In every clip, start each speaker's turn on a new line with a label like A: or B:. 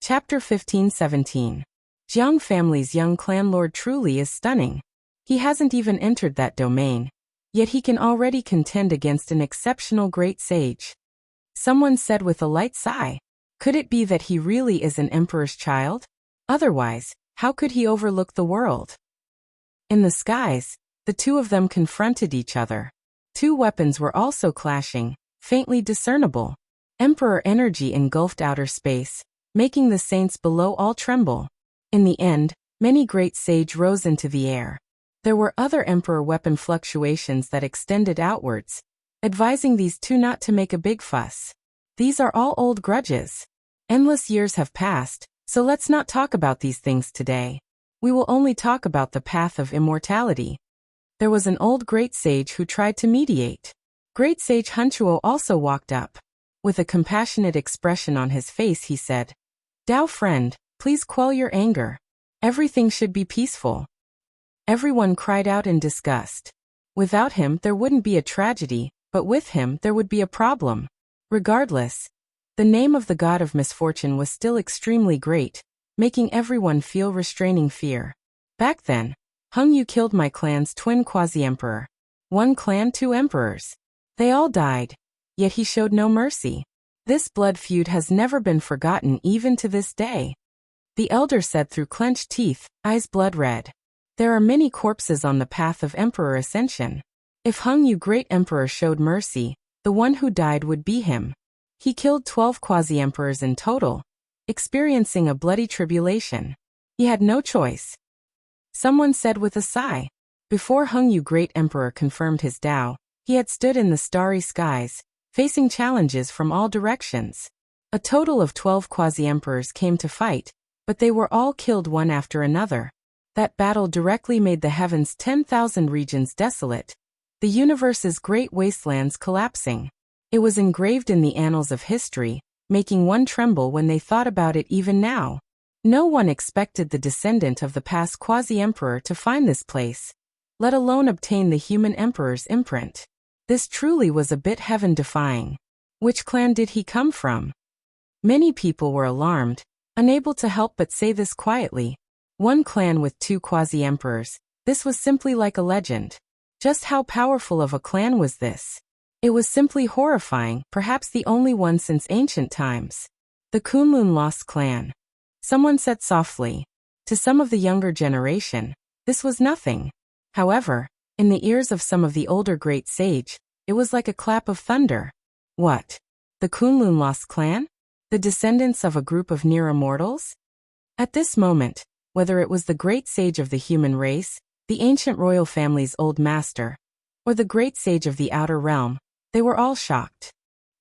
A: Chapter 15-17. Jiang family's young clan lord truly is stunning. He hasn't even entered that domain, yet he can already contend against an exceptional great sage. Someone said with a light sigh. Could it be that he really is an emperor's child? Otherwise, how could he overlook the world? In the skies, the two of them confronted each other. Two weapons were also clashing, faintly discernible. Emperor energy engulfed outer space, making the saints below all tremble. In the end, many great sage rose into the air. There were other emperor weapon fluctuations that extended outwards, advising these two not to make a big fuss. These are all old grudges. Endless years have passed, so let's not talk about these things today. We will only talk about the path of immortality. There was an old great sage who tried to mediate. Great sage Hunchuo also walked up. With a compassionate expression on his face he said, "Dao friend, please quell your anger. Everything should be peaceful." Everyone cried out in disgust. Without him there wouldn't be a tragedy, but with him there would be a problem. Regardless, the name of the god of misfortune was still extremely great, making everyone feel restraining fear. Back then, Hung Yu killed my clan's twin quasi-emperor. One clan, two emperors. They all died, yet he showed no mercy. This blood feud has never been forgotten even to this day. The elder said through clenched teeth, eyes blood red. There are many corpses on the path of emperor ascension. If Hung Yu great emperor showed mercy, the one who died would be him. He killed 12 quasi-emperors in total, experiencing a bloody tribulation. He had no choice. Someone said with a sigh. Before Hung Yu great emperor confirmed his Tao, he had stood in the starry skies, facing challenges from all directions. A total of 12 quasi-emperors came to fight, but they were all killed one after another. That battle directly made the heavens' 10,000 regions desolate, the universe's great wastelands collapsing. It was engraved in the annals of history, making one tremble when they thought about it even now. No one expected the descendant of the past quasi-emperor to find this place, let alone obtain the human emperor's imprint. This truly was a bit heaven-defying. Which clan did he come from? Many people were alarmed, unable to help but say this quietly. One clan with two quasi-emperors. This was simply like a legend. Just how powerful of a clan was this? It was simply horrifying, perhaps the only one since ancient times. The Kunlun Lost Clan. Someone said softly. To some of the younger generation, this was nothing. However, in the ears of some of the older great sage, it was like a clap of thunder. What? The Kunlun Lost Clan? The descendants of a group of near immortals? At this moment, whether it was the great sage of the human race, the ancient royal family's old master, or the great sage of the outer realm, they were all shocked.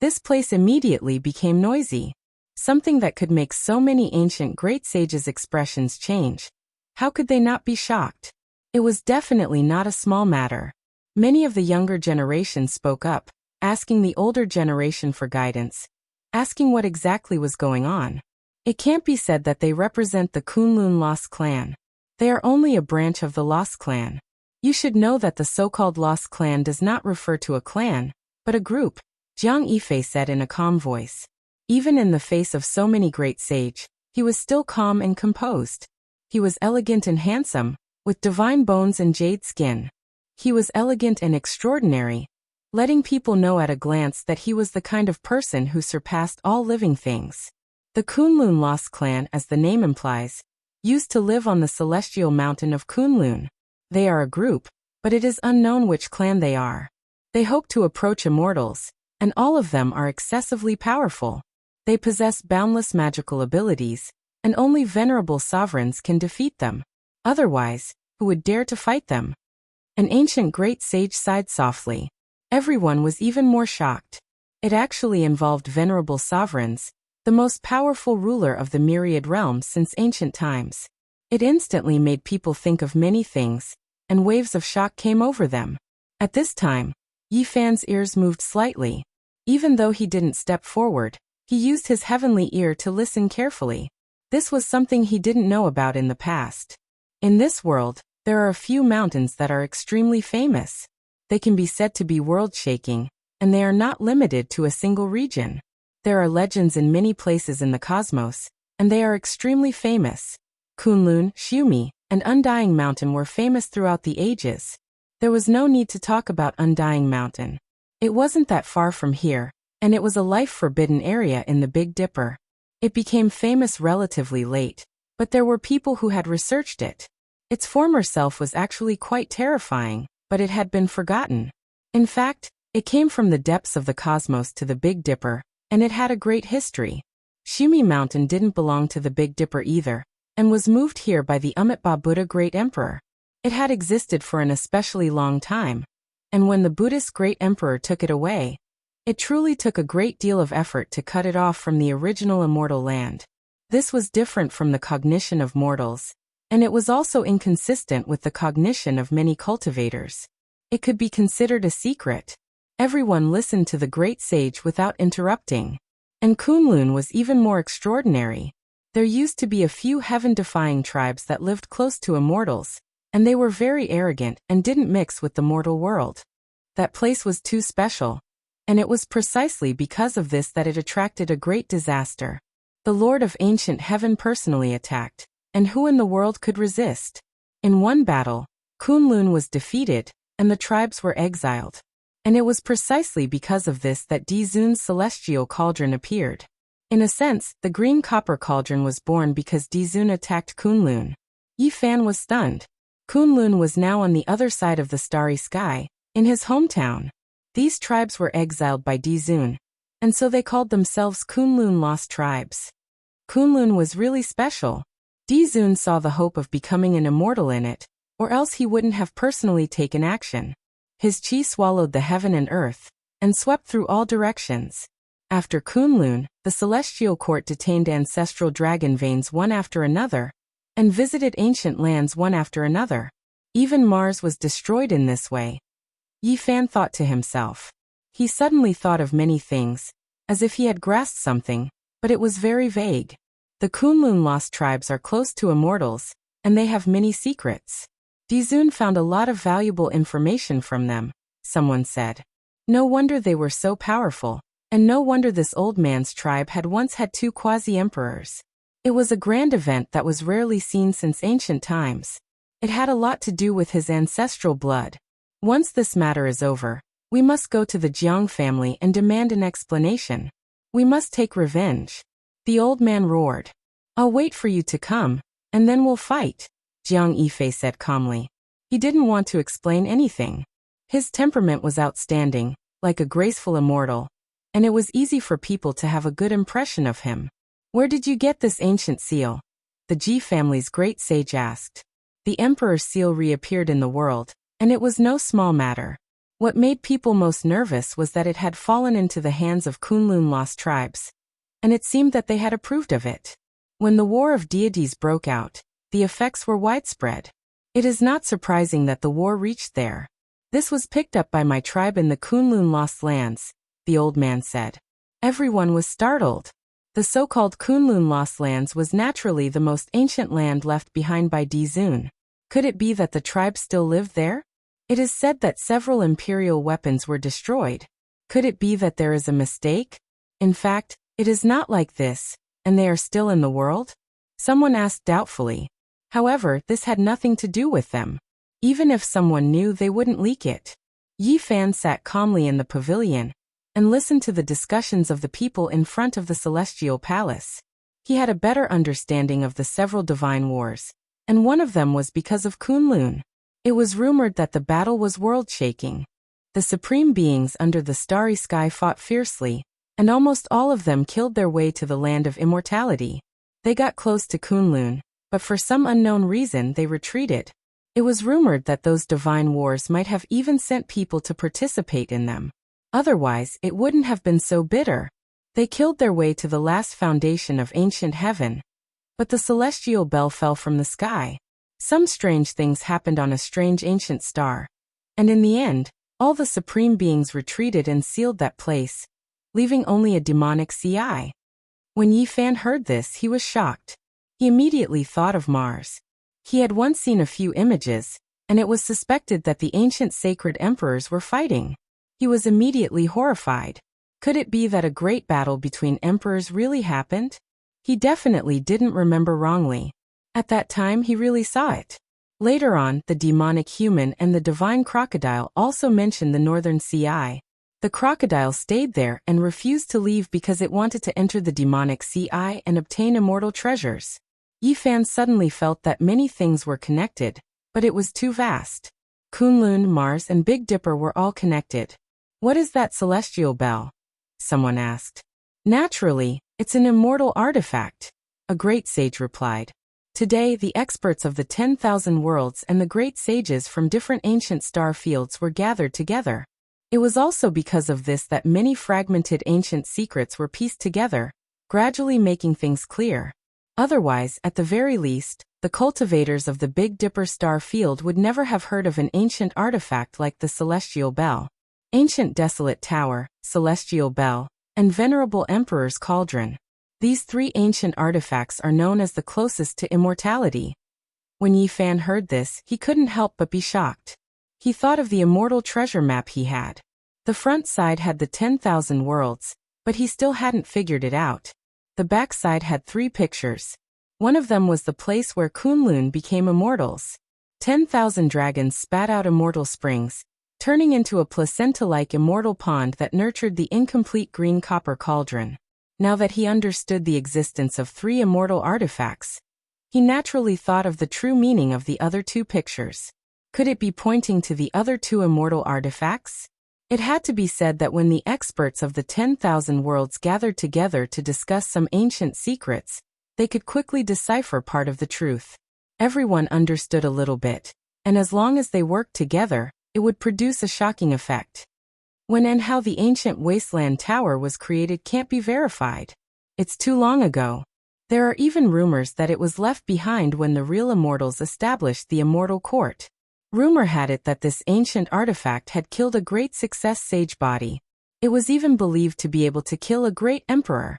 A: This place immediately became noisy. Something that could make so many ancient great sages' expressions change. How could they not be shocked? It was definitely not a small matter. Many of the younger generation spoke up, asking the older generation for guidance, asking what exactly was going on. It can't be said that they represent the Kunlun Lost Clan. They are only a branch of the Lost Clan. You should know that the so-called Lost Clan does not refer to a clan, but a group, Jiang Yifei said in a calm voice. Even in the face of so many great sage, he was still calm and composed. He was elegant and handsome, with divine bones and jade skin. He was elegant and extraordinary, letting people know at a glance that he was the kind of person who surpassed all living things. The Kunlun Lost Clan, as the name implies, used to live on the celestial mountain of Kunlun. They are a group, but it is unknown which clan they are. They hope to approach immortals, and all of them are excessively powerful. They possess boundless magical abilities, and only venerable sovereigns can defeat them. Otherwise, who would dare to fight them? An ancient great sage sighed softly. Everyone was even more shocked. It actually involved venerable sovereigns, the most powerful ruler of the myriad realms since ancient times. It instantly made people think of many things, and waves of shock came over them. At this time, Yi Fan's ears moved slightly. Even though he didn't step forward, he used his heavenly ear to listen carefully. This was something he didn't know about in the past. In this world, there are a few mountains that are extremely famous. They can be said to be world-shaking, and they are not limited to a single region. There are legends in many places in the cosmos, and they are extremely famous. Kunlun, Xiumi, and Undying Mountain were famous throughout the ages. There was no need to talk about Undying Mountain. It wasn't that far from here, and it was a life-forbidden area in the Big Dipper. It became famous relatively late, but there were people who had researched it. Its former self was actually quite terrifying, but it had been forgotten. In fact, it came from the depths of the cosmos to the Big Dipper, and it had a great history. Xiumi Mountain didn't belong to the Big Dipper either, and was moved here by the Amitabha Buddha Great Emperor. It had existed for an especially long time, and when the Buddhist Great Emperor took it away, it truly took a great deal of effort to cut it off from the original immortal land. This was different from the cognition of mortals, and it was also inconsistent with the cognition of many cultivators. It could be considered a secret. Everyone listened to the great sage without interrupting. And Kunlun was even more extraordinary. There used to be a few heaven-defying tribes that lived close to immortals, and they were very arrogant and didn't mix with the mortal world. That place was too special, and it was precisely because of this that it attracted a great disaster. The Lord of Ancient Heaven personally attacked, and who in the world could resist? In one battle, Kunlun was defeated, and the tribes were exiled. And it was precisely because of this that Dizun's celestial cauldron appeared. In a sense, the green copper cauldron was born because Dizun attacked Kunlun. Yi Fan was stunned. Kunlun was now on the other side of the starry sky, in his hometown. These tribes were exiled by Dizun, and so they called themselves Kunlun Lost Tribes. Kunlun was really special. Dizun saw the hope of becoming an immortal in it, or else he wouldn't have personally taken action. His chi swallowed the heaven and earth, and swept through all directions. After Kunlun, the celestial court detained ancestral dragon veins one after another, and visited ancient lands one after another. Even Mars was destroyed in this way. Yi Fan thought to himself. He suddenly thought of many things, as if he had grasped something, but it was very vague. The Kunlun Lost Tribes are close to immortals, and they have many secrets. Dizun found a lot of valuable information from them, someone said. No wonder they were so powerful, and no wonder this old man's tribe had once had 2 quasi-emperors. It was a grand event that was rarely seen since ancient times. It had a lot to do with his ancestral blood. Once this matter is over, we must go to the Jiang family and demand an explanation. We must take revenge. The old man roared. I'll wait for you to come, and then we'll fight, Jiang Yifei said calmly. He didn't want to explain anything. His temperament was outstanding, like a graceful immortal, and it was easy for people to have a good impression of him. Where did you get this ancient seal? The Ji family's great sage asked. The emperor's seal reappeared in the world, and it was no small matter. What made people most nervous was that it had fallen into the hands of Kunlun Lost Tribes, and it seemed that they had approved of it. When the War of Deities broke out, the effects were widespread. It is not surprising that the war reached there. This was picked up by my tribe in the Kunlun Lost Lands, the old man said. Everyone was startled. The so-called Kunlun Lost Lands was naturally the most ancient land left behind by Dizun. Could it be that the tribe still lived there? It is said that several imperial weapons were destroyed. Could it be that there is a mistake? In fact, it is not like this, and they are still in the world? Someone asked doubtfully. However, this had nothing to do with them. Even if someone knew, they wouldn't leak it. Yi Fan sat calmly in the pavilion and listened to the discussions of the people in front of the celestial palace. He had a better understanding of the several divine wars, and one of them was because of Kunlun. It was rumored that the battle was world-shaking. The supreme beings under the starry sky fought fiercely, and almost all of them killed their way to the land of immortality. They got close to Kunlun, but for some unknown reason they retreated. It was rumored that those divine wars might have even sent people to participate in them. Otherwise, it wouldn't have been so bitter. They killed their way to the last foundation of ancient heaven. But the celestial bell fell from the sky. Some strange things happened on a strange ancient star. And in the end, all the supreme beings retreated and sealed that place, leaving only a demonic CI. When Yi Fan heard this, he was shocked. He immediately thought of Mars. He had once seen a few images, and it was suspected that the ancient sacred emperors were fighting. He was immediately horrified. Could it be that a great battle between emperors really happened? He definitely didn't remember wrongly. At that time he really saw it. Later on, the demonic human and the divine crocodile also mentioned the northern sea. The crocodile stayed there and refused to leave because it wanted to enter the demonic sea and obtain immortal treasures. Yi Fan suddenly felt that many things were connected, but it was too vast. Kunlun, Mars, and Big Dipper were all connected. What is that celestial bell? Someone asked. Naturally, it's an immortal artifact, a great sage replied. Today, the experts of the 10,000 worlds and the great sages from different ancient star fields were gathered together. It was also because of this that many fragmented ancient secrets were pieced together, gradually making things clear. Otherwise, at the very least, the cultivators of the Big Dipper star field would never have heard of an ancient artifact like the Celestial Bell. Ancient Desolate Tower, Celestial Bell, and Venerable Emperor's Cauldron. These three ancient artifacts are known as the closest to immortality. When Yi Fan heard this, he couldn't help but be shocked. He thought of the immortal treasure map he had. The front side had the 10,000 worlds, but he still hadn't figured it out. The back side had 3 pictures. One of them was the place where Kunlun became immortals. 10,000 dragons spat out immortal springs, turning into a placenta-like immortal pond that nurtured the incomplete green copper cauldron. Now that he understood the existence of 3 immortal artifacts, he naturally thought of the true meaning of the other 2 pictures. Could it be pointing to the other 2 immortal artifacts? It had to be said that when the experts of the 10,000 worlds gathered together to discuss some ancient secrets, they could quickly decipher part of the truth. Everyone understood a little bit, and as long as they worked together, it would produce a shocking effect. When and how the ancient wasteland tower was created can't be verified. It's too long ago. There are even rumors that it was left behind when the real immortals established the immortal court. Rumor had it that this ancient artifact had killed a great success sage body. It was even believed to be able to kill a great emperor.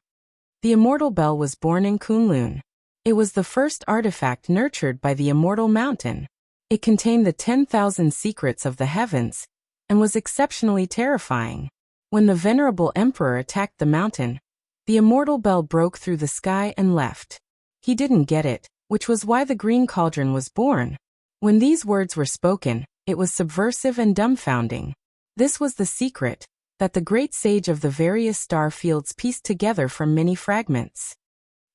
A: The immortal bell was born in Kunlun. It was the first artifact nurtured by the immortal mountain. It contained the 10,000 secrets of the heavens, and was exceptionally terrifying. When the venerable emperor attacked the mountain, the immortal bell broke through the sky and left. He didn't get it, which was why the green cauldron was born. When these words were spoken, it was subversive and dumbfounding. This was the secret that the great sage of the various star fields pieced together from many fragments.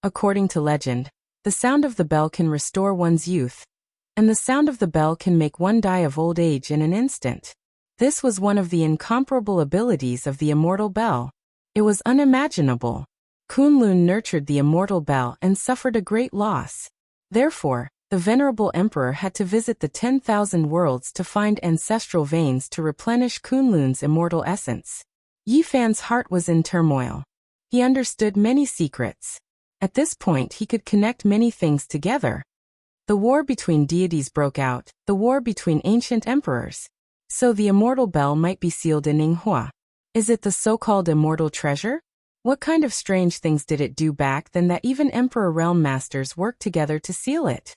A: According to legend, the sound of the bell can restore one's youth, and the sound of the bell can make one die of old age in an instant. This was one of the incomparable abilities of the immortal bell. It was unimaginable. Kunlun nurtured the immortal bell and suffered a great loss. Therefore, the venerable emperor had to visit the 10,000 worlds to find ancestral veins to replenish Kunlun's immortal essence. Yi Fan's heart was in turmoil. He understood many secrets. At this point he could connect many things together. The war between deities broke out, the war between ancient emperors. So the immortal bell might be sealed in Ninghua. Is it the so-called immortal treasure? What kind of strange things did it do back then that even Emperor Realm Masters worked together to seal it?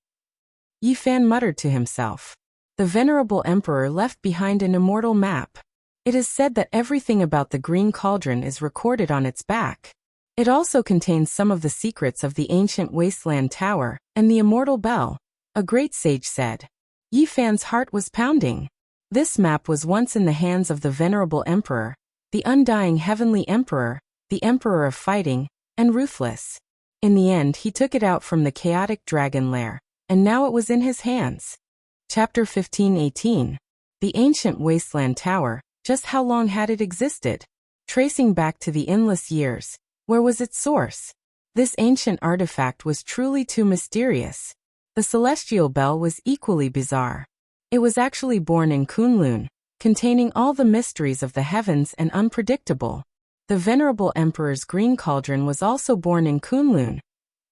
A: Yi Fan muttered to himself. The venerable emperor left behind an immortal map. It is said that everything about the green cauldron is recorded on its back. It also contains some of the secrets of the ancient wasteland tower and the immortal bell, a great sage said. Yi Fan's heart was pounding. This map was once in the hands of the venerable emperor, the undying heavenly emperor, the emperor of fighting, and ruthless. In the end he took it out from the chaotic dragon lair, and now it was in his hands. Chapter 15:18. The ancient wasteland tower, just how long had it existed? Tracing back to the endless years, where was its source? This ancient artifact was truly too mysterious. The celestial bell was equally bizarre. It was actually born in Kunlun, containing all the mysteries of the heavens and unpredictable. The venerable emperor's green cauldron was also born in Kunlun,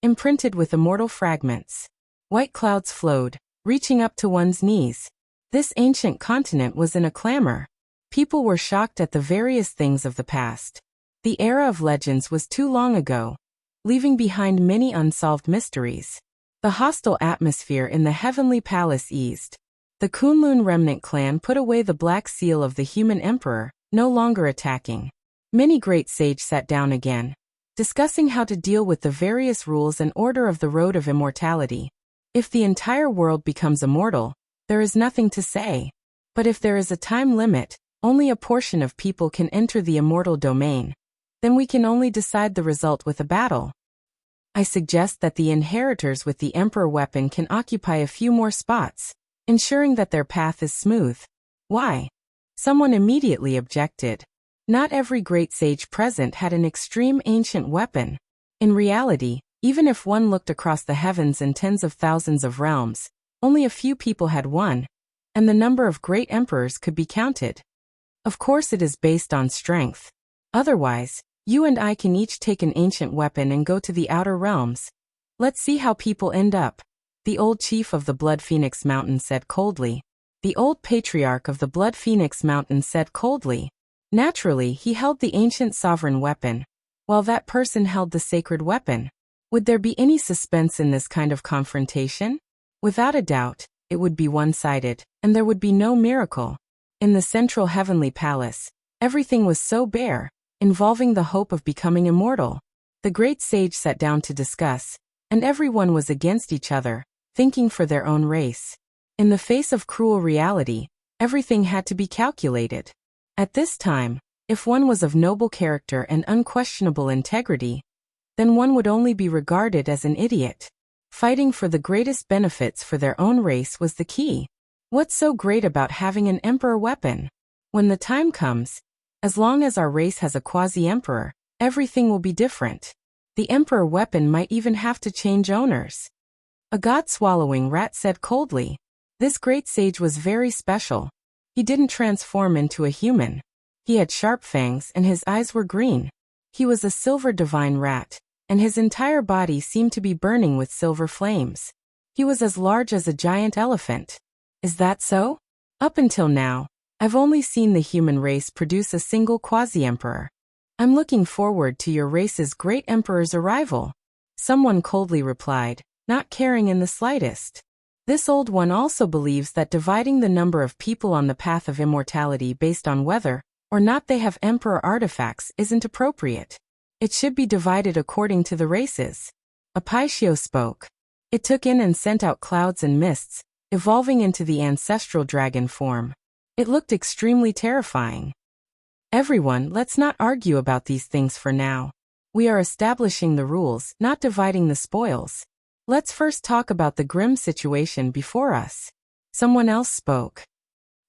A: imprinted with immortal fragments. White clouds flowed, reaching up to one's knees. This ancient continent was in a clamor. People were shocked at the various things of the past. The era of legends was too long ago, leaving behind many unsolved mysteries. The hostile atmosphere in the heavenly palace eased. The Kunlun remnant clan put away the black seal of the human emperor, no longer attacking. Many great sages sat down again, discussing how to deal with the various rules and order of the road of immortality. If the entire world becomes immortal, there is nothing to say. But if there is a time limit, only a portion of people can enter the immortal domain. Then we can only decide the result with a battle. I suggest that the inheritors with the Emperor weapon can occupy a few more spots, ensuring that their path is smooth. Why? Someone immediately objected. Not every great sage present had an extreme ancient weapon. In reality, even if one looked across the heavens and tens of thousands of realms, only a few people had one, and the number of great emperors could be counted. Of course it is based on strength. Otherwise, you and I can each take an ancient weapon and go to the outer realms. Let's see how people end up, the old chief of the Blood Phoenix Mountain said coldly. The old patriarch of the Blood Phoenix Mountain said coldly. Naturally, he held the ancient sovereign weapon, while that person held the sacred weapon. Would there be any suspense in this kind of confrontation? Without a doubt, it would be one-sided, and there would be no miracle. In the central heavenly palace, everything was so bare, involving the hope of becoming immortal. The great sage sat down to discuss, and everyone was against each other, thinking for their own race. In the face of cruel reality, everything had to be calculated. At this time, if one was of noble character and unquestionable integrity, then one would only be regarded as an idiot. Fighting for the greatest benefits for their own race was the key. What's so great about having an emperor weapon? When the time comes, as long as our race has a quasi-emperor, everything will be different. The emperor weapon might even have to change owners. A god-swallowing rat said coldly. This great sage was very special. He didn't transform into a human. He had sharp fangs and his eyes were green. He was a silver divine rat, and his entire body seemed to be burning with silver flames. He was as large as a giant elephant. Is that so? Up until now, I've only seen the human race produce a single quasi-emperor. I'm looking forward to your race's great emperor's arrival. Someone coldly replied, not caring in the slightest. This old one also believes that dividing the number of people on the path of immortality based on whether or not they have emperor artifacts isn't appropriate. It should be divided according to the races. Apaicio spoke. It took in and sent out clouds and mists, evolving into the ancestral dragon form. It looked extremely terrifying. Everyone, let's not argue about these things for now. We are establishing the rules, not dividing the spoils. Let's first talk about the grim situation before us. Someone else spoke.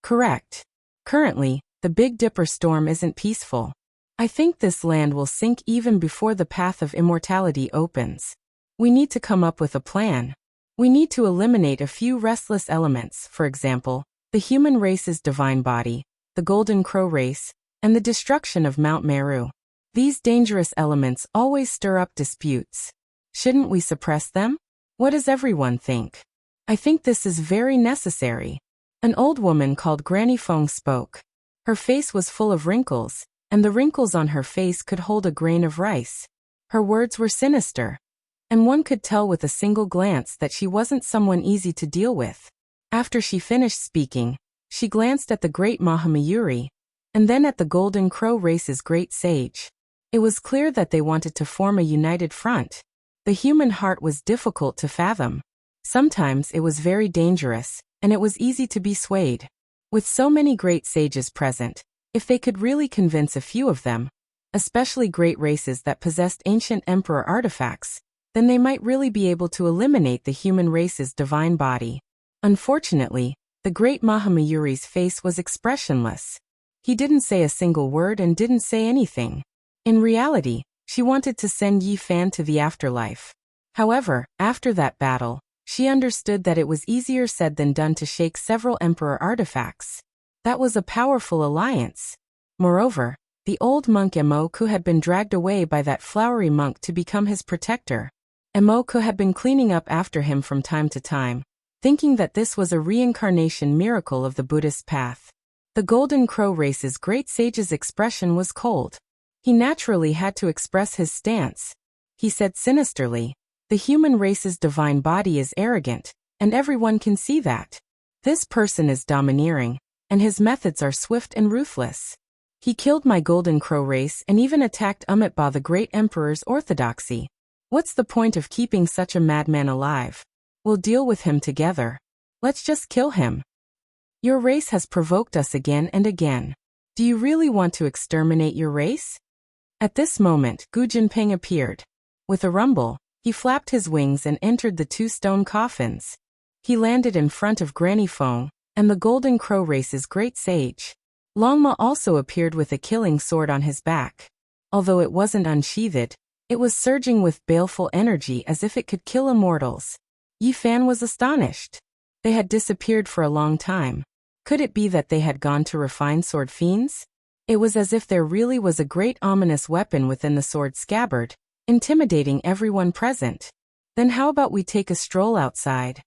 A: Correct. Currently, the Big Dipper storm isn't peaceful. I think this land will sink even before the path of immortality opens. We need to come up with a plan. We need to eliminate a few restless elements, for example, the human race's divine body, the Golden Crow race, and the destruction of Mount Meru. These dangerous elements always stir up disputes. Shouldn't we suppress them? What does everyone think? I think this is very necessary. An old woman called Granny Feng spoke. Her face was full of wrinkles, and the wrinkles on her face could hold a grain of rice. Her words were sinister, and one could tell with a single glance that she wasn't someone easy to deal with. After she finished speaking, she glanced at the great Mahamayuri, and then at the Golden Crow race's great sage. It was clear that they wanted to form a united front. The human heart was difficult to fathom. Sometimes it was very dangerous, and it was easy to be swayed. With so many great sages present, if they could really convince a few of them, especially great races that possessed ancient emperor artifacts, then they might really be able to eliminate the human race's divine body. Unfortunately, the great Mahamayuri's face was expressionless. He didn't say a single word and didn't say anything. In reality, she wanted to send Yi Fan to the afterlife. However, after that battle, she understood that it was easier said than done to shake several emperor artifacts. That was a powerful alliance. Moreover, the old monk Emoku had been dragged away by that flowery monk to become his protector. Emoku had been cleaning up after him from time to time, thinking that this was a reincarnation miracle of the Buddhist path. The Golden Crow race's great sage's expression was cold. He naturally had to express his stance. He said sinisterly, "The human race's divine body is arrogant, and everyone can see that. This person is domineering, and his methods are swift and ruthless. He killed my golden crow race and even attacked Umitba, the great emperor's orthodoxy. What's the point of keeping such a madman alive? We'll deal with him together. Let's just kill him. Your race has provoked us again and again. Do you really want to exterminate your race? At this moment, Gu Jinping appeared. With a rumble, he flapped his wings and entered the 2 stone coffins. He landed in front of Granny Feng and the Golden Crow race's great sage. Longma also appeared with a killing sword on his back. Although it wasn't unsheathed, it was surging with baleful energy as if it could kill immortals. Yi Fan was astonished. They had disappeared for a long time. Could it be that they had gone to refine sword fiends? It was as if there really was a great ominous weapon within the sword scabbard, intimidating everyone present. Then how about we take a stroll outside?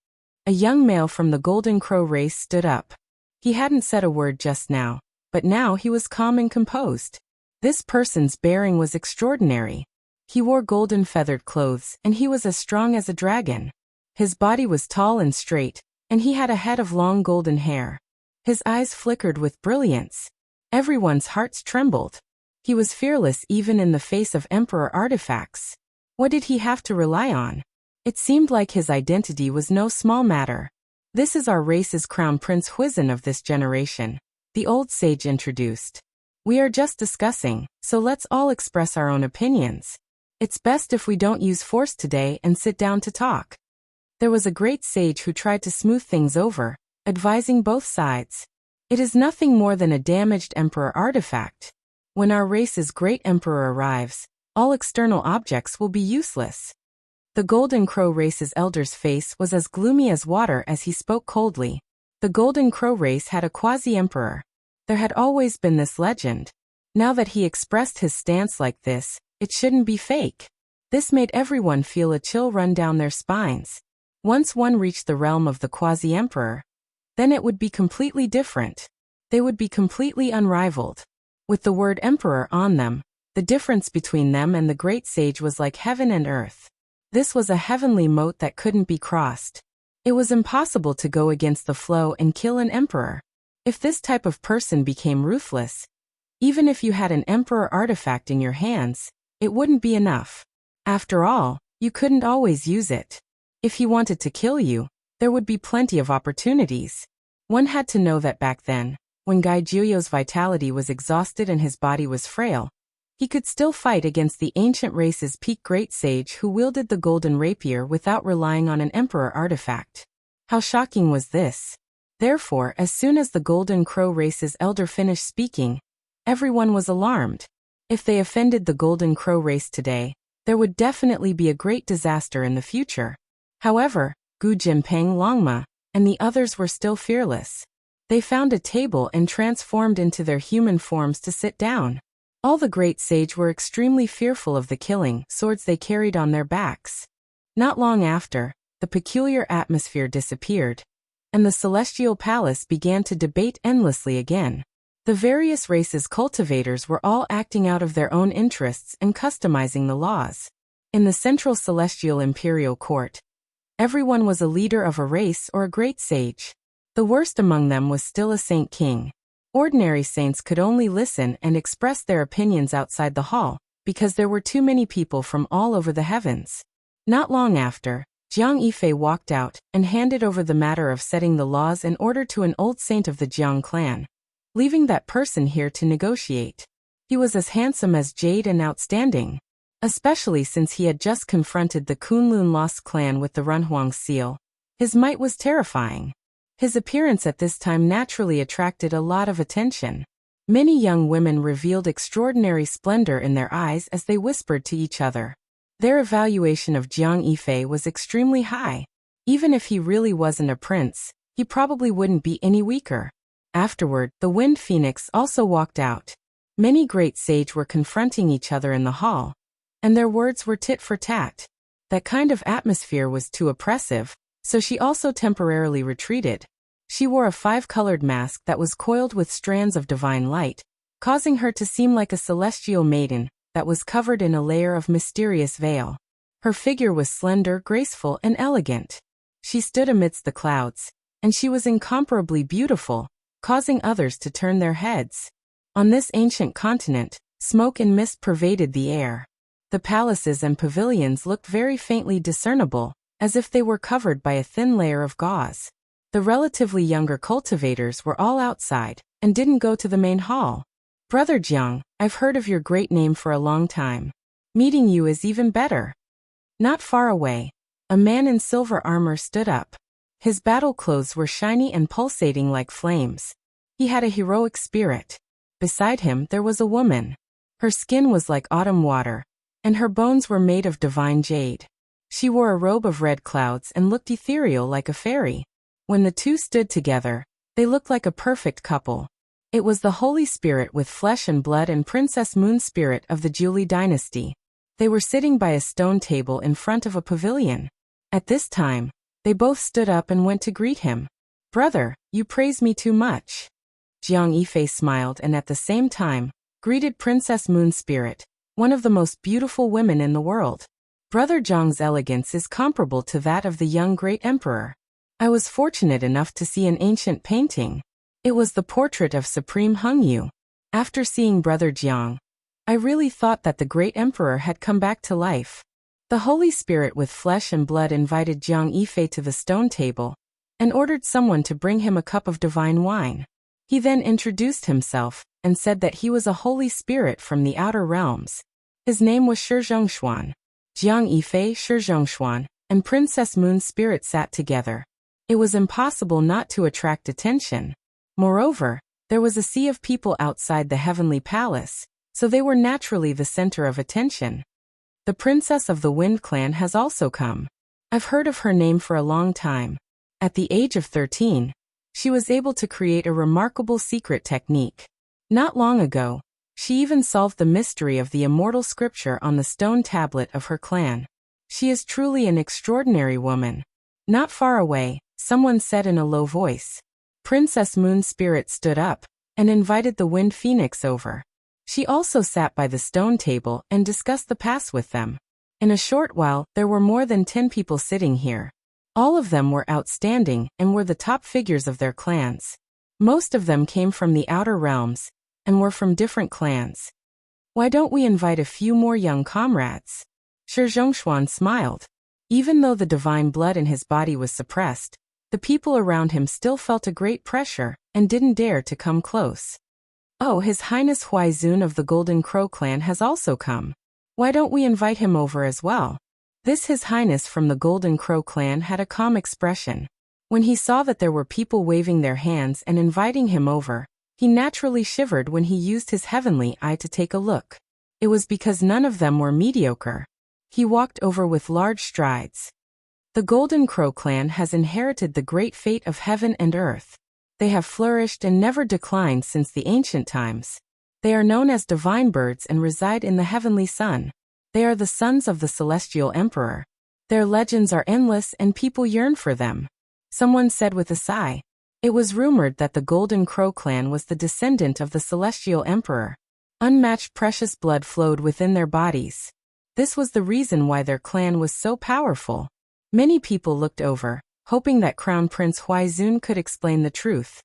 A: A young male from the Golden Crow race stood up. He hadn't said a word just now, but now he was calm and composed. This person's bearing was extraordinary. He wore golden feathered clothes and he was as strong as a dragon. His body was tall and straight, and he had a head of long golden hair. His eyes flickered with brilliance. Everyone's hearts trembled. He was fearless even in the face of emperor artifacts. What did he have to rely on? It seemed like his identity was no small matter. This is our race's crown Prince Huizhen of this generation, the old sage introduced. We are just discussing, so let's all express our own opinions. It's best if we don't use force today and sit down to talk. There was a great sage who tried to smooth things over, advising both sides. It is nothing more than a damaged emperor artifact. When our race's great emperor arrives, all external objects will be useless. The Golden Crow race's elder's face was as gloomy as water as he spoke coldly. The Golden Crow race had a quasi-emperor. There had always been this legend. Now that he expressed his stance like this, it shouldn't be fake. This made everyone feel a chill run down their spines. Once one reached the realm of the quasi-emperor, then it would be completely different. They would be completely unrivaled. With the word emperor on them, the difference between them and the great sage was like heaven and earth. This was a heavenly moat that couldn't be crossed. It was impossible to go against the flow and kill an emperor. If this type of person became ruthless, even if you had an emperor artifact in your hands, it wouldn't be enough. After all, you couldn't always use it. If he wanted to kill you, there would be plenty of opportunities. One had to know that back then, when Gai Juyo's vitality was exhausted and his body was frail, he could still fight against the ancient race's peak great sage who wielded the golden rapier without relying on an emperor artifact. How shocking was this? Therefore, as soon as the Golden Crow race's elder finished speaking, everyone was alarmed. If they offended the Golden Crow race today, there would definitely be a great disaster in the future. However, Gu Jinping, Longma, and the others were still fearless. They found a table and transformed into their human forms to sit down. All the great sage were extremely fearful of the killing swords they carried on their backs. Not long after, the peculiar atmosphere disappeared, and the celestial palace began to debate endlessly again. The various races' cultivators were all acting out of their own interests and customizing the laws. In the central celestial imperial court, everyone was a leader of a race or a great sage. The worst among them was still a saint king. Ordinary saints could only listen and express their opinions outside the hall, because there were too many people from all over the heavens. Not long after, Jiang Yifei walked out and handed over the matter of setting the laws and order to an old saint of the Jiang clan, leaving that person here to negotiate. He was as handsome as jade and outstanding, especially since he had just confronted the Kunlun Lost clan with the Runhuang seal. His might was terrifying. His appearance at this time naturally attracted a lot of attention. Many young women revealed extraordinary splendor in their eyes as they whispered to each other. Their evaluation of Jiang Yifei was extremely high. Even if he really wasn't a prince, he probably wouldn't be any weaker. Afterward, the Wind Phoenix also walked out. Many great sage were confronting each other in the hall, and their words were tit for tat. That kind of atmosphere was too oppressive, so she also temporarily retreated. She wore a 5-colored mask that was coiled with strands of divine light, causing her to seem like a celestial maiden that was covered in a layer of mysterious veil. Her figure was slender, graceful, and elegant. She stood amidst the clouds, and she was incomparably beautiful, causing others to turn their heads. On this ancient continent, smoke and mist pervaded the air. The palaces and pavilions looked very faintly discernible, as if they were covered by a thin layer of gauze. The relatively younger cultivators were all outside, and didn't go to the main hall. Brother Jiang, I've heard of your great name for a long time. Meeting you is even better. Not far away, a man in silver armor stood up. His battle clothes were shiny and pulsating like flames. He had a heroic spirit. Beside him there was a woman. Her skin was like autumn water, and her bones were made of divine jade. She wore a robe of red clouds and looked ethereal like a fairy. When the two stood together, they looked like a perfect couple. It was the Holy Spirit with flesh and blood and Princess Moon Spirit of the Julie dynasty. They were sitting by a stone table in front of a pavilion. At this time, they both stood up and went to greet him. Brother, you praise me too much. Jiang Yifei smiled and at the same time, greeted Princess Moon Spirit, one of the most beautiful women in the world. Brother Jiang's elegance is comparable to that of the young great emperor. I was fortunate enough to see an ancient painting. It was the portrait of Supreme Hengyu. After seeing Brother Jiang, I really thought that the great emperor had come back to life. The Holy Spirit with flesh and blood invited Jiang Yifei to the stone table, and ordered someone to bring him a cup of divine wine. He then introduced himself, and said that he was a Holy Spirit from the outer realms. His name was Shizhongshuan. Jiang Yifei, Shizhongshuan, and Princess Moon Spirit sat together. It was impossible not to attract attention. Moreover, there was a sea of people outside the heavenly palace, so they were naturally the center of attention. The princess of the Wind Clan has also come. I've heard of her name for a long time. At the age of 13, she was able to create a remarkable secret technique. Not long ago, she even solved the mystery of the immortal scripture on the stone tablet of her clan. She is truly an extraordinary woman. Not far away, someone said in a low voice. Princess Moon Spirit stood up and invited the Wind Phoenix over. She also sat by the stone table and discussed the past with them. In a short while, there were more than 10 people sitting here. All of them were outstanding and were the top figures of their clans. Most of them came from the outer realms and were from different clans. Why don't we invite a few more young comrades? Shizhongshuan smiled. Even though the divine blood in his body was suppressed, the people around him still felt a great pressure and didn't dare to come close. Oh, His Highness Huaizun of the Golden Crow clan has also come. Why don't we invite him over as well? This His Highness from the Golden Crow clan had a calm expression. When he saw that there were people waving their hands and inviting him over, he naturally shivered when he used his heavenly eye to take a look. It was because none of them were mediocre. He walked over with large strides. The Golden Crow clan has inherited the great fate of heaven and earth. They have flourished and never declined since the ancient times. They are known as divine birds and reside in the heavenly sun. They are the sons of the celestial emperor. Their legends are endless and people yearn for them. Someone said with a sigh. It was rumored that the Golden Crow clan was the descendant of the celestial emperor. Unmatched precious blood flowed within their bodies. This was the reason why their clan was so powerful. Many people looked over, hoping that Crown Prince Huaizun could explain the truth.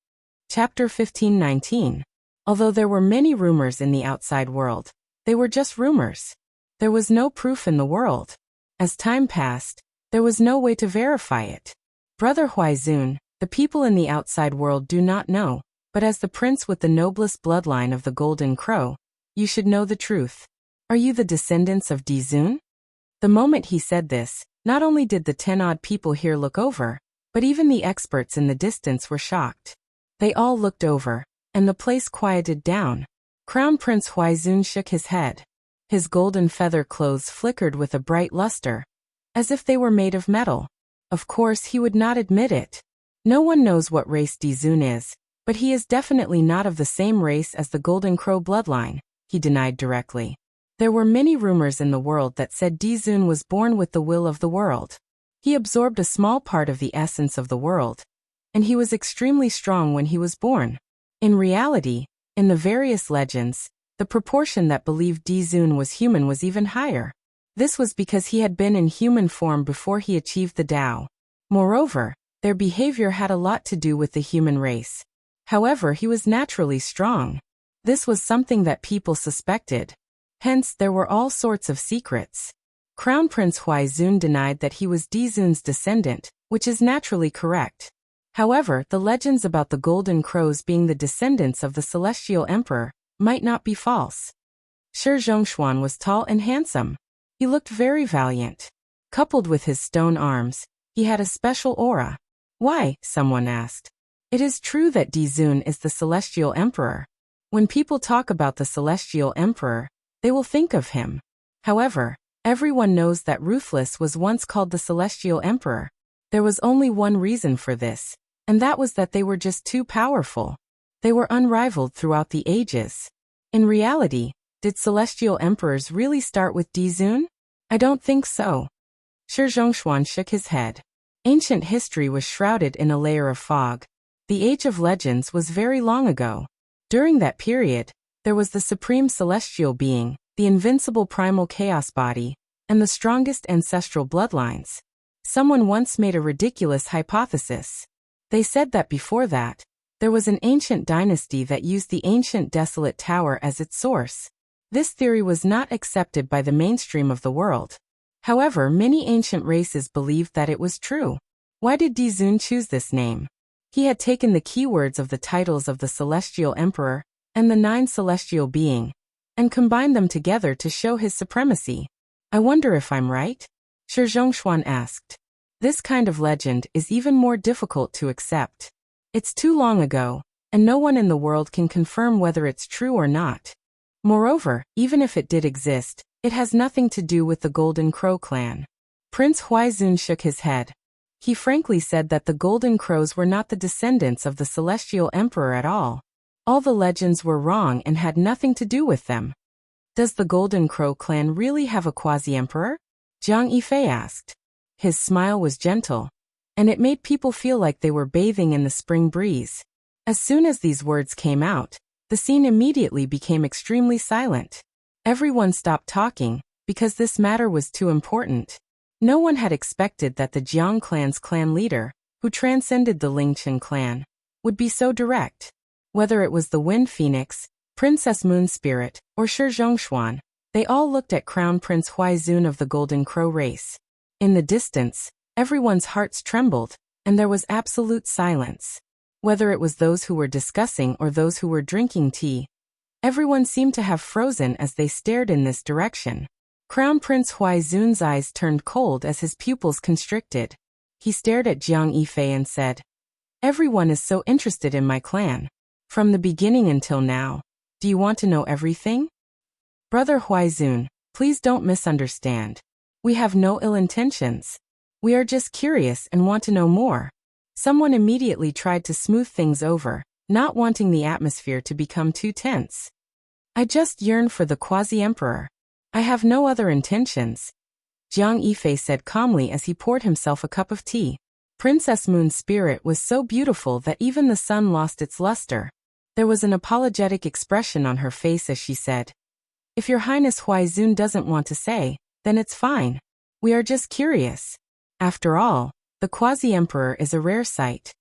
A: Chapter 15:19. Although there were many rumors in the outside world, they were just rumors. There was no proof in the world. As time passed, there was no way to verify it. Brother Huaizun, the people in the outside world do not know, but as the prince with the noblest bloodline of the Golden Crow, you should know the truth. Are you the descendants of Dizun? The moment he said this, not only did the 10-odd people here look over, but even the experts in the distance were shocked. They all looked over, and the place quieted down. Crown Prince Huaizun shook his head. His golden feather clothes flickered with a bright luster, as if they were made of metal. Of course he would not admit it. No one knows what race Dizun is, but he is definitely not of the same race as the Golden Crow bloodline, he denied directly. There were many rumors in the world that said Dizun was born with the will of the world. He absorbed a small part of the essence of the world, and he was extremely strong when he was born. In reality, in the various legends, the proportion that believed Dizun was human was even higher. This was because he had been in human form before he achieved the Tao. Moreover, their behavior had a lot to do with the human race. However, he was naturally strong. This was something that people suspected. Hence, there were all sorts of secrets. Crown Prince Huaizun denied that he was Dizun's descendant, which is naturally correct. However, the legends about the Golden Crows being the descendants of the Celestial Emperor might not be false. Shi Zhongshuan was tall and handsome. He looked very valiant. Coupled with his stone arms, he had a special aura. Why? Someone asked. It is true that Dizun is the Celestial Emperor. When people talk about the Celestial Emperor, they will think of him. However, everyone knows that Ruthless was once called the Celestial Emperor. There was only one reason for this, and that was that they were just too powerful. They were unrivaled throughout the ages. In reality, did Celestial Emperors really start with Dizun? I don't think so. Shi Zhongshuan shook his head. Ancient history was shrouded in a layer of fog. The Age of Legends was very long ago. During that period, there was the Supreme Celestial Being, the invincible primal chaos body, and the strongest ancestral bloodlines. Someone once made a ridiculous hypothesis. They said that before that, there was an ancient dynasty that used the ancient desolate tower as its source. This theory was not accepted by the mainstream of the world. However, many ancient races believed that it was true. Why did Dizun choose this name? He had taken the keywords of the titles of the Celestial Emperor and the 9 Celestial Being, and combined them together to show his supremacy. I wonder if I'm right? Shi Zhongshuan asked. This kind of legend is even more difficult to accept. It's too long ago, and no one in the world can confirm whether it's true or not. Moreover, even if it did exist, it has nothing to do with the Golden Crow clan. Prince Huaizun shook his head. He frankly said that the Golden Crows were not the descendants of the Celestial Emperor at all. All the legends were wrong and had nothing to do with them. Does the Golden Crow clan really have a quasi-emperor? Jiang Yifei asked. His smile was gentle, and it made people feel like they were bathing in the spring breeze. As soon as these words came out, the scene immediately became extremely silent. Everyone stopped talking, because this matter was too important. No one had expected that the Jiang clan's clan leader, who transcended the Lingchen clan, would be so direct. Whether it was the Wind Phoenix, Princess Moon Spirit, or Shi Zhongshuan, they all looked at Crown Prince Huaizun of the Golden Crow race. In the distance, everyone's hearts trembled, and there was absolute silence. Whether it was those who were discussing or those who were drinking tea, everyone seemed to have frozen as they stared in this direction. Crown Prince Huaizun's eyes turned cold as his pupils constricted. He stared at Jiang Yifei and said, "Everyone is so interested in my clan. From the beginning until now. Do you want to know everything?" Brother Huaizun, please don't misunderstand. We have no ill intentions. We are just curious and want to know more. Someone immediately tried to smooth things over, not wanting the atmosphere to become too tense. I just yearn for the quasi-emperor. I have no other intentions. Jiang Yifei said calmly as he poured himself a cup of tea. Princess Moon's spirit was so beautiful that even the sun lost its luster. There was an apologetic expression on her face as she said, "If Your Highness Huaizun doesn't want to say, then it's fine. We are just curious. After all, the quasi-emperor is a rare sight."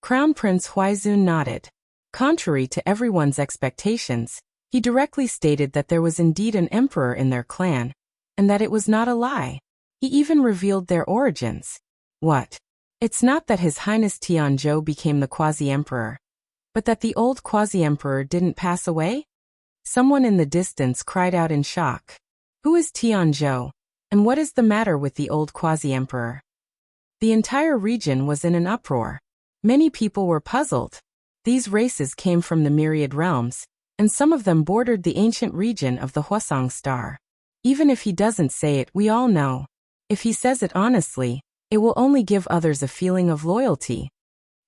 A: Crown Prince Huaizun nodded. Contrary to everyone's expectations, he directly stated that there was indeed an emperor in their clan, and that it was not a lie. He even revealed their origins. What? It's not that His Highness Tianzhou became the quasi-emperor, but that the old quasi-emperor didn't pass away? Someone in the distance cried out in shock. Who is Tianzhou, and what is the matter with the old quasi-emperor? The entire region was in an uproar. Many people were puzzled. These races came from the myriad realms, and some of them bordered the ancient region of the Huasong Star. Even if he doesn't say it, we all know. If he says it honestly, it will only give others a feeling of loyalty.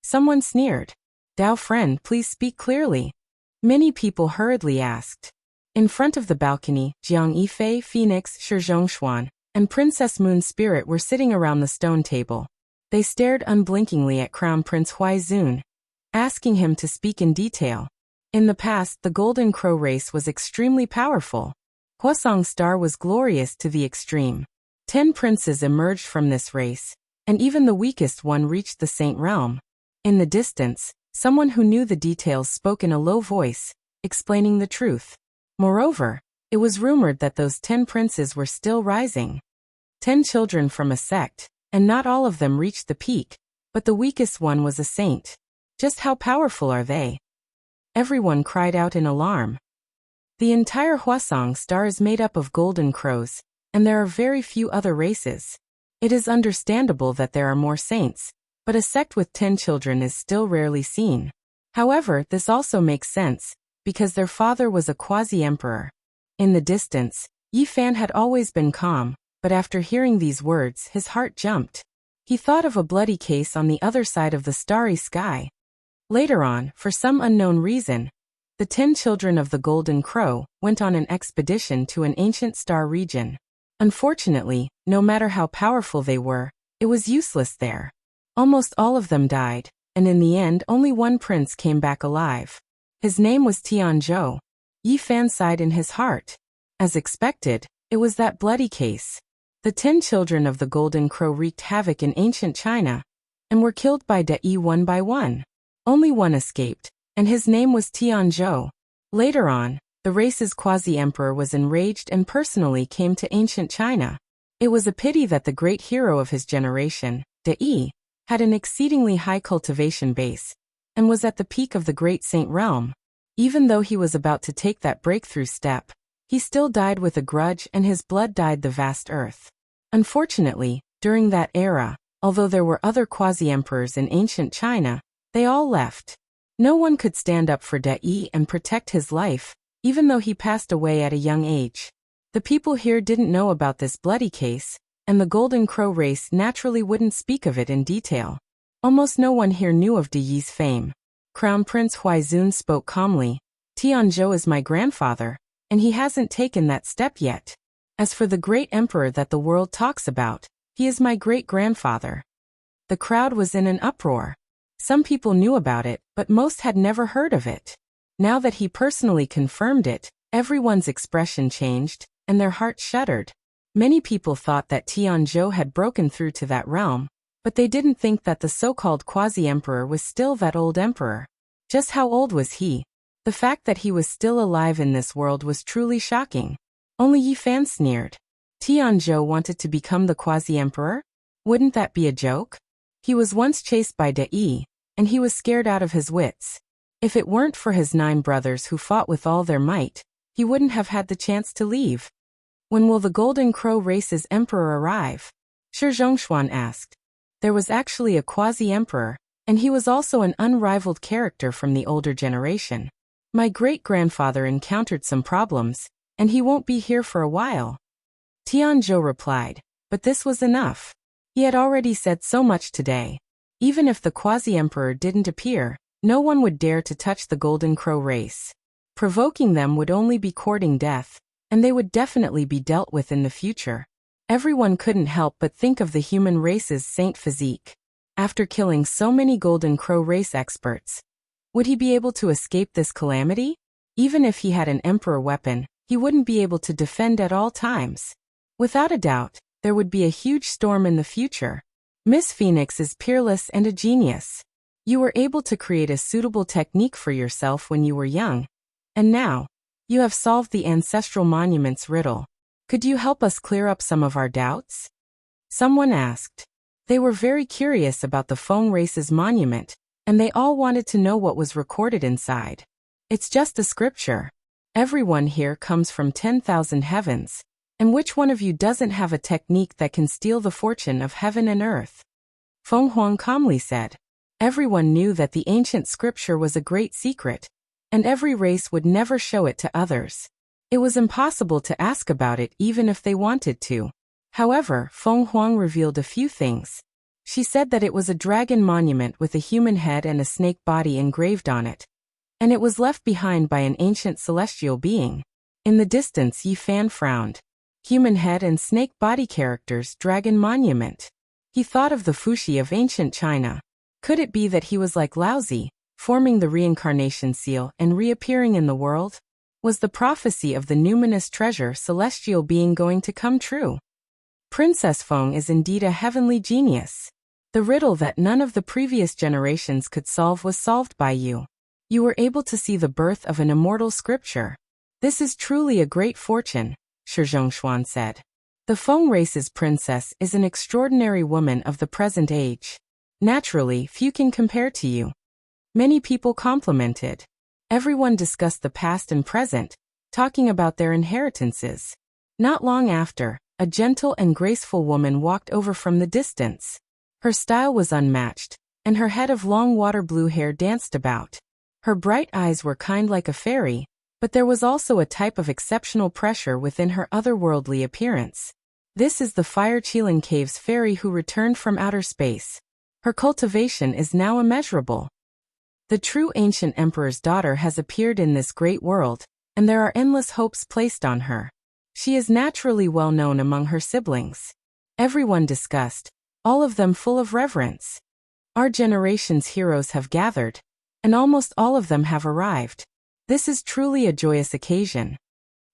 A: Someone sneered. Dao friend, please speak clearly. Many people hurriedly asked. In front of the balcony, Jiang Yifei, Phoenix, Shi Zhongshuan, and Princess Moon Spirit were sitting around the stone table. They stared unblinkingly at Crown Prince Huaizun, asking him to speak in detail. In the past, the Golden Crow race was extremely powerful. Huasong Star was glorious to the extreme. 10 princes emerged from this race, and even the weakest one reached the Saint Realm. In the distance, someone who knew the details spoke in a low voice, explaining the truth. Moreover, it was rumored that those 10 princes were still rising. 10 children from a sect, and not all of them reached the peak, but the weakest one was a saint. Just how powerful are they? Everyone cried out in alarm. The entire Hwasong star is made up of golden crows, and there are very few other races. It is understandable that there are more saints, but a sect with 10 children is still rarely seen. However, this also makes sense, because their father was a quasi-emperor. In the distance, Yi Fan had always been calm, but after hearing these words his heart jumped. He thought of a bloody case on the other side of the starry sky. Later on, for some unknown reason, the 10 children of the Golden Crow went on an expedition to an ancient star region. Unfortunately, no matter how powerful they were, it was useless there. Almost all of them died, and in the end only one prince came back alive. His name was Tianzhou. Yi Fan sighed in his heart. As expected, it was that bloody case. The 10 children of the Golden Crow wreaked havoc in ancient China, and were killed by Yi one by one. Only one escaped, and his name was Tianzhou. Later on, the race's quasi-emperor was enraged and personally came to ancient China. It was a pity that the great hero of his generation, Yi, had an exceedingly high cultivation base, and was at the peak of the great saint realm. Even though he was about to take that breakthrough step, he still died with a grudge and his blood dyed the vast earth. Unfortunately, during that era, although there were other quasi-emperors in ancient China, they all left. No one could stand up for Yi and protect his life, even though he passed away at a young age. The people here didn't know about this bloody case, and the Golden Crow race naturally wouldn't speak of it in detail. Almost no one here knew of Yi's fame. Crown Prince Huizun spoke calmly. Tianzhou is my grandfather, and he hasn't taken that step yet. As for the great emperor that the world talks about, he is my great-grandfather. The crowd was in an uproar. Some people knew about it, but most had never heard of it. Now that he personally confirmed it, everyone's expression changed, and their hearts shuddered. Many people thought that Tianzhou had broken through to that realm, but they didn't think that the so-called quasi-emperor was still that old emperor. Just how old was he? The fact that he was still alive in this world was truly shocking. Only Yi Fan sneered. Tianzhou wanted to become the quasi-emperor? Wouldn't that be a joke? He was once chased by Yi, and he was scared out of his wits. If it weren't for his 9 brothers who fought with all their might, he wouldn't have had the chance to leave. When will the Golden Crow race's emperor arrive? Shi Zhongshuan asked. There was actually a quasi-emperor, and he was also an unrivaled character from the older generation. My great-grandfather encountered some problems, and he won't be here for a while. Tianzhou replied, but this was enough. He had already said so much today. Even if the quasi-emperor didn't appear, no one would dare to touch the Golden Crow race. Provoking them would only be courting death, and they would definitely be dealt with in the future. Everyone couldn't help but think of the human race's saint physique. After killing so many Golden Crow race experts, would he be able to escape this calamity? Even if he had an emperor weapon, he wouldn't be able to defend at all times. Without a doubt, there would be a huge storm in the future. Miss Phoenix is peerless and a genius. You were able to create a suitable technique for yourself when you were young. And now, you have solved the ancestral monuments riddle. Could you help us clear up some of our doubts? Someone asked. They were very curious about the Feng race's monument, and they all wanted to know what was recorded inside. It's just a scripture. Everyone here comes from 10,000 heavens. And which one of you doesn't have a technique that can steal the fortune of heaven and earth? Feng Huang calmly said. Everyone knew that the ancient scripture was a great secret, and every race would never show it to others. It was impossible to ask about it even if they wanted to. However, Feng Huang revealed a few things. She said that it was a dragon monument with a human head and a snake body engraved on it, and it was left behind by an ancient celestial being. In the distance, Yi Fan frowned. Human head and snake body characters, dragon monument. He thought of the Fuxi of ancient China. Could it be that he was like Laozi, forming the reincarnation seal and reappearing in the world? Was the prophecy of the numinous treasure celestial being going to come true? Princess Feng is indeed a heavenly genius. The riddle that none of the previous generations could solve was solved by you. You were able to see the birth of an immortal scripture. This is truly a great fortune, Shi Zhongshuan said. The Feng race's princess is an extraordinary woman of the present age. Naturally, few can compare to you. Many people complimented. Everyone discussed the past and present, talking about their inheritances. Not long after, a gentle and graceful woman walked over from the distance. Her style was unmatched, and her head of long water blue hair danced about. Her bright eyes were kind like a fairy, but there was also a type of exceptional pressure within her otherworldly appearance. This is the Fire Qilin Cave's fairy who returned from outer space. Her cultivation is now immeasurable. The true ancient emperor's daughter has appeared in this great world, and there are endless hopes placed on her. She is naturally well known among her siblings. Everyone discussed, all of them full of reverence. Our generation's heroes have gathered, and almost all of them have arrived. This is truly a joyous occasion.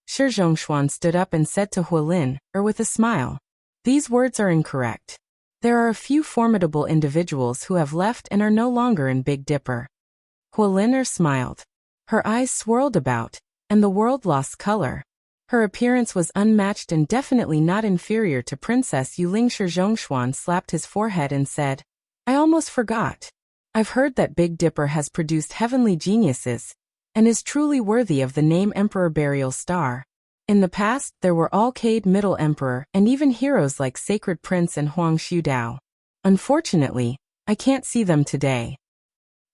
A: Shi Zhongshuan stood up and said to Hualin, with a smile, "These words are incorrect. There are a few formidable individuals who have left and are no longer in Big Dipper." Hualin smiled. Her eyes swirled about, and the world lost color. Her appearance was unmatched and definitely not inferior to Princess Yuling. Shi Zhongshuan slapped his forehead and said, "I almost forgot. I've heard that Big Dipper has produced heavenly geniuses, and is truly worthy of the name Emperor Burial Star. In the past, there were Alcade Middle Emperor and even heroes like Sacred Prince and Huang Shudao. Unfortunately, I can't see them today."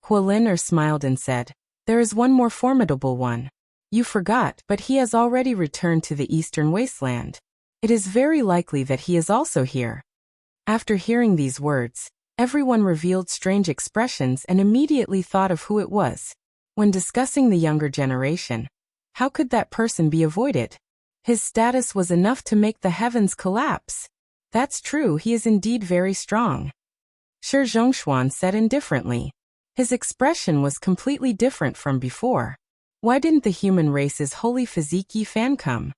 A: Hualin smiled and said, "There is one more formidable one. You forgot, but he has already returned to the Eastern Wasteland. It is very likely that he is also here." After hearing these words, everyone revealed strange expressions and immediately thought of who it was. When discussing the younger generation, how could that person be avoided? His status was enough to make the heavens collapse. That's true, he is indeed very strong. Shi Zhongshuan said indifferently. His expression was completely different from before. Why didn't the human race's holy physique Yi Fan come?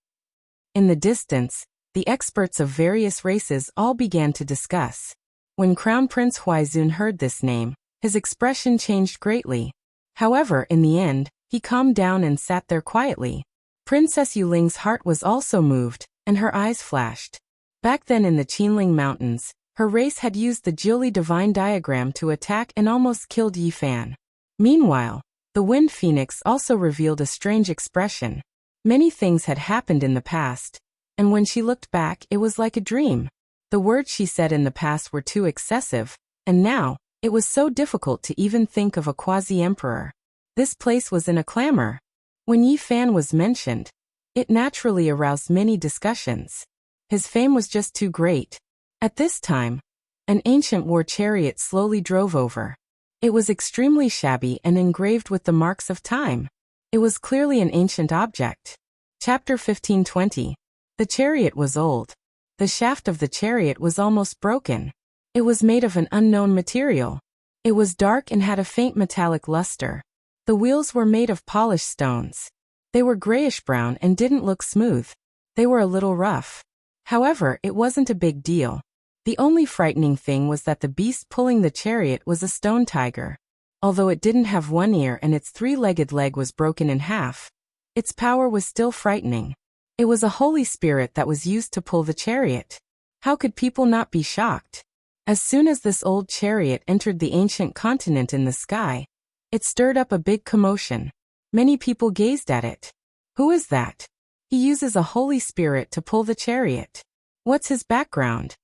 A: In the distance, the experts of various races all began to discuss. When Crown Prince Huaizun heard this name, his expression changed greatly. However, in the end, he calmed down and sat there quietly. Princess Yuling's heart was also moved, and her eyes flashed. Back then in the Qinling Mountains, her race had used the Jiuli divine diagram to attack and almost killed Yi Fan. Meanwhile, the Wind Phoenix also revealed a strange expression. Many things had happened in the past, and when she looked back, it was like a dream. The words she said in the past were too excessive, and now, it was so difficult to even think of a quasi-emperor. This place was in a clamor. When Yi Fan was mentioned, it naturally aroused many discussions. His fame was just too great. At this time, an ancient war chariot slowly drove over. It was extremely shabby and engraved with the marks of time. It was clearly an ancient object. Chapter 1520. The chariot was old. The shaft of the chariot was almost broken. It was made of an unknown material. It was dark and had a faint metallic luster. The wheels were made of polished stones. They were grayish-brown and didn't look smooth. They were a little rough. However, it wasn't a big deal. The only frightening thing was that the beast pulling the chariot was a stone tiger. Although it didn't have one ear and its three-legged leg was broken in half, its power was still frightening. It was a holy spirit that was used to pull the chariot. How could people not be shocked? As soon as this old chariot entered the ancient continent in the sky, it stirred up a big commotion. Many people gazed at it. Who is that? He uses a holy spirit to pull the chariot. What's his background?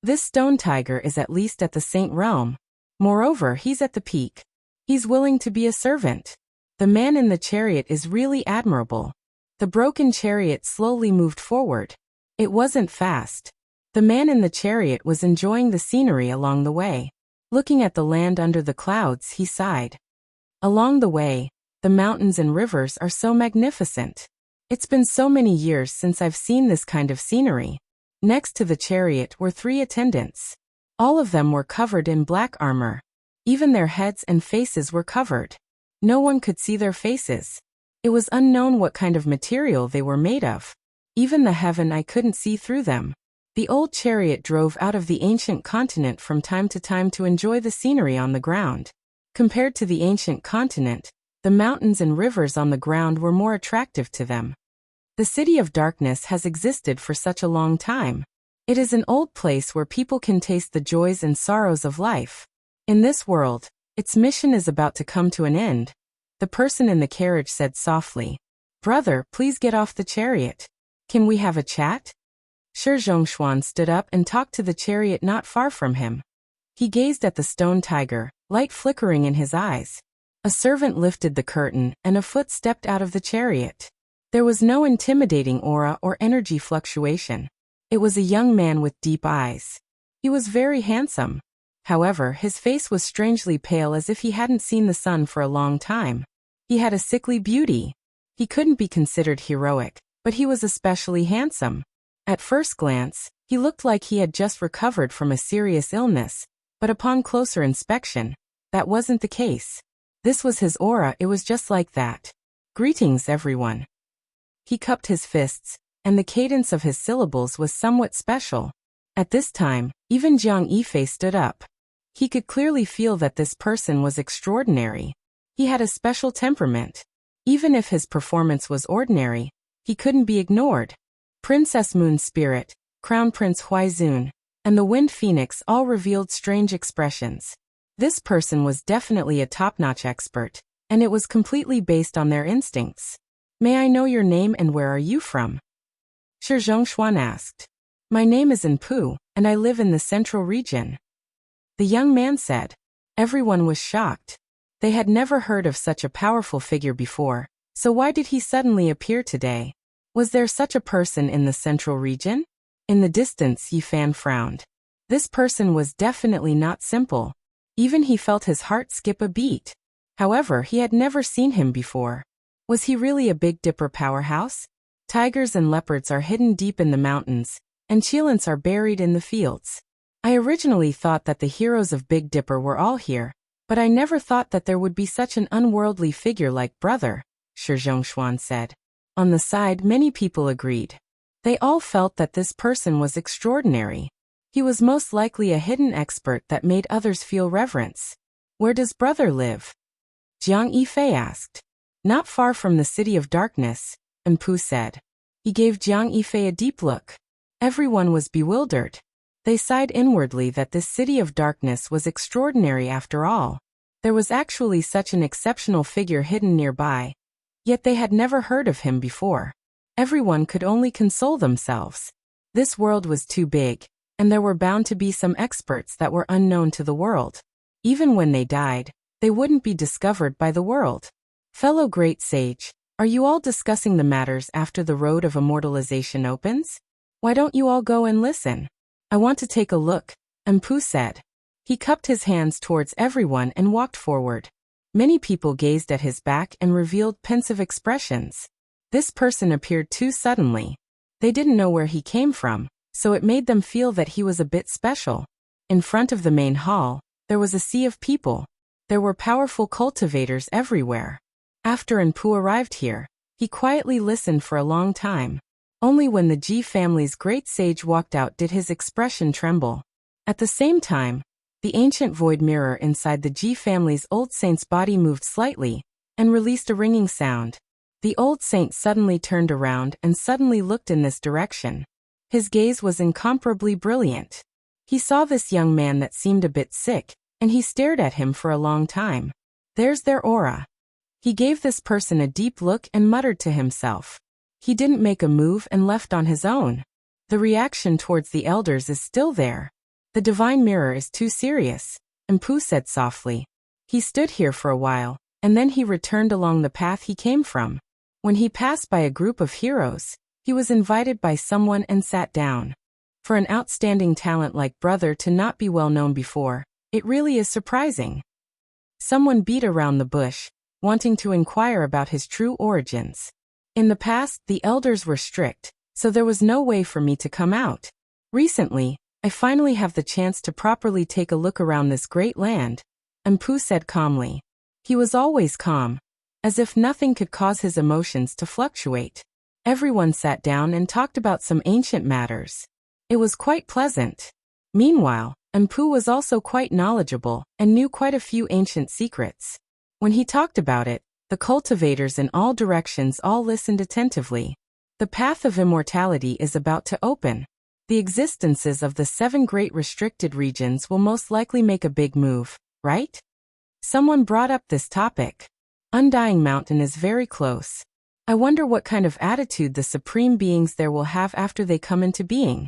A: This stone tiger is at least at the Saint Realm. Moreover, he's at the peak. He's willing to be a servant. The man in the chariot is really admirable. The broken chariot slowly moved forward. It wasn't fast. The man in the chariot was enjoying the scenery along the way. Looking at the land under the clouds, he sighed. Along the way, the mountains and rivers are so magnificent. It's been so many years since I've seen this kind of scenery. Next to the chariot were 3 attendants. All of them were covered in black armor. Even their heads and faces were covered. No one could see their faces. It was unknown what kind of material they were made of. Even the heaven I couldn't see through them. The old chariot drove out of the ancient continent from time to time to enjoy the scenery on the ground. Compared to the ancient continent, The mountains and rivers on the ground were more attractive to them. The City of Darkness has existed for such a long time. It is an old place where people can taste the joys and sorrows of life. In this world, its mission is about to come to an end. The person in the carriage said softly, "Brother, please get off the chariot. Can we have a chat?" Shi Zhongshuan stood up and talked to the chariot not far from him. He gazed at the stone tiger, light flickering in his eyes. A servant lifted the curtain, and a foot stepped out of the chariot. There was no intimidating aura or energy fluctuation. It was a young man with deep eyes. He was very handsome. However, his face was strangely pale as if he hadn't seen the sun for a long time. He had a sickly beauty. He couldn't be considered heroic, but he was especially handsome. At first glance, he looked like he had just recovered from a serious illness, but upon closer inspection, that wasn't the case. This was his aura, it was just like that. "Greetings, everyone." He cupped his fists, and the cadence of his syllables was somewhat special. At this time, even Jiang Yifei stood up. He could clearly feel that this person was extraordinary. He had a special temperament. Even if his performance was ordinary, he couldn't be ignored. Princess Moon's spirit, Crown Prince Huaizun, and the Wind Phoenix all revealed strange expressions. This person was definitely a top-notch expert, and it was completely based on their instincts. "May I know your name and where are you from?" Shi Zhongshuan asked. "My name is Enpu, and I live in the central region." The young man said. Everyone was shocked. They had never heard of such a powerful figure before, so why did he suddenly appear today? Was there such a person in the central region? In the distance, Yifan frowned. This person was definitely not simple. Even he felt his heart skip a beat. However, he had never seen him before. Was he really a Big Dipper powerhouse? Tigers and leopards are hidden deep in the mountains, and cheelants are buried in the fields. I originally thought that the heroes of Big Dipper were all here, but I never thought that there would be such an unworldly figure like Brother, Shi Zhongshuan said. On the side, many people agreed. They all felt that this person was extraordinary. He was most likely a hidden expert that made others feel reverence. "Where does Brother live?" Jiang Yifei asked. "Not far from the City of Darkness," Enpu said. He gave Jiang Yifei a deep look. Everyone was bewildered. They sighed inwardly that this City of Darkness was extraordinary after all. There was actually such an exceptional figure hidden nearby. Yet they had never heard of him before. Everyone could only console themselves. This world was too big, and there were bound to be some experts that were unknown to the world. Even when they died, they wouldn't be discovered by the world. "Fellow great sage, are you all discussing the matters after the road of immortalization opens? Why don't you all go and listen? I want to take a look," Enpu said. He cupped his hands towards everyone and walked forward. Many people gazed at his back and revealed pensive expressions. This person appeared too suddenly. They didn't know where he came from, so it made them feel that he was a bit special. In front of the main hall, there was a sea of people. There were powerful cultivators everywhere. After Enpu arrived here, he quietly listened for a long time. Only when the Ji family's great sage walked out did his expression tremble. At the same time, the ancient void mirror inside the Ji family's old saint's body moved slightly and released a ringing sound. The old saint suddenly turned around and suddenly looked in this direction. His gaze was incomparably brilliant. He saw this young man that seemed a bit sick, and he stared at him for a long time. "There's their aura." He gave this person a deep look and muttered to himself. He didn't make a move and left on his own. The reaction towards the elders is still there. "The divine mirror is too serious," Enpu said softly. He stood here for a while, and then he returned along the path he came from. When he passed by a group of heroes, he was invited by someone and sat down. For an outstanding talent like Brother to not be well known before, it really is surprising. Someone beat around the bush, wanting to inquire about his true origins. In the past, the elders were strict, so there was no way for me to come out. Recently, I finally have the chance to properly take a look around this great land, Enpu said calmly. He was always calm, as if nothing could cause his emotions to fluctuate. Everyone sat down and talked about some ancient matters. It was quite pleasant. Meanwhile, Enpu was also quite knowledgeable and knew quite a few ancient secrets. When he talked about it, The cultivators in all directions all listened attentively. The path of immortality is about to open. The existences of the 7 great restricted regions will most likely make a big move, right? Someone brought up this topic. Undying Mountain is very close. I wonder what kind of attitude the supreme beings there will have after they come into being.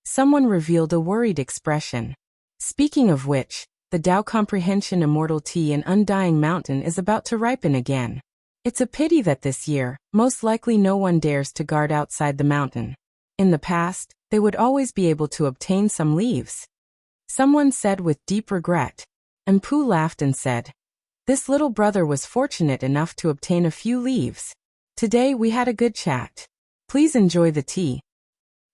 A: Someone revealed a worried expression. Speaking of which, the Tao Comprehension Immortal Tea in Undying Mountain is about to ripen again. It's a pity that this year, most likely no one dares to guard outside the mountain. In the past, they would always be able to obtain some leaves. Someone said with deep regret. And Pooh laughed and said, "This little brother was fortunate enough to obtain a few leaves. Today we had a good chat. Please enjoy the tea."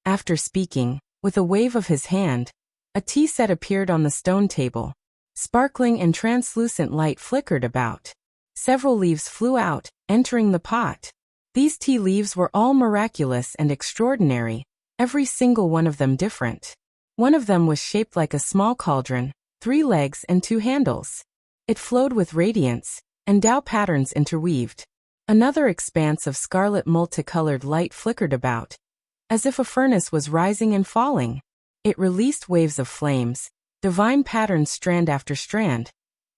A: After speaking, with a wave of his hand, a tea set appeared on the stone table. Sparkling and translucent light flickered about. Several leaves flew out, entering the pot. These tea leaves were all miraculous and extraordinary, every single one of them different. One of them was shaped like a small cauldron, 3 legs and 2 handles. It flowed with radiance, and Tao patterns interweaved. Another expanse of scarlet multicolored light flickered about, as if a furnace was rising and falling. It released waves of flames, divine patterns strand after strand,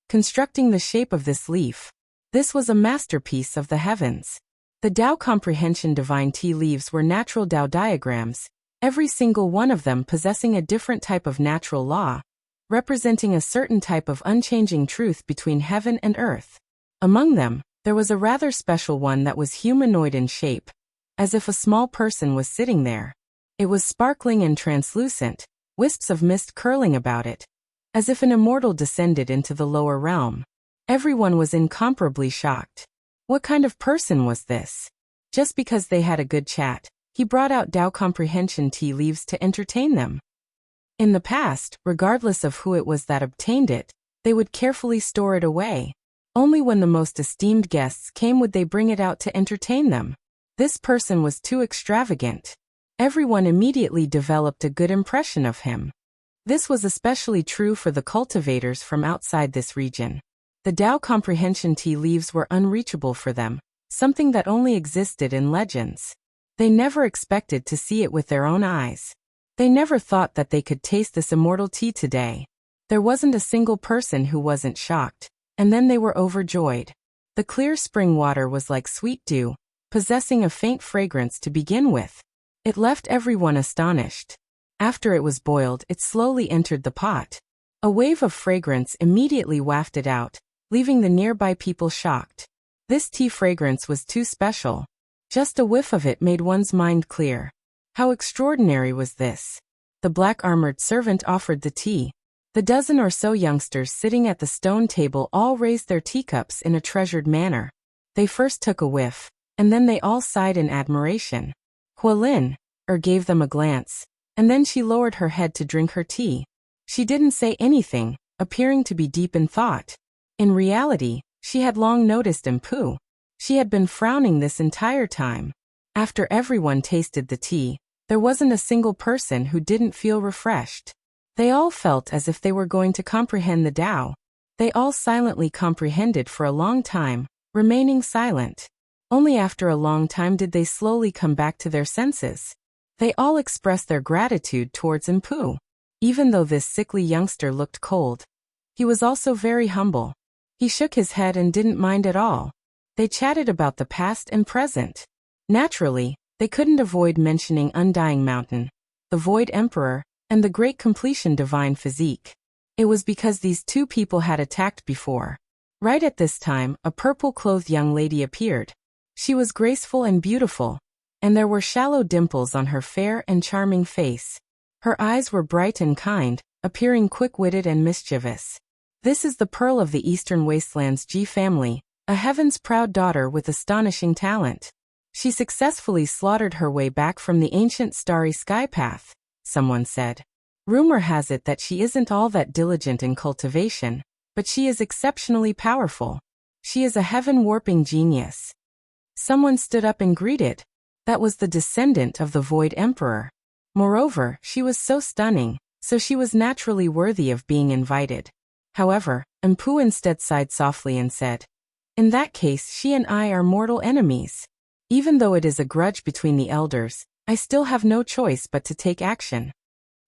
A: constructing the shape of this leaf. This was a masterpiece of the heavens. The Tao Comprehension Divine Tea leaves were natural Tao diagrams, every single one of them possessing a different type of natural law, representing a certain type of unchanging truth between heaven and earth. Among them, there was a rather special one that was humanoid in shape, as if a small person was sitting there. It was sparkling and translucent, wisps of mist curling about it, as if an immortal descended into the lower realm. Everyone was incomparably shocked. What kind of person was this? Just because they had a good chat, he brought out Tao Comprehension tea leaves to entertain them. In the past, regardless of who it was that obtained it, they would carefully store it away. Only when the most esteemed guests came would they bring it out to entertain them. This person was too extravagant. Everyone immediately developed a good impression of him. This was especially true for the cultivators from outside this region. The Tao Comprehension tea leaves were unreachable for them, something that only existed in legends. They never expected to see it with their own eyes. They never thought that they could taste this immortal tea today. There wasn't a single person who wasn't shocked, and then they were overjoyed. The clear spring water was like sweet dew, possessing a faint fragrance to begin with. It left everyone astonished. After it was boiled, it slowly entered the pot. A wave of fragrance immediately wafted out, leaving the nearby people shocked. This tea fragrance was too special. Just a whiff of it made one's mind clear. How extraordinary was this? The black-armored servant offered the tea. The dozen or so youngsters sitting at the stone table all raised their teacups in a treasured manner. They first took a whiff, and then they all sighed in admiration. Hualin gave them a glance, and then she lowered her head to drink her tea. She didn't say anything, appearing to be deep in thought. In reality, she had long noticed Pooh. She had been frowning this entire time. After everyone tasted the tea, there wasn't a single person who didn't feel refreshed. They all felt as if they were going to comprehend the Tao. They all silently comprehended for a long time, remaining silent. Only after a long time did they slowly come back to their senses. They all expressed their gratitude towards Pooh. Even though this sickly youngster looked cold, he was also very humble. He shook his head and didn't mind at all. They chatted about the past and present. Naturally, they couldn't avoid mentioning Undying Mountain, the Void Emperor, and the Great Completion Divine Physique. It was because these two people had attacked before. Right at this time, a purple-clothed young lady appeared. She was graceful and beautiful, and there were shallow dimples on her fair and charming face. Her eyes were bright and kind, appearing quick-witted and mischievous. This is the Pearl of the Eastern Wastelands G family, a heaven's proud daughter with astonishing talent. She successfully slaughtered her way back from the ancient starry sky path, someone said. Rumor has it that she isn't all that diligent in cultivation, but she is exceptionally powerful. She is a heaven-warping genius. Someone stood up and greeted. That was the descendant of the Void Emperor. Moreover, she was so stunning, so she was naturally worthy of being invited. However, Pooh instead sighed softly and said, In that case, she and I are mortal enemies. Even though it is a grudge between the elders, I still have no choice but to take action.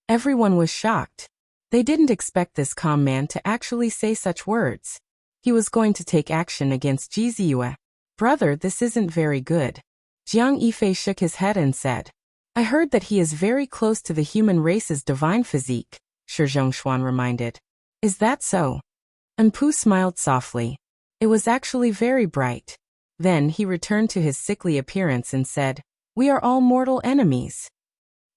A: Everyone was shocked. They didn't expect this calm man to actually say such words. He was going to take action against Jiziyue. Brother, this isn't very good. Jiang Yifei shook his head and said, I heard that he is very close to the human race's divine physique, Shi Zhongshuan reminded. Is that so? Empu smiled softly. It was actually very bright. Then he returned to his sickly appearance and said, We are all mortal enemies.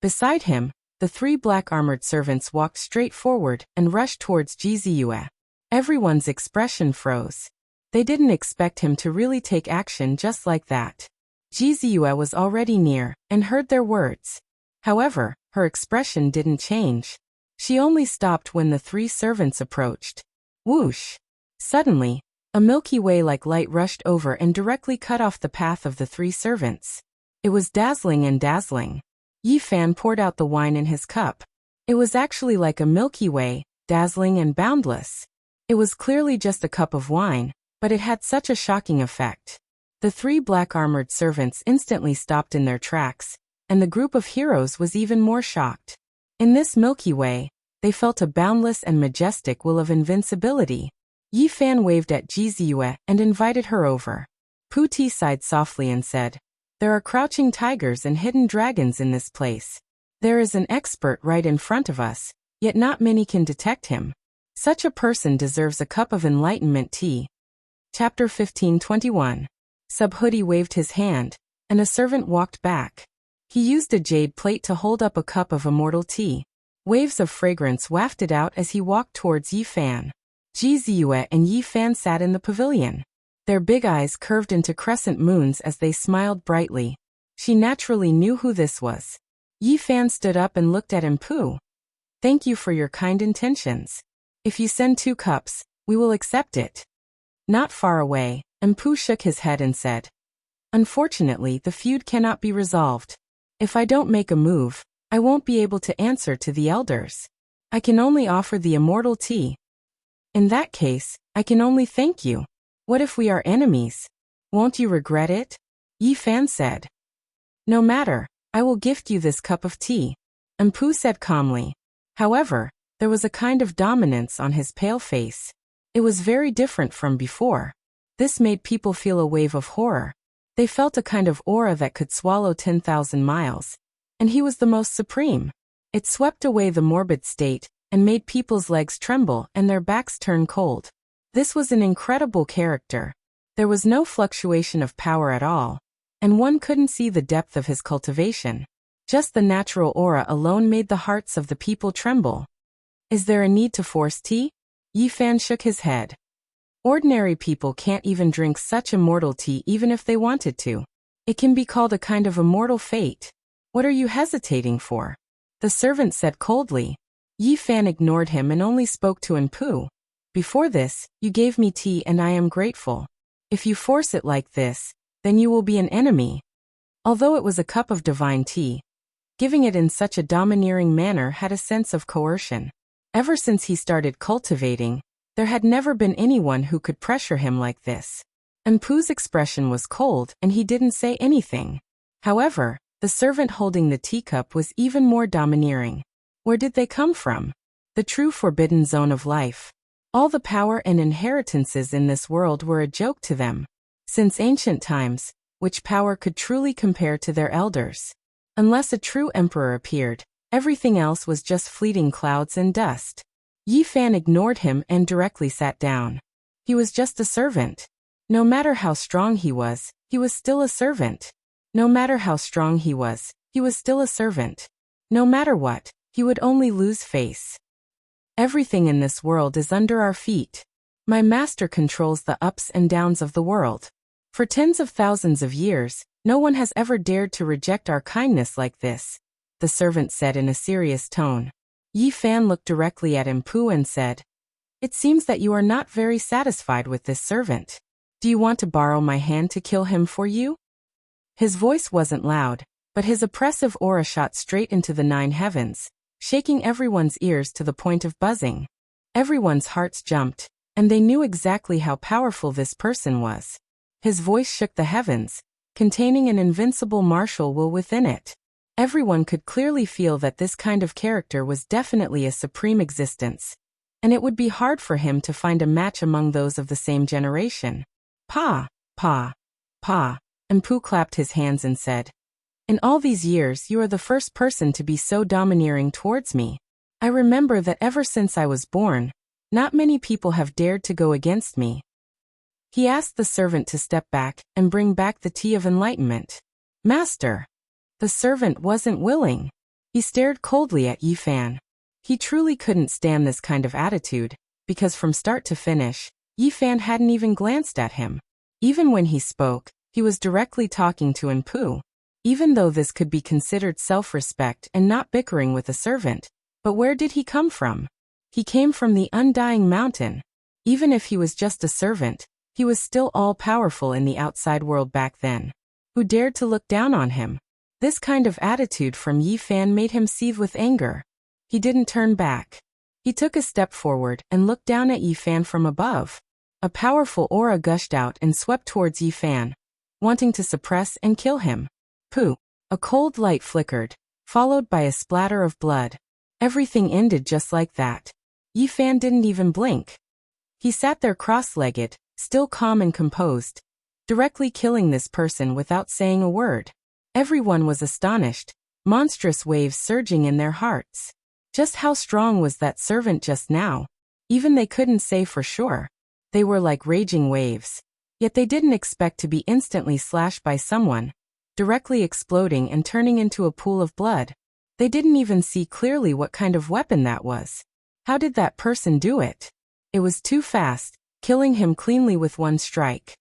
A: Beside him, the 3 black-armored servants walked straight forward and rushed towards Jiziyue. Everyone's expression froze. They didn't expect him to really take action just like that. Jiziyue was already near and heard their words. However, her expression didn't change. She only stopped when the 3 servants approached. Whoosh! Suddenly, a Milky Way-like light rushed over and directly cut off the path of the 3 servants. It was dazzling and dazzling. Yi Fan poured out the wine in his cup. It was actually like a Milky Way, dazzling and boundless. It was clearly just a cup of wine, but it had such a shocking effect. The 3 black-armored servants instantly stopped in their tracks, and the group of heroes was even more shocked. In this Milky Way, they felt a boundless and majestic will of invincibility. Yi Fan waved at Jiziyue and invited her over. Pu Ti sighed softly and said, There are crouching tigers and hidden dragons in this place. There is an expert right in front of us, yet not many can detect him. Such a person deserves a cup of enlightenment tea. Chapter 15:21. Subhoodie waved his hand, and a servant walked back. He used a jade plate to hold up a cup of immortal tea. Waves of fragrance wafted out as he walked towards Yi Fan. Jiziyue and Yi Fan sat in the pavilion. Their big eyes curved into crescent moons as they smiled brightly. She naturally knew who this was. Yi Fan stood up and looked at Empu. Thank you for your kind intentions. If you send 2 cups, we will accept it. Not far away, Empu shook his head and said, Unfortunately, the feud cannot be resolved. If I don't make a move, I won't be able to answer to the elders. I can only offer the immortal tea. In that case, I can only thank you. What if we are enemies? Won't you regret it? Yi Fan said. No matter, I will gift you this cup of tea. Empu said calmly. However, there was a kind of dominance on his pale face. It was very different from before. This made people feel a wave of horror. They felt a kind of aura that could swallow 10,000 miles. And he was the most supreme. It swept away the morbid state, and made people's legs tremble and their backs turn cold. This was an incredible character. There was no fluctuation of power at all, and one couldn't see the depth of his cultivation. Just the natural aura alone made the hearts of the people tremble. Is there a need to force tea? Yi Fan shook his head. Ordinary people can't even drink such immortal tea even if they wanted to. It can be called a kind of immortal fate. What are you hesitating for? The servant said coldly. Yi Fan ignored him and only spoke to Empu. Before this, you gave me tea and I am grateful. If you force it like this, then you will be an enemy. Although it was a cup of divine tea, giving it in such a domineering manner had a sense of coercion. Ever since he started cultivating, there had never been anyone who could pressure him like this. Empu's expression was cold and he didn't say anything. However, the servant holding the teacup was even more domineering. Where did they come from? The true forbidden zone of life. All the power and inheritances in this world were a joke to them. Since ancient times, which power could truly compare to their elders? Unless a true emperor appeared, everything else was just fleeting clouds and dust. Yi Fan ignored him and directly sat down. He was just a servant. No matter how strong he was still a servant. No matter how strong he was still a servant. No matter what, he would only lose face. Everything in this world is under our feet. My master controls the ups and downs of the world. For tens of thousands of years, no one has ever dared to reject our kindness like this, the servant said in a serious tone. Yi Fan looked directly at Empu and said, It seems that you are not very satisfied with this servant. Do you want to borrow my hand to kill him for you? His voice wasn't loud, but his oppressive aura shot straight into the 9 heavens, shaking everyone's ears to the point of buzzing. Everyone's hearts jumped. and they knew exactly how powerful this person was. His voice shook the heavens, containing an invincible martial will within it. Everyone could clearly feel that this kind of character was definitely a supreme existence, and it would be hard for him to find a match among those of the same generation. Pa, pa, pa, and Pooh clapped his hands and said, "In all these years you are the first person to be so domineering towards me. I remember that ever since I was born, not many people have dared to go against me." He asked the servant to step back and bring back the tea of enlightenment. "Master." The servant wasn't willing. He stared coldly at Yi Fan. He truly couldn't stand this kind of attitude, because from start to finish, Yi Fan hadn't even glanced at him. Even when he spoke, he was directly talking to Pooh. Even though this could be considered self-respect and not bickering with a servant, but where did he come from? He came from the undying mountain. Even if he was just a servant, he was still all-powerful in the outside world back then. Who dared to look down on him? This kind of attitude from Yi Fan made him seethe with anger. He didn't turn back. He took a step forward and looked down at Yi Fan from above. A powerful aura gushed out and swept towards Yi Fan, wanting to suppress and kill him. Pooh! A cold light flickered, followed by a splatter of blood. Everything ended just like that. Yi Fan didn't even blink. He sat there cross-legged, still calm and composed, directly killing this person without saying a word. Everyone was astonished, monstrous waves surging in their hearts. Just how strong was that servant just now? Even they couldn't say for sure. They were like raging waves. Yet they didn't expect to be instantly slashed by someone, directly exploding and turning into a pool of blood. They didn't even see clearly what kind of weapon that was. How did that person do it? It was too fast, killing him cleanly with one strike.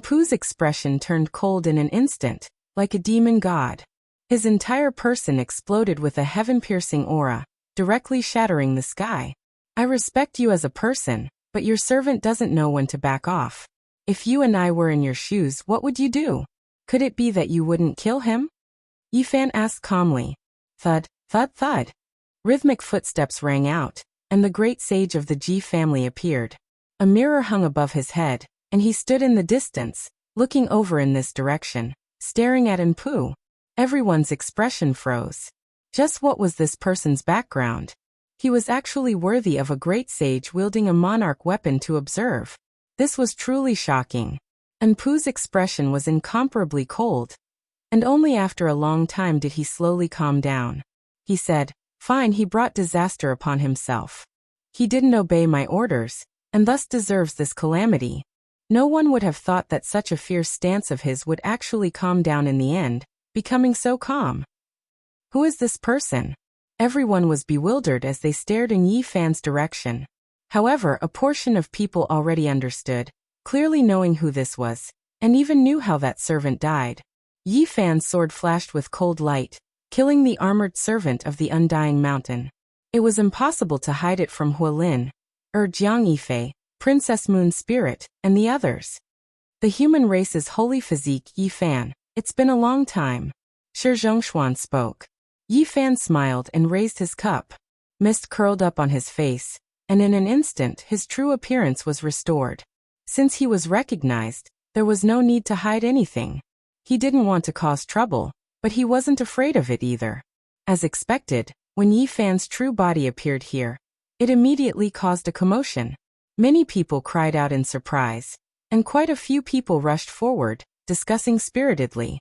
A: Pooh's expression turned cold in an instant, like a demon god. His entire person exploded with a heaven-piercing aura, directly shattering the sky. "I respect you as a person, but your servant doesn't know when to back off. If you and I were in your shoes, what would you do? Could it be that you wouldn't kill him?" Yi Fan asked calmly. Thud, thud, thud. Rhythmic footsteps rang out, and the great sage of the Ji family appeared. A mirror hung above his head, and he stood in the distance, looking over in this direction, staring at Pooh. Everyone's expression froze. Just what was this person's background? He was actually worthy of a great sage wielding a monarch weapon to observe. This was truly shocking. Pooh's expression was incomparably cold. And only after a long time did he slowly calm down. He said, "Fine, he brought disaster upon himself. He didn't obey my orders, and thus deserves this calamity." No one would have thought that such a fierce stance of his would actually calm down in the end, becoming so calm. Who is this person? Everyone was bewildered as they stared in Yi Fan's direction. However, a portion of people already understood, clearly knowing who this was, and even knew how that servant died. Yi Fan's sword flashed with cold light, killing the armored servant of the undying mountain. It was impossible to hide it from Hualin, Jiang Yifei, Princess Moon's spirit, and the others. "The human race's holy physique, Yi Fan. It's been a long time." Shi Zhongshuan spoke. Yi Fan smiled and raised his cup. Mist curled up on his face, and in an instant his true appearance was restored. Since he was recognized, there was no need to hide anything. He didn't want to cause trouble, but he wasn't afraid of it either. As expected, when Yi Fan's true body appeared here, it immediately caused a commotion. Many people cried out in surprise, and quite a few people rushed forward, discussing spiritedly.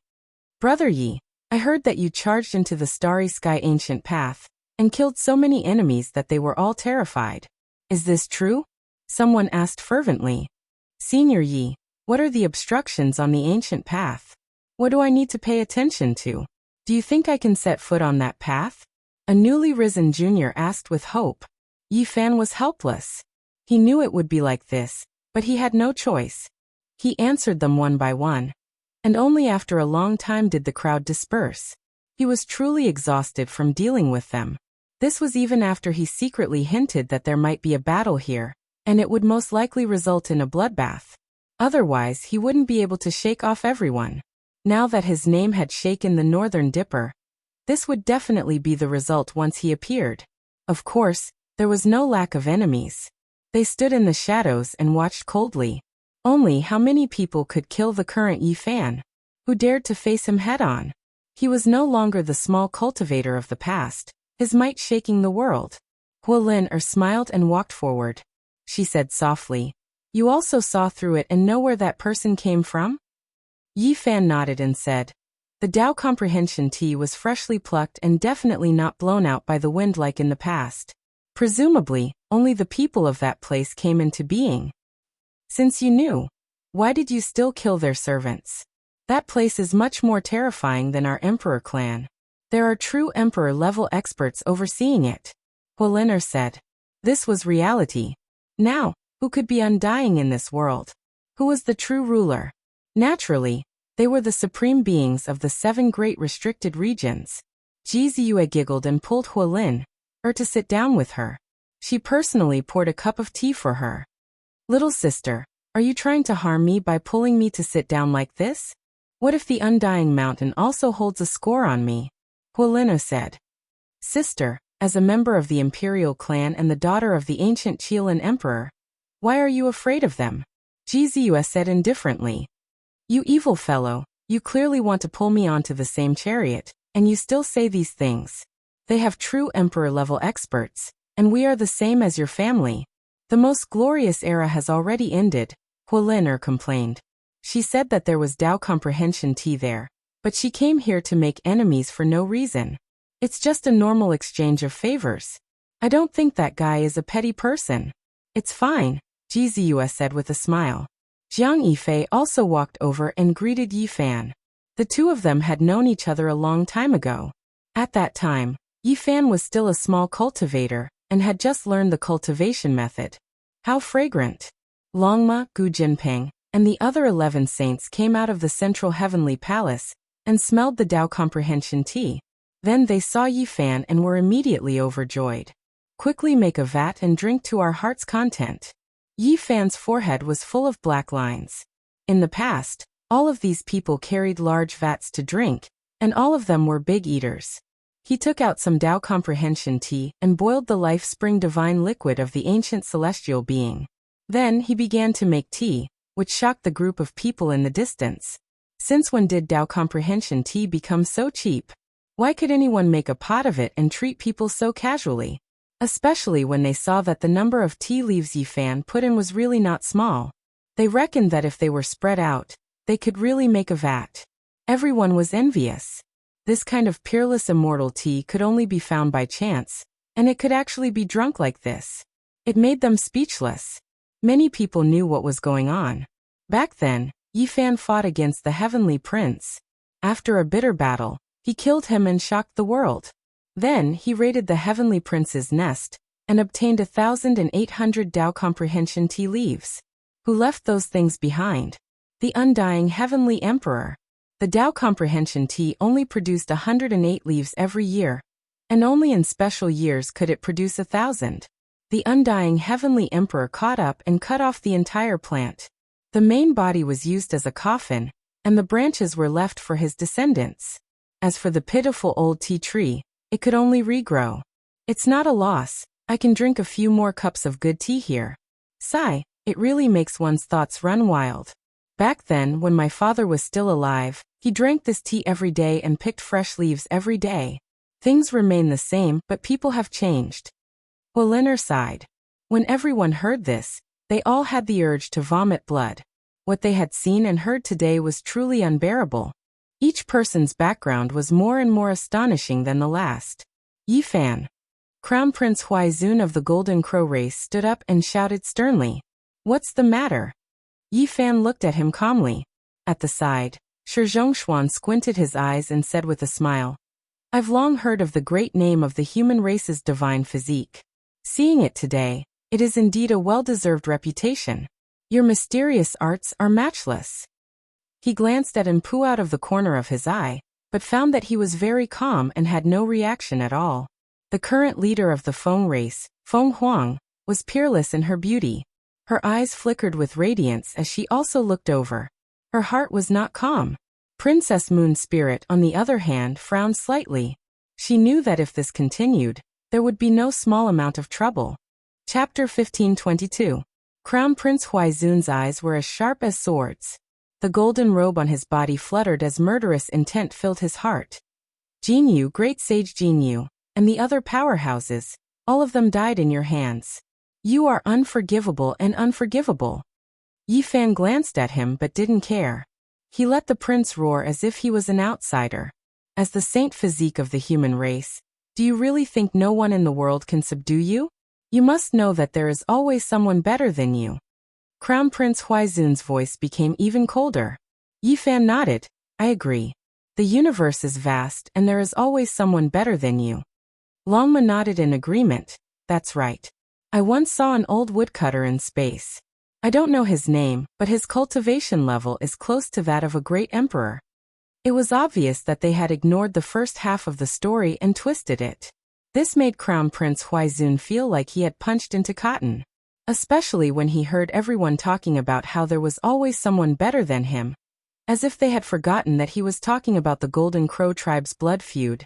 A: "Brother Yi, I heard that you charged into the starry sky ancient path, and killed so many enemies that they were all terrified. Is this true?" Someone asked fervently. "Senior Yi, what are the obstructions on the ancient path? What do I need to pay attention to? Do you think I can set foot on that path?" A newly risen junior asked with hope. Yi Fan was helpless. He knew it would be like this, but he had no choice. He answered them one by one. And only after a long time did the crowd disperse. He was truly exhausted from dealing with them. This was even after he secretly hinted that there might be a battle here, and it would most likely result in a bloodbath. Otherwise, he wouldn't be able to shake off everyone. Now that his name had shaken the Northern Dipper, this would definitely be the result once he appeared. Of course, there was no lack of enemies. They stood in the shadows and watched coldly. Only how many people could kill the current Yi Fan? Who dared to face him head-on? He was no longer the small cultivator of the past, his might shaking the world. Huolin smiled and walked forward. She said softly, "You also saw through it and know where that person came from?" Yi Fan nodded and said, "The Tao comprehension tea was freshly plucked and definitely not blown out by the wind like in the past. Presumably, only the people of that place came into being. Since you knew, why did you still kill their servants? That place is much more terrifying than our Emperor clan. There are true Emperor-level experts overseeing it," Huolin said. This was reality. Now, who could be undying in this world? Who was the true ruler? Naturally, they were the supreme beings of the 7 great restricted regions. Ji Ziyue giggled and pulled Huolin to sit down with her. She personally poured a cup of tea for her. "Little sister, are you trying to harm me by pulling me to sit down like this? What if the Undying Mountain also holds a score on me?" Huolin said. "Sister, as a member of the Imperial clan and the daughter of the ancient Qilin Emperor, why are you afraid of them?" Ji Ziyue said indifferently. "You evil fellow, you clearly want to pull me onto the same chariot, and you still say these things. They have true Emperor-level experts, and we are the same as your family. The most glorious era has already ended," Huolin complained. She said that there was Tao comprehension tea there, but she came here to make enemies for no reason. It's just a normal exchange of favors. I don't think that guy is a petty person. It's fine, Ji Ziyue said with a smile. Jiang Yifei also walked over and greeted Yi Fan. The two of them had known each other a long time ago. At that time, Yi Fan was still a small cultivator, and had just learned the cultivation method. How fragrant! Longma, Gu Jinping, and the other 11 saints came out of the central heavenly palace, and smelled the Tao comprehension tea. Then they saw Yi Fan and were immediately overjoyed. "Quickly make a vat and drink to our heart's content." Yi Fan's forehead was full of black lines. In the past, all of these people carried large vats to drink, and all of them were big eaters. He took out some Tao comprehension tea and boiled the life-spring divine liquid of the ancient celestial being. Then he began to make tea, which shocked the group of people in the distance. Since when did Tao comprehension tea become so cheap? Why could anyone make a pot of it and treat people so casually? Especially when they saw that the number of tea leaves Yi Fan put in was really not small. They reckoned that if they were spread out, they could really make a vat. Everyone was envious. This kind of peerless immortal tea could only be found by chance, and it could actually be drunk like this. It made them speechless. Many people knew what was going on. Back then, Yi Fan fought against the Heavenly Prince. After a bitter battle, he killed him and shocked the world. Then he raided the Heavenly Prince's nest, and obtained 1,800 Tao comprehension tea leaves. Who left those things behind? The undying Heavenly Emperor. The Tao comprehension tea only produced 108 leaves every year, and only in special years could it produce 1,000. The undying Heavenly Emperor caught up and cut off the entire plant. The main body was used as a coffin, and the branches were left for his descendants. As for the pitiful old tea tree, it could only regrow. It's not a loss, I can drink a few more cups of good tea here. Sigh, it really makes one's thoughts run wild. Back then, when my father was still alive, he drank this tea every day and picked fresh leaves every day. Things remain the same, but people have changed. Huolin sighed. When everyone heard this, they all had the urge to vomit blood. What they had seen and heard today was truly unbearable. Each person's background was more and more astonishing than the last. Yi Fan. Crown Prince Huaizun of the Golden Crow race stood up and shouted sternly. "What's the matter?" Yi Fan looked at him calmly. At the side, Shi Zhongshuan squinted his eyes and said with a smile, "I've long heard of the great name of the human race's divine physique. Seeing it today, it is indeed a well-deserved reputation. Your mysterious arts are matchless." He glanced at Empu out of the corner of his eye, but found that he was very calm and had no reaction at all. The current leader of the Feng race, Feng Huang, was peerless in her beauty. Her eyes flickered with radiance as she also looked over. Her heart was not calm. Princess Moon's spirit, on the other hand, frowned slightly. She knew that if this continued, there would be no small amount of trouble. Chapter 1522. Crown Prince Huaizun's eyes were as sharp as swords. The golden robe on his body fluttered as murderous intent filled his heart. Jinyu, great sage Jinyu, and the other powerhouses, all of them died in your hands. You are unforgivable and unforgivable. Yi Fan glanced at him but didn't care. He let the prince roar as if he was an outsider. As the saint physique of the human race, do you really think no one in the world can subdue you? You must know that there is always someone better than you. Crown Prince Huaizun's voice became even colder. Yi Fan nodded. I agree. The universe is vast and there is always someone better than you. Longma nodded in agreement. That's right. I once saw an old woodcutter in space. I don't know his name, but his cultivation level is close to that of a great emperor. It was obvious that they had ignored the first half of the story and twisted it. This made Crown Prince Huaizun feel like he had punched into cotton. Especially when he heard everyone talking about how there was always someone better than him. As if they had forgotten that he was talking about the Golden Crow tribe's blood feud.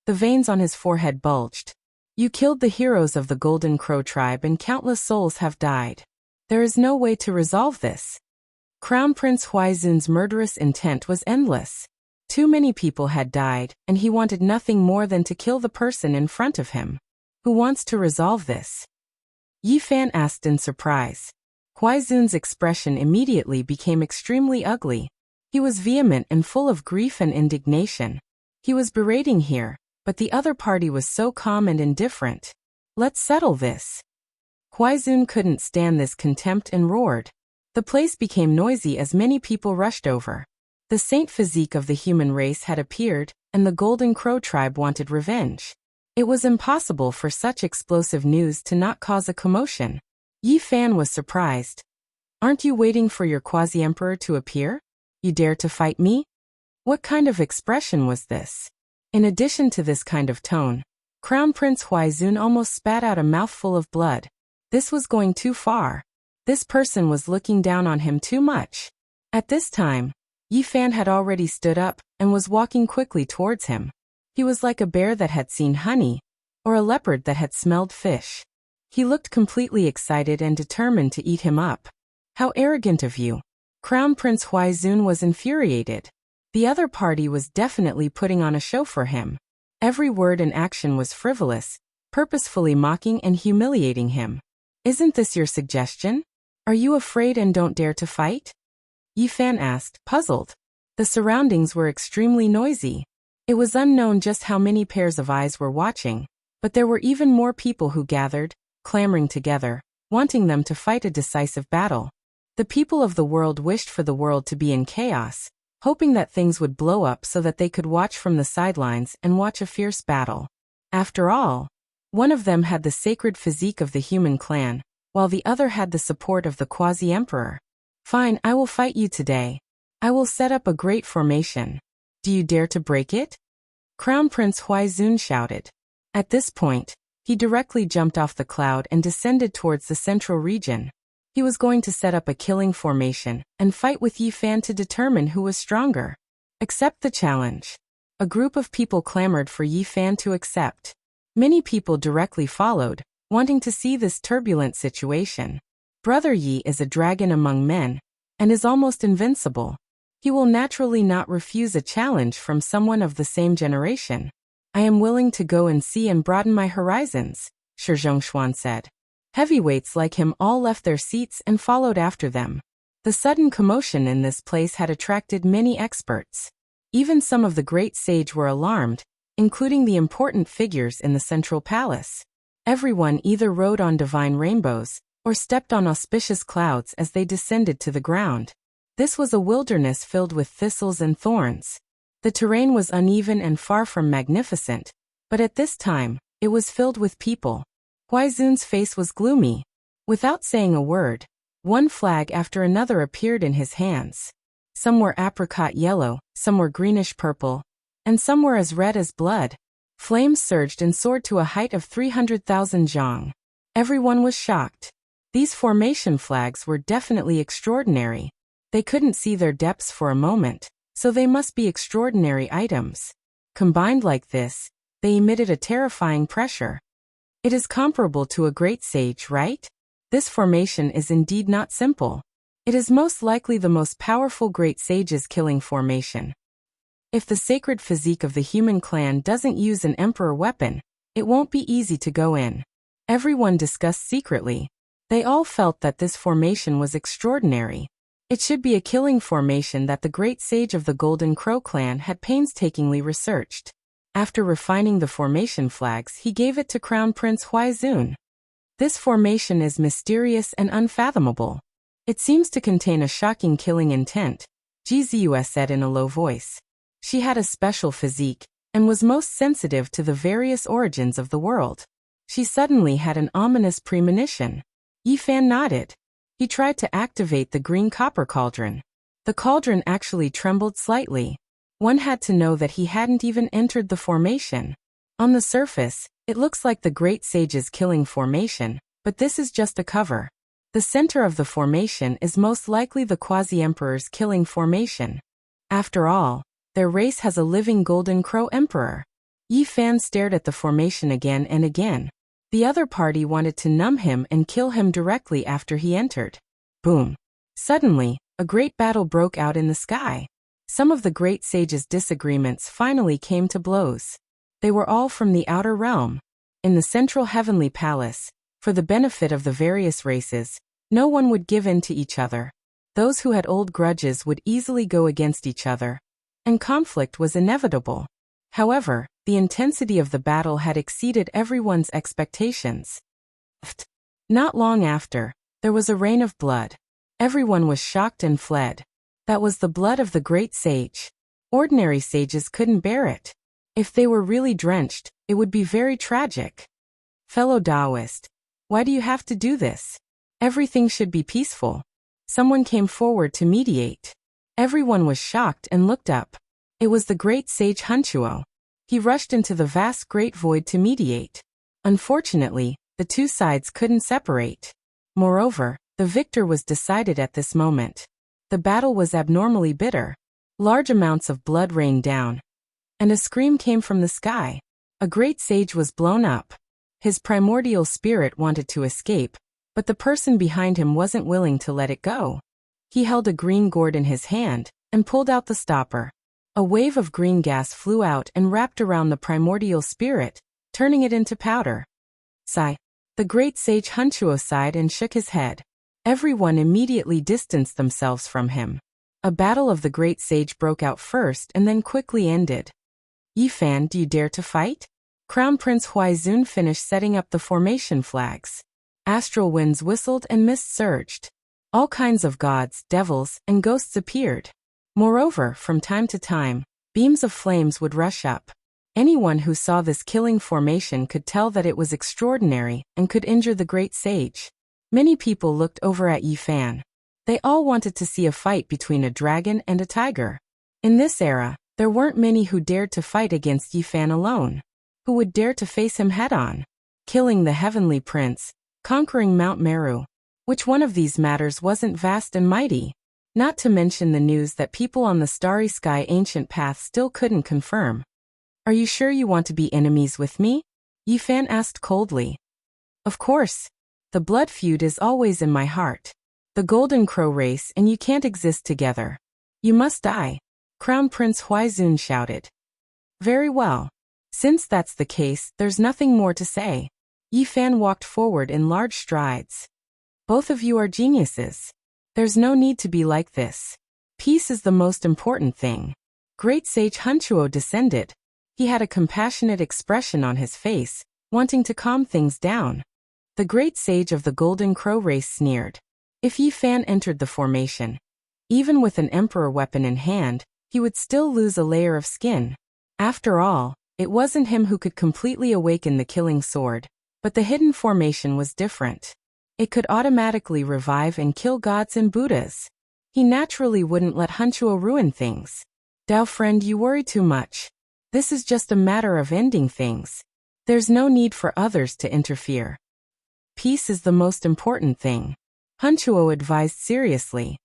A: The veins on his forehead bulged. You killed the heroes of the Golden Crow tribe and countless souls have died. There is no way to resolve this. Crown Prince Huaizun's murderous intent was endless. Too many people had died, and he wanted nothing more than to kill the person in front of him. Who wants to resolve this? Yi Fan asked in surprise. Huaizun's expression immediately became extremely ugly. He was vehement and full of grief and indignation. He was berating here, but the other party was so calm and indifferent. Let's settle this. Huaizun couldn't stand this contempt and roared. The place became noisy as many people rushed over. The saint physique of the human race had appeared, and the Golden Crow tribe wanted revenge. It was impossible for such explosive news to not cause a commotion. Yi Fan was surprised. Aren't you waiting for your quasi-emperor to appear? You dare to fight me? What kind of expression was this? In addition to this kind of tone, Crown Prince Huaizun almost spat out a mouthful of blood. This was going too far. This person was looking down on him too much. At this time, Yi Fan had already stood up and was walking quickly towards him. He was like a bear that had seen honey, or a leopard that had smelled fish. He looked completely excited and determined to eat him up. How arrogant of you. Crown Prince Huaizun was infuriated. The other party was definitely putting on a show for him. Every word and action was frivolous, purposefully mocking and humiliating him. Isn't this your suggestion? Are you afraid and don't dare to fight? Yi Fan asked, puzzled. The surroundings were extremely noisy. It was unknown just how many pairs of eyes were watching, but there were even more people who gathered, clamoring together, wanting them to fight a decisive battle. The people of the world wished for the world to be in chaos, hoping that things would blow up so that they could watch from the sidelines and watch a fierce battle. After all, one of them had the sacred physique of the human clan, while the other had the support of the quasi-emperor. Fine, I will fight you today. I will set up a great formation. Do you dare to break it? Crown Prince Huaizun shouted. At this point, he directly jumped off the cloud and descended towards the central region. He was going to set up a killing formation and fight with Yi Fan to determine who was stronger. Accept the challenge. A group of people clamored for Yi Fan to accept. Many people directly followed, wanting to see this turbulent situation. Brother Yi is a dragon among men, and is almost invincible. He will naturally not refuse a challenge from someone of the same generation. I am willing to go and see and broaden my horizons, Shi Zhongshuan said. Heavyweights like him all left their seats and followed after them. The sudden commotion in this place had attracted many experts. Even some of the great sage were alarmed, including the important figures in the central palace. Everyone either rode on divine rainbows, or stepped on auspicious clouds as they descended to the ground. This was a wilderness filled with thistles and thorns. The terrain was uneven and far from magnificent, but at this time, it was filled with people. Huaizun's face was gloomy. Without saying a word, one flag after another appeared in his hands. Some were apricot yellow, some were greenish purple, and some were as red as blood. Flames surged and soared to a height of 300,000 zhang. Everyone was shocked. These formation flags were definitely extraordinary. They couldn't see their depths for a moment, so they must be extraordinary items. Combined like this, they emitted a terrifying pressure. It is comparable to a great sage, right? This formation is indeed not simple. It is most likely the most powerful great sage's killing formation. If the sacred physique of the human clan doesn't use an emperor weapon, it won't be easy to go in. Everyone discussed secretly. They all felt that this formation was extraordinary. It should be a killing formation that the great sage of the Golden Crow clan had painstakingly researched. After refining the formation flags, he gave it to Crown Prince Huaizun. This formation is mysterious and unfathomable. It seems to contain a shocking killing intent, Jiziua said in a low voice. She had a special physique, and was most sensitive to the various origins of the world. She suddenly had an ominous premonition. Yifan nodded. He tried to activate the green copper cauldron. The cauldron actually trembled slightly. One had to know that he hadn't even entered the formation. On the surface, it looks like the great sage's killing formation, but this is just a cover. The center of the formation is most likely the quasi-emperor's killing formation. After all, their race has a living Golden Crow emperor. Yifan stared at the formation again and again. The other party wanted to numb him and kill him directly after he entered. Boom. Suddenly, a great battle broke out in the sky. Some of the great sage's disagreements finally came to blows. They were all from the outer realm. In the central heavenly palace, for the benefit of the various races, no one would give in to each other. Those who had old grudges would easily go against each other, and conflict was inevitable. However, the intensity of the battle had exceeded everyone's expectations. Not long after, there was a rain of blood. Everyone was shocked and fled. That was the blood of the great sage. Ordinary sages couldn't bear it. If they were really drenched, it would be very tragic. Fellow Taoist, why do you have to do this? Everything should be peaceful. Someone came forward to mediate. Everyone was shocked and looked up. It was the great sage Hunchuo. He rushed into the vast great void to mediate. Unfortunately, the two sides couldn't separate. Moreover, the victor was decided at this moment. The battle was abnormally bitter. Large amounts of blood rained down, and a scream came from the sky. A great sage was blown up. His primordial spirit wanted to escape, but the person behind him wasn't willing to let it go. He held a green gourd in his hand and pulled out the stopper. A wave of green gas flew out and wrapped around the primordial spirit, turning it into powder. Sigh. The great sage Hunchuo sighed and shook his head. Everyone immediately distanced themselves from him. A battle of the great sage broke out first and then quickly ended. Yifan, do you dare to fight? Crown Prince Huaizun finished setting up the formation flags. Astral winds whistled and mist surged. All kinds of gods, devils, and ghosts appeared. Moreover, from time to time, beams of flames would rush up. Anyone who saw this killing formation could tell that it was extraordinary and could injure the great sage. Many people looked over at Yifan. They all wanted to see a fight between a dragon and a tiger. In this era, there weren't many who dared to fight against Yifan alone. Who would dare to face him head-on? Killing the heavenly prince, conquering Mount Meru. Which one of these matters wasn't vast and mighty? Not to mention the news that people on the starry sky ancient path still couldn't confirm. Are you sure you want to be enemies with me? Yifan asked coldly. Of course. The blood feud is always in my heart. The Golden Crow race and you can't exist together. You must die. Crown Prince Huaizun shouted. Very well. Since that's the case, there's nothing more to say. Yifan walked forward in large strides. Both of you are geniuses. There's no need to be like this. Peace is the most important thing. Great sage Hunchuo descended. He had a compassionate expression on his face, wanting to calm things down. The great sage of the Golden Crow race sneered. If Yifan entered the formation, even with an emperor weapon in hand, he would still lose a layer of skin. After all, it wasn't him who could completely awaken the killing sword, but the hidden formation was different. It could automatically revive and kill gods and Buddhas. He naturally wouldn't let Hunchuo ruin things. Dao friend, you worry too much. This is just a matter of ending things. There's no need for others to interfere. Peace is the most important thing. Hunchuo advised seriously.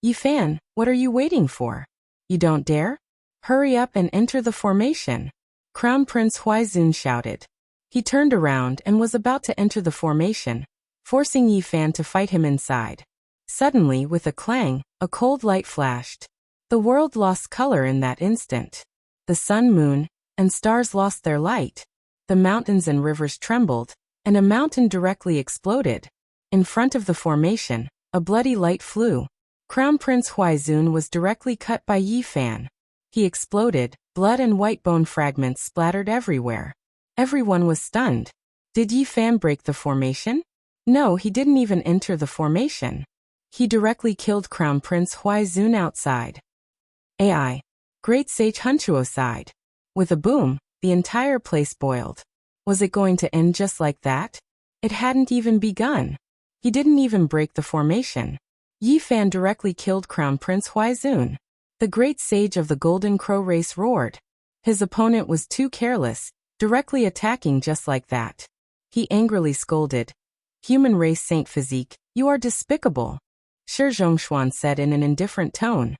A: Yifan, what are you waiting for? You don't dare? Hurry up and enter the formation. Crown Prince Huaizun shouted. He turned around and was about to enter the formation, forcing Yi Fan to fight him inside. Suddenly, with a clang, a cold light flashed. The world lost color in that instant. The sun, moon, and stars lost their light. The mountains and rivers trembled, and a mountain directly exploded. In front of the formation, a bloody light flew. Crown Prince Huizun was directly cut by Yi Fan. He exploded, blood and white bone fragments splattered everywhere. Everyone was stunned. Did Yi Fan break the formation? No, he didn't even enter the formation. He directly killed Crown Prince Huizun outside. AI. Great Sage Hunchuo sighed. With a boom, the entire place boiled. Was it going to end just like that? It hadn't even begun. He didn't even break the formation. Yi Fan directly killed Crown Prince Huizun. The great sage of the Golden Crow race roared. His opponent was too careless, directly attacking just like that. He angrily scolded. Human race Saint Physique, you are despicable. Shi Zhongshuan said in an indifferent tone.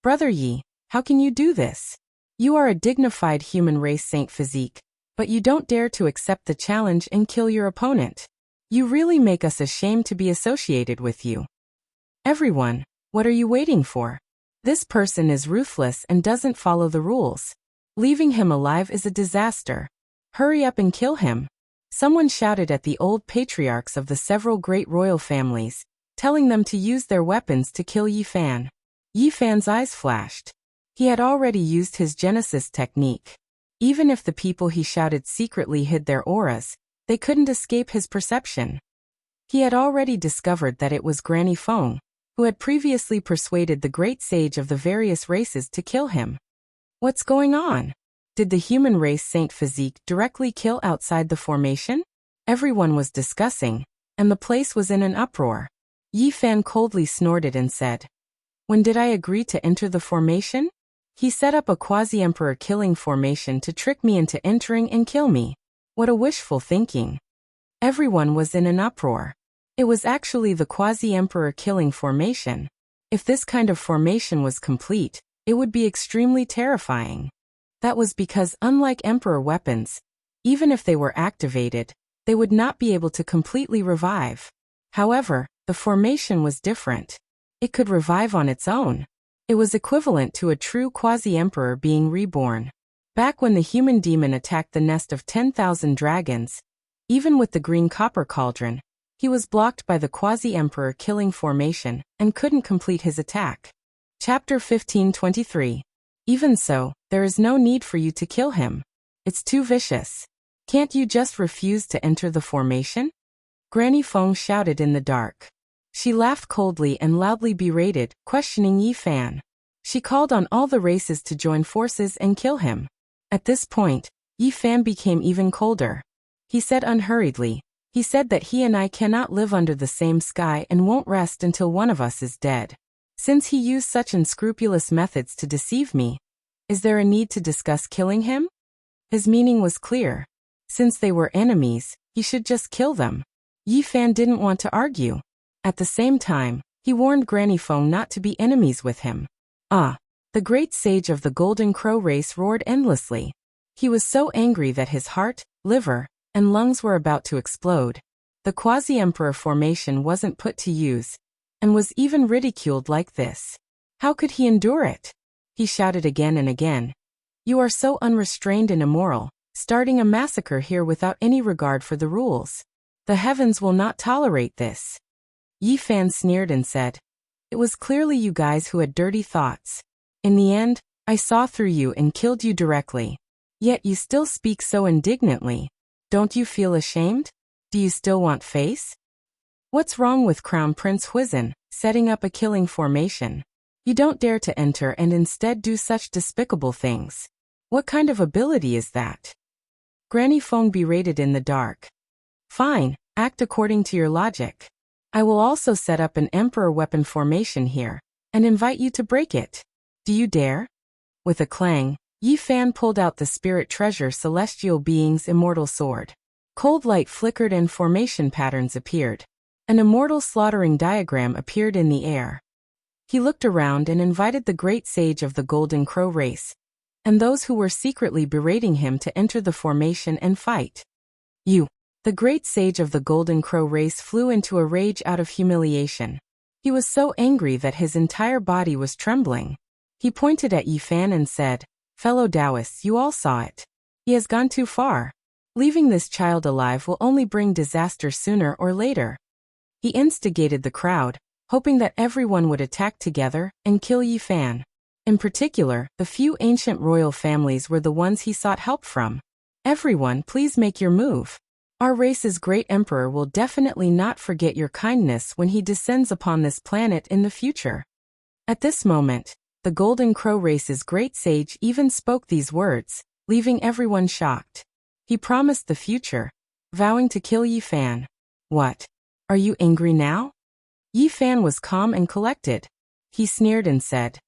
A: Brother Yi, how can you do this? You are a dignified human race Saint Physique, but you don't dare to accept the challenge and kill your opponent. You really make us ashamed to be associated with you. Everyone, what are you waiting for? This person is ruthless and doesn't follow the rules. Leaving him alive is a disaster. Hurry up and kill him. Someone shouted at the old patriarchs of the several great royal families, telling them to use their weapons to kill Yi Fan. Yi Fan's eyes flashed. He had already used his Genesis technique. Even if the people he shouted secretly hid their auras, they couldn't escape his perception. He had already discovered that it was Granny Feng, who had previously persuaded the great sage of the various races to kill him. What's going on? Did the human race Saint Physique directly kill outside the formation? Everyone was discussing, and the place was in an uproar. Yi Fan coldly snorted and said, When did I agree to enter the formation? He set up a quasi-emperor killing formation to trick me into entering and kill me. What a wishful thinking. Everyone was in an uproar. It was actually the quasi-emperor killing formation. If this kind of formation was complete, it would be extremely terrifying. That was because, unlike emperor weapons, even if they were activated, they would not be able to completely revive. However, the formation was different. It could revive on its own. It was equivalent to a true quasi-emperor being reborn. Back when the human demon attacked the nest of 10,000 dragons, even with the green copper cauldron, he was blocked by the quasi-emperor killing formation and couldn't complete his attack. Chapter 1523. Even so, there is no need for you to kill him. It's too vicious. Can't you just refuse to enter the formation? Granny Feng shouted in the dark. She laughed coldly and loudly berated, questioning Yi Fan. She called on all the races to join forces and kill him. At this point, Yi Fan became even colder. He said unhurriedly, he said that he and I cannot live under the same sky and won't rest until one of us is dead. Since he used such unscrupulous methods to deceive me, is there a need to discuss killing him? His meaning was clear. Since they were enemies, he should just kill them. Yi Fan didn't want to argue. At the same time, he warned Granny Feng not to be enemies with him. The great sage of the Golden Crow race roared endlessly. He was so angry that his heart, liver, and lungs were about to explode. The quasi-emperor formation wasn't put to use, and was even ridiculed like this. How could he endure it? He shouted again and again. You are so unrestrained and immoral, starting a massacre here without any regard for the rules. The heavens will not tolerate this. Yi Fan sneered and said, It was clearly you guys who had dirty thoughts. In the end, I saw through you and killed you directly. Yet you still speak so indignantly. Don't you feel ashamed? Do you still want face? What's wrong with Crown Prince Huizun, setting up a killing formation? You don't dare to enter and instead do such despicable things. What kind of ability is that? Granny Feng berated in the dark. Fine, act according to your logic. I will also set up an emperor weapon formation here, and invite you to break it. Do you dare? With a clang, Yi Fan pulled out the spirit treasure celestial being's immortal sword. Cold light flickered and formation patterns appeared. An immortal slaughtering diagram appeared in the air. He looked around and invited the great sage of the Golden Crow race, and those who were secretly berating him to enter the formation and fight. You. The great sage of the Golden Crow race flew into a rage out of humiliation. He was so angry that his entire body was trembling. He pointed at Yi Fan and said, "Fellow Taoists, you all saw it. He has gone too far. Leaving this child alive will only bring disaster sooner or later." He instigated the crowd, hoping that everyone would attack together and kill Yi Fan. In particular, the few ancient royal families were the ones he sought help from. "Everyone, please make your move. Our race's great emperor will definitely not forget your kindness when he descends upon this planet in the future." At this moment, the Golden Crow race's great sage even spoke these words, leaving everyone shocked. He promised the future, vowing to kill Yi Fan. "What? Are you angry now?" Yi Fan was calm and collected. He sneered and said,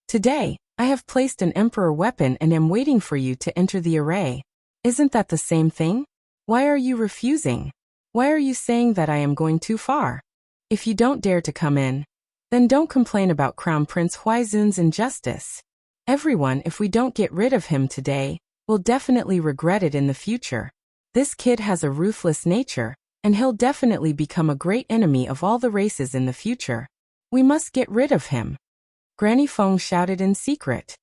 A: "Today, I have placed an emperor weapon and am waiting for you to enter the array. Isn't that the same thing? Why are you refusing? Why are you saying that I am going too far? If you don't dare to come in, then don't complain about Crown Prince Huaizun's injustice. Everyone, if we don't get rid of him today, will definitely regret it in the future. This kid has a ruthless nature, and he'll definitely become a great enemy of all the races in the future. We must get rid of him." Granny Feng shouted in secret.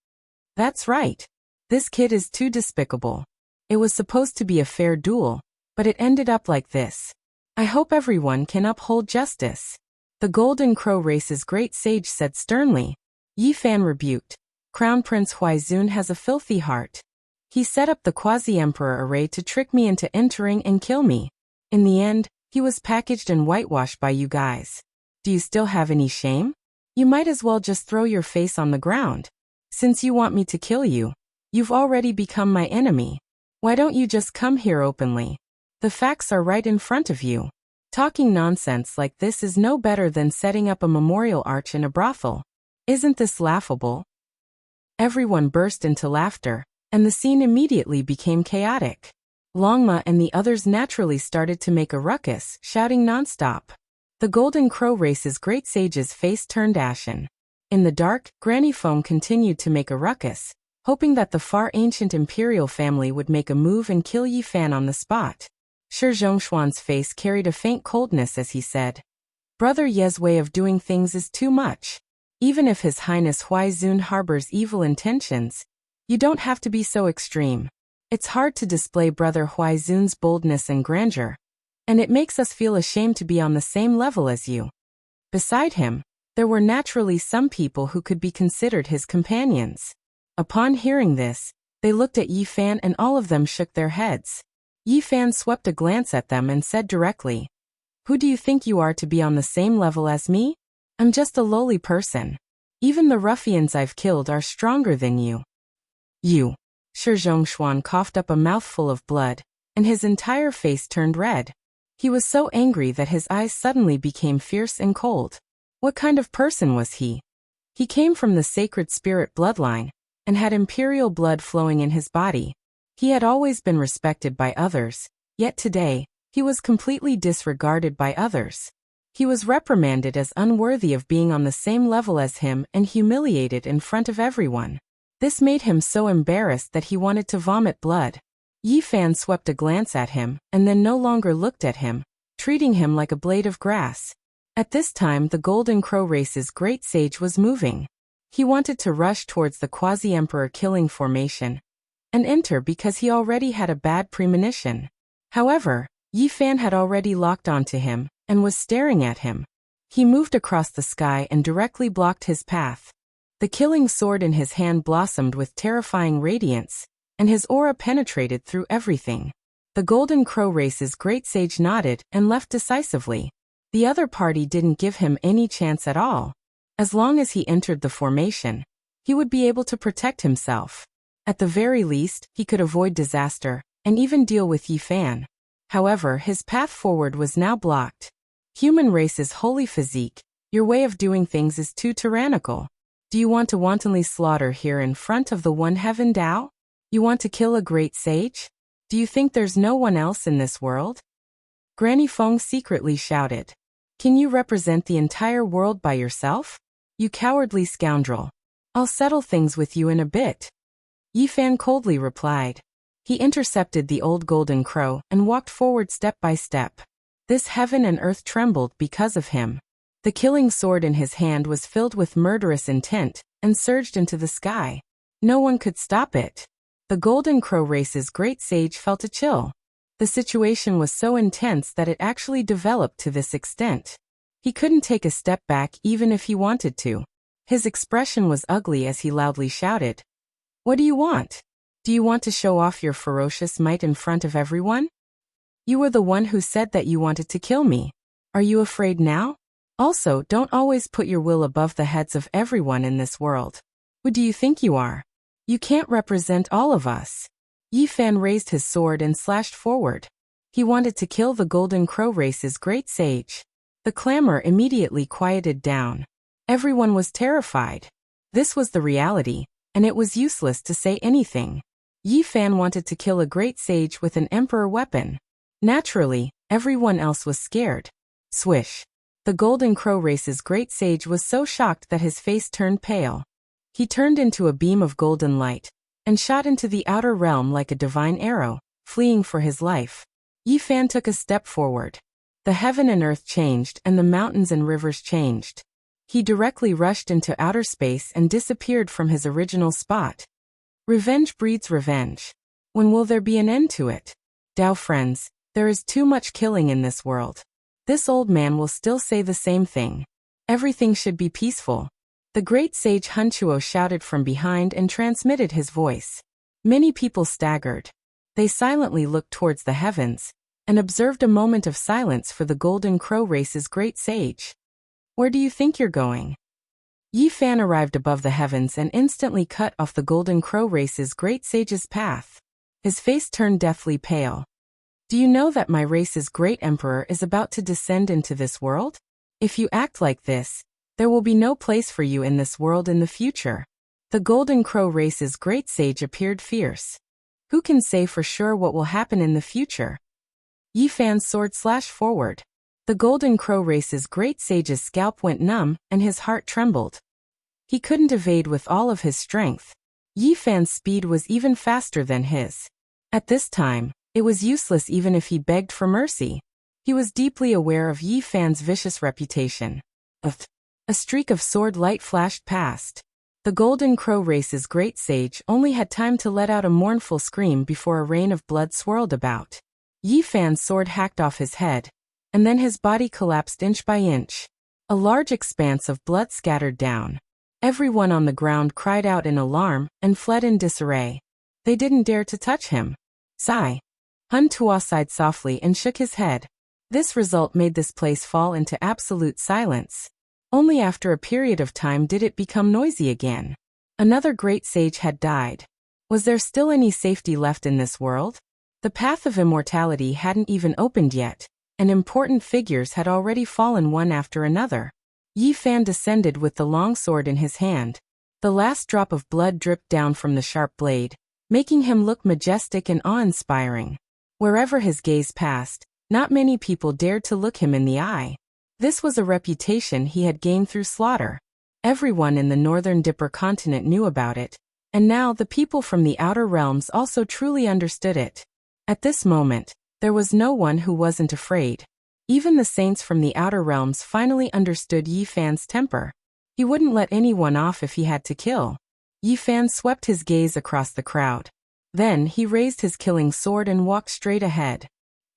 A: "That's right. This kid is too despicable. It was supposed to be a fair duel, but it ended up like this. I hope everyone can uphold justice." The Golden Crow race's great sage said sternly. Yi Fan rebuked. "Crown Prince Huaizun has a filthy heart. He set up the quasi-emperor array to trick me into entering and kill me. In the end, he was packaged and whitewashed by you guys. Do you still have any shame? You might as well just throw your face on the ground. Since you want me to kill you, you've already become my enemy. Why don't you just come here openly? The facts are right in front of you. Talking nonsense like this is no better than setting up a memorial arch in a brothel. Isn't this laughable?" Everyone burst into laughter, and the scene immediately became chaotic. Longma and the others naturally started to make a ruckus, shouting nonstop. The Golden Crow race's great sage's face turned ashen. In the dark, Granny Feng continued to make a ruckus, hoping that the far ancient imperial family would make a move and kill Yi Fan on the spot. Shi Zhongshuan's face carried a faint coldness as he said, "Brother Ye's way of doing things is too much. Even if His Highness Huaizun harbors evil intentions, you don't have to be so extreme. It's hard to display Brother Huaizun's boldness and grandeur, and it makes us feel ashamed to be on the same level as you." Beside him, there were naturally some people who could be considered his companions. Upon hearing this, they looked at Yi Fan and all of them shook their heads. Yi Fan swept a glance at them and said directly, "Who do you think you are to be on the same level as me? I'm just a lowly person. Even the ruffians I've killed are stronger than you." "You." Shi Zhongshuan coughed up a mouthful of blood, and his entire face turned red. He was so angry that his eyes suddenly became fierce and cold. What kind of person was he? He came from the sacred spirit bloodline, and had imperial blood flowing in his body. He had always been respected by others, yet today, he was completely disregarded by others. He was reprimanded as unworthy of being on the same level as him and humiliated in front of everyone. This made him so embarrassed that he wanted to vomit blood. Yi Fan swept a glance at him and then no longer looked at him, treating him like a blade of grass. At this time, the Golden Crow race's great sage was moving. He wanted to rush towards the quasi-emperor killing formation and enter because he already had a bad premonition. However, Yi Fan had already locked onto him and was staring at him. He moved across the sky and directly blocked his path. The killing sword in his hand blossomed with terrifying radiance, and his aura penetrated through everything. The Golden Crow race's great sage nodded and left decisively. The other party didn't give him any chance at all. As long as he entered the formation, he would be able to protect himself. At the very least, he could avoid disaster and even deal with Yi Fan. However, his path forward was now blocked. "Human race's holy physique, your way of doing things is too tyrannical. Do you want to wantonly slaughter here in front of the One Heaven Tao? You want to kill a great sage? Do you think there's no one else in this world?" Granny Feng secretly shouted. "Can you represent the entire world by yourself? You cowardly scoundrel. I'll settle things with you in a bit." Yi Fan coldly replied. He intercepted the old golden crow and walked forward step by step. This heaven and earth trembled because of him. The killing sword in his hand was filled with murderous intent and surged into the sky. No one could stop it. The golden crow race's great sage felt a chill. The situation was so intense that it actually developed to this extent. He couldn't take a step back even if he wanted to. His expression was ugly as he loudly shouted, "What do you want? Do you want to show off your ferocious might in front of everyone? You were the one who said that you wanted to kill me. Are you afraid now? Also, don't always put your will above the heads of everyone in this world. Who do you think you are? You can't represent all of us." Yi Fan raised his sword and slashed forward. He wanted to kill the Golden Crow race's great sage. The clamor immediately quieted down. Everyone was terrified. This was the reality, and it was useless to say anything. Yi Fan wanted to kill a great sage with an emperor weapon. Naturally, everyone else was scared. Swish. The Golden Crow race's great sage was so shocked that his face turned pale. He turned into a beam of golden light and shot into the outer realm like a divine arrow, fleeing for his life. Yi Fan took a step forward. The heaven and earth changed and the mountains and rivers changed. He directly rushed into outer space and disappeared from his original spot. Revenge breeds revenge. When will there be an end to it? Dao friends, there is too much killing in this world. This old man will still say the same thing. Everything should be peaceful. The great sage Hunchuo shouted from behind and transmitted his voice. Many people staggered. They silently looked towards the heavens and observed a moment of silence for the Golden Crow race's great sage. Where do you think you're going? Yi Fan arrived above the heavens and instantly cut off the Golden Crow race's great sage's path. His face turned deathly pale. Do you know that my race's great emperor is about to descend into this world? If you act like this, there will be no place for you in this world in the future. The Golden Crow race's great sage appeared fierce. Who can say for sure what will happen in the future? Yi Fan's sword slashed forward. The Golden Crow race's great sage's scalp went numb and his heart trembled. He couldn't evade with all of his strength. Yi Fan's speed was even faster than his. At this time, it was useless even if he begged for mercy. He was deeply aware of Yi Fan's vicious reputation. A streak of sword light flashed past. The Golden Crow race's great sage only had time to let out a mournful scream before a rain of blood swirled about. Yi Fan's sword hacked off his head, and then his body collapsed inch by inch. A large expanse of blood scattered down. Everyone on the ground cried out in alarm and fled in disarray. They didn't dare to touch him. Sigh. Huntua sighed softly and shook his head. This result made this place fall into absolute silence. Only after a period of time did it become noisy again. Another great sage had died. Was there still any safety left in this world? The path of immortality hadn't even opened yet, and important figures had already fallen one after another. Yi Fan descended with the long sword in his hand. The last drop of blood dripped down from the sharp blade, making him look majestic and awe-inspiring. Wherever his gaze passed, not many people dared to look him in the eye. This was a reputation he had gained through slaughter. Everyone in the northern Dipper continent knew about it, and now the people from the outer realms also truly understood it. At this moment, there was no one who wasn't afraid. Even the saints from the outer realms finally understood Yi Fan's temper. He wouldn't let anyone off if he had to kill. Yi Fan swept his gaze across the crowd. Then he raised his killing sword and walked straight ahead.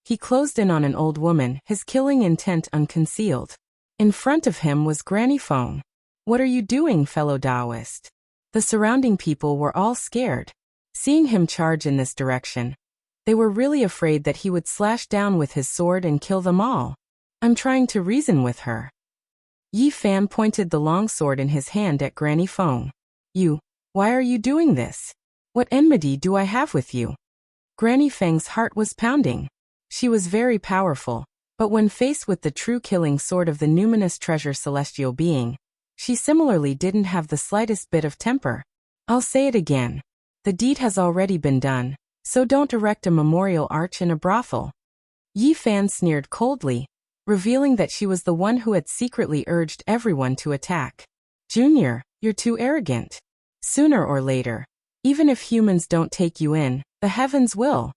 A: He closed in on an old woman, his killing intent unconcealed. In front of him was Granny Feng. What are you doing, fellow Taoist? The surrounding people were all scared. Seeing him charge in this direction, they were really afraid that he would slash down with his sword and kill them all. I'm trying to reason with her. Yi Fan pointed the long sword in his hand at Granny Feng. Why are you doing this? What enmity do I have with you? Granny Feng's heart was pounding. She was very powerful, but when faced with the true killing sword of the numinous treasure celestial being, she similarly didn't have the slightest bit of temper. I'll say it again. The deed has already been done, so don't erect a memorial arch in a brothel. Yi Fan sneered coldly, revealing that she was the one who had secretly urged everyone to attack. Junior, you're too arrogant. Sooner or later, even if humans don't take you in, The heavens will.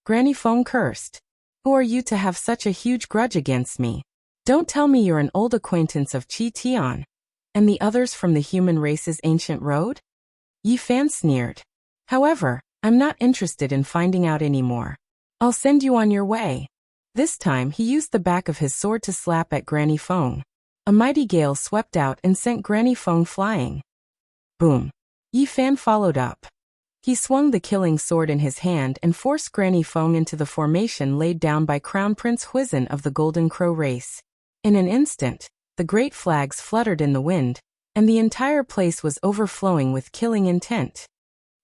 A: Granny Feng cursed. Who are you to have such a huge grudge against me? Don't tell me you're an old acquaintance of Qi Tian and the others from the human race's ancient road? Yi Fan sneered. However, I'm not interested in finding out anymore. I'll send you on your way. This time he used the back of his sword to slap at Granny Feng. A mighty gale swept out and sent Granny Feng flying. Boom. Yi Fan followed up. He swung the killing sword in his hand and forced Granny Feng into the formation laid down by Crown Prince Huizhen of the Golden Crow race. In an instant, the great flags fluttered in the wind, and the entire place was overflowing with killing intent.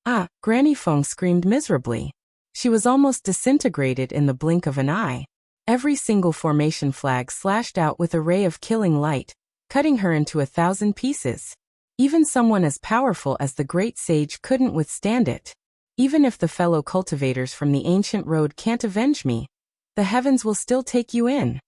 A: Ah! Granny Feng screamed miserably. She was almost disintegrated in the blink of an eye. Every single formation flag slashed out with a ray of killing light, cutting her into 1,000 pieces. Even someone as powerful as the great sage couldn't withstand it. Even if the fellow cultivators from the ancient road can't avenge me, the heavens will still take you in.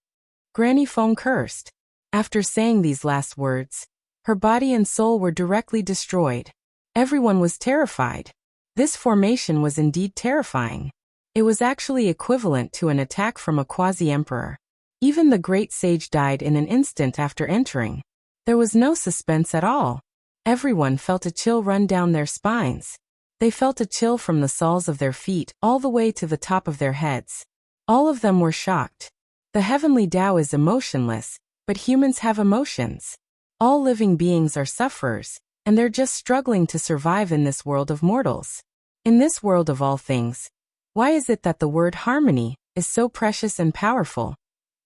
A: Granny Feng cursed. After saying these last words, her body and soul were directly destroyed. Everyone was terrified. This formation was indeed terrifying. It was actually equivalent to an attack from a quasi-emperor. Even the great sage died in an instant after entering. There was no suspense at all. Everyone felt a chill run down their spines. They felt a chill from the soles of their feet all the way to the top of their heads. All of them were shocked. The heavenly Tao is emotionless, but humans have emotions. All living beings are sufferers, and they're just struggling to survive in this world of mortals. In this world of all things, why is it that the word harmony is so precious and powerful,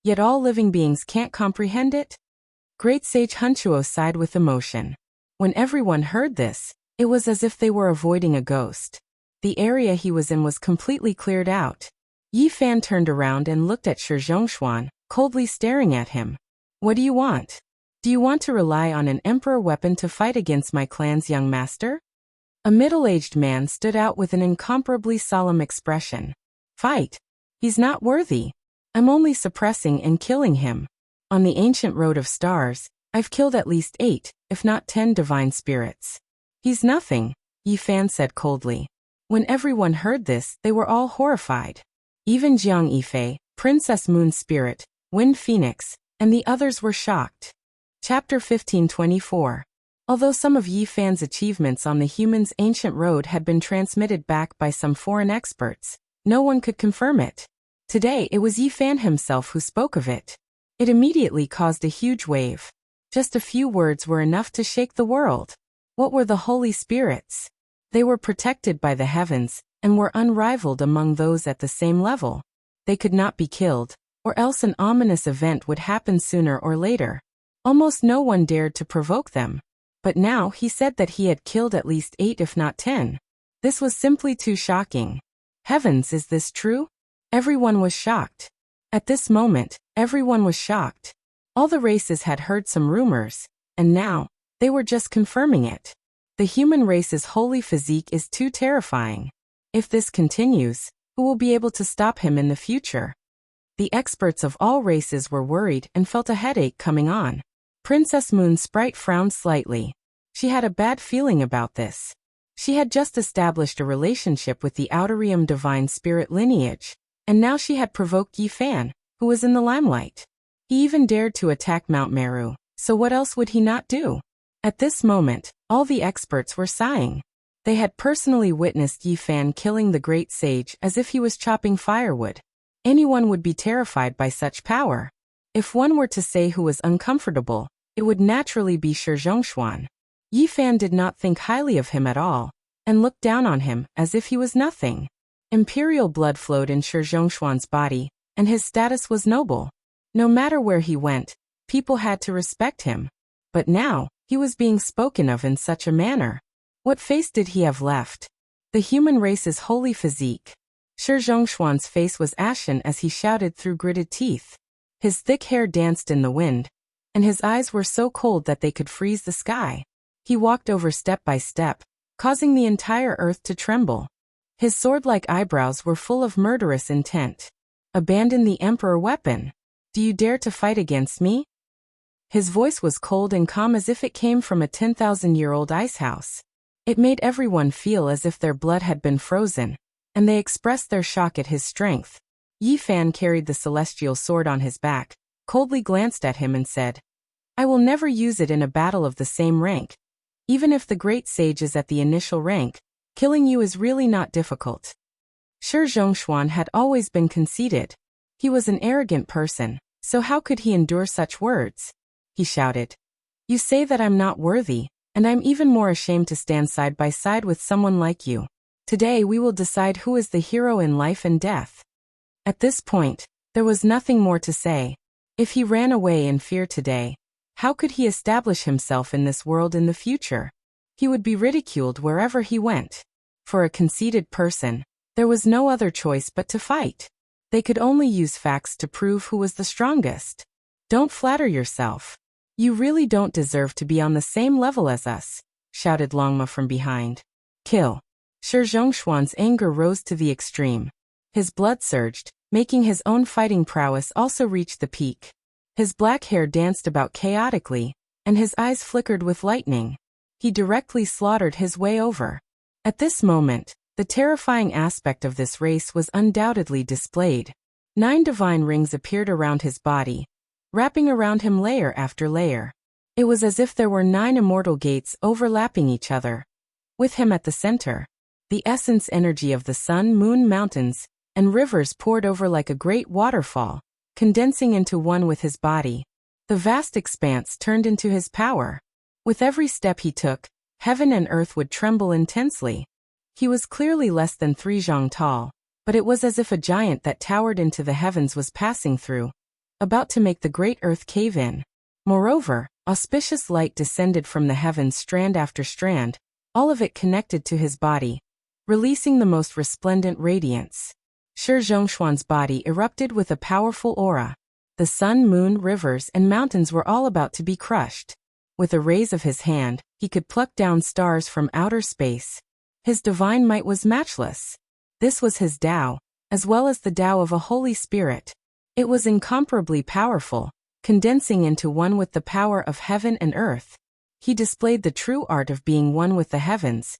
A: yet all living beings can't comprehend it? Great Sage Hunchuo sighed with emotion. When everyone heard this, it was as if they were avoiding a ghost. The area he was in was completely cleared out. Yi Fan turned around and looked at Shi Zhongshuan, coldly staring at him. What do you want? Do you want to rely on an emperor weapon to fight against my clan's young master? A middle-aged man stood out with an incomparably solemn expression. Fight. He's not worthy. I'm only suppressing and killing him. On the ancient road of stars, I've killed at least 8, if not 10 divine spirits. He's nothing, Yi Fan said coldly. When everyone heard this, they were all horrified. Even Jiang Yifei, Princess Moon's spirit, Wind Phoenix, and the others were shocked. Chapter 1524. Although some of Yi Fan's achievements on the human's ancient road had been transmitted back by some foreign experts, no one could confirm it. Today it was Yi Fan himself who spoke of it. It immediately caused a huge wave. Just a few words were enough to shake the world. What were the holy spirits? They were protected by the heavens, and were unrivaled among those at the same level. They could not be killed, or else an ominous event would happen sooner or later. Almost no one dared to provoke them. But now he said that he had killed at least 8 if not 10. This was simply too shocking. Heavens, is this true? Everyone was shocked. At this moment, everyone was shocked. All the races had heard some rumors, and now, they were just confirming it. The human race's holy physique is too terrifying. If this continues, who will be able to stop him in the future? The experts of all races were worried and felt a headache coming on. Princess Moon's sprite frowned slightly. She had a bad feeling about this. She had just established a relationship with the Outerium divine spirit lineage, and now she had provoked Yi Fan, who was in the limelight. He even dared to attack Mount Meru, so what else would he not do? At this moment, all the experts were sighing. They had personally witnessed Yi Fan killing the great sage as if he was chopping firewood. Anyone would be terrified by such power. If one were to say who was uncomfortable, it would naturally be Shi Zhongshuan. Yi Fan did not think highly of him at all, and looked down on him as if he was nothing. Imperial blood flowed in Shi Zhongshuan's body, and his status was noble. No matter where he went, people had to respect him. But now, he was being spoken of in such a manner. What face did he have left? The human race's holy physique. Shi Zhongshuan's face was ashen as he shouted through gritted teeth. His thick hair danced in the wind, and his eyes were so cold that they could freeze the sky. He walked over step by step, causing the entire earth to tremble. His sword-like eyebrows were full of murderous intent. Abandon the emperor weapon. Do you dare to fight against me? His voice was cold and calm as if it came from a 10,000-year-old icehouse. It made everyone feel as if their blood had been frozen, and they expressed their shock at his strength. Yi Fan carried the celestial sword on his back, coldly glanced at him and said, "I will never use it in a battle of the same rank. Even if the great sage is at the initial rank, killing you is really not difficult." Shi Zhongshuan had always been conceited. He was an arrogant person, so how could he endure such words? He shouted, "You say that I'm not worthy, and I'm even more ashamed to stand side by side with someone like you. Today we will decide who is the hero in life and death." At this point, there was nothing more to say. If he ran away in fear today, how could he establish himself in this world in the future? He would be ridiculed wherever he went. For a conceited person, there was no other choice but to fight. They could only use facts to prove who was the strongest. "Don't flatter yourself. You really don't deserve to be on the same level as us," shouted Longma from behind. "Kill." Shi Zhongshuan's anger rose to the extreme. His blood surged, making his own fighting prowess also reach the peak. His black hair danced about chaotically, and his eyes flickered with lightning. He directly slaughtered his way over. At this moment, the terrifying aspect of this race was undoubtedly displayed. 9 divine rings appeared around his body, wrapping around him layer after layer. It was as if there were 9 immortal gates overlapping each other. With him at the center, the essence energy of the sun, moon, mountains, and rivers poured over like a great waterfall, condensing into one with his body. The vast expanse turned into his power. With every step he took, heaven and earth would tremble intensely. He was clearly less than 3 zhang tall, but it was as if a giant that towered into the heavens was passing through, about to make the great earth cave in. Moreover, auspicious light descended from the heavens strand after strand, all of it connected to his body, releasing the most resplendent radiance. Shi Zhongshuan's body erupted with a powerful aura. The sun, moon, rivers, and mountains were all about to be crushed. With a raise of his hand, he could pluck down stars from outer space. His divine might was matchless. This was his Tao, as well as the Tao of a Holy Spirit. It was incomparably powerful, condensing into one with the power of heaven and earth. He displayed the true art of being one with the heavens,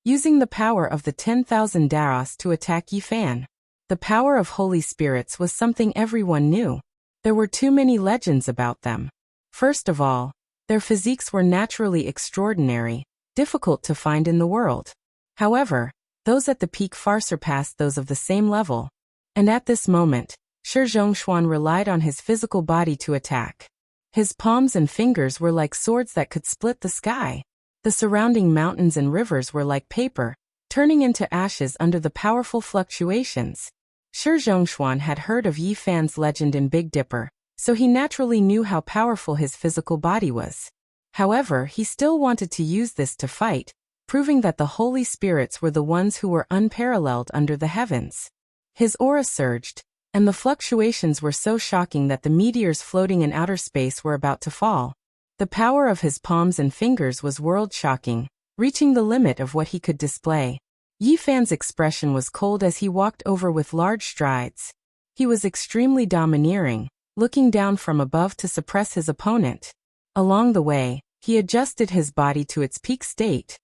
A: using the power of the 10,000 Daos to attack Yi Fan. The power of Holy Spirits was something everyone knew. There were too many legends about them. First of all, their physiques were naturally extraordinary, difficult to find in the world. However, those at the peak far surpassed those of the same level. And at this moment, Shi Zhongshuan relied on his physical body to attack. His palms and fingers were like swords that could split the sky. The surrounding mountains and rivers were like paper, turning into ashes under the powerful fluctuations. Shi Zhongshuan had heard of Yi Fan's legend in Big Dipper, so he naturally knew how powerful his physical body was. However, he still wanted to use this to fight, proving that the Holy Spirits were the ones who were unparalleled under the heavens. His aura surged, and the fluctuations were so shocking that the meteors floating in outer space were about to fall. The power of his palms and fingers was world-shocking, reaching the limit of what he could display. Yi Fan's expression was cold as he walked over with large strides. He was extremely domineering, looking down from above to suppress his opponent. Along the way, he adjusted his body to its peak state.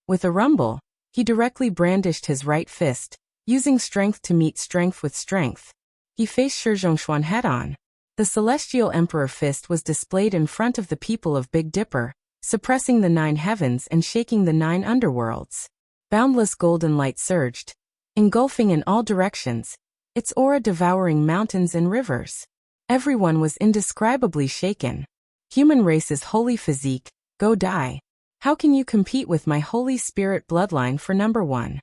A: With a rumble, he directly brandished his right fist, using strength to meet strength with strength. He faced Shi Zhongshuan head-on. The Celestial Emperor fist was displayed in front of the people of Big Dipper, suppressing the 9 heavens and shaking the 9 underworlds. Boundless golden light surged, engulfing in all directions, its aura devouring mountains and rivers. Everyone was indescribably shaken. Human race's holy physique, go die. How can you compete with my Holy Spirit bloodline for number 1?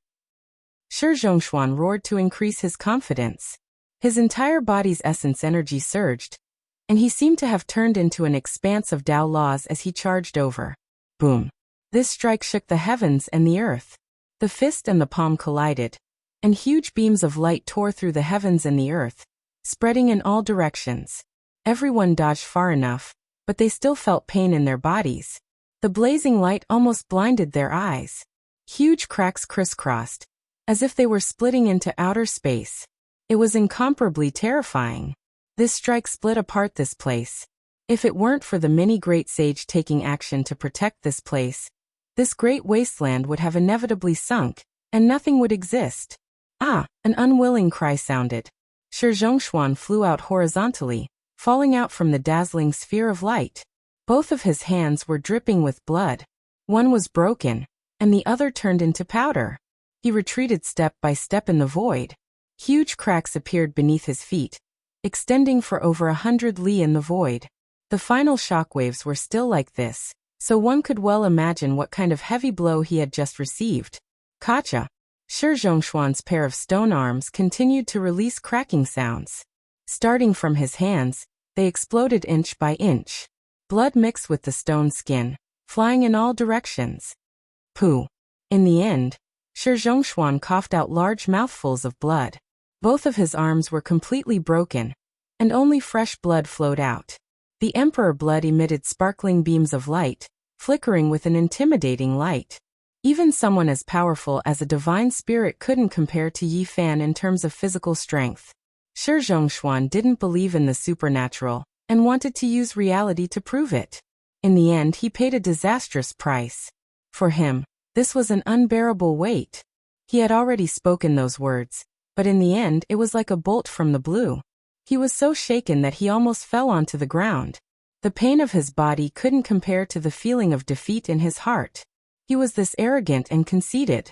A: Shi Zhongshuan roared to increase his confidence. His entire body's essence energy surged, and he seemed to have turned into an expanse of Tao laws as he charged over. Boom! This strike shook the heavens and the earth. The fist and the palm collided, and huge beams of light tore through the heavens and the earth, spreading in all directions. Everyone dodged far enough, but they still felt pain in their bodies. The blazing light almost blinded their eyes. Huge cracks crisscrossed, as if they were splitting into outer space. It was incomparably terrifying. This strike split apart this place. If it weren't for the many great sage taking action to protect this place, this great wasteland would have inevitably sunk, and nothing would exist. Ah! An unwilling cry sounded. Shi Zhongshuan flew out horizontally, falling out from the dazzling sphere of light. Both of his hands were dripping with blood. One was broken, and the other turned into powder. He retreated step by step in the void. Huge cracks appeared beneath his feet, extending for over 100 li in the void. The final shockwaves were still like this, so one could well imagine what kind of heavy blow he had just received. Kacha! Shi Zhongshuan's pair of stone arms continued to release cracking sounds. Starting from his hands, they exploded inch by inch. Blood mixed with the stone skin, flying in all directions. Pooh! In the end, Shi Zhongshuan coughed out large mouthfuls of blood. Both of his arms were completely broken, and only fresh blood flowed out. The Emperor blood emitted sparkling beams of light, flickering with an intimidating light. Even someone as powerful as a divine spirit couldn't compare to Yi Fan in terms of physical strength. Shi Zhongshuan didn't believe in the supernatural, and wanted to use reality to prove it. In the end, he paid a disastrous price. For him, this was an unbearable weight. He had already spoken those words, but in the end it was like a bolt from the blue. He was so shaken that he almost fell onto the ground. The pain of his body couldn't compare to the feeling of defeat in his heart. He was this arrogant and conceited.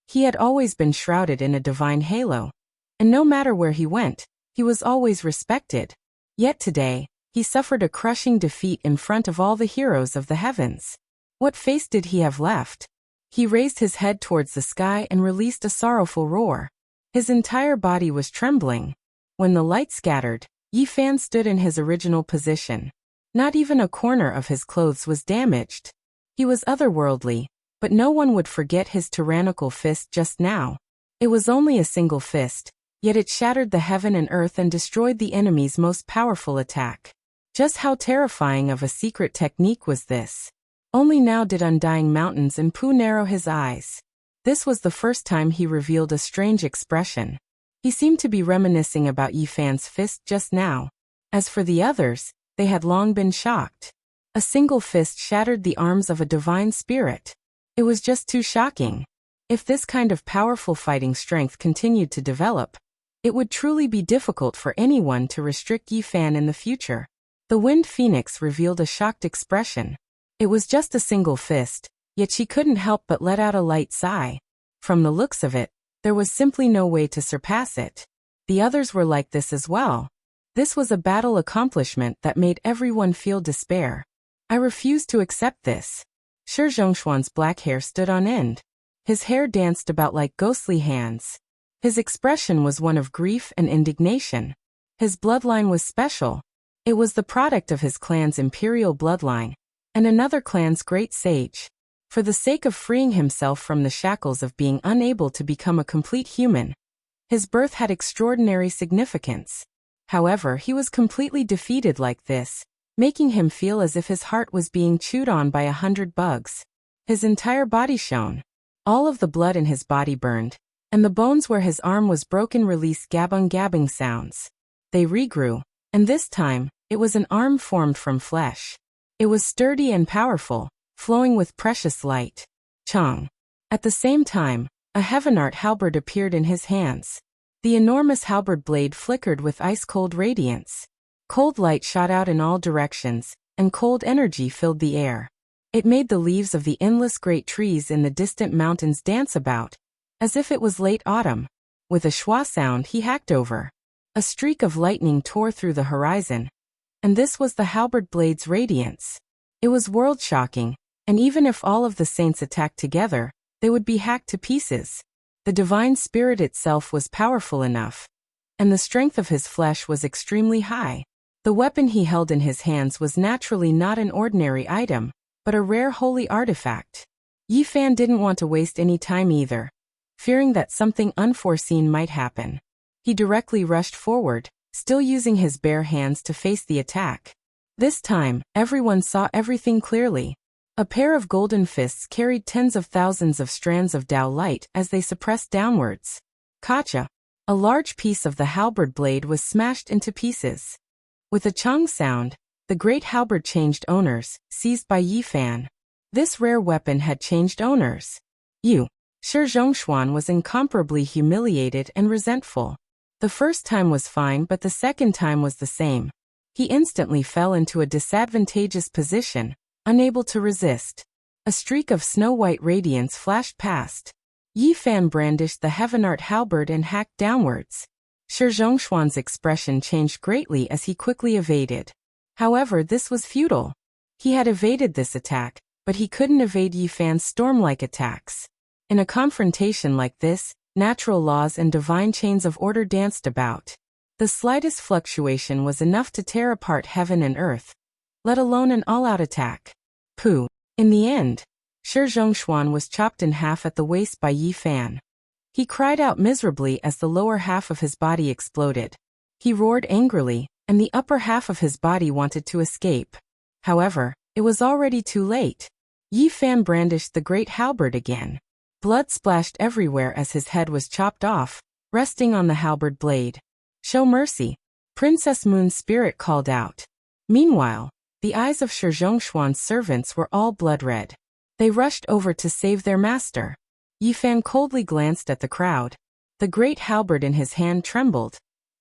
A: He had always been shrouded in a divine halo, and no matter where he went, he was always respected. Yet today, he suffered a crushing defeat in front of all the heroes of the heavens. What face did he have left? He raised his head towards the sky and released a sorrowful roar. His entire body was trembling. When the light scattered, Yi Fan stood in his original position. Not even a corner of his clothes was damaged. He was otherworldly, but no one would forget his tyrannical fist just now. It was only a single fist, yet it shattered the heaven and earth and destroyed the enemy's most powerful attack. Just how terrifying of a secret technique was this? Only now did Undying Mountains and Pooh narrow his eyes. This was the first time he revealed a strange expression. He seemed to be reminiscing about Yi Fan's fist just now. As for the others, they had long been shocked. A single fist shattered the arms of a divine spirit. It was just too shocking. If this kind of powerful fighting strength continued to develop, it would truly be difficult for anyone to restrict Yi Fan in the future. The Wind Phoenix revealed a shocked expression. It was just a single fist, yet she couldn't help but let out a light sigh. From the looks of it, there was simply no way to surpass it. The others were like this as well. This was a battle accomplishment that made everyone feel despair. I refuse to accept this. Shi Zhongshuan's black hair stood on end. His hair danced about like ghostly hands. His expression was one of grief and indignation. His bloodline was special. It was the product of his clan's imperial bloodline, and another clan's great sage. For the sake of freeing himself from the shackles of being unable to become a complete human, his birth had extraordinary significance. However, he was completely defeated like this, making him feel as if his heart was being chewed on by 100 bugs. His entire body shone. All of the blood in his body burned, and the bones where his arm was broken released gabbing sounds. They regrew, and this time, it was an arm formed from flesh. It was sturdy and powerful, flowing with precious light. Chong. At the same time, a Heavenart halberd appeared in his hands. The enormous halberd blade flickered with ice-cold radiance. Cold light shot out in all directions, and cold energy filled the air. It made the leaves of the endless great trees in the distant mountains dance about, as if it was late autumn. With a schwa sound he hacked over. A streak of lightning tore through the horizon, and this was the halberd blade's radiance. It was world-shocking, and even if all of the saints attacked together, they would be hacked to pieces. The divine spirit itself was powerful enough, and the strength of his flesh was extremely high. The weapon he held in his hands was naturally not an ordinary item, but a rare holy artifact. Yi Fan didn't want to waste any time either, fearing that something unforeseen might happen. He directly rushed forward, still using his bare hands to face the attack. This time, everyone saw everything clearly. A pair of golden fists carried tens of thousands of strands of Tao light as they suppressed downwards. Kacha! A large piece of the halberd blade was smashed into pieces. With a chong sound, the great halberd changed owners, seized by Yi Fan. This rare weapon had changed owners. You! Shi Zhongshuan was incomparably humiliated and resentful. The first time was fine, but the second time was the same. He instantly fell into a disadvantageous position, unable to resist. A streak of snow-white radiance flashed past. Yi Fan brandished the Heavenart halberd and hacked downwards. Shi Zhongshuan's expression changed greatly as he quickly evaded. However, this was futile. He had evaded this attack, but he couldn't evade Yi Fan's storm-like attacks. In a confrontation like this, natural laws and divine chains of order danced about. The slightest fluctuation was enough to tear apart heaven and earth, let alone an all-out attack. Pooh! In the end, Shi Zhongshuan was chopped in half at the waist by Yi Fan. He cried out miserably as the lower half of his body exploded. He roared angrily, and the upper half of his body wanted to escape. However, it was already too late. Yi Fan brandished the great halberd again. Blood splashed everywhere as his head was chopped off, resting on the halberd blade. "Show mercy!" Princess Moon's spirit called out. Meanwhile, the eyes of Shi Zhongshuan's servants were all blood-red. They rushed over to save their master. Yi Fan coldly glanced at the crowd. The great halberd in his hand trembled,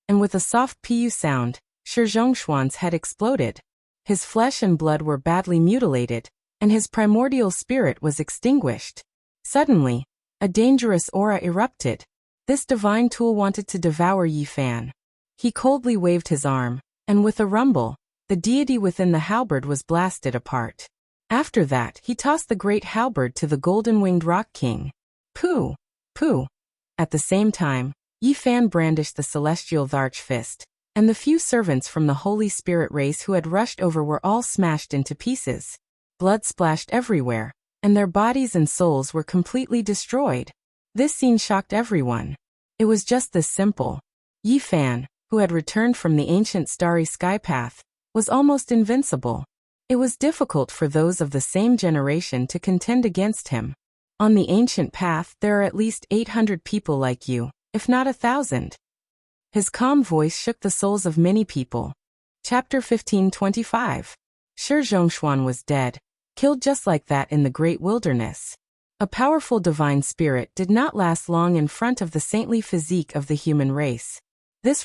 A: and with a soft pu sound, Shi Zhongshuan's head exploded. His flesh and blood were badly mutilated, and his primordial spirit was extinguished. Suddenly, a dangerous aura erupted. This divine tool wanted to devour Yi Fan. He coldly waved his arm, and with a rumble, the deity within the halberd was blasted apart. After that, he tossed the great halberd to the golden-winged Rock King. Pooh! Pooh! At the same time, Yi Fan brandished the celestial Tharch fist, and the few servants from the Holy Spirit race who had rushed over were all smashed into pieces. Blood splashed everywhere, and their bodies and souls were completely destroyed. This scene shocked everyone. It was just this simple. Yi Fan, who had returned from the ancient starry sky path, was almost invincible. It was difficult for those of the same generation to contend against him. On the ancient path there are at least 800 people like you, if not 1,000. His calm voice shook the souls of many people. Chapter 1525. Shi Zhongshuan was dead, killed just like that in the great wilderness. A powerful divine spirit did not last long in front of the saintly physique of the human race. This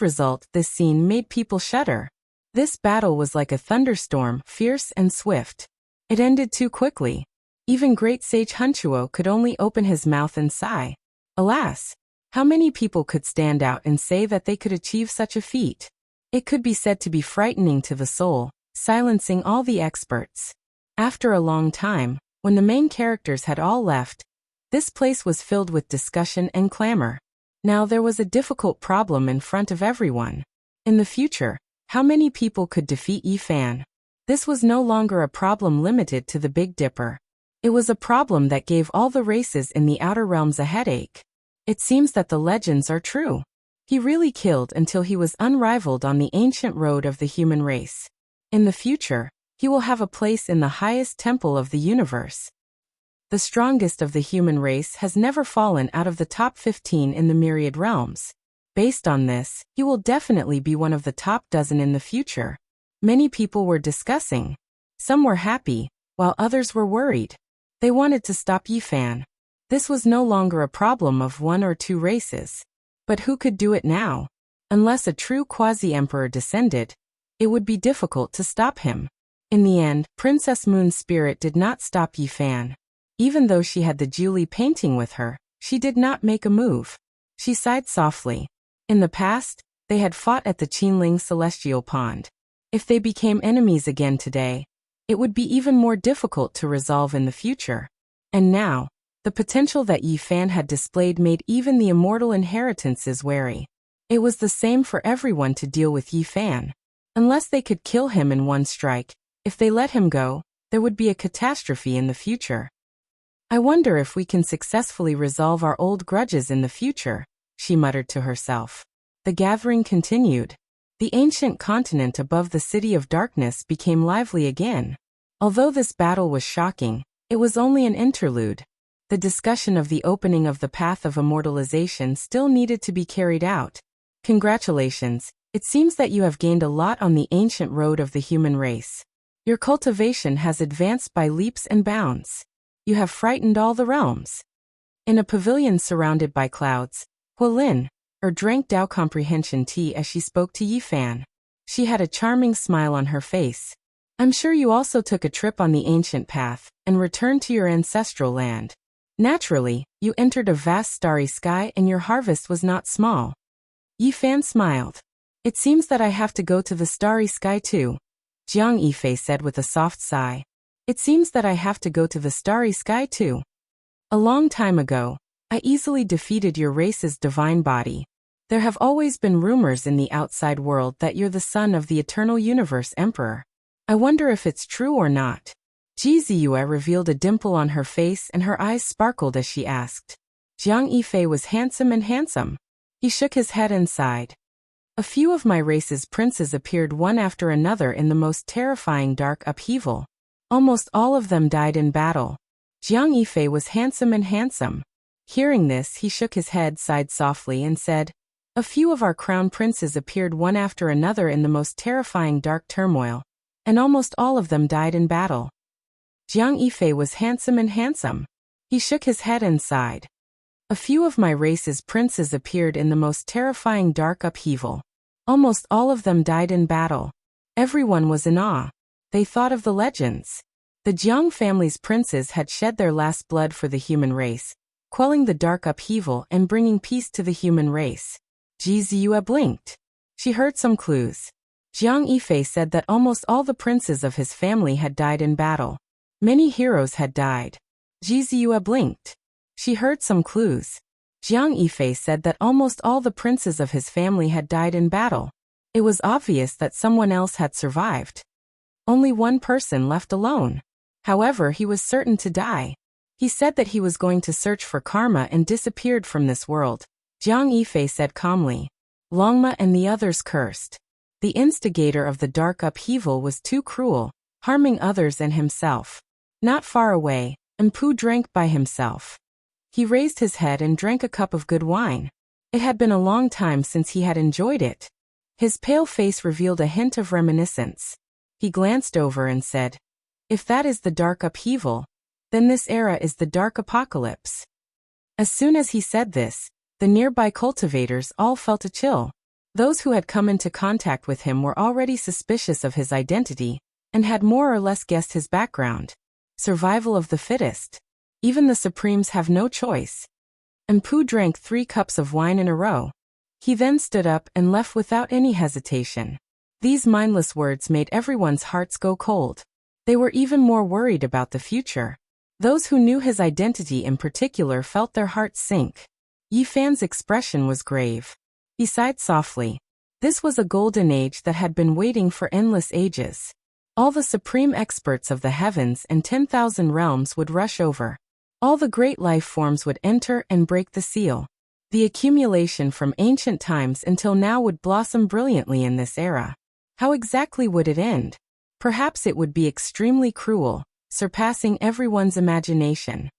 A: scene made people shudder. This battle was like a thunderstorm, fierce and swift. It ended too quickly. Even great sage Hunchuo could only open his mouth and sigh. Alas! How many people could stand out and say that they could achieve such a feat? It could be said to be frightening to the soul, silencing all the experts. After a long time, when the main characters had all left, this place was filled with discussion and clamor. Now there was a difficult problem in front of everyone. In the future, how many people could defeat Yi Fan? This was no longer a problem limited to the Big Dipper. It was a problem that gave all the races in the Outer Realms a headache. It seems that the legends are true. He really killed until he was unrivaled on the ancient road of the human race. In the future, he will have a place in the highest temple of the universe. The strongest of the human race has never fallen out of the top 15 in the myriad realms. Based on this, he will definitely be one of the top dozen in the future. Many people were discussing. Some were happy, while others were worried. They wanted to stop Yi Fan. This was no longer a problem of one or two races. But who could do it now? Unless a true quasi-emperor descended, it would be difficult to stop him. In the end, Princess Moon's spirit did not stop Yi Fan. Even though she had the Julie painting with her, she did not make a move. She sighed softly. In the past, they had fought at the Qinling Celestial Pond. If they became enemies again today, it would be even more difficult to resolve in the future. And now, the potential that Yi Fan had displayed made even the immortal inheritances wary. It was the same for everyone to deal with Yi Fan. Unless they could kill him in one strike, if they let him go, there would be a catastrophe in the future. I wonder if we can successfully resolve our old grudges in the future, she muttered to herself. The gathering continued. The ancient continent above the City of Darkness became lively again. Although this battle was shocking, it was only an interlude. The discussion of the opening of the path of immortalization still needed to be carried out. Congratulations, it seems that you have gained a lot on the ancient road of the human race. Your cultivation has advanced by leaps and bounds. You have frightened all the realms. In a pavilion surrounded by clouds, Huolin drank Tao comprehension tea as she spoke to Yifan. She had a charming smile on her face. I'm sure you also took a trip on the ancient path and returned to your ancestral land. Naturally, you entered a vast starry sky and your harvest was not small. Yifan smiled. It seems that I have to go to the starry sky too, Jiang Yifei said with a soft sigh. It seems that I have to go to the starry sky too. A long time ago, I easily defeated your race's divine body. There have always been rumors in the outside world that you're the son of the Eternal Universe Emperor. I wonder if it's true or not. Ji Ziyue revealed a dimple on her face and her eyes sparkled as she asked. Jiang Yifei was handsome and handsome. He shook his head and sighed. A few of my race's princes appeared one after another in the most terrifying dark upheaval. Almost all of them died in battle. Jiang Yifei was handsome and handsome. Hearing this, he shook his head, sighed softly, and said, a few of our crown princes appeared one after another in the most terrifying dark turmoil, and almost all of them died in battle. Jiang Yifei was handsome and handsome. He shook his head and sighed. A few of my race's princes appeared in the most terrifying dark upheaval. Almost all of them died in battle. Everyone was in awe. They thought of the legends. The Jiang family's princes had shed their last blood for the human race, quelling the dark upheaval and bringing peace to the human race. Ji Ziyue blinked. She heard some clues. Jiang Yifei said that almost all the princes of his family had died in battle. Many heroes had died. Ji Ziyue blinked. She heard some clues. Jiang Yifei said that almost all the princes of his family had died in battle. It was obvious that someone else had survived. Only one person left alone. However, he was certain to die. He said that he was going to search for karma and disappeared from this world. Jiang Yifei said calmly. Longma and the others cursed. The instigator of the dark upheaval was too cruel, harming others and himself. Not far away, Empu drank by himself. He raised his head and drank a cup of good wine. It had been a long time since he had enjoyed it. His pale face revealed a hint of reminiscence. He glanced over and said, if that is the dark upheaval, then this era is the dark apocalypse. As soon as he said this, the nearby cultivators all felt a chill. Those who had come into contact with him were already suspicious of his identity, and had more or less guessed his background. Survival of the fittest. Even the Supremes have no choice. Empu drank 3 cups of wine in a row. He then stood up and left without any hesitation. These mindless words made everyone's hearts go cold. They were even more worried about the future. Those who knew his identity in particular felt their hearts sink. Yifan's expression was grave. He sighed softly. This was a golden age that had been waiting for endless ages. All the supreme experts of the heavens and 10,000 realms would rush over. All the great life forms would enter and break the seal. The accumulation from ancient times until now would blossom brilliantly in this era. How exactly would it end? Perhaps it would be extremely cruel, surpassing everyone's imagination.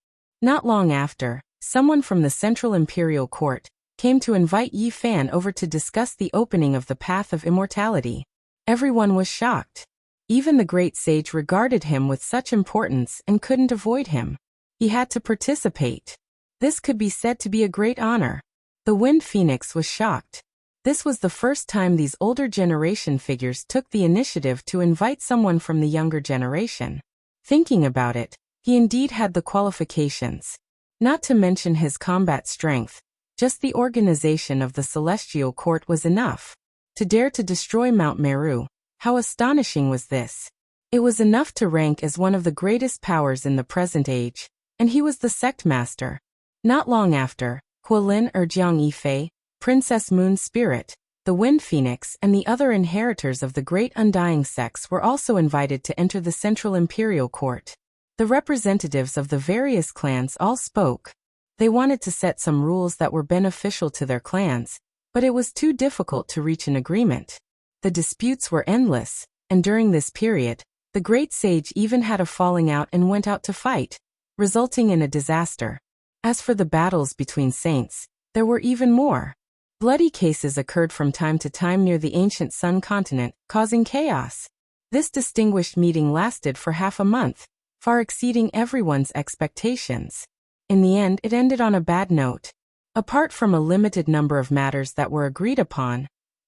A: Not long after, someone from the Central Imperial Court came to invite Yifan over to discuss the opening of the Path of Immortality. Everyone was shocked. Even the great sage regarded him with such importance and couldn't avoid him. He had to participate. This could be said to be a great honor. The Wind Phoenix was shocked. This was the first time these older generation figures took the initiative to invite someone from the younger generation. Thinking about it, he indeed had the qualifications. Not to mention his combat strength, just the organization of the Celestial Court was enough. To dare to destroy Mount Meru, how astonishing was this? It was enough to rank as one of the greatest powers in the present age, and he was the sect master. Not long after, Huolin Jiang Yifei, Princess Moon's spirit, the Wind Phoenix and the other inheritors of the great undying sects were also invited to enter the Central Imperial Court. The representatives of the various clans all spoke. They wanted to set some rules that were beneficial to their clans, but it was too difficult to reach an agreement. The disputes were endless, and during this period, the great sage even had a falling out and went out to fight, resulting in a disaster. As for the battles between saints, there were even more. Bloody cases occurred from time to time near the ancient Sun continent, causing chaos. This distinguished meeting lasted for half a month, far exceeding everyone's expectations. In the end, it ended on a bad note. Apart from a limited number of matters that were agreed upon,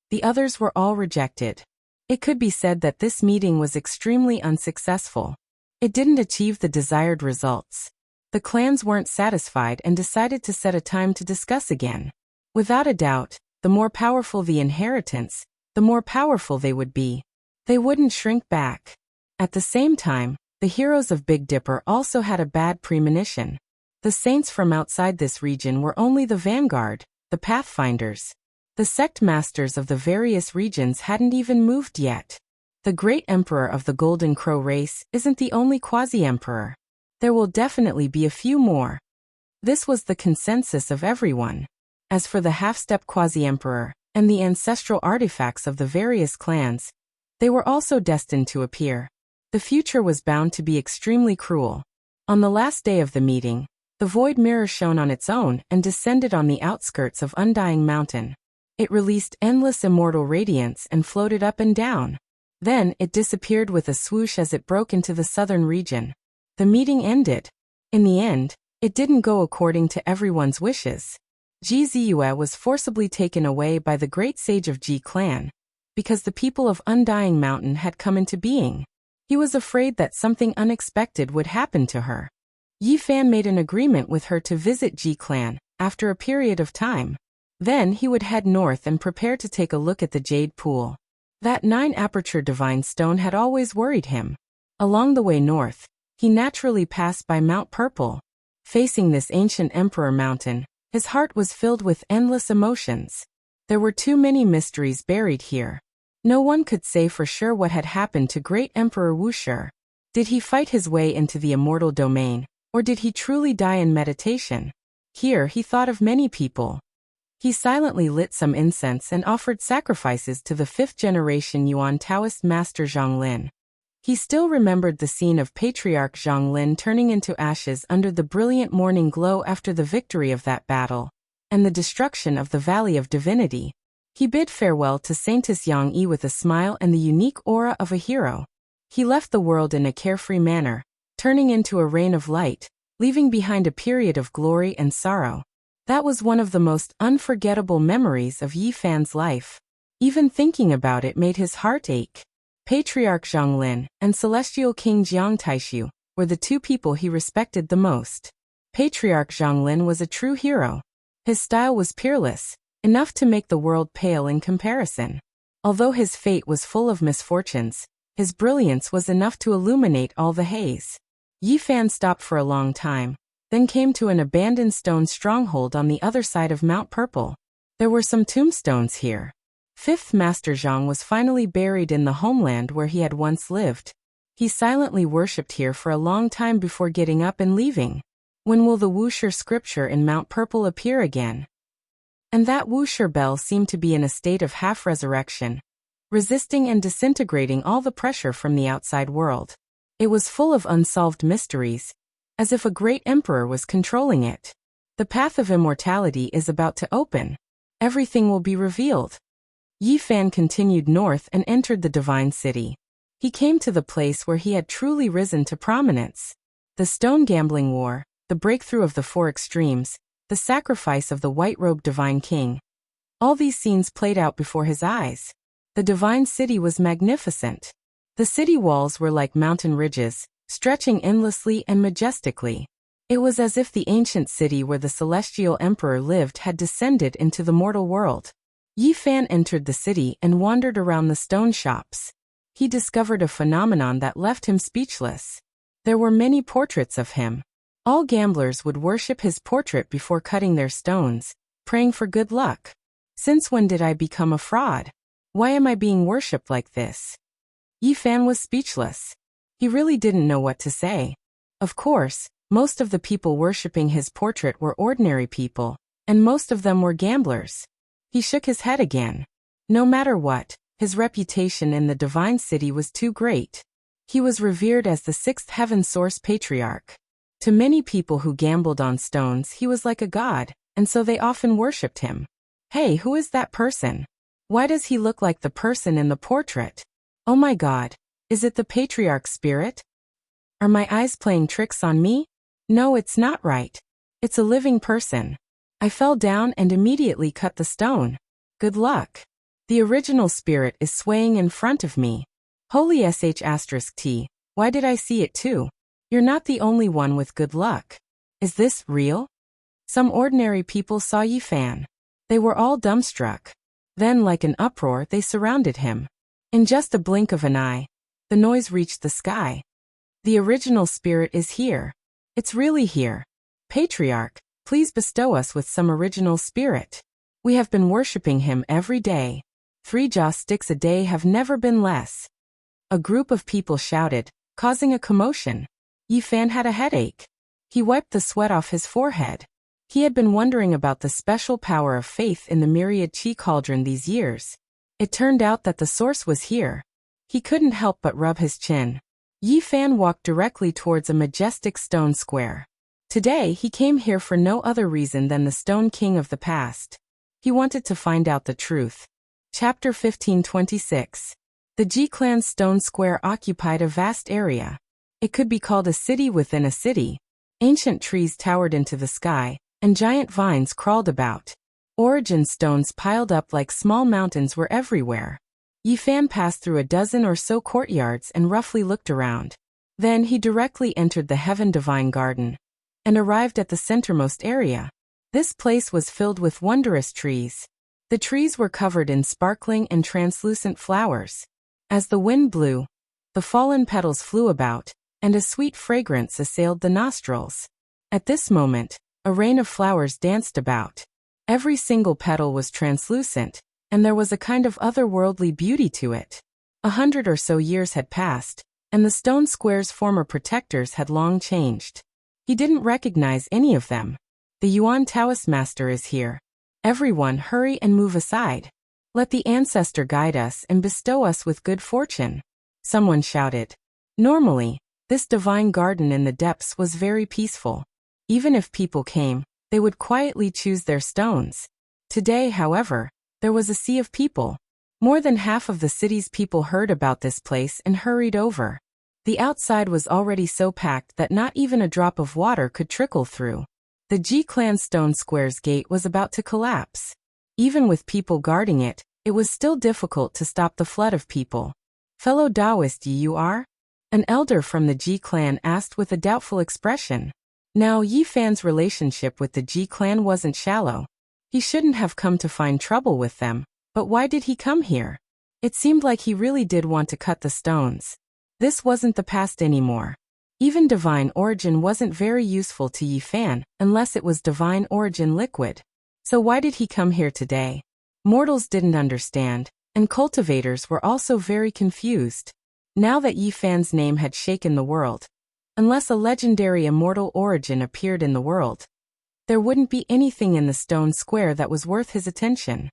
A: the others were all rejected. It could be said that this meeting was extremely unsuccessful. It didn't achieve the desired results. The clans weren't satisfied and decided to set a time to discuss again. Without a doubt, the more powerful the inheritance, the more powerful they would be. They wouldn't shrink back. At the same time, the heroes of Big Dipper also had a bad premonition. The saints from outside this region were only the vanguard, the pathfinders. The sect masters of the various regions hadn't even moved yet. The great emperor of the Golden Crow race isn't the only quasi-emperor. There will definitely be a few more. This was the consensus of everyone. As for the half-step quasi-emperor and the ancestral artifacts of the various clans, they were also destined to appear. The future was bound to be extremely cruel. On the last day of the meeting, the void mirror shone on its own and descended on the outskirts of Undying Mountain. It released endless immortal radiance and floated up and down. Then it disappeared with a swoosh as it broke into the southern region. The meeting ended. In the end, it didn't go according to everyone's wishes. Ji Ziyue was forcibly taken away by the great sage of Ji clan, because the people of Undying Mountain had come into being. He was afraid that something unexpected would happen to her. Yi Fan made an agreement with her to visit Ji clan, after a period of time. Then he would head north and prepare to take a look at the Jade Pool. That 9-aperture divine stone had always worried him. Along the way north, he naturally passed by Mount Purple. Facing this ancient emperor mountain, his heart was filled with endless emotions. There were too many mysteries buried here. No one could say for sure what had happened to great Emperor Wuxia. Did he fight his way into the immortal domain, or did he truly die in meditation? Here he thought of many people. He silently lit some incense and offered sacrifices to the 5th-generation Yuan Taoist master Zhang Lin. He still remembered the scene of Patriarch Zhang Lin turning into ashes under the brilliant morning glow after the victory of that battle, and the destruction of the Valley of Divinity. He bid farewell to Saintess Yang Yi with a smile and the unique aura of a hero. He left the world in a carefree manner, turning into a rain of light, leaving behind a period of glory and sorrow. That was one of the most unforgettable memories of Yi Fan's life. Even thinking about it made his heart ache. Patriarch Zhang Lin and Celestial King Jiang Taishu were the two people he respected the most. Patriarch Zhang Lin was a true hero. His style was peerless, enough to make the world pale in comparison. Although his fate was full of misfortunes, his brilliance was enough to illuminate all the haze. Yi Fan stopped for a long time, then came to an abandoned stone stronghold on the other side of Mount Purple. There were some tombstones here. 5th Master Zhang was finally buried in the homeland where he had once lived. He silently worshipped here for a long time before getting up and leaving. When will the Wuxia scripture in Mount Purple appear again? And that Wuxia bell seemed to be in a state of half-resurrection, resisting and disintegrating all the pressure from the outside world. It was full of unsolved mysteries, as if a great emperor was controlling it. The path of immortality is about to open. Everything will be revealed. Yi Fan continued north and entered the Divine City. He came to the place where he had truly risen to prominence. The stone gambling war, the breakthrough of the 4 extremes, the sacrifice of the white-robed Divine King. All these scenes played out before his eyes. The Divine City was magnificent. The city walls were like mountain ridges, stretching endlessly and majestically. It was as if the ancient city where the celestial emperor lived had descended into the mortal world. Yi Fan entered the city and wandered around the stone shops. He discovered a phenomenon that left him speechless. There were many portraits of him. All gamblers would worship his portrait before cutting their stones, praying for good luck. Since when did I become a fraud? Why am I being worshipped like this? Yi Fan was speechless. He really didn't know what to say. Of course, most of the people worshipping his portrait were ordinary people, and most of them were gamblers. He shook his head again. No matter what, his reputation in the Divine City was too great. He was revered as the 6th Heaven Source Patriarch. To many people who gambled on stones, he was like a god, and so they often worshipped him. Hey, who is that person? Why does he look like the person in the portrait? Oh my god, is it the Patriarch's spirit? Are my eyes playing tricks on me? No, it's not right. It's a living person. I fell down and immediately cut the stone. Good luck. The original spirit is swaying in front of me. Holy sh*t, why did I see it too? You're not the only one with good luck. Is this real? Some ordinary people saw Yi Fan. They were all dumbstruck. Then, like an uproar, they surrounded him. In just a blink of an eye, the noise reached the sky. The original spirit is here. It's really here. Patriarch, please bestow us with some original spirit. We have been worshipping him every day. 3 jaw sticks a day have never been less. A group of people shouted, causing a commotion. Yi Fan had a headache. He wiped the sweat off his forehead. He had been wondering about the special power of faith in the myriad chi cauldron these years. It turned out that the source was here. He couldn't help but rub his chin. Yi Fan walked directly towards a majestic stone square. Today he came here for no other reason than the Stone King of the past. He wanted to find out the truth. Chapter 1526. The Ji clan's stone square occupied a vast area. It could be called a city within a city. Ancient trees towered into the sky, and giant vines crawled about. Origin stones piled up like small mountains were everywhere. Yi Fan passed through a dozen or so courtyards and roughly looked around. Then he directly entered the Heaven Divine Garden and arrived at the centermost area. This place was filled with wondrous trees. The trees were covered in sparkling and translucent flowers. As the wind blew, the fallen petals flew about, and a sweet fragrance assailed the nostrils. At this moment, a rain of flowers danced about. Every single petal was translucent, and there was a kind of otherworldly beauty to it. 100 or so years had passed, and the stone square's former protectors had long changed. He didn't recognize any of them. The Yuan Taoist master is here. Everyone hurry and move aside. Let the ancestor guide us and bestow us with good fortune. Someone shouted. Normally, this divine garden in the depths was very peaceful. Even if people came, they would quietly choose their stones. Today, however, there was a sea of people. More than half of the city's people heard about this place and hurried over. The outside was already so packed that not even a drop of water could trickle through. The Ji clan stone square's gate was about to collapse. Even with people guarding it, it was still difficult to stop the flood of people. Fellow Taoist you are? An elder from the Ji clan asked with a doubtful expression. Now Yi Fan's relationship with the Ji clan wasn't shallow. He shouldn't have come to find trouble with them, but why did he come here? It seemed like he really did want to cut the stones. This wasn't the past anymore. Even divine origin wasn't very useful to Yi Fan unless it was divine origin liquid. So why did he come here today? Mortals didn't understand, and cultivators were also very confused. Now that Yi Fan's name had shaken the world, unless a legendary immortal origin appeared in the world, there wouldn't be anything in the stone square that was worth his attention.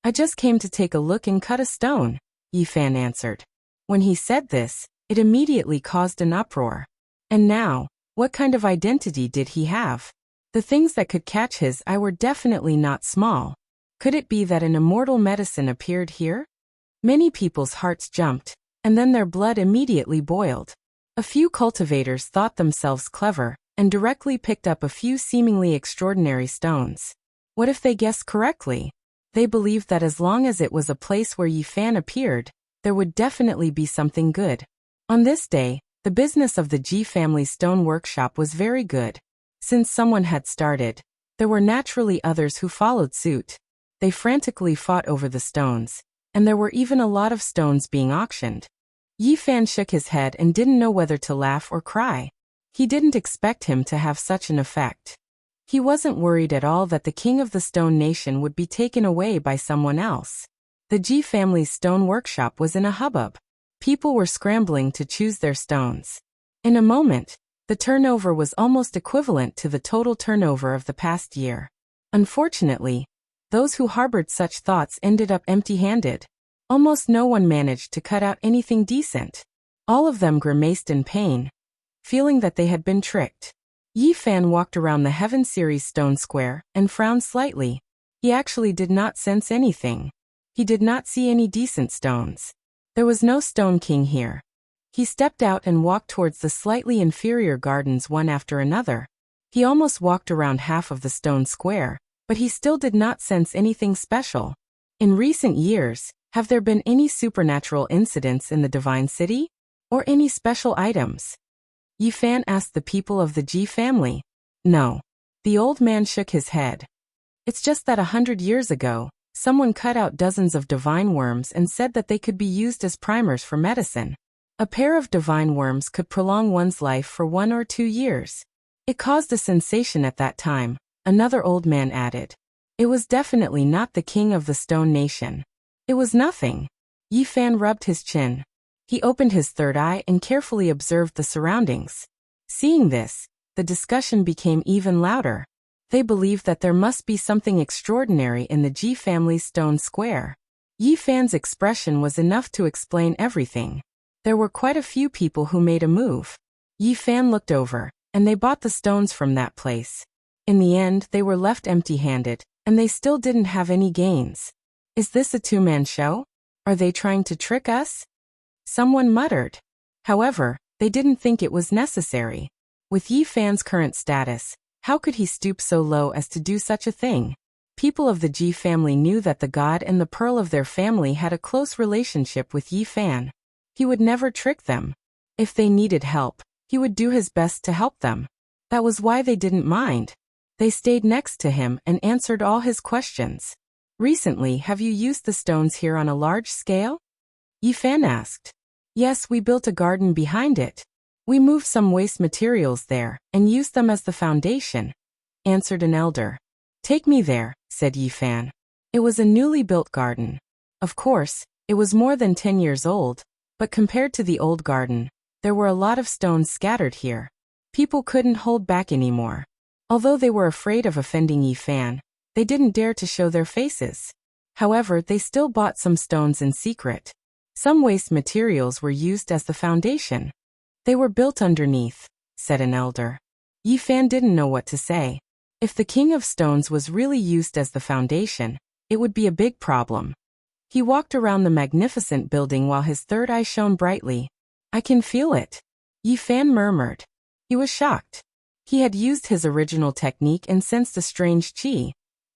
A: I just came to take a look and cut a stone, Yi Fan answered. When he said this, it immediately caused an uproar. And now, what kind of identity did he have? The things that could catch his eye were definitely not small. Could it be that an immortal medicine appeared here? Many people's hearts jumped, and then their blood immediately boiled. A few cultivators thought themselves clever, and directly picked up a few seemingly extraordinary stones. What if they guessed correctly? They believed that as long as it was a place where Yi Fan appeared, there would definitely be something good. On this day, the business of the Ji family's stone workshop was very good. Since someone had started, there were naturally others who followed suit. They frantically fought over the stones, and there were even a lot of stones being auctioned. Yi Fan shook his head and didn't know whether to laugh or cry. He didn't expect him to have such an effect. He wasn't worried at all that the king of the stone nation would be taken away by someone else. The Ji family's stone workshop was in a hubbub. People were scrambling to choose their stones. In a moment, the turnover was almost equivalent to the total turnover of the past year. Unfortunately, those who harbored such thoughts ended up empty-handed. Almost no one managed to cut out anything decent. All of them grimaced in pain, feeling that they had been tricked. Yi Fan walked around the Heaven Series stone square and frowned slightly. He actually did not sense anything. He did not see any decent stones. There was no Stone King here. He stepped out and walked towards the slightly inferior gardens one after another. He almost walked around half of the stone square, but he still did not sense anything special. In recent years, have there been any supernatural incidents in the Divine City? Or any special items? Yi Fan asked the people of the Ji family. No. The old man shook his head. It's just that 100 years ago, someone cut out dozens of divine worms and said that they could be used as primers for medicine. A pair of divine worms could prolong one's life for 1 or 2 years. It caused a sensation at that time, another old man added. It was definitely not the king of the Stone Nation. It was nothing. Yi Fan rubbed his chin. He opened his third eye and carefully observed the surroundings. Seeing this, the discussion became even louder. They believed that there must be something extraordinary in the Ji family's stone square. Yi Fan's expression was enough to explain everything. There were quite a few people who made a move. Yi Fan looked over, and they bought the stones from that place. In the end, they were left empty-handed, and they still didn't have any gains. Is this a two-man show? Are they trying to trick us? Someone muttered. However, they didn't think it was necessary. With Yi Fan's current status, how could he stoop so low as to do such a thing? People of the Ji family knew that the god and the pearl of their family had a close relationship with Yi Fan. He would never trick them. If they needed help, he would do his best to help them. That was why they didn't mind. They stayed next to him and answered all his questions. Recently, have you used the stones here on a large scale? Yi Fan asked. Yes, we built a garden behind it. We moved some waste materials there and used them as the foundation, answered an elder. Take me there, said Yi Fan. It was a newly built garden. Of course, it was more than 10 years old, but compared to the old garden, there were a lot of stones scattered here. People couldn't hold back anymore. Although they were afraid of offending Yi Fan, they didn't dare to show their faces. However, they still bought some stones in secret. Some waste materials were used as the foundation. They were built underneath, said an elder. Yi Fan didn't know what to say. If the King of Stones was really used as the foundation, it would be a big problem. He walked around the magnificent building while his third eye shone brightly. I can feel it. Yi Fan murmured. He was shocked. He had used his original technique and sensed a strange qi,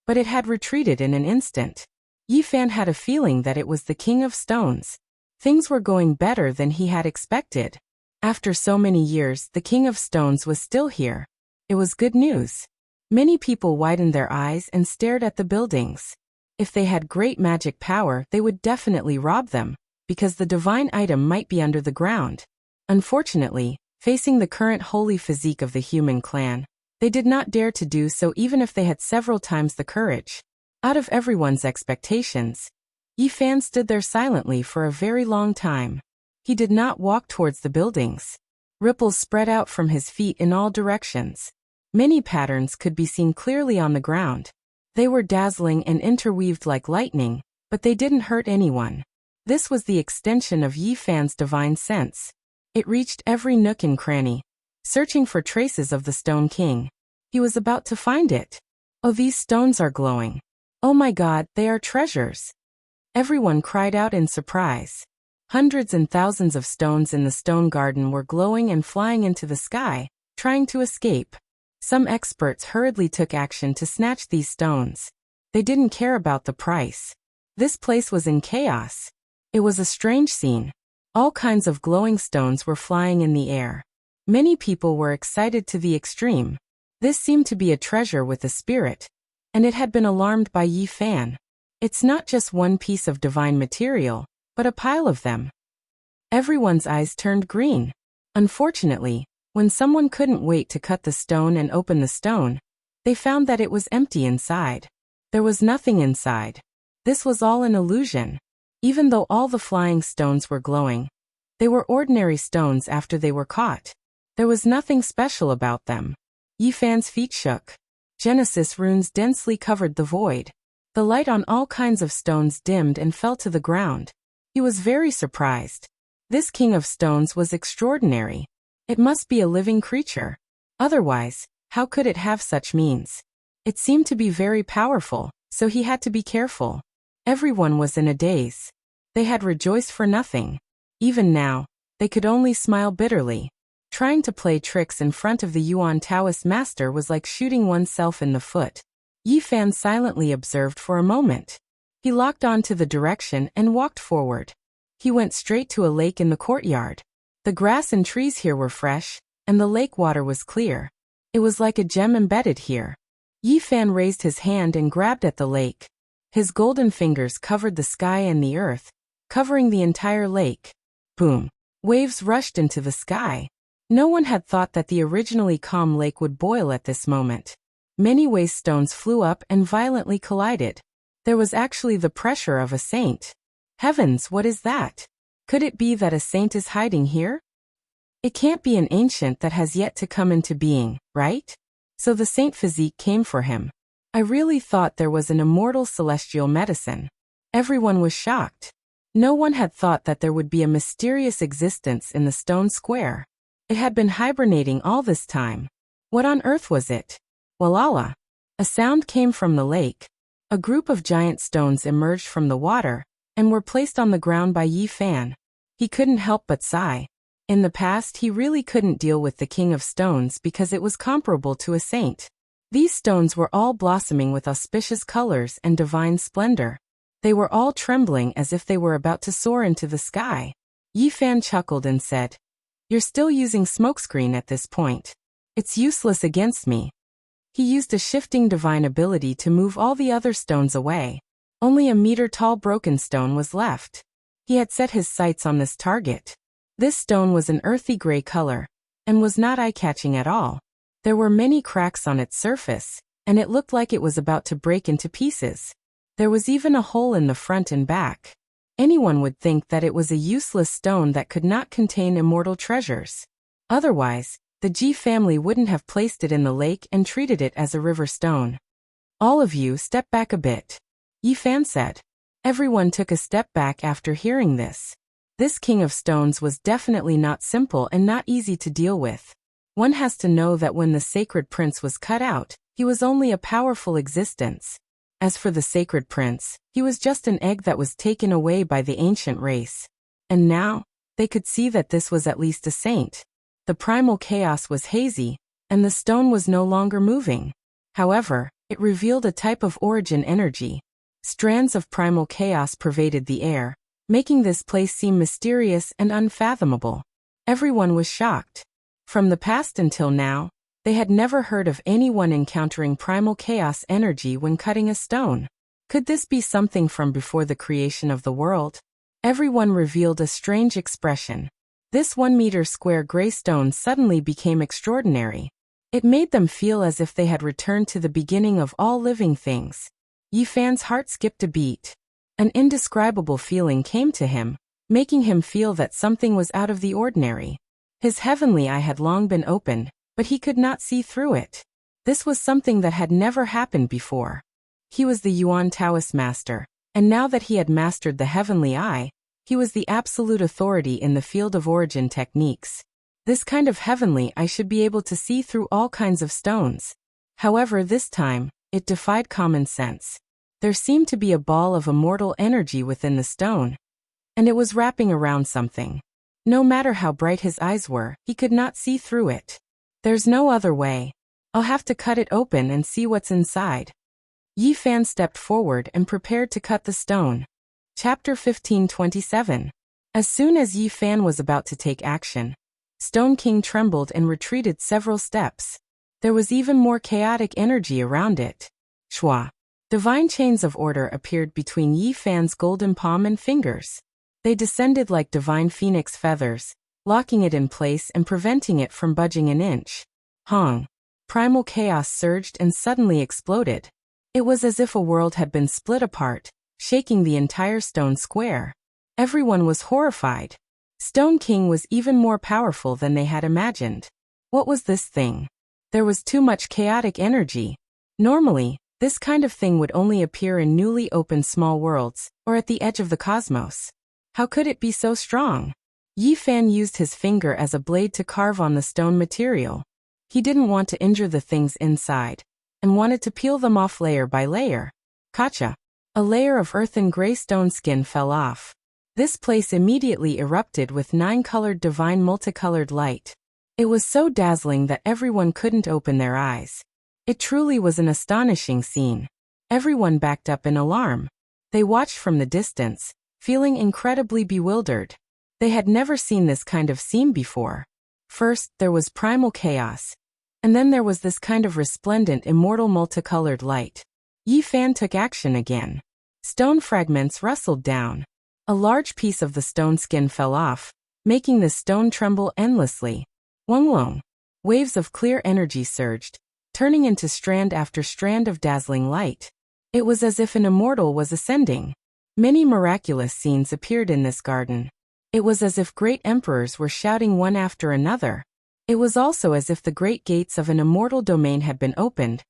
A: but it had retreated in an instant. Yi Fan had a feeling that it was the King of Stones. Things were going better than he had expected. After so many years, the King of Stones was still here. It was good news. Many people widened their eyes and stared at the buildings. If they had great magic power, they would definitely rob them, because the divine item might be under the ground. Unfortunately, facing the current holy physique of the human clan, they did not dare to do so even if they had several times the courage. Out of everyone's expectations, Yi Fan stood there silently for a very long time. He did not walk towards the buildings. Ripples spread out from his feet in all directions. Many patterns could be seen clearly on the ground. They were dazzling and interweaved like lightning, but they didn't hurt anyone. This was the extension of Yi Fan's divine sense. It reached every nook and cranny, searching for traces of the Stone King. He was about to find it. Oh, these stones are glowing. Oh my God, they are treasures. Everyone cried out in surprise. Hundreds and thousands of stones in the stone garden were glowing and flying into the sky, trying to escape. Some experts hurriedly took action to snatch these stones. They didn't care about the price. This place was in chaos. It was a strange scene. All kinds of glowing stones were flying in the air. Many people were excited to the extreme. This seemed to be a treasure with a spirit, and it had been alarmed by Yi Fan. It's not just one piece of divine material, but a pile of them. Everyone's eyes turned green. Unfortunately, when someone couldn't wait to cut the stone and open the stone, they found that it was empty inside. There was nothing inside. This was all an illusion. Even though all the flying stones were glowing, they were ordinary stones after they were caught. There was nothing special about them. Yi Fan's feet shook. Genesis runes densely covered the void. The light on all kinds of stones dimmed and fell to the ground. He was very surprised. This King of Stones was extraordinary. It must be a living creature. Otherwise, how could it have such means? It seemed to be very powerful, so he had to be careful. Everyone was in a daze. They had rejoiced for nothing. Even now, they could only smile bitterly. Trying to play tricks in front of the Yuan Taoist master was like shooting oneself in the foot. Yi Fan silently observed for a moment. He locked on to the direction and walked forward. He went straight to a lake in the courtyard. The grass and trees here were fresh, and the lake water was clear. It was like a gem embedded here. Yi Fan raised his hand and grabbed at the lake. His golden fingers covered the sky and the earth, covering the entire lake. Boom! Waves rushed into the sky. No one had thought that the originally calm lake would boil at this moment. Many waste stones flew up and violently collided. There was actually the pressure of a saint. Heavens, what is that? Could it be that a saint is hiding here? It can't be an ancient that has yet to come into being, right? So the saint physique came for him. I really thought there was an immortal celestial medicine. Everyone was shocked. No one had thought that there would be a mysterious existence in the stone square. It had been hibernating all this time. What on earth was it? Walala! A sound came from the lake. A group of giant stones emerged from the water and were placed on the ground by Yi Fan. He couldn't help but sigh. In the past, he really couldn't deal with the King of Stones because it was comparable to a saint. These stones were all blossoming with auspicious colors and divine splendor. They were all trembling as if they were about to soar into the sky. Yi Fan chuckled and said, "You're still using smokescreen at this point. It's useless against me." He used a shifting divine ability to move all the other stones away. Only a meter-tall broken stone was left. He had set his sights on this target. This stone was an earthy gray color, and was not eye-catching at all. There were many cracks on its surface, and it looked like it was about to break into pieces. There was even a hole in the front and back. Anyone would think that it was a useless stone that could not contain immortal treasures. Otherwise, the Ji family wouldn't have placed it in the lake and treated it as a river stone. "All of you step back a bit," Yi Fan said. Everyone took a step back after hearing this. This King of Stones was definitely not simple and not easy to deal with. One has to know that when the sacred prince was cut out, he was only a powerful existence. As for the sacred prince, he was just an egg that was taken away by the ancient race. And now, they could see that this was at least a saint. The primal chaos was hazy, and the stone was no longer moving. However, it revealed a type of origin energy. Strands of primal chaos pervaded the air, making this place seem mysterious and unfathomable. Everyone was shocked. From the past until now, they had never heard of anyone encountering primal chaos energy when cutting a stone. Could this be something from before the creation of the world? Everyone revealed a strange expression. This 1-meter square gray stone suddenly became extraordinary. It made them feel as if they had returned to the beginning of all living things. Yi Fan's heart skipped a beat. An indescribable feeling came to him, making him feel that something was out of the ordinary. His heavenly eye had long been opened, but he could not see through it. This was something that had never happened before. He was the Yuan Taoist master, and now that he had mastered the heavenly eye, he was the absolute authority in the field of origin techniques. This kind of heavenly eye should be able to see through all kinds of stones. However, this time, it defied common sense. There seemed to be a ball of immortal energy within the stone, and it was wrapping around something. No matter how bright his eyes were, he could not see through it. "There's no other way. I'll have to cut it open and see what's inside." Yi Fan stepped forward and prepared to cut the stone. Chapter 15:27. As soon as Yi Fan was about to take action, Stone King trembled and retreated several steps. There was even more chaotic energy around it. Shwa. Divine chains of order appeared between Yi Fan's golden palm and fingers. They descended like divine phoenix feathers, locking it in place and preventing it from budging an inch. Hong. Primal chaos surged and suddenly exploded. It was as if a world had been split apart, shaking the entire stone square. Everyone was horrified. Stone King was even more powerful than they had imagined. What was this thing? There was too much chaotic energy. Normally, this kind of thing would only appear in newly opened small worlds, or at the edge of the cosmos. How could it be so strong? Yi Fan used his finger as a blade to carve on the stone material. He didn't want to injure the things inside, and wanted to peel them off layer by layer. Kacha. A layer of earthen gray stone skin fell off. This place immediately erupted with 9-colored divine multicolored light. It was so dazzling that everyone couldn't open their eyes. It truly was an astonishing scene. Everyone backed up in alarm. They watched from the distance, feeling incredibly bewildered. They had never seen this kind of scene before. First, there was primal chaos. And then there was this kind of resplendent, immortal multicolored light. Yi Fan took action again. Stone fragments rustled down. A large piece of the stone skin fell off, making the stone tremble endlessly. Wonglong. Waves of clear energy surged, turning into strand after strand of dazzling light. It was as if an immortal was ascending. Many miraculous scenes appeared in this garden. It was as if great emperors were shouting one after another. It was also as if the great gates of an immortal domain had been opened,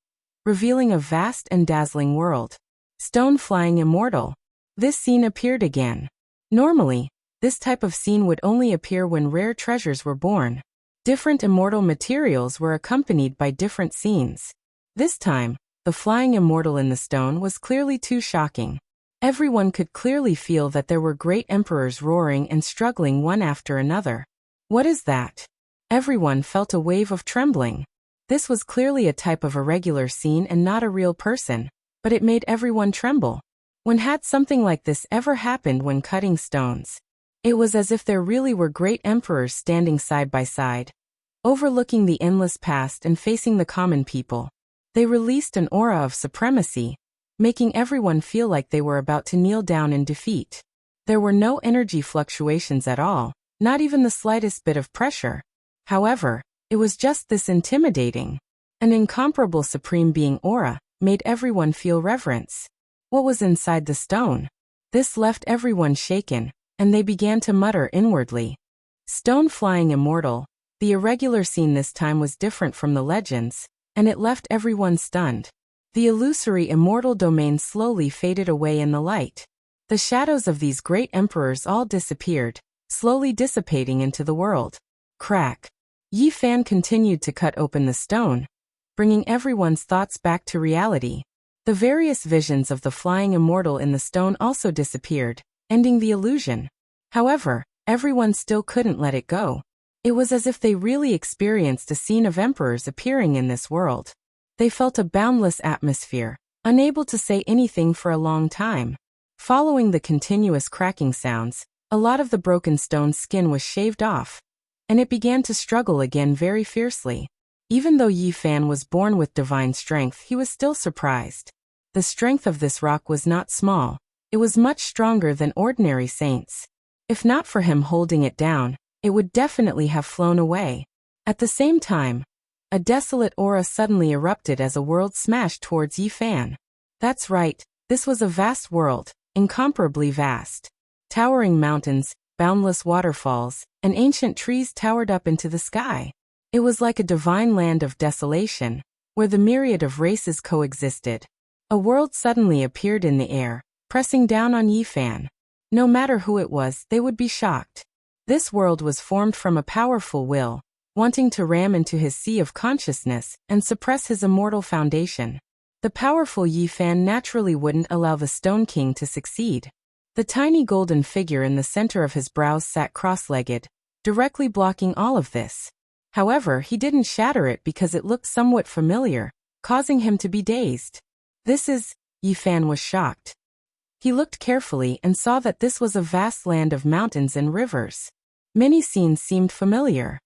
A: revealing a vast and dazzling world. Stone flying immortal. This scene appeared again. Normally, this type of scene would only appear when rare treasures were born. Different immortal materials were accompanied by different scenes. This time, the flying immortal in the stone was clearly too shocking. Everyone could clearly feel that there were great emperors roaring and struggling one after another. What is that? Everyone felt a wave of trembling. This was clearly a type of irregular scene and not a real person, but it made everyone tremble. When had something like this ever happened when cutting stones? It was as if there really were great emperors standing side by side, overlooking the endless past and facing the common people. They released an aura of supremacy, making everyone feel like they were about to kneel down in defeat. There were no energy fluctuations at all, not even the slightest bit of pressure. However, it was just this intimidating. An incomparable supreme being aura made everyone feel reverence. What was inside the stone? This left everyone shaken, and they began to mutter inwardly. Stone flying immortal. The irregular scene this time was different from the legends, and it left everyone stunned. The illusory immortal domain slowly faded away in the light. The shadows of these great emperors all disappeared, slowly dissipating into the world. Crack. Yi Fan continued to cut open the stone, bringing everyone's thoughts back to reality. The various visions of the flying immortal in the stone also disappeared, ending the illusion. However, everyone still couldn't let it go. It was as if they really experienced a scene of emperors appearing in this world. They felt a boundless atmosphere, unable to say anything for a long time. Following the continuous cracking sounds, a lot of the broken stone skin was shaved off, and it began to struggle again very fiercely. Even though Yi Fan was born with divine strength, he was still surprised. The strength of this rock was not small. It was much stronger than ordinary saints. If not for him holding it down, it would definitely have flown away. At the same time, a desolate aura suddenly erupted as a world smashed towards Yi Fan. That's right, this was a vast world, incomparably vast. Towering mountains, boundless waterfalls, and ancient trees towered up into the sky. It was like a divine land of desolation, where the myriad of races coexisted. A world suddenly appeared in the air, pressing down on Yi Fan. No matter who it was, they would be shocked. This world was formed from a powerful will, wanting to ram into his sea of consciousness and suppress his immortal foundation. The powerful Yi Fan naturally wouldn't allow the Stone King to succeed. The tiny golden figure in the center of his brows sat cross-legged, directly blocking all of this. However, he didn't shatter it because it looked somewhat familiar, causing him to be dazed. This is... Yi Fan was shocked. He looked carefully and saw that this was a vast land of mountains and rivers. Many scenes seemed familiar.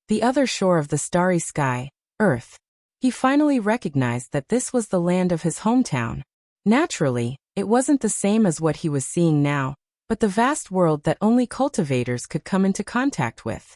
A: The other shore of the starry sky, Earth. He finally recognized that this was the land of his hometown. Naturally, it wasn't the same as what he was seeing now, but the vast world that only cultivators could come into contact with.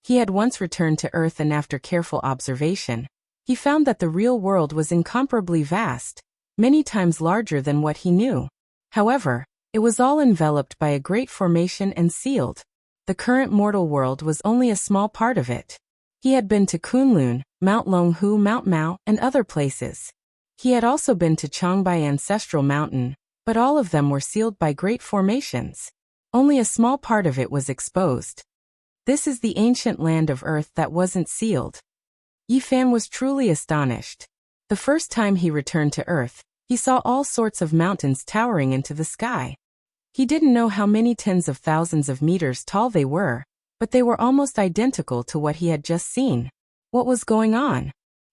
A: He had once returned to Earth, and after careful observation, he found that the real world was incomparably vast, many times larger than what he knew. However, it was all enveloped by a great formation and sealed. The current mortal world was only a small part of it. He had been to Kunlun, Mount Longhu, Mount Mao, and other places. He had also been to Changbai Ancestral Mountain, but all of them were sealed by great formations. Only a small part of it was exposed. This is the ancient land of Earth that wasn't sealed. Yi Fan was truly astonished. The first time he returned to Earth, he saw all sorts of mountains towering into the sky. He didn't know how many tens of thousands of meters tall they were, but they were almost identical to what he had just seen. What was going on?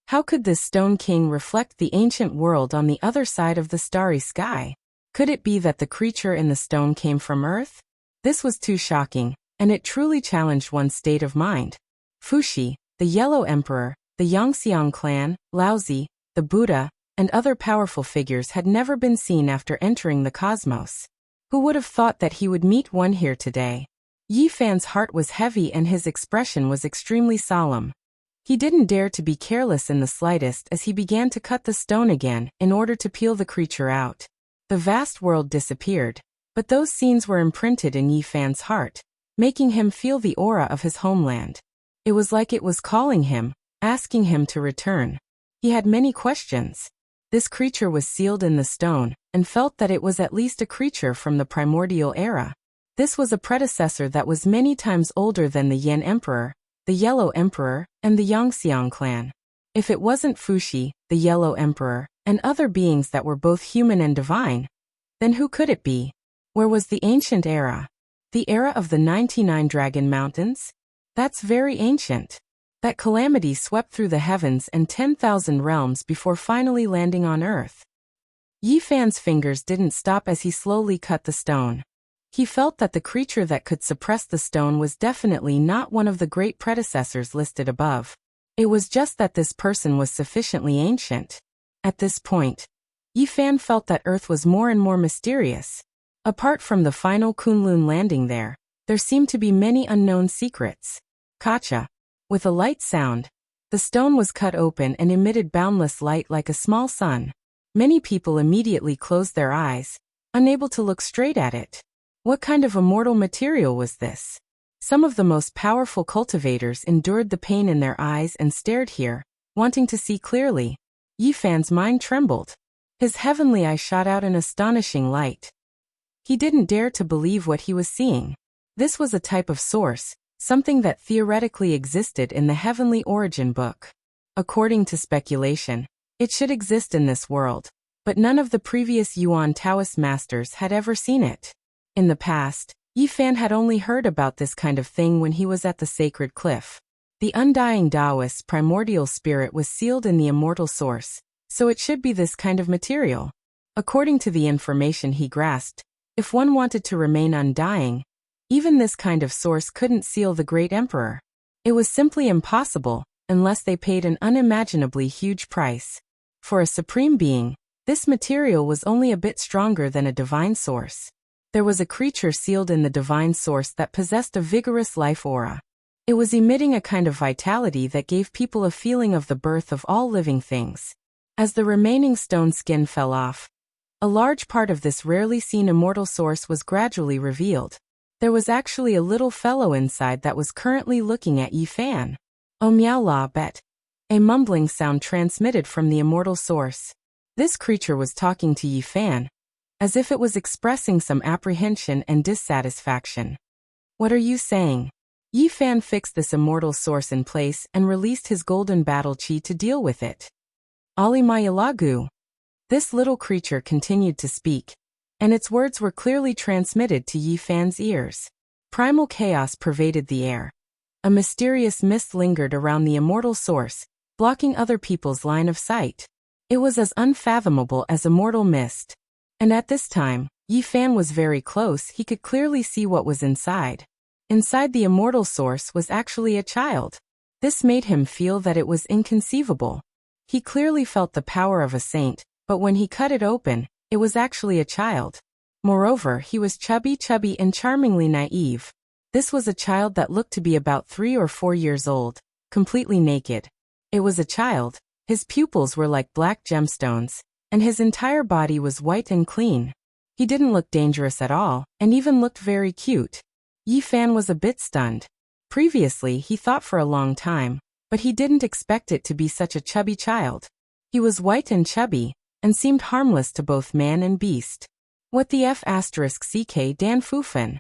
A: How could this Stone King reflect the ancient world on the other side of the starry sky? Could it be that the creature in the stone came from Earth? This was too shocking, and it truly challenged one's state of mind. Fuxi, the Yellow Emperor, the Yangxiang clan, Laozi, the Buddha, and other powerful figures had never been seen after entering the cosmos. Who would have thought that he would meet one here today? Yi Fan's heart was heavy and his expression was extremely solemn. He didn't dare to be careless in the slightest as he began to cut the stone again in order to peel the creature out. The vast world disappeared, but those scenes were imprinted in Yi Fan's heart, making him feel the aura of his homeland. It was like it was calling him, asking him to return. He had many questions. This creature was sealed in the stone, and felt that it was at least a creature from the primordial era. This was a predecessor that was many times older than the Yan Emperor, the Yellow Emperor, and the Yangxiang clan. If it wasn't Fuxi, the Yellow Emperor, and other beings that were both human and divine, then who could it be? Where was the ancient era? The era of the 99 Dragon Mountains? That's very ancient. That calamity swept through the heavens and 10,000 realms before finally landing on Earth. Yi Fan's fingers didn't stop as he slowly cut the stone. He felt that the creature that could suppress the stone was definitely not one of the great predecessors listed above. It was just that this person was sufficiently ancient. At this point, Yi Fan felt that Earth was more and more mysterious. Apart from the final Kunlun landing there seemed to be many unknown secrets. Kacha. With a light sound, the stone was cut open and emitted boundless light like a small sun. Many people immediately closed their eyes, unable to look straight at it. What kind of immortal material was this? Some of the most powerful cultivators endured the pain in their eyes and stared here, wanting to see clearly. Yi Fan's mind trembled. His heavenly eye shot out an astonishing light. He didn't dare to believe what he was seeing. This was a type of source, something that theoretically existed in the Heavenly Origin book. According to speculation, it should exist in this world, but none of the previous Yuan Taoist masters had ever seen it. In the past, Yi Fan had only heard about this kind of thing when he was at the sacred cliff. The undying Taoist primordial spirit was sealed in the immortal source, so it should be this kind of material. According to the information he grasped, if one wanted to remain undying, even this kind of source couldn't seal the great emperor. It was simply impossible, unless they paid an unimaginably huge price. For a supreme being, this material was only a bit stronger than a divine source. There was a creature sealed in the divine source that possessed a vigorous life aura. It was emitting a kind of vitality that gave people a feeling of the birth of all living things. As the remaining stone skin fell off, a large part of this rarely seen immortal source was gradually revealed. There was actually a little fellow inside that was currently looking at Yi Fan. Oh meow la bet. A mumbling sound transmitted from the immortal source. This creature was talking to Yi Fan, as if it was expressing some apprehension and dissatisfaction. What are you saying? Yi Fan fixed this immortal source in place and released his golden battle chi to deal with it. Ali Mayalagu. This little creature continued to speak, and its words were clearly transmitted to Yi Fan's ears. Primal chaos pervaded the air. A mysterious mist lingered around the immortal source, blocking other people's line of sight. It was as unfathomable as immortal mist. And at this time, Yi Fan was very close. He could clearly see what was inside. Inside the immortal source was actually a child. This made him feel that it was inconceivable. He clearly felt the power of a saint, but when he cut it open, it was actually a child. Moreover, he was chubby and charmingly naive. This was a child that looked to be about 3 or 4 years old, completely naked. It was a child. His pupils were like black gemstones, and his entire body was white and clean. He didn't look dangerous at all, and even looked very cute. Yi Fan was a bit stunned. Previously, he thought for a long time, but he didn't expect it to be such a chubby child. He was white and chubby, and seemed harmless to both man and beast. What the F***ck Dan Fufen?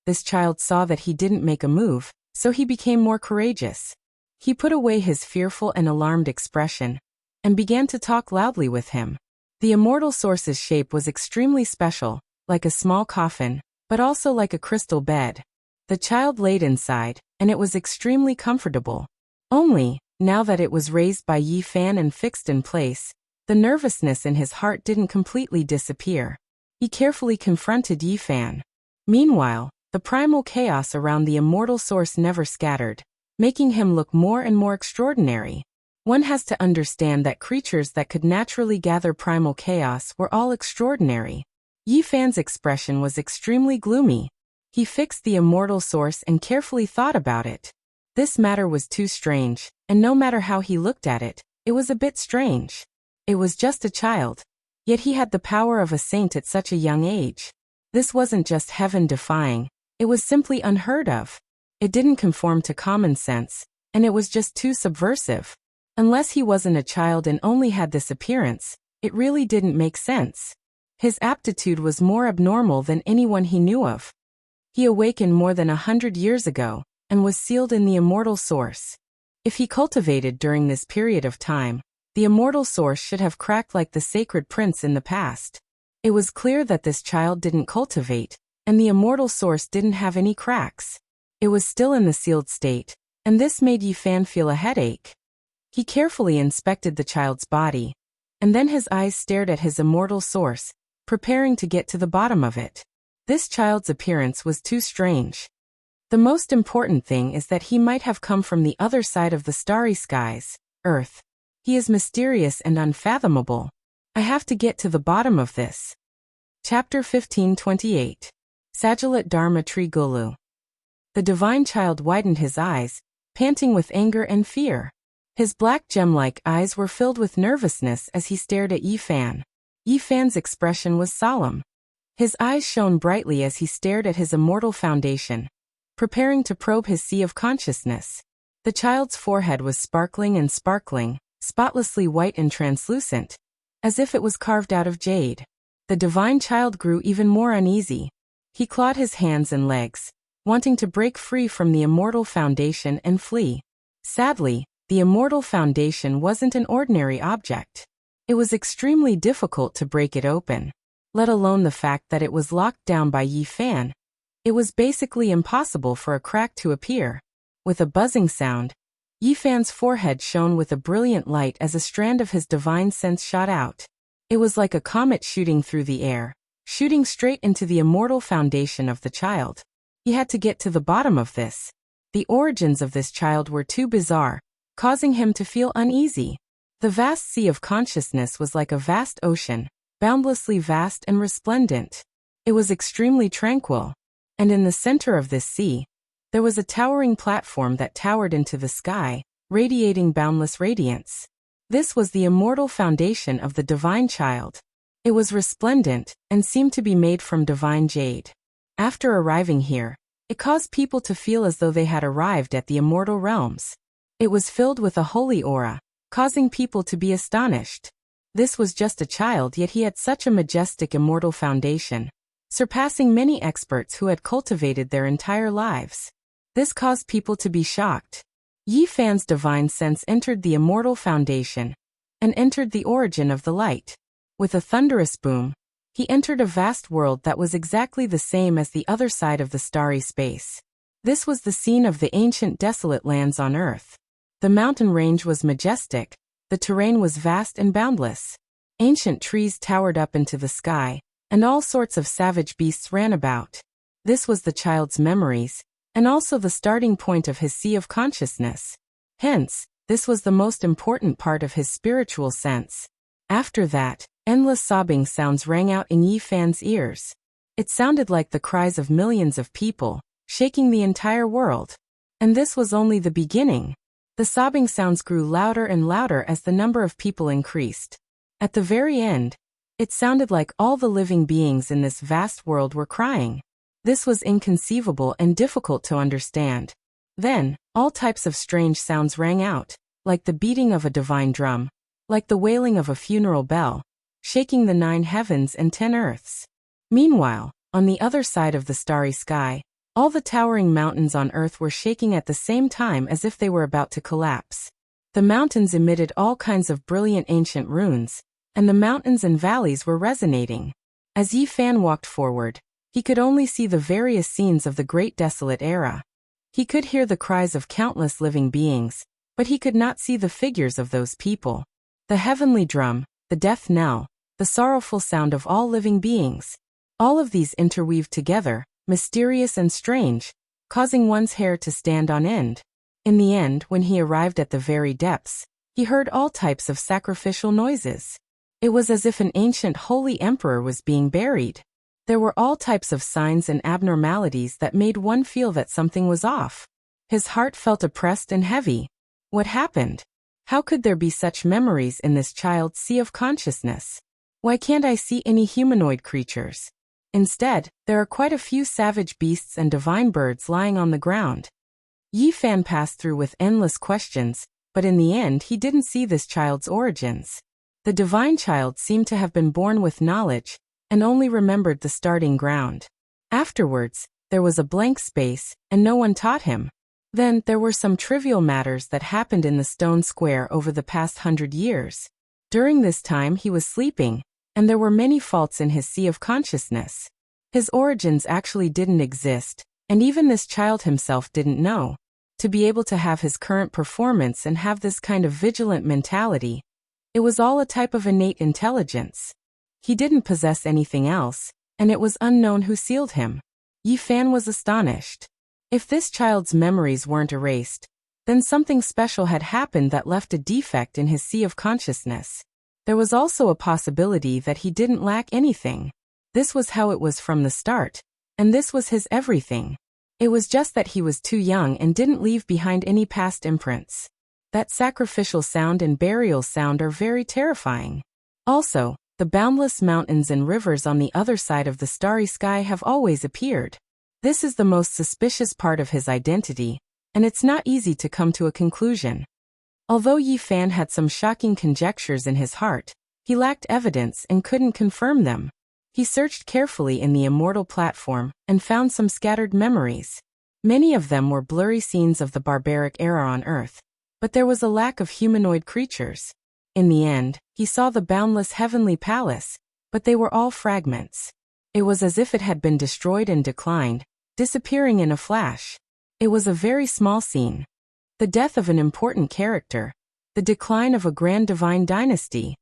A: This child saw that he didn't make a move, so he became more courageous. He put away his fearful and alarmed expression, and began to talk loudly with him. The immortal source's shape was extremely special, like a small coffin, but also like a crystal bed. The child laid inside, and it was extremely comfortable. Only, now that it was raised by Yi Fan and fixed in place, the nervousness in his heart didn't completely disappear. He carefully confronted Yi Fan. Meanwhile, the primal chaos around the immortal source never scattered, making him look more and more extraordinary. One has to understand that creatures that could naturally gather primal chaos were all extraordinary. Yi Fan's expression was extremely gloomy. He fixed the immortal source and carefully thought about it. This matter was too strange, and no matter how he looked at it, it was a bit strange. It was just a child. Yet he had the power of a saint at such a young age. This wasn't just heaven-defying, it was simply unheard of. It didn't conform to common sense, and it was just too subversive. Unless he wasn't a child and only had this appearance, it really didn't make sense. His aptitude was more abnormal than anyone he knew of. He awakened more than 100 years ago, and was sealed in the immortal source. If he cultivated during this period of time, the immortal source should have cracked like the sacred prince in the past. It was clear that this child didn't cultivate, and the immortal source didn't have any cracks. It was still in the sealed state, and this made Yi Fan feel a headache. He carefully inspected the child's body, and then his eyes stared at his immortal source, preparing to get to the bottom of it. This child's appearance was too strange. The most important thing is that he might have come from the other side of the starry skies, Earth. He is mysterious and unfathomable. I have to get to the bottom of this. Chapter 1528. Sajalat Dharma Tree Gulu. The divine child widened his eyes, panting with anger and fear. His black gem-like eyes were filled with nervousness as he stared at Yi Fan. Yi Fan's expression was solemn. His eyes shone brightly as he stared at his immortal foundation, preparing to probe his sea of consciousness. The child's forehead was sparkling and sparkling, spotlessly white and translucent, as if it was carved out of jade. The divine child grew even more uneasy. He clawed his hands and legs, wanting to break free from the immortal foundation and flee. Sadly, the immortal foundation wasn't an ordinary object. It was extremely difficult to break it open, let alone the fact that it was locked down by Yi Fan. It was basically impossible for a crack to appear. With a buzzing sound, Yi Fan's forehead shone with a brilliant light as a strand of his divine sense shot out. It was like a comet shooting through the air, shooting straight into the immortal foundation of the child. He had to get to the bottom of this. The origins of this child were too bizarre, causing him to feel uneasy. The vast sea of consciousness was like a vast ocean, boundlessly vast and resplendent. It was extremely tranquil. And in the center of this sea, there was a towering platform that towered into the sky, radiating boundless radiance. This was the immortal foundation of the divine child. It was resplendent, and seemed to be made from divine jade. After arriving here, it caused people to feel as though they had arrived at the immortal realms. It was filled with a holy aura, causing people to be astonished. This was just a child, yet he had such a majestic immortal foundation, surpassing many experts who had cultivated their entire lives. This caused people to be shocked. Yi Fan's divine sense entered the immortal foundation, and entered the origin of the light. With a thunderous boom, he entered a vast world that was exactly the same as the other side of the starry space. This was the scene of the ancient desolate lands on Earth. The mountain range was majestic, the terrain was vast and boundless. Ancient trees towered up into the sky, and all sorts of savage beasts ran about. This was the child's memories, and also the starting point of his sea of consciousness. Hence, this was the most important part of his spiritual sense. After that, endless sobbing sounds rang out in Yi Fan's ears. It sounded like the cries of millions of people, shaking the entire world. And this was only the beginning. The sobbing sounds grew louder and louder as the number of people increased. At the very end, it sounded like all the living beings in this vast world were crying. This was inconceivable and difficult to understand. Then, all types of strange sounds rang out, like the beating of a divine drum, like the wailing of a funeral bell, shaking the 9 heavens and 10 earths. Meanwhile, on the other side of the starry sky, all the towering mountains on Earth were shaking at the same time as if they were about to collapse. The mountains emitted all kinds of brilliant ancient runes, and the mountains and valleys were resonating. As Yi Fan walked forward, He could only see the various scenes of the great desolate era. He could hear the cries of countless living beings, but he could not see the figures of those people. The heavenly drum, the death knell, the sorrowful sound of all living beings. All of these interweaved together, mysterious and strange, causing one's hair to stand on end. In the end, when he arrived at the very depths, he heard all types of sacrificial noises. It was as if an ancient holy emperor was being buried. There were all types of signs and abnormalities that made one feel that something was off. His heart felt oppressed and heavy. What happened? How could there be such memories in this child's sea of consciousness? Why can't I see any humanoid creatures? Instead, there are quite a few savage beasts and divine birds lying on the ground. Yi Fan passed through with endless questions, but in the end he didn't see this child's origins. The divine child seemed to have been born with knowledge, and only remembered the starting ground. Afterwards, there was a blank space, and no one taught him. Then, there were some trivial matters that happened in the stone square over the past 100 years. During this time he was sleeping, and there were many faults in his sea of consciousness. His origins actually didn't exist, and even this child himself didn't know. To be able to have his current performance and have this kind of vigilant mentality, it was all a type of innate intelligence. He didn't possess anything else, and it was unknown who sealed him. Yi Fan was astonished. If this child's memories weren't erased, then something special had happened that left a defect in his sea of consciousness. There was also a possibility that he didn't lack anything. This was how it was from the start, and this was his everything. It was just that he was too young and didn't leave behind any past imprints. That sacrificial sound and burial sound are very terrifying. Also, the boundless mountains and rivers on the other side of the starry sky have always appeared. This is the most suspicious part of his identity, and it's not easy to come to a conclusion. Although Yi Fan had some shocking conjectures in his heart, he lacked evidence and couldn't confirm them. He searched carefully in the immortal platform and found some scattered memories. Many of them were blurry scenes of the barbaric era on Earth, but there was a lack of humanoid creatures. In the end, he saw the boundless heavenly palace, but they were all fragments. It was as if it had been destroyed and declined, disappearing in a flash. It was a very small scene. The death of an important character. The decline of a grand divine dynasty.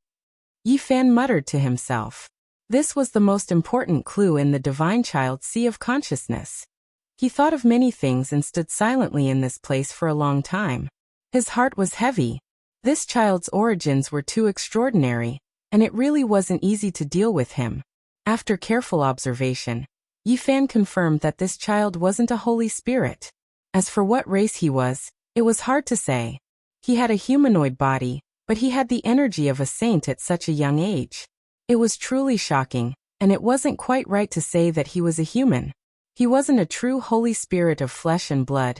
A: Yi Fan muttered to himself. This was the most important clue in the divine child's sea of consciousness. He thought of many things and stood silently in this place for a long time. His heart was heavy. This child's origins were too extraordinary, and it really wasn't easy to deal with him. After careful observation, Yi Fan confirmed that this child wasn't a holy spirit. As for what race he was, it was hard to say. He had a humanoid body, but he had the energy of a saint at such a young age. It was truly shocking, and it wasn't quite right to say that he was a human. He wasn't a true holy spirit of flesh and blood,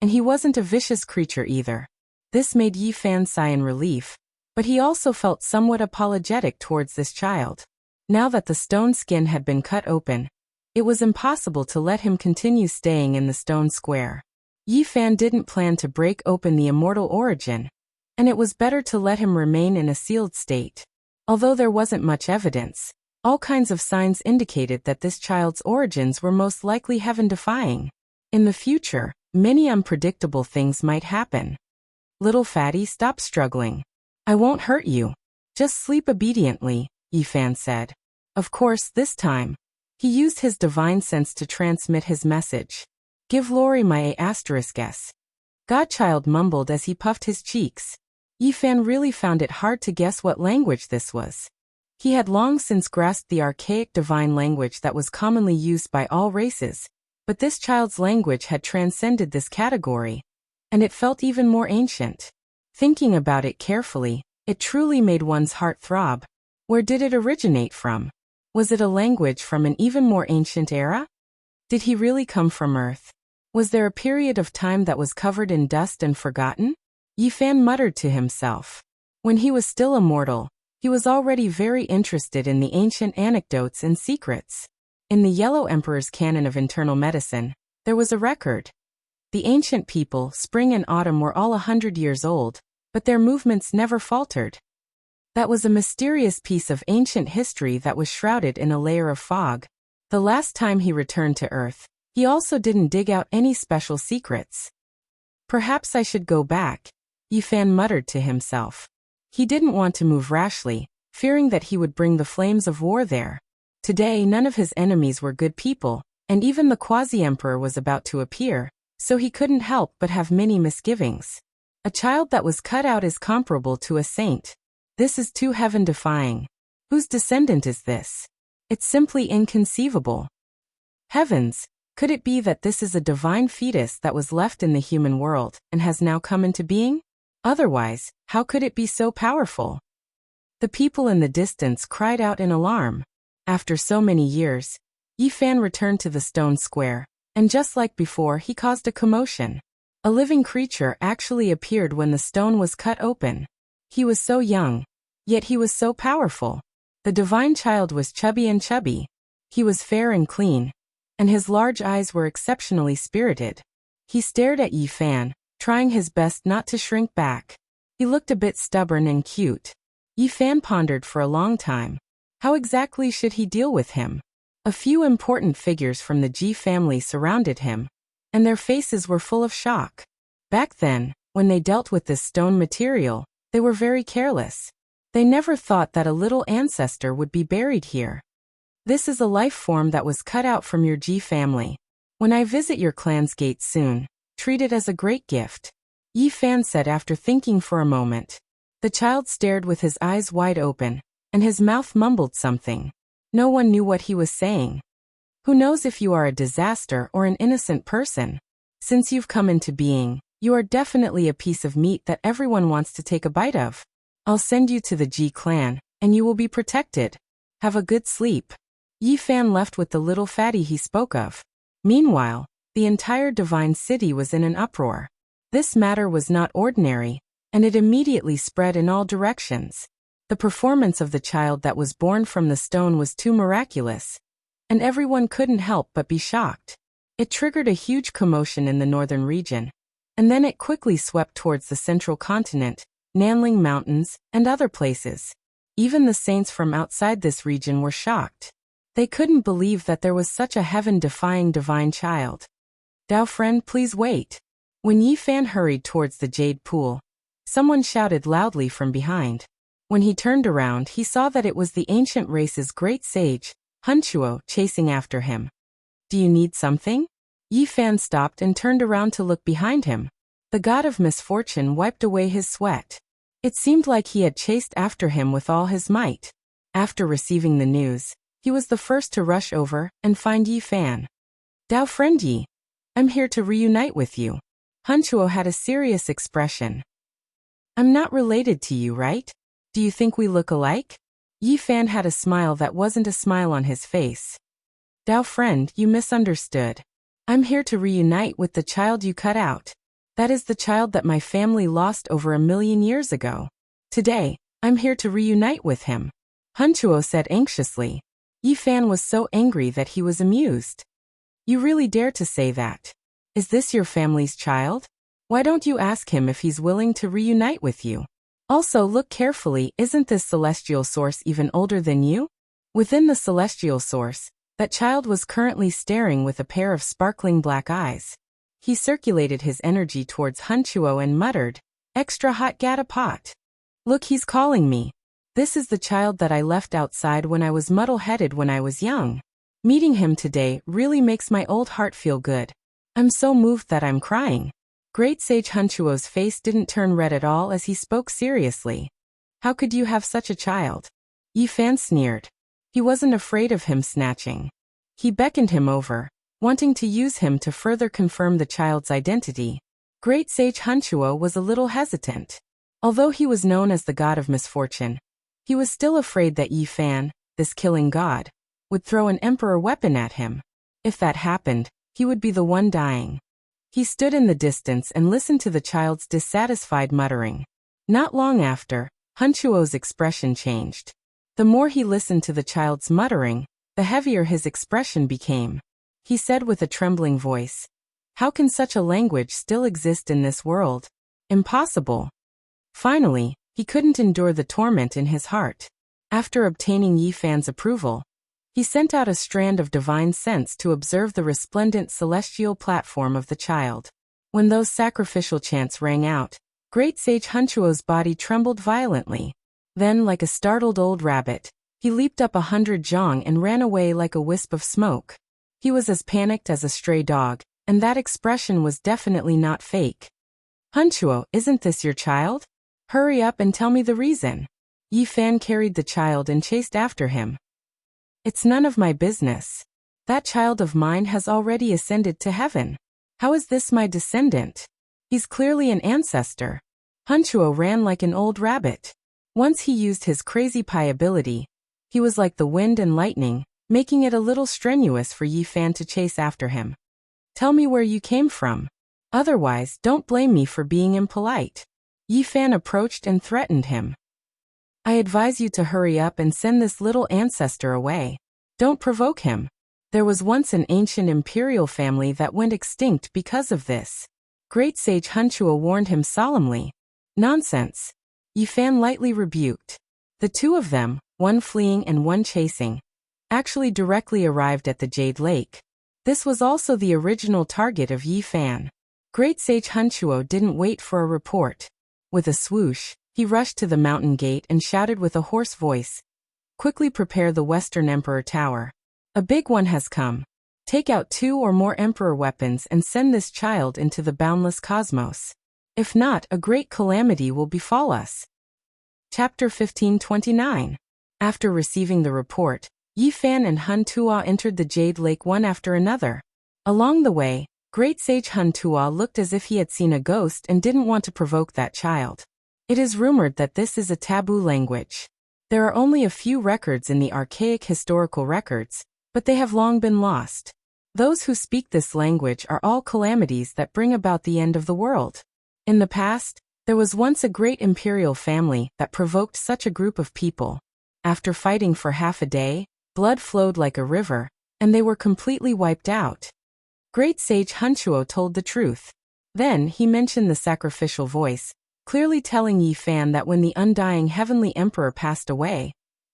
A: and he wasn't a vicious creature either. This made Yi Fan sigh in relief, but he also felt somewhat apologetic towards this child. Now that the stone skin had been cut open, it was impossible to let him continue staying in the stone square. Yi Fan didn't plan to break open the immortal origin, and it was better to let him remain in a sealed state. Although there wasn't much evidence, all kinds of signs indicated that this child's origins were most likely heaven-defying. In the future, many unpredictable things might happen. Little fatty, stop struggling. I won't hurt you. Just sleep obediently, Yi Fan said. Of course, this time, he used his divine sense to transmit his message. Give Lori my *s. Godchild mumbled as he puffed his cheeks. Yi Fan really found it hard to guess what language this was. He had long since grasped the archaic divine language that was commonly used by all races, but this child's language had transcended this category, and it felt even more ancient. Thinking about it carefully, it truly made one's heart throb. Where did it originate from? Was it a language from an even more ancient era? Did he really come from Earth? Was there a period of time that was covered in dust and forgotten? Yi Fan muttered to himself. When he was still a mortal, he was already very interested in the ancient anecdotes and secrets. In the Yellow Emperor's canon of internal medicine, there was a record. The ancient people, spring and autumn, were all 100 years old, but their movements never faltered. That was a mysterious piece of ancient history that was shrouded in a layer of fog. The last time he returned to Earth, he also didn't dig out any special secrets. Perhaps I should go back, Yi Fan muttered to himself. He didn't want to move rashly, fearing that he would bring the flames of war there. Today none of his enemies were good people, and even the quasi-emperor was about to appear, so he couldn't help but have many misgivings. A child that was cut out is comparable to a saint. This is too heaven-defying. Whose descendant is this? It's simply inconceivable. Heavens, could it be that this is a divine fetus that was left in the human world and has now come into being? Otherwise, how could it be so powerful? The people in the distance cried out in alarm. After so many years, Yi Fan returned to the stone square, and just like before he caused a commotion. A living creature actually appeared when the stone was cut open. He was so young, yet he was so powerful. The divine child was chubby and chubby. He was fair and clean, and his large eyes were exceptionally spirited. He stared at Yi Fan, trying his best not to shrink back. He looked a bit stubborn and cute. Yi Fan pondered for a long time. How exactly should he deal with him? A few important figures from the Ji family surrounded him, and their faces were full of shock. Back then, when they dealt with this stone material, they were very careless. They never thought that a little ancestor would be buried here. This is a life form that was cut out from your Ji family. When I visit your clan's gate soon, treat it as a great gift, Yi Fan said after thinking for a moment. The child stared with his eyes wide open, and his mouth mumbled something. No one knew what he was saying. Who knows if you are a disaster or an innocent person? Since you've come into being, you are definitely a piece of meat that everyone wants to take a bite of. I'll send you to the Ji clan, and you will be protected. Have a good sleep. Yi Fan left with the little fatty he spoke of. Meanwhile, the entire divine city was in an uproar. This matter was not ordinary, and it immediately spread in all directions. The performance of the child that was born from the stone was too miraculous, and everyone couldn't help but be shocked. It triggered a huge commotion in the northern region, and then it quickly swept towards the central continent, Nanling Mountains, and other places. Even the saints from outside this region were shocked. They couldn't believe that there was such a heaven-defying divine child. Dao friend, please wait. When Yi Fan hurried towards the jade pool, someone shouted loudly from behind. When he turned around, he saw that it was the ancient race's great sage, Hunchuo, chasing after him. Do you need something? Yi Fan stopped and turned around to look behind him. The god of misfortune wiped away his sweat. It seemed like he had chased after him with all his might. After receiving the news, he was the first to rush over and find Yi Fan. Dao friend Yi, I'm here to reunite with you. Hunchuo had a serious expression. I'm not related to you, right? Do you think we look alike? Yi Fan had a smile that wasn't a smile on his face. Dao friend, you misunderstood. I'm here to reunite with the child you cut out. That is the child that my family lost over 1,000,000 years ago. Today, I'm here to reunite with him, Hunchuo said anxiously. Yi Fan was so angry that he was amused. You really dare to say that? Is this your family's child? Why don't you ask him if he's willing to reunite with you? Also, look carefully, isn't this celestial source even older than you? Within the celestial source, that child was currently staring with a pair of sparkling black eyes. He circulated his energy towards Hunchuo and muttered, "Extra hot gata pot. Look, he's calling me. This is the child that I left outside when I was muddle-headed when I was young. Meeting him today really makes my old heart feel good. I'm so moved that I'm crying." Great Sage Hunchuo's face didn't turn red at all as he spoke seriously. How could you have such a child? Yi Fan sneered. He wasn't afraid of him snatching. He beckoned him over, wanting to use him to further confirm the child's identity. Great Sage Hunchuo was a little hesitant. Although he was known as the god of misfortune, he was still afraid that Yi Fan, this killing god, would throw an emperor weapon at him. If that happened, he would be the one dying. He stood in the distance and listened to the child's dissatisfied muttering. Not long after, Hunchuo's expression changed. The more he listened to the child's muttering, the heavier his expression became. He said with a trembling voice, "How can such a language still exist in this world? Impossible." Finally, he couldn't endure the torment in his heart. After obtaining Yi Fan's approval, He sent out a strand of divine sense to observe the resplendent celestial platform of the child. When those sacrificial chants rang out, great sage Hunchuo's body trembled violently. Then, like a startled old rabbit, he leaped up 100 zhang and ran away like a wisp of smoke. He was as panicked as a stray dog, and that expression was definitely not fake. "Hunchuo, isn't this your child? Hurry up and tell me the reason." Yi Fan carried the child and chased after him. "It's none of my business. That child of mine has already ascended to heaven. How is this my descendant? He's clearly an ancestor." Hunchuo ran like an old rabbit. Once he used his crazy pie ability, he was like the wind and lightning, making it a little strenuous for Yi Fan to chase after him. "Tell me where you came from. Otherwise, don't blame me for being impolite." Yi Fan approached and threatened him. "I advise you to hurry up and send this little ancestor away. Don't provoke him. There was once an ancient imperial family that went extinct because of this." Great Sage Hunchuo warned him solemnly. "Nonsense," Yi Fan lightly rebuked. The two of them, one fleeing and one chasing, actually directly arrived at the Jade Lake. This was also the original target of Yi Fan. Great Sage Hunchuo didn't wait for a report. With a swoosh, he rushed to the mountain gate and shouted with a hoarse voice, "Quickly prepare the Western Emperor Tower. A big one has come. Take out 2 or more Emperor weapons and send this child into the boundless cosmos. If not, a great calamity will befall us." Chapter 1529. After receiving the report, Yi Fan and Hun Tuo entered the Jade Lake one after another. Along the way, Great Sage Hun Tuo looked as if he had seen a ghost and didn't want to provoke that child. It is rumored that this is a taboo language. There are only a few records in the archaic historical records, but they have long been lost. Those who speak this language are all calamities that bring about the end of the world. In the past, there was once a great imperial family that provoked such a group of people. After fighting for half a day, blood flowed like a river, and they were completely wiped out. Great Sage Hunchuo told the truth. Then he mentioned the sacrificial voice, clearly telling Yi Fan that when the undying heavenly emperor passed away,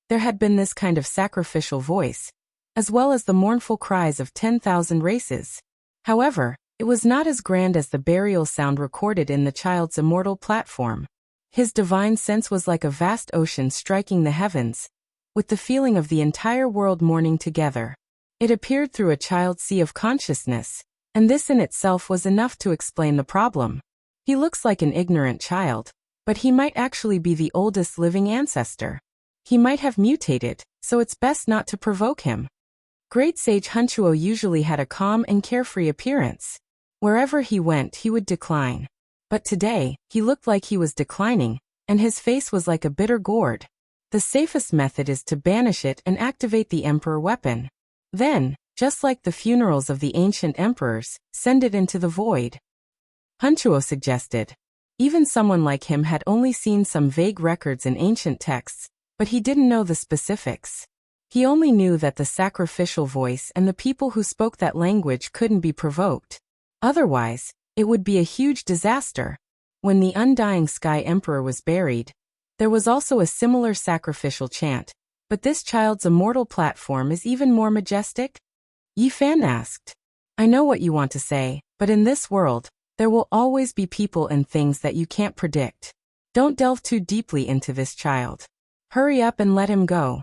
A: there had been this kind of sacrificial voice, as well as the mournful cries of 10,000 races. However, it was not as grand as the burial sound recorded in the child's immortal platform. His divine sense was like a vast ocean striking the heavens, with the feeling of the entire world mourning together. It appeared through a child's sea of consciousness, and this in itself was enough to explain the problem. He looks like an ignorant child, but he might actually be the oldest living ancestor. He might have mutated, so it's best not to provoke him. Great Sage Hunchuo usually had a calm and carefree appearance. Wherever he went, he would decline. But today, he looked like he was declining, and his face was like a bitter gourd. The safest method is to banish it and activate the Emperor weapon. Then, just like the funerals of the ancient emperors, send it into the void. Hunchuo suggested. Even someone like him had only seen some vague records in ancient texts, but he didn't know the specifics. He only knew that the sacrificial voice and the people who spoke that language couldn't be provoked. Otherwise, it would be a huge disaster. When the undying Sky Emperor was buried, there was also a similar sacrificial chant, but this child's immortal platform is even more majestic? Yi Fan asked. "I know what you want to say, but in this world, there will always be people and things that you can't predict. Don't delve too deeply into this child. Hurry up and let him go."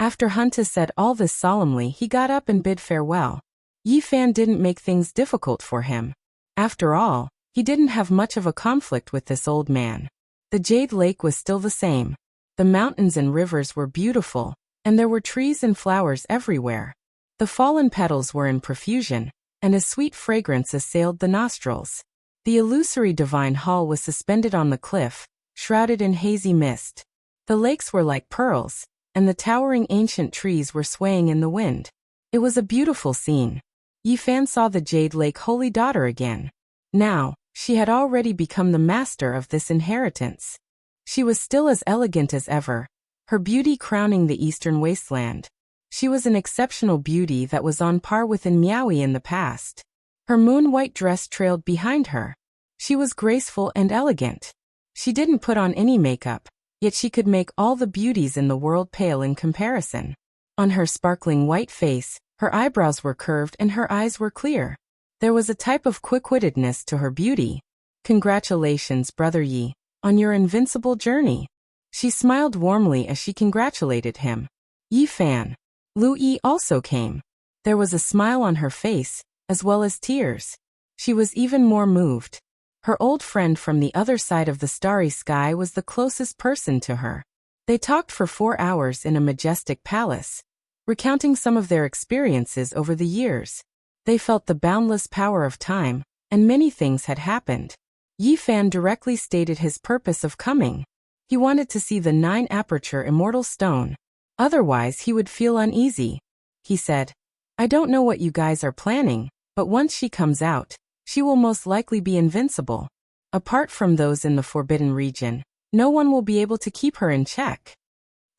A: After Hunta said all this solemnly, he got up and bid farewell. Yi Fan didn't make things difficult for him. After all, he didn't have much of a conflict with this old man. The Jade Lake was still the same. The mountains and rivers were beautiful, and there were trees and flowers everywhere. The fallen petals were in profusion, and a sweet fragrance assailed the nostrils. The illusory divine hall was suspended on the cliff, shrouded in hazy mist. The lakes were like pearls, and the towering ancient trees were swaying in the wind. It was a beautiful scene. Yi Fan saw the Jade Lake Holy Daughter again. Now, she had already become the master of this inheritance. She was still as elegant as ever, her beauty crowning the eastern wasteland. She was an exceptional beauty that was on par with Miaoi in the past. Her moon-white dress trailed behind her. She was graceful and elegant. She didn't put on any makeup, yet she could make all the beauties in the world pale in comparison. On her sparkling white face, her eyebrows were curved and her eyes were clear. There was a type of quick-wittedness to her beauty. "Congratulations, Brother Yi, on your invincible journey." She smiled warmly as she congratulated him. "Yi Fan." Lu Yi also came. There was a smile on her face, as well as tears. She was even more moved. Her old friend from the other side of the starry sky was the closest person to her. They talked for 4 hours in a majestic palace, recounting some of their experiences over the years. They felt the boundless power of time, and many things had happened. Yi Fan directly stated his purpose of coming. He wanted to see the 9-aperture immortal stone. Otherwise he would feel uneasy. He said, "I don't know what you guys are planning, but once she comes out, she will most likely be invincible. Apart from those in the Forbidden Region, no one will be able to keep her in check."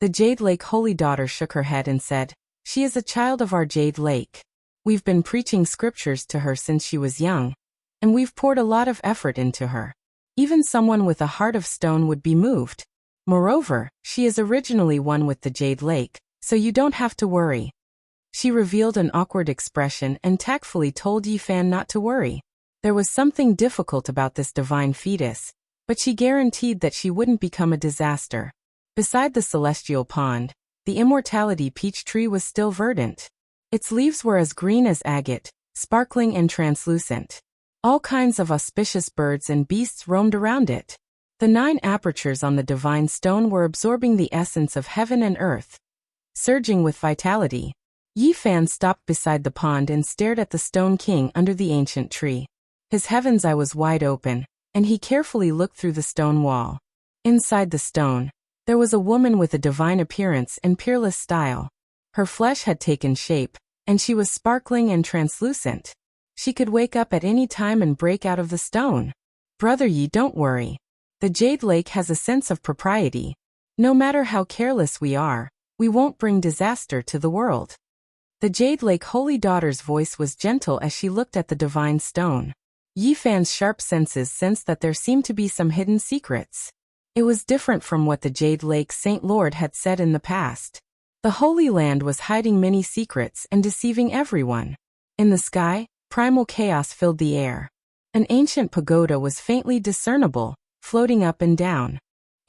A: The Jade Lake Holy Daughter shook her head and said, "She is a child of our Jade Lake. We've been preaching scriptures to her since she was young, and we've poured a lot of effort into her. Even someone with a heart of stone would be moved. Moreover, she is originally one with the Jade Lake, so you don't have to worry." She revealed an awkward expression and tactfully told Yi Fan not to worry. There was something difficult about this divine fetus, but she guaranteed that she wouldn't become a disaster. Beside the celestial pond, the immortality peach tree was still verdant. Its leaves were as green as agate, sparkling and translucent. All kinds of auspicious birds and beasts roamed around it. The 9 apertures on the divine stone were absorbing the essence of heaven and earth, surging with vitality. Yi Fan stopped beside the pond and stared at the Stone King under the ancient tree. His heaven's eye was wide open, and he carefully looked through the stone wall. Inside the stone, there was a woman with a divine appearance and peerless style. Her flesh had taken shape, and she was sparkling and translucent. She could wake up at any time and break out of the stone. "Brother Yi, don't worry. The Jade Lake has a sense of propriety. No matter how careless we are, we won't bring disaster to the world." The Jade Lake Holy Daughter's voice was gentle as she looked at the divine stone. Yi Fan's sharp senses sensed that there seemed to be some hidden secrets. It was different from what the Jade Lake Saint Lord had said in the past. The Holy Land was hiding many secrets and deceiving everyone. In the sky, primal chaos filled the air. An ancient pagoda was faintly discernible, floating up and down.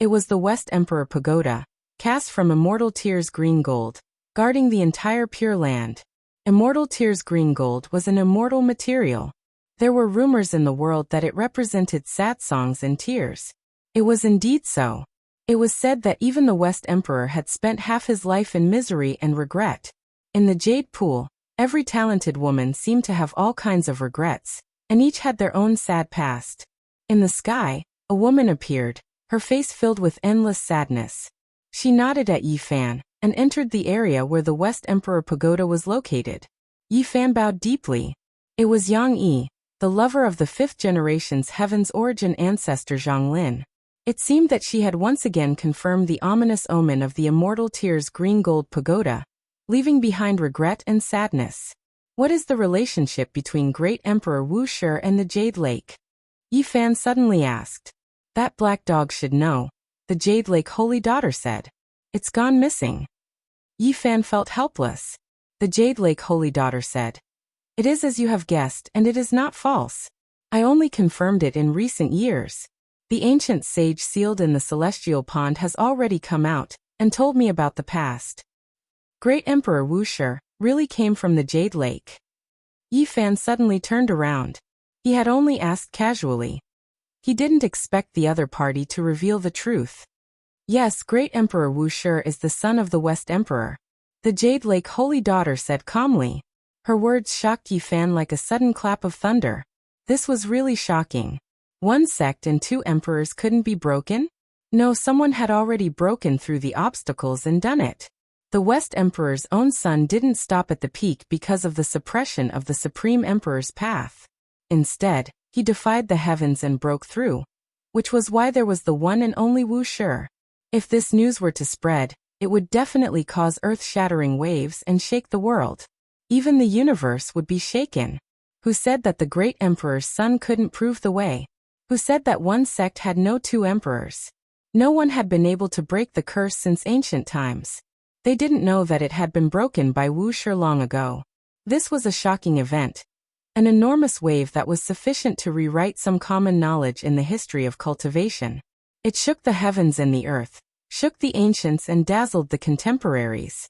A: It was the West Emperor Pagoda, cast from Immortal Tears green gold, guarding the entire Pure Land. Immortal Tears green gold was an immortal material. There were rumors in the world that it represented sad songs and tears. It was indeed so. It was said that even the West Emperor had spent half his life in misery and regret. In the Jade Pool, every talented woman seemed to have all kinds of regrets, and each had their own sad past. In the sky, a woman appeared, her face filled with endless sadness. She nodded at Yi Fan, and entered the area where the West Emperor Pagoda was located. Yi Fan bowed deeply. It was Yang Yi, the lover of the 5th generation's Heaven's Origin ancestor Zhang Lin. It seemed that she had once again confirmed the ominous omen of the Immortal Tears green gold pagoda, leaving behind regret and sadness. What is the relationship between Great Emperor Wuxia and the Jade Lake? Yi Fan suddenly asked. That black dog should know, the Jade Lake Holy Daughter said. It's gone missing. Yi Fan felt helpless. The Jade Lake Holy Daughter said. It is as you have guessed, and it is not false. I only confirmed it in recent years. The ancient sage sealed in the celestial pond has already come out, and told me about the past. Great Emperor Wuxia really came from the Jade Lake. Yi Fan suddenly turned around. He had only asked casually. He didn't expect the other party to reveal the truth. Yes, Great Emperor Wuxia is the son of the West Emperor. The Jade Lake Holy Daughter said calmly. Her words shocked Yi Fan like a sudden clap of thunder. This was really shocking. One sect and 2 emperors couldn't be broken? No, someone had already broken through the obstacles and done it. The West Emperor's own son didn't stop at the peak because of the suppression of the Supreme Emperor's path. Instead, he defied the heavens and broke through, which was why there was the one and only Wuxia. If this news were to spread, it would definitely cause earth-shattering waves and shake the world. Even the universe would be shaken. Who said that the great emperor's son couldn't prove the way? Who said that one sect had no 2 emperors? No one had been able to break the curse since ancient times. They didn't know that it had been broken by Wuxia long ago. This was a shocking event. An enormous wave that was sufficient to rewrite some common knowledge in the history of cultivation. It shook the heavens and the earth, shook the ancients and dazzled the contemporaries.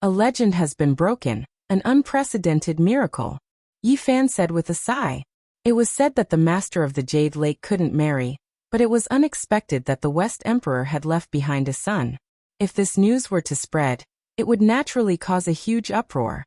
A: A legend has been broken, an unprecedented miracle, Yi Fan said with a sigh. It was said that the master of the Jade Lake couldn't marry, but it was unexpected that the West Emperor had left behind a son. If this news were to spread, it would naturally cause a huge uproar.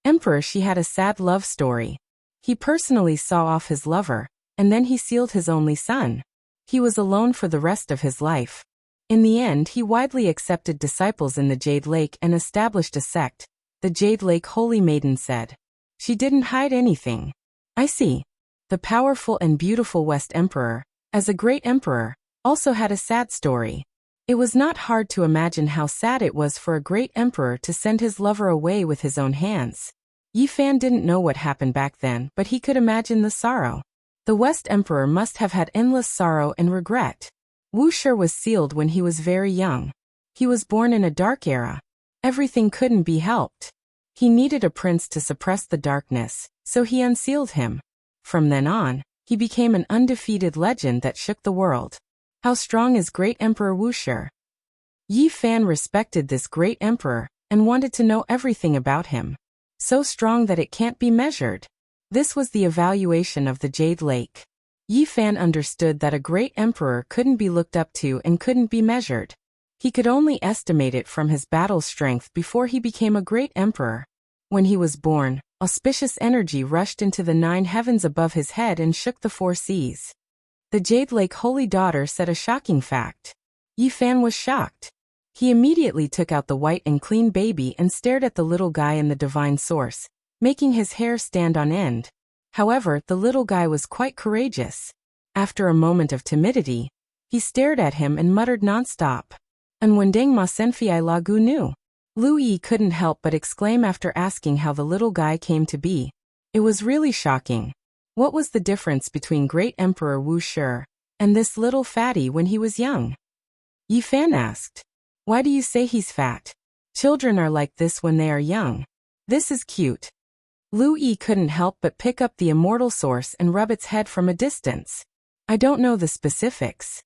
A: Emperor, she had a sad love story. He personally saw off his lover, and then he sealed his only son. He was alone for the rest of his life. In the end, he widely accepted disciples in the Jade Lake and established a sect, the Jade Lake Holy Maiden said. She didn't hide anything. I see. The powerful and beautiful West Emperor, as a great emperor, also had a sad story. It was not hard to imagine how sad it was for a great emperor to send his lover away with his own hands. Yi Fan didn't know what happened back then, but he could imagine the sorrow. The West Emperor must have had endless sorrow and regret. Wuxia was sealed when he was very young. He was born in a dark era. Everything couldn't be helped. He needed a prince to suppress the darkness, so he unsealed him. From then on, he became an undefeated legend that shook the world. How strong is great Emperor Wuxia? Yi Fan respected this great emperor and wanted to know everything about him. So strong that it can't be measured. This was the evaluation of the Jade Lake. Yi Fan understood that a great emperor couldn't be looked up to and couldn't be measured. He could only estimate it from his battle strength before he became a great emperor. When he was born, auspicious energy rushed into the 9 heavens above his head and shook the 4 seas. The Jade Lake Holy Daughter said a shocking fact. Yi Fan was shocked. He immediately took out the white and clean baby and stared at the little guy in the divine source, making his hair stand on end. However, the little guy was quite courageous. After a moment of timidity, he stared at him and muttered nonstop. "And wendeng ma senfei la gu nu." Lu Yi couldn't help but exclaim after asking how the little guy came to be. It was really shocking. What was the difference between great Emperor Wuxia and this little fatty when he was young? Yi Fan asked. Why do you say he's fat? Children are like this when they are young. This is cute. Lu Yi couldn't help but pick up the immortal source and rub its head from a distance. I don't know the specifics.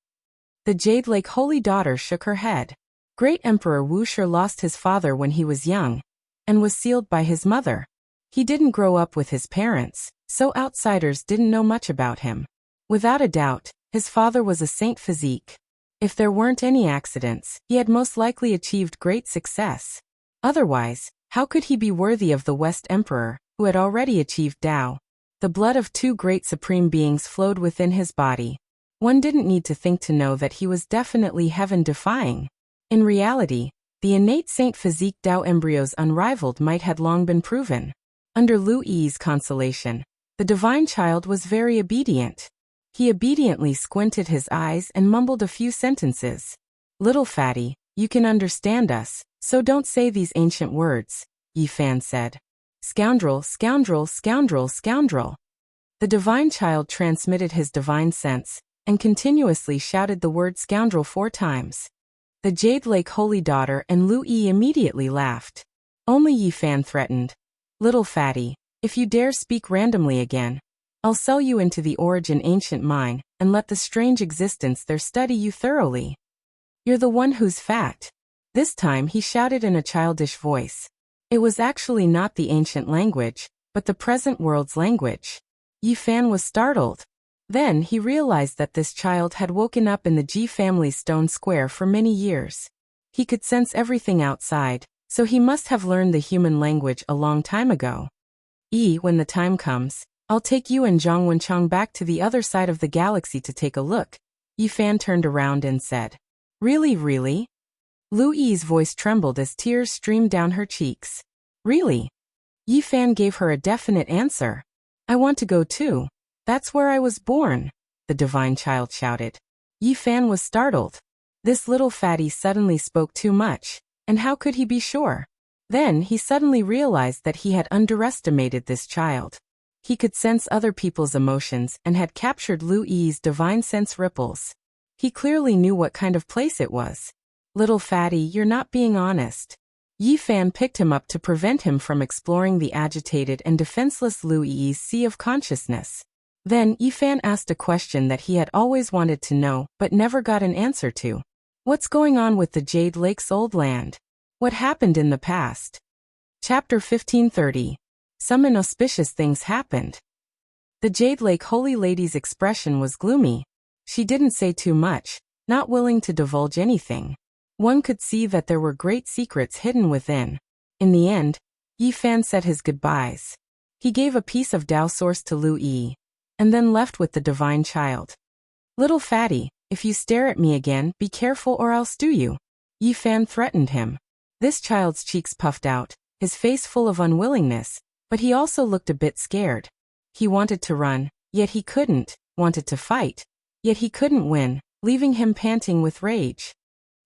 A: The Jade Lake Holy Daughter shook her head. Great Emperor Wuxia lost his father when he was young, and was sealed by his mother. He didn't grow up with his parents, so outsiders didn't know much about him. Without a doubt, his father was a saint physique. If there weren't any accidents, he had most likely achieved great success. Otherwise, how could he be worthy of the West Emperor, who had already achieved Tao? The blood of 2 great supreme beings flowed within his body. One didn't need to think to know that he was definitely heaven-defying. In reality, the innate saint physique Tao embryos unrivaled might had long been proven. Under Lu Yi's consolation, the divine child was very obedient. He obediently squinted his eyes and mumbled a few sentences. Little fatty, you can understand us, so don't say these ancient words, Yi Fan said. Scoundrel, scoundrel, scoundrel, scoundrel. The divine child transmitted his divine sense, and continuously shouted the word scoundrel 4 times. The Jade Lake Holy Daughter and Lu Yi immediately laughed. Only Yi Fan threatened. Little fatty, if you dare speak randomly again, I'll sell you into the origin ancient mine, and let the strange existence there study you thoroughly. You're the one who's fat. This time he shouted in a childish voice. It was actually not the ancient language, but the present world's language. Yi Fan was startled. Then he realized that this child had woken up in the Ji family's stone square for many years. He could sense everything outside, so he must have learned the human language a long time ago. When the time comes, I'll take you and Zhang Wenchang back to the other side of the galaxy to take a look. Yi Fan turned around and said. Really, really? Lu Yi's voice trembled as tears streamed down her cheeks. Really? Yi Fan gave her a definite answer. I want to go too. That's where I was born, the divine child shouted. Yi Fan was startled. This little fatty suddenly spoke too much, and how could he be sure? Then he suddenly realized that he had underestimated this child. He could sense other people's emotions and had captured Lu Yi's divine sense ripples. He clearly knew what kind of place it was. Little fatty, you're not being honest. Yi Fan picked him up to prevent him from exploring the agitated and defenseless Lu Yi's sea of consciousness. Then Yi Fan asked a question that he had always wanted to know but never got an answer to. What's going on with the Jade Lake's old land? What happened in the past? Chapter 1530. Some inauspicious things happened. The Jade Lake Holy Lady's expression was gloomy. She didn't say too much, not willing to divulge anything. One could see that there were great secrets hidden within. In the end, Yi Fan said his goodbyes. He gave a piece of Tao Source to Lu Yi, and then left with the divine child. Little fatty, if you stare at me again, be careful or I'll stew you, Yi Fan threatened him. This child's cheeks puffed out, his face full of unwillingness, but he also looked a bit scared. He wanted to run, yet he couldn't, wanted to fight, yet he couldn't win, leaving him panting with rage.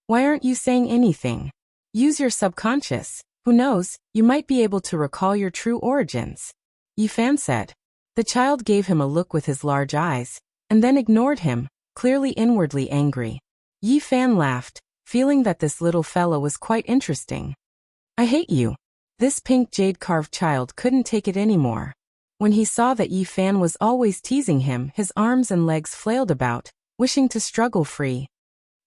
A: Why aren't you saying anything? Use your subconscious. Who knows, you might be able to recall your true origins, Yi Fan said. The child gave him a look with his large eyes, and then ignored him, clearly inwardly angry. Yi Fan laughed, feeling that this little fellow was quite interesting. I hate you. This pink jade-carved child couldn't take it anymore. When he saw that Yi Fan was always teasing him, his arms and legs flailed about, wishing to struggle free.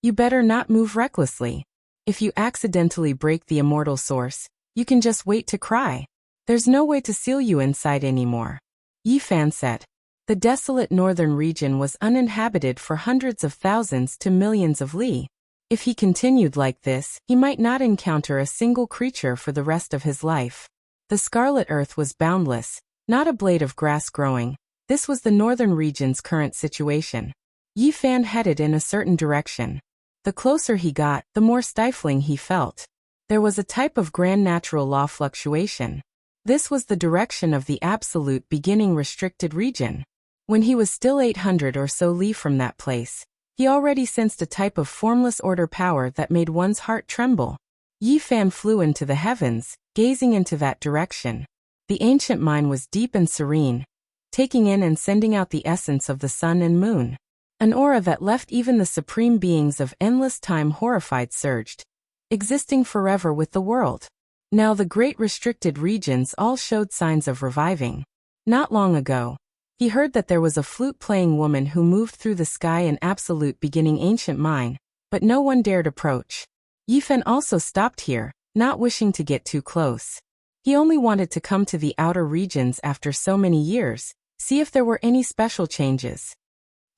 A: You better not move recklessly. If you accidentally break the immortal source, you can just wait to cry. There's no way to seal you inside anymore, Yi Fan said. The desolate northern region was uninhabited for hundreds of thousands to millions of li. If he continued like this, he might not encounter a single creature for the rest of his life. The scarlet earth was boundless, not a blade of grass growing. This was the northern region's current situation. Yi Fan headed in a certain direction. The closer he got, the more stifling he felt. There was a type of grand natural law fluctuation. This was the direction of the absolute beginning restricted region. When he was still 800 or so li from that place, he already sensed a type of formless order power that made one's heart tremble. Yi Fan flew into the heavens, gazing into that direction. The ancient mind was deep and serene, taking in and sending out the essence of the sun and moon. An aura that left even the supreme beings of endless time horrified surged, existing forever with the world. Now the great restricted regions all showed signs of reviving. Not long ago, he heard that there was a flute-playing woman who moved through the sky in absolute beginning ancient mine, but no one dared approach. Yi Fan also stopped here, not wishing to get too close. He only wanted to come to the outer regions after so many years, see if there were any special changes.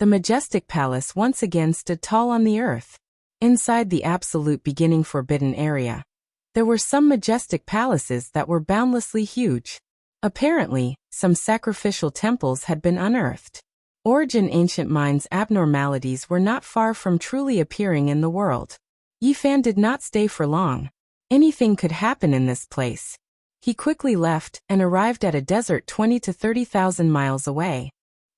A: The majestic palace once again stood tall on the earth. Inside the absolute beginning forbidden area, there were some majestic palaces that were boundlessly huge. Apparently, some sacrificial temples had been unearthed. Origin ancient mind's abnormalities were not far from truly appearing in the world. Yi Fan did not stay for long. Anything could happen in this place. He quickly left and arrived at a desert 20 to 30,000 miles away.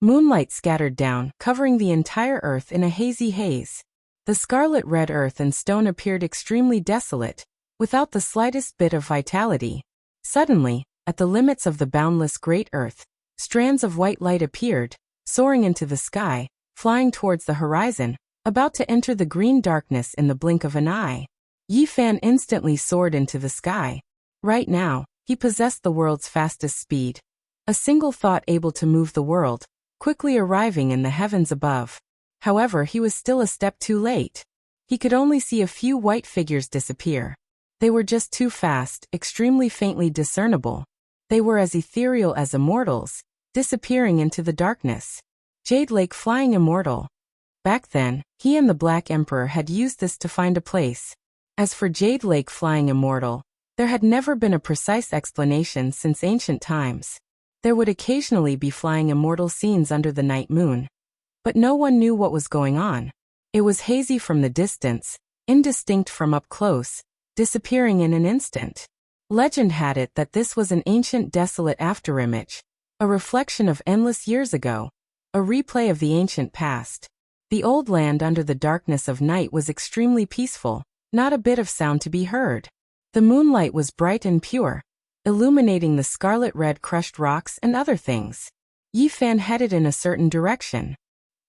A: Moonlight scattered down, covering the entire earth in a hazy haze. The scarlet red earth and stone appeared extremely desolate, without the slightest bit of vitality. Suddenly, at the limits of the boundless great earth, strands of white light appeared, soaring into the sky, flying towards the horizon, about to enter the green darkness in the blink of an eye. Yi Fan instantly soared into the sky. Right now, he possessed the world's fastest speed. A single thought able to move the world, quickly arriving in the heavens above. However, he was still a step too late. He could only see a few white figures disappear. They were just too fast, extremely faintly discernible. They were as ethereal as immortals, disappearing into the darkness. Jade Lake flying immortal. Back then, he and the Black Emperor had used this to find a place. As for Jade Lake flying immortal, there had never been a precise explanation since ancient times. There would occasionally be flying immortal scenes under the night moon. But no one knew what was going on. It was hazy from the distance, indistinct from up close, disappearing in an instant. Legend had it that this was an ancient desolate afterimage, a reflection of endless years ago, a replay of the ancient past. The old land under the darkness of night was extremely peaceful, not a bit of sound to be heard. The moonlight was bright and pure, illuminating the scarlet red crushed rocks and other things. Yi Fan headed in a certain direction.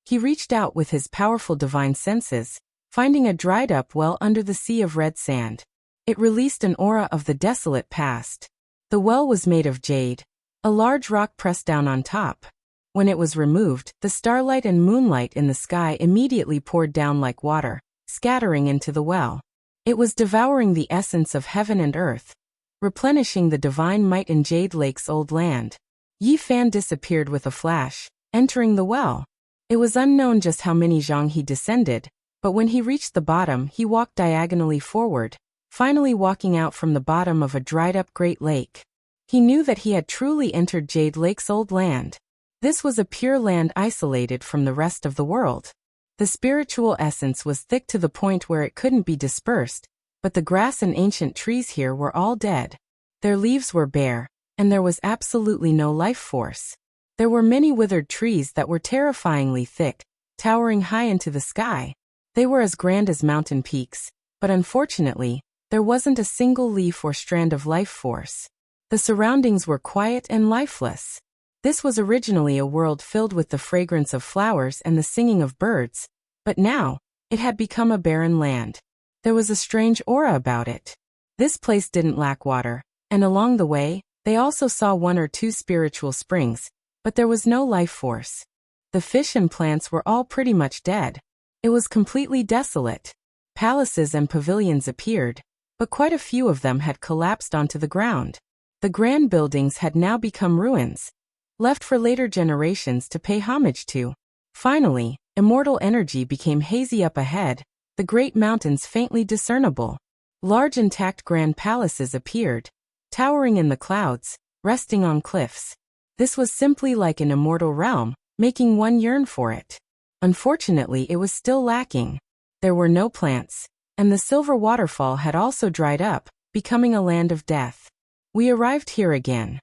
A: He reached out with his powerful divine senses, finding a dried-up well under the sea of red sand. It released an aura of the desolate past. The well was made of jade, a large rock pressed down on top. When it was removed, the starlight and moonlight in the sky immediately poured down like water, scattering into the well. It was devouring the essence of heaven and earth, replenishing the divine might in Jade Lake's old land. Yi Fan disappeared with a flash, entering the well. It was unknown just how many zhang he descended, but when he reached the bottom he walked diagonally forward, finally walking out from the bottom of a dried-up great lake. He knew that he had truly entered Jade Lake's old land. This was a pure land isolated from the rest of the world. The spiritual essence was thick to the point where it couldn't be dispersed, but the grass and ancient trees here were all dead. Their leaves were bare, and there was absolutely no life force. There were many withered trees that were terrifyingly thick, towering high into the sky. They were as grand as mountain peaks, but unfortunately, there wasn't a single leaf or strand of life force. The surroundings were quiet and lifeless. This was originally a world filled with the fragrance of flowers and the singing of birds, but now, it had become a barren land. There was a strange aura about it. This place didn't lack water, and along the way, they also saw one or two spiritual springs, but there was no life force. The fish and plants were all pretty much dead. It was completely desolate. Palaces and pavilions appeared, but quite a few of them had collapsed onto the ground. The grand buildings had now become ruins, left for later generations to pay homage to. Finally, immortal energy became hazy up ahead, the great mountains faintly discernible. Large intact grand palaces appeared, towering in the clouds, resting on cliffs. This was simply like an immortal realm, making one yearn for it. Unfortunately, it was still lacking. There were no plants, and the silver waterfall had also dried up, becoming a land of death. We arrived here again,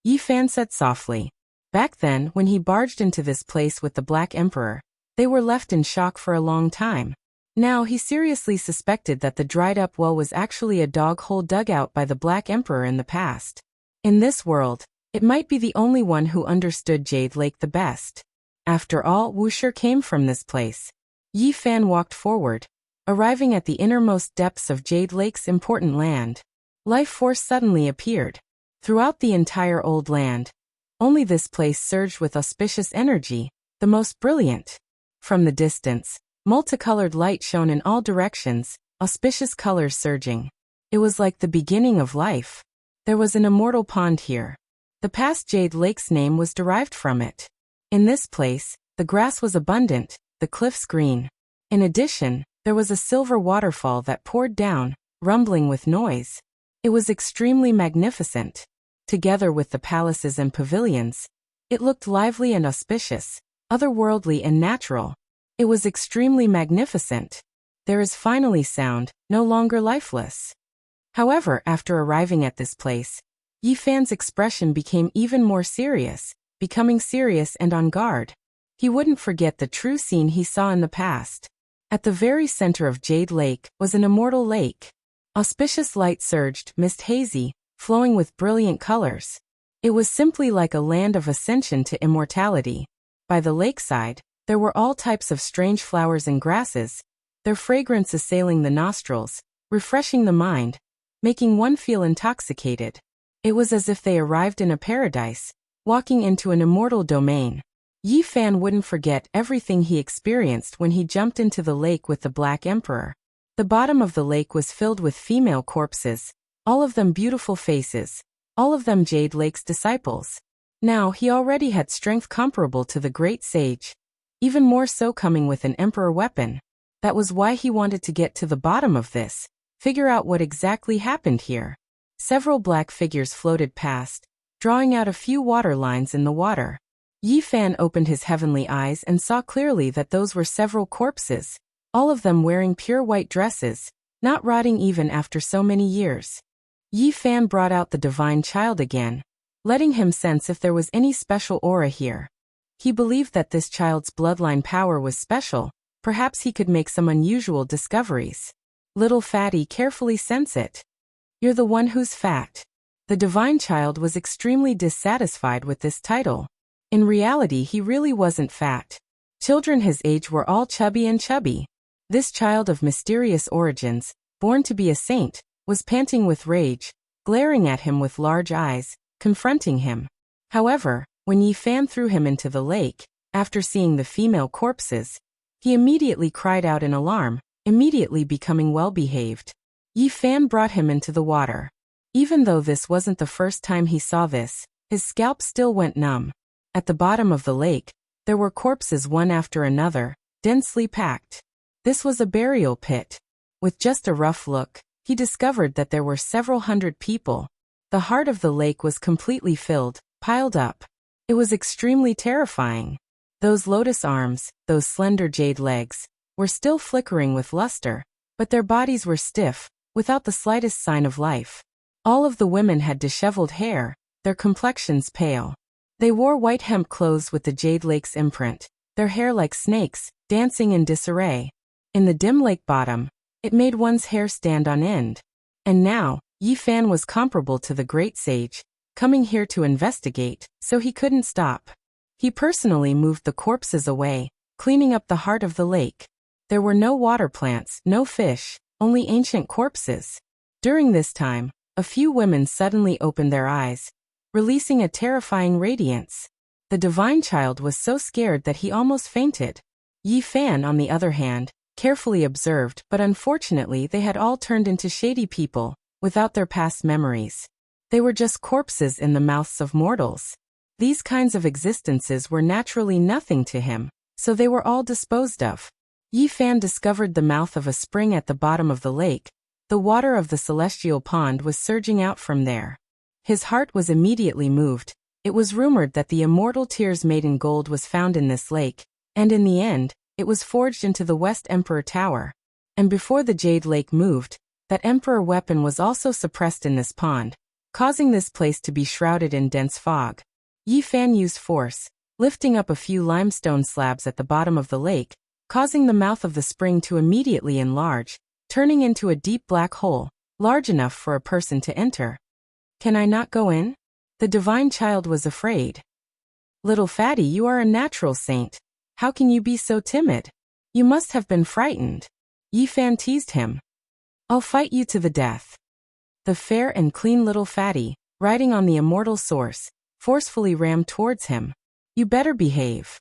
A: Yi Fan said softly. Back then, when he barged into this place with the Black Emperor, they were left in shock for a long time. Now he seriously suspected that the dried-up well was actually a dog-hole dug out by the Black Emperor in the past. In this world, it might be the only one who understood Jade Lake the best. After all, Wuxia came from this place. Yi Fan walked forward, arriving at the innermost depths of Jade Lake's important land. Life force suddenly appeared. Throughout the entire old land, only this place surged with auspicious energy, the most brilliant. From the distance, multicolored light shone in all directions, auspicious colors surging. It was like the beginning of life. There was an immortal pond here. The past Jade Lake's name was derived from it. In this place, the grass was abundant, the cliffs green. In addition, there was a silver waterfall that poured down, rumbling with noise. It was extremely magnificent. Together with the palaces and pavilions, it looked lively and auspicious, otherworldly and natural. It was extremely magnificent. There is finally sound, no longer lifeless. However, after arriving at this place, Yi Fan's expression became even more serious, becoming serious and on guard. He wouldn't forget the true scene he saw in the past. At the very center of Jade Lake was an immortal lake. Auspicious light surged, mist hazy, flowing with brilliant colors. It was simply like a land of ascension to immortality. By the lakeside, there were all types of strange flowers and grasses, their fragrance assailing the nostrils, refreshing the mind, making one feel intoxicated. It was as if they arrived in a paradise, walking into an immortal domain. Yi Fan wouldn't forget everything he experienced when he jumped into the lake with the Black Emperor. The bottom of the lake was filled with female corpses, all of them beautiful faces, all of them Jade Lake's disciples. Now he already had strength comparable to the great sage, even more so coming with an emperor weapon. That was why he wanted to get to the bottom of this, figure out what exactly happened here. Several black figures floated past, drawing out a few water lines in the water. Yi Fan opened his heavenly eyes and saw clearly that those were several corpses, all of them wearing pure white dresses, not rotting even after so many years. Yi Fan brought out the divine child again, letting him sense if there was any special aura here. He believed that this child's bloodline power was special, perhaps he could make some unusual discoveries. Little fatty carefully sense it. You're the one who's fat. The divine child was extremely dissatisfied with this title. In reality, he really wasn't fat. Children his age were all chubby and chubby. This child of mysterious origins, born to be a saint, was panting with rage, glaring at him with large eyes, confronting him. However, when Yi Fan threw him into the lake, after seeing the female corpses, he immediately cried out in alarm, immediately becoming well-behaved. Yi Fan brought him into the water. Even though this wasn't the first time he saw this, his scalp still went numb. At the bottom of the lake, there were corpses one after another, densely packed. This was a burial pit. With just a rough look, he discovered that there were several hundred people. The heart of the lake was completely filled, piled up. It was extremely terrifying. Those lotus arms, those slender jade legs, were still flickering with luster, but their bodies were stiff, without the slightest sign of life. All of the women had disheveled hair, their complexions pale. They wore white hemp clothes with the jade lake's imprint, their hair like snakes, dancing in disarray. In the dim lake bottom, it made one's hair stand on end. And now, Yi Fan was comparable to the great sage, coming here to investigate, so he couldn't stop. He personally moved the corpses away, cleaning up the heart of the lake. There were no water plants, no fish, only ancient corpses. During this time, a few women suddenly opened their eyes, releasing a terrifying radiance. The divine child was so scared that he almost fainted. Yi Fan, on the other hand, carefully observed, but unfortunately they had all turned into shady people, without their past memories. They were just corpses in the mouths of mortals. These kinds of existences were naturally nothing to him, so they were all disposed of. Yi Fan discovered the mouth of a spring at the bottom of the lake. The water of the celestial pond was surging out from there. His heart was immediately moved. It was rumored that the immortal tears made in gold was found in this lake, and in the end, it was forged into the West Emperor Tower. And before the Jade Lake moved, that Emperor weapon was also suppressed in this pond, causing this place to be shrouded in dense fog. Yi Fan used force, lifting up a few limestone slabs at the bottom of the lake, causing the mouth of the spring to immediately enlarge, turning into a deep black hole, large enough for a person to enter. "Can I not go in?" The divine child was afraid. "Little fatty, you are a natural saint. How can you be so timid? You must have been frightened." Yi Fan teased him. "I'll fight you to the death." The fair and clean little fatty, riding on the immortal source, forcefully rammed towards him. "You better behave."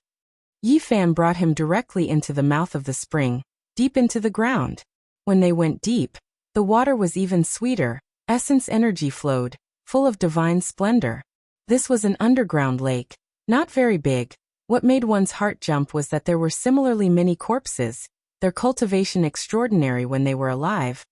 A: Yi Fan brought him directly into the mouth of the spring, deep into the ground. When they went deep, the water was even sweeter, essence energy flowed, full of divine splendor. This was an underground lake, not very big. What made one's heart jump was that there were similarly many corpses, their cultivation extraordinary when they were alive.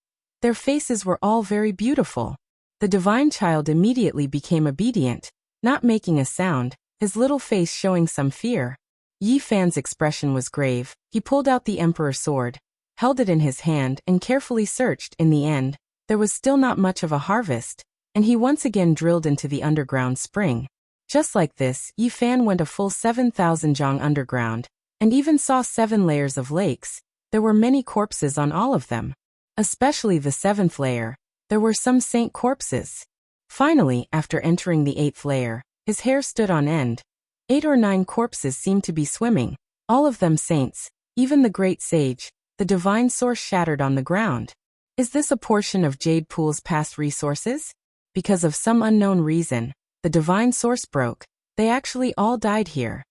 A: Their faces were all very beautiful. The divine child immediately became obedient, not making a sound, his little face showing some fear. Yi Fan's expression was grave. He pulled out the emperor's sword, held it in his hand, and carefully searched. In the end, there was still not much of a harvest, and he once again drilled into the underground spring. Just like this, Yi Fan went a full 7,000 zhang underground, and even saw 7 layers of lakes. There were many corpses on all of them. Especially the 7th layer, there were some saint corpses. Finally, after entering the 8th layer, his hair stood on end. 8 or 9 corpses seemed to be swimming, all of them saints, even the great sage, the divine source shattered on the ground. Is this a portion of Jade Pool's past resources? Because of some unknown reason, the divine source broke. They actually all died here.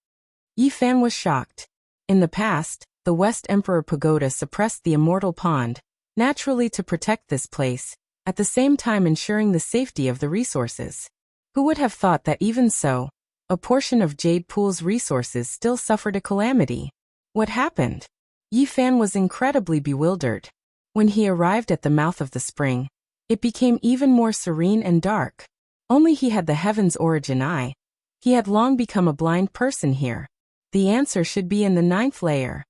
A: Yi Fan was shocked. In the past, the West Emperor Pagoda suppressed the immortal pond, naturally to protect this place, at the same time ensuring the safety of the resources. Who would have thought that even so, a portion of Jade Pool's resources still suffered a calamity? What happened? Yi Fan was incredibly bewildered. When he arrived at the mouth of the spring, it became even more serene and dark. Only he had the heaven's origin eye. He had long become a blind person here. The answer should be in the 9th layer.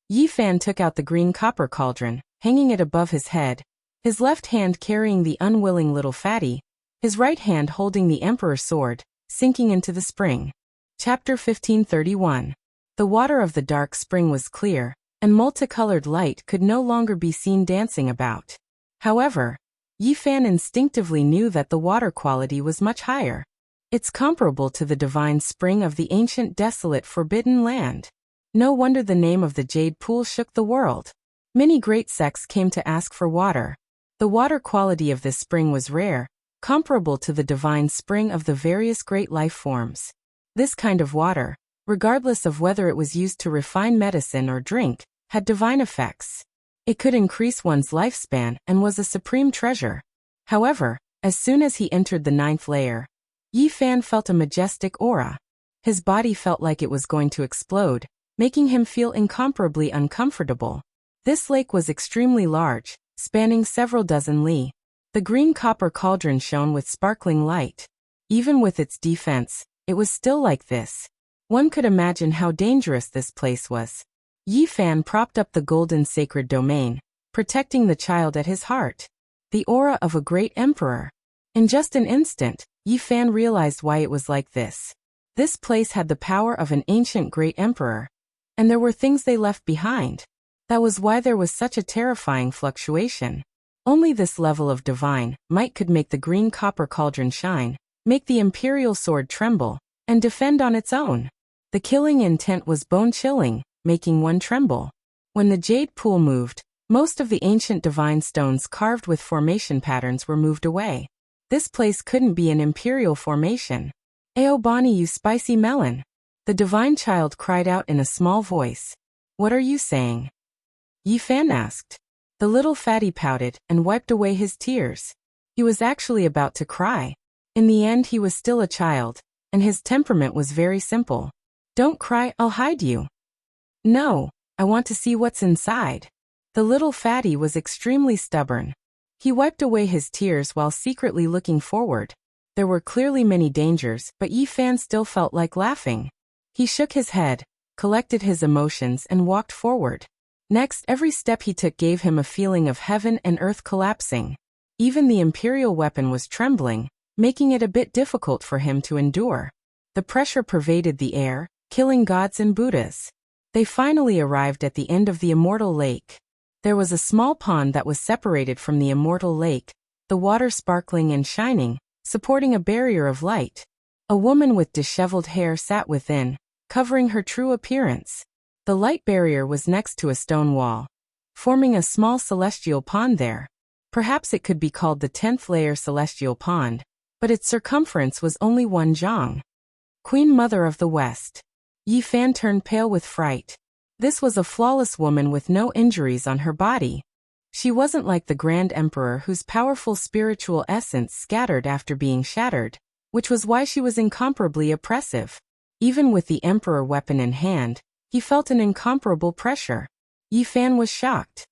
A: Yi Fan took out the green copper cauldron, hanging it above his head, his left hand carrying the unwilling little fatty, his right hand holding the emperor's sword, sinking into the spring. Chapter 1531. The water of the dark spring was clear, and multicolored light could no longer be seen dancing about. However, Yi Fan instinctively knew that the water quality was much higher. It's comparable to the divine spring of the ancient desolate forbidden land. No wonder the name of the Jade Pool shook the world. Many great sects came to ask for water. The water quality of this spring was rare, comparable to the divine spring of the various great life forms. This kind of water, regardless of whether it was used to refine medicine or drink, had divine effects. It could increase one's lifespan and was a supreme treasure. However, as soon as he entered the 9th layer, Yi Fan felt a majestic aura. His body felt like it was going to explode, making him feel incomparably uncomfortable. This lake was extremely large, spanning several dozen li. The green copper cauldron shone with sparkling light. Even with its defense, it was still like this. One could imagine how dangerous this place was. Yi Fan propped up the golden sacred domain, protecting the child at his heart. The aura of a great emperor. In just an instant, Yi Fan realized why it was like this. This place had the power of an ancient great emperor. And there were things they left behind. That was why there was such a terrifying fluctuation. Only this level of divine might could make the green copper cauldron shine, make the imperial sword tremble, and defend on its own. The killing intent was bone-chilling, making one tremble. When the jade pool moved, most of the ancient divine stones carved with formation patterns were moved away. This place couldn't be an imperial formation. Aobani, you spicy melon! The divine child cried out in a small voice. What are you saying? Yi Fan asked. The little fatty pouted and wiped away his tears. He was actually about to cry. In the end, he was still a child, and his temperament was very simple. Don't cry, I'll hide you. No, I want to see what's inside. The little fatty was extremely stubborn. He wiped away his tears while secretly looking forward. There were clearly many dangers, but Yi Fan still felt like laughing. He shook his head, collected his emotions, and walked forward. Next, every step he took gave him a feeling of heaven and earth collapsing. Even the imperial weapon was trembling, making it a bit difficult for him to endure. The pressure pervaded the air, killing gods and Buddhas. They finally arrived at the end of the immortal lake. There was a small pond that was separated from the immortal lake, the water sparkling and shining, supporting a barrier of light. A woman with disheveled hair sat within, covering her true appearance. The light barrier was next to a stone wall, forming a small celestial pond there. Perhaps it could be called the 10th layer celestial pond, but its circumference was only 1 zhang. Queen Mother of the West. Yi Fan turned pale with fright. This was a flawless woman with no injuries on her body. She wasn't like the Grand Emperor whose powerful spiritual essence scattered after being shattered, which was why she was incomparably oppressive. Even with the Emperor weapon in hand, he felt an incomparable pressure. Yi Fan was shocked.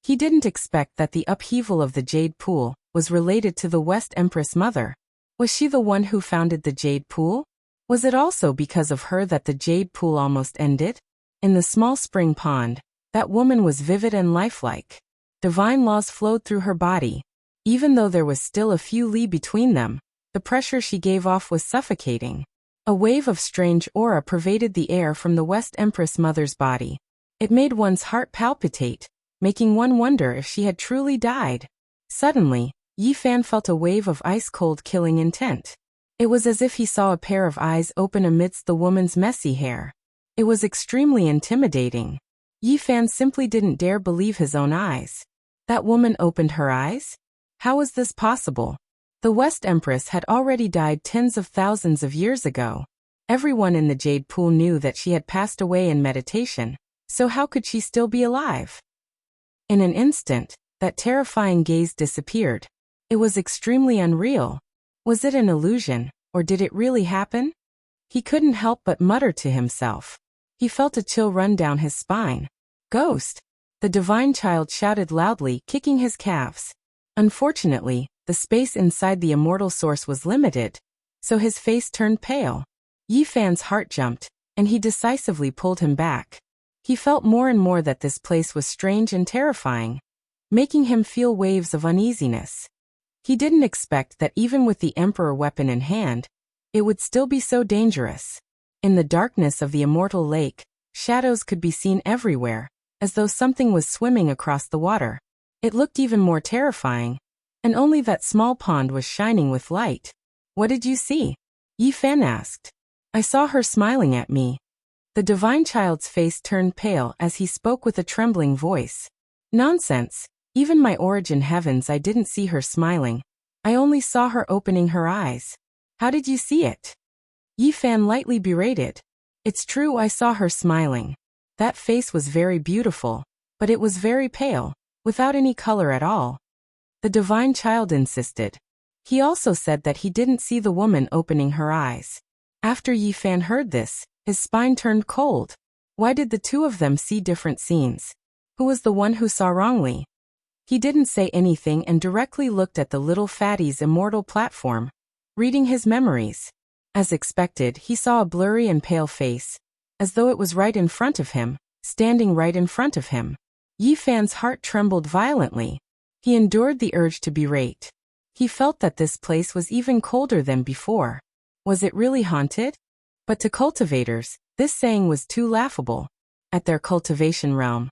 A: He didn't expect that the upheaval of the Jade Pool was related to the West Empress Mother. Was she the one who founded the Jade Pool? Was it also because of her that the Jade Pool almost ended? In the small spring pond, that woman was vivid and lifelike. Divine laws flowed through her body. Even though there was still a few li between them, the pressure she gave off was suffocating. A wave of strange aura pervaded the air from the West Empress Mother's body. It made one's heart palpitate, making one wonder if she had truly died. Suddenly, Yi Fan felt a wave of ice-cold killing intent. It was as if he saw a pair of eyes open amidst the woman's messy hair. It was extremely intimidating. Yi Fan simply didn't dare believe his own eyes. That woman opened her eyes? How was this possible? The West Empress had already died tens of thousands of years ago. Everyone in the Jade Pool knew that she had passed away in meditation, so how could she still be alive? In an instant, that terrifying gaze disappeared. It was extremely unreal. Was it an illusion, or did it really happen? He couldn't help but mutter to himself. He felt a chill run down his spine. Ghost! The divine child shouted loudly, kicking his calves. Unfortunately, the space inside the immortal source was limited, so his face turned pale. Yi Fan's heart jumped, and he decisively pulled him back. He felt more and more that this place was strange and terrifying, making him feel waves of uneasiness. He didn't expect that even with the Emperor weapon in hand, it would still be so dangerous. In the darkness of the immortal lake, shadows could be seen everywhere, as though something was swimming across the water. It looked even more terrifying, and only that small pond was shining with light. What did you see? Yi Fan asked. I saw her smiling at me. The divine child's face turned pale as he spoke with a trembling voice. Nonsense. Even my origin heavens, I didn't see her smiling. I only saw her opening her eyes. How did you see it? Yi Fan lightly berated. It's true, I saw her smiling. That face was very beautiful, but it was very pale, without any color at all. The divine child insisted. He also said that he didn't see the woman opening her eyes. After Yi Fan heard this, his spine turned cold. Why did the two of them see different scenes? Who was the one who saw wrongly? He didn't say anything and directly looked at the little fatty's immortal platform, reading his memories. As expected, he saw a blurry and pale face, as though it was right in front of him, standing right in front of him. Yi Fan's heart trembled violently. He endured the urge to berate. He felt that this place was even colder than before. Was it really haunted? But to cultivators, this saying was too laughable. At their cultivation realm,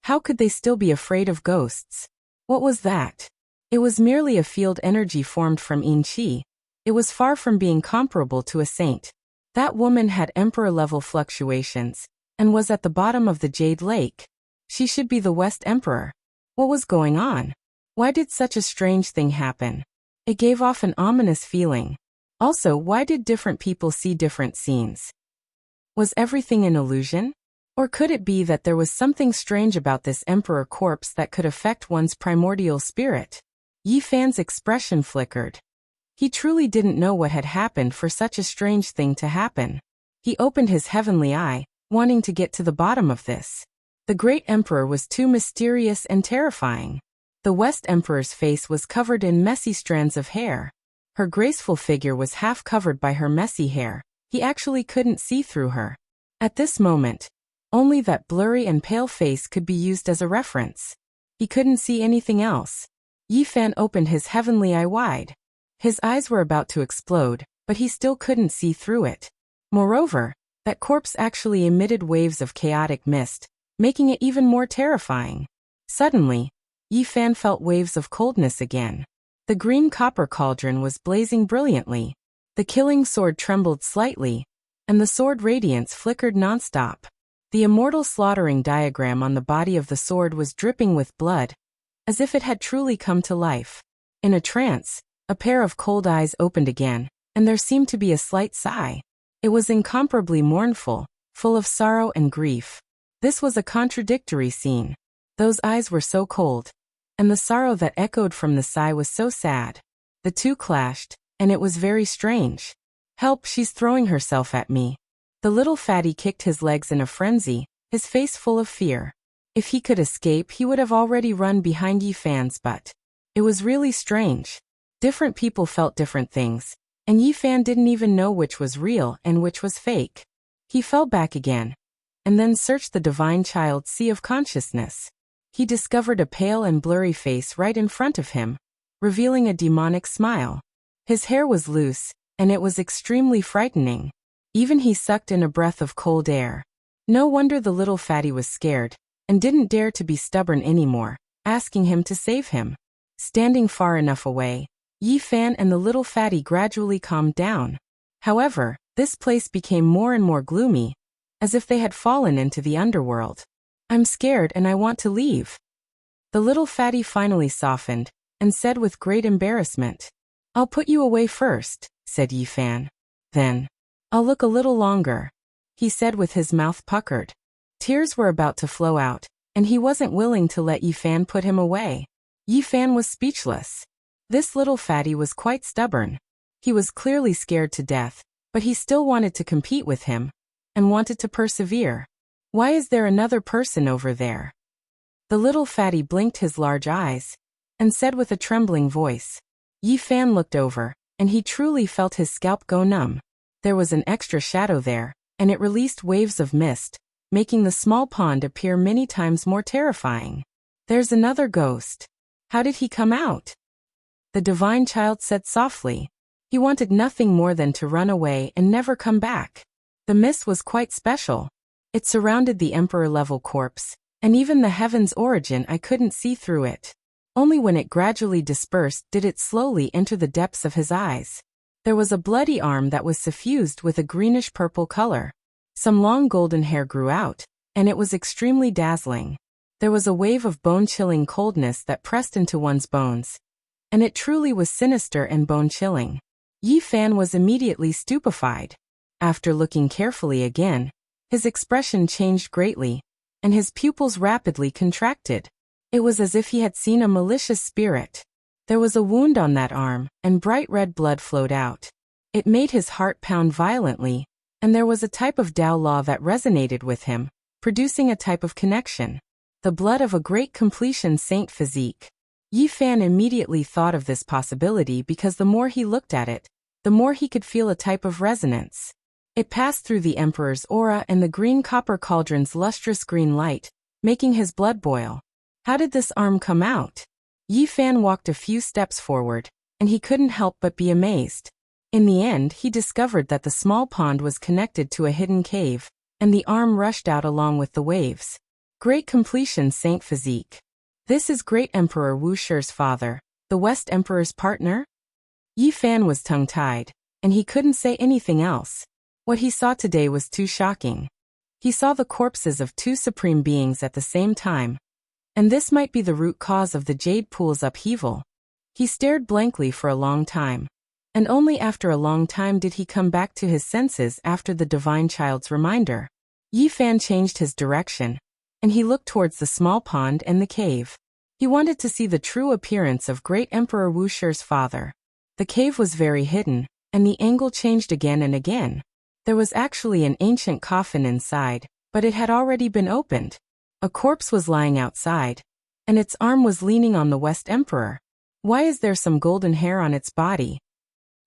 A: how could they still be afraid of ghosts? What was that? It was merely a field energy formed from yin qi. It was far from being comparable to a saint. That woman had emperor-level fluctuations, and was at the bottom of the Jade Lake. She should be the West Emperor. What was going on? Why did such a strange thing happen? It gave off an ominous feeling. Also, why did different people see different scenes? Was everything an illusion? Or could it be that there was something strange about this emperor corpse that could affect one's primordial spirit? Yi Fan's expression flickered. He truly didn't know what had happened for such a strange thing to happen. He opened his heavenly eye, wanting to get to the bottom of this. The great emperor was too mysterious and terrifying. The West Emperor's face was covered in messy strands of hair. Her graceful figure was half covered by her messy hair. He actually couldn't see through her. At this moment, only that blurry and pale face could be used as a reference. He couldn't see anything else. Yi Fan opened his heavenly eye wide. His eyes were about to explode, but he still couldn't see through it. Moreover, that corpse actually emitted waves of chaotic mist, making it even more terrifying. Suddenly, Yi Fan felt waves of coldness again. The green copper cauldron was blazing brilliantly. The killing sword trembled slightly, and the sword radiance flickered nonstop. The immortal slaughtering diagram on the body of the sword was dripping with blood, as if it had truly come to life. In a trance, a pair of cold eyes opened again, and there seemed to be a slight sigh. It was incomparably mournful, full of sorrow and grief. This was a contradictory scene. Those eyes were so cold, and the sorrow that echoed from the sigh was so sad. The two clashed, and it was very strange. Help, she's throwing herself at me. The little fatty kicked his legs in a frenzy, his face full of fear. If he could escape, he would have already run behind Yi Fan's butt. It was really strange. Different people felt different things, and Yi Fan didn't even know which was real and which was fake. He fell back again, and then searched the divine child's sea of consciousness. He discovered a pale and blurry face right in front of him, revealing a demonic smile. His hair was loose, and it was extremely frightening. Even he sucked in a breath of cold air. No wonder the little fatty was scared, and didn't dare to be stubborn anymore, asking him to save him. Standing far enough away, Yi Fan and the little fatty gradually calmed down. However, this place became more and more gloomy, as if they had fallen into the underworld. I'm scared and I want to leave. The little fatty finally softened, and said with great embarrassment, I'll put you away first, said Yi Fan. Then, I'll look a little longer, he said with his mouth puckered. Tears were about to flow out, and he wasn't willing to let Yi Fan put him away. Yi Fan was speechless. This little fatty was quite stubborn. He was clearly scared to death, but he still wanted to compete with him, and wanted to persevere. Why is there another person over there? The little fatty blinked his large eyes, and said with a trembling voice. Yi Fan looked over, and he truly felt his scalp go numb. There was an extra shadow there, and it released waves of mist, making the small pond appear many times more terrifying. There's another ghost. How did he come out? The divine child said softly. He wanted nothing more than to run away and never come back. The mist was quite special. It surrounded the emperor-level corpse, and even the heaven's origin I couldn't see through it. Only when it gradually dispersed did it slowly enter the depths of his eyes. There was a bloody arm that was suffused with a greenish-purple color. Some long golden hair grew out, and it was extremely dazzling. There was a wave of bone-chilling coldness that pressed into one's bones. And it truly was sinister and bone-chilling. Yi Fan was immediately stupefied. After looking carefully again, his expression changed greatly, and his pupils rapidly contracted. It was as if he had seen a malicious spirit. There was a wound on that arm, and bright red blood flowed out. It made his heart pound violently, and there was a type of Tao law that resonated with him, producing a type of connection. The blood of a great completion saint physique. Yi Fan immediately thought of this possibility because the more he looked at it, the more he could feel a type of resonance. It passed through the Emperor's aura and the green copper cauldron's lustrous green light, making his blood boil. How did this arm come out? Yi Fan walked a few steps forward, and he couldn't help but be amazed. In the end, he discovered that the small pond was connected to a hidden cave, and the arm rushed out along with the waves. Great completion saint physique. This is Great Emperor Wuxia's father, the West Emperor's partner? Yi Fan was tongue-tied, and he couldn't say anything else. What he saw today was too shocking. He saw the corpses of two supreme beings at the same time, and this might be the root cause of the Jade Pool's upheaval. He stared blankly for a long time, and only after a long time did he come back to his senses after the Divine Child's reminder. Yi Fan changed his direction, and he looked towards the small pond and the cave. He wanted to see the true appearance of Great Emperor Wuxia's father. The cave was very hidden, and the angle changed again and again. There was actually an ancient coffin inside, but it had already been opened. A corpse was lying outside, and its arm was leaning on the West Emperor. Why is there some golden hair on its body?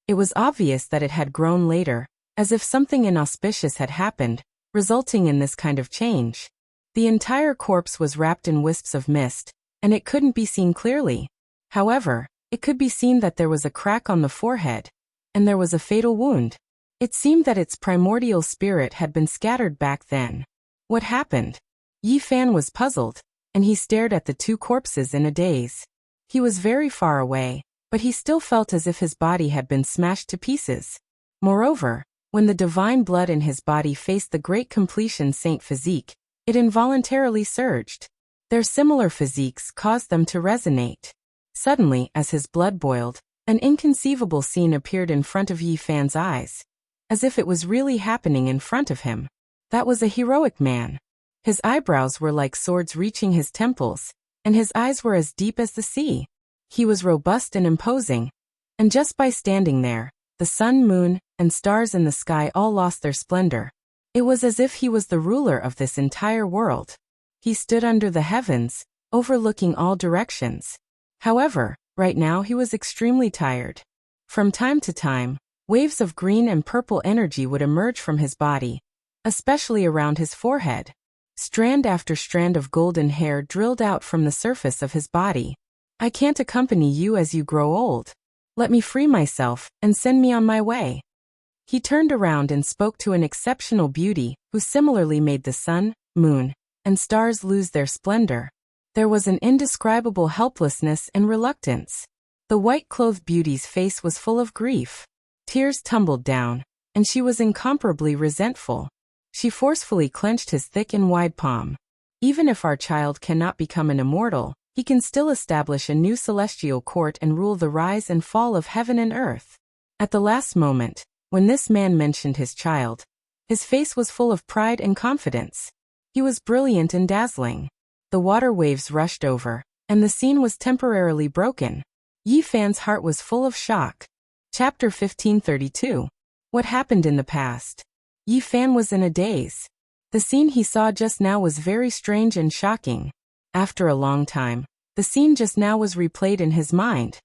A: It was obvious that it had grown later, as if something inauspicious had happened, resulting in this kind of change. The entire corpse was wrapped in wisps of mist, and it couldn't be seen clearly. However, it could be seen that there was a crack on the forehead, and there was a fatal wound. It seemed that its primordial spirit had been scattered back then. What happened? Yi Fan was puzzled, and he stared at the two corpses in a daze. He was very far away, but he still felt as if his body had been smashed to pieces. Moreover, when the divine blood in his body faced the great completion saint physique, it involuntarily surged. Their similar physiques caused them to resonate. Suddenly, as his blood boiled, an inconceivable scene appeared in front of Yi Fan's eyes, as if it was really happening in front of him. That was a heroic man. His eyebrows were like swords reaching his temples, and his eyes were as deep as the sea. He was robust and imposing, and just by standing there, the sun, moon, and stars in the sky all lost their splendor. It was as if he was the ruler of this entire world. He stood under the heavens, overlooking all directions. However, right now he was extremely tired. From time to time, waves of green and purple energy would emerge from his body, especially around his forehead. Strand after strand of golden hair drilled out from the surface of his body. I can't accompany you as you grow old. Let me free myself and send me on my way. He turned around and spoke to an exceptional beauty who similarly made the sun, moon, and stars lose their splendor. There was an indescribable helplessness and reluctance. The white-clothed beauty's face was full of grief. Tears tumbled down, and she was incomparably resentful. She forcefully clenched his thick and wide palm. Even if our child cannot become an immortal, he can still establish a new celestial court and rule the rise and fall of heaven and earth. At the last moment, when this man mentioned his child, his face was full of pride and confidence. He was brilliant and dazzling. The water waves rushed over, and the scene was temporarily broken. Yi Fan's heart was full of shock. Chapter 1532. What happened in the past? Yi Fan was in a daze. The scene he saw just now was very strange and shocking. After a long time, the scene just now was replayed in his mind.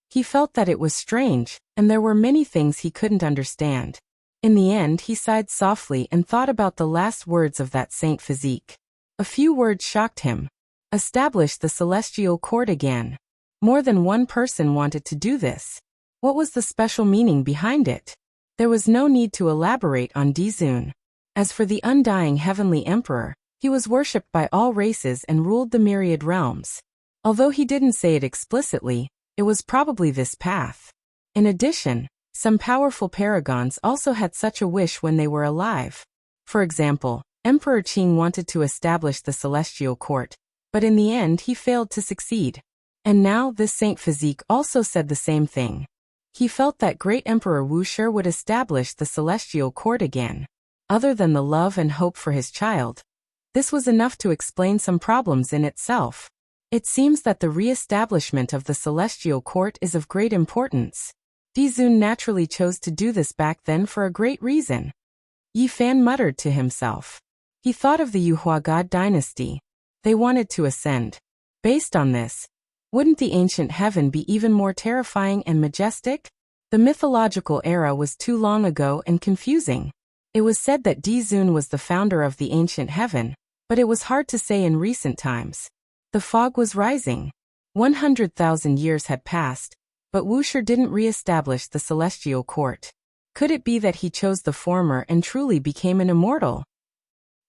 A: He felt that it was strange, and there were many things he couldn't understand. In the end, he sighed softly and thought about the last words of that saint physique. A few words shocked him. Establish the celestial court again. More than one person wanted to do this. What was the special meaning behind it? There was no need to elaborate on Dizun. As for the undying heavenly emperor, he was worshipped by all races and ruled the myriad realms. Although he didn't say it explicitly, it was probably this path. In addition, some powerful paragons also had such a wish when they were alive. For example, Emperor Qing wanted to establish the celestial court, But in the end he failed to succeed. And now this Saint Physique also said the same thing. He felt that great Emperor Wuxia would establish the celestial court again. Other than the love and hope for his child, this was enough to explain some problems in itself. It seems that the re-establishment of the celestial court is of great importance. Dizun naturally chose to do this back then for a great reason. Yi Fan muttered to himself. He thought of the Yuhua God dynasty. They wanted to ascend. Based on this, wouldn't the ancient heaven be even more terrifying and majestic? The mythological era was too long ago and confusing. It was said that Dizun was the founder of the ancient heaven, but it was hard to say in recent times. The fog was rising. 100,000 years had passed, but Wuxia didn't re-establish the celestial court. Could it be that he chose the former and truly became an immortal?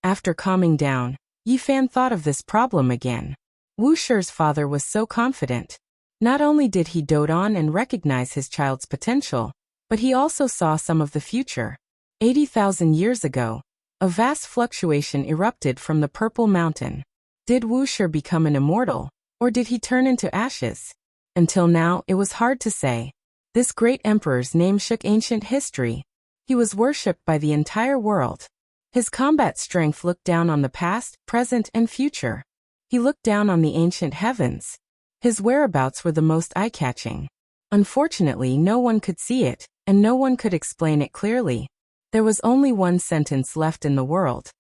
A: After calming down, Yi Fan thought of this problem again. Wuxia's father was so confident. Not only did he dote on and recognize his child's potential, but he also saw some of the future. 80,000 years ago, a vast fluctuation erupted from the Purple Mountain. Did Wuxia become an immortal, or did he turn into ashes? Until now, it was hard to say. This great emperor's name shook ancient history. He was worshipped by the entire world. His combat strength looked down on the past, present, and future. He looked down on the ancient heavens. His whereabouts were the most eye-catching. Unfortunately, no one could see it, and no one could explain it clearly. There was only one sentence left in the world.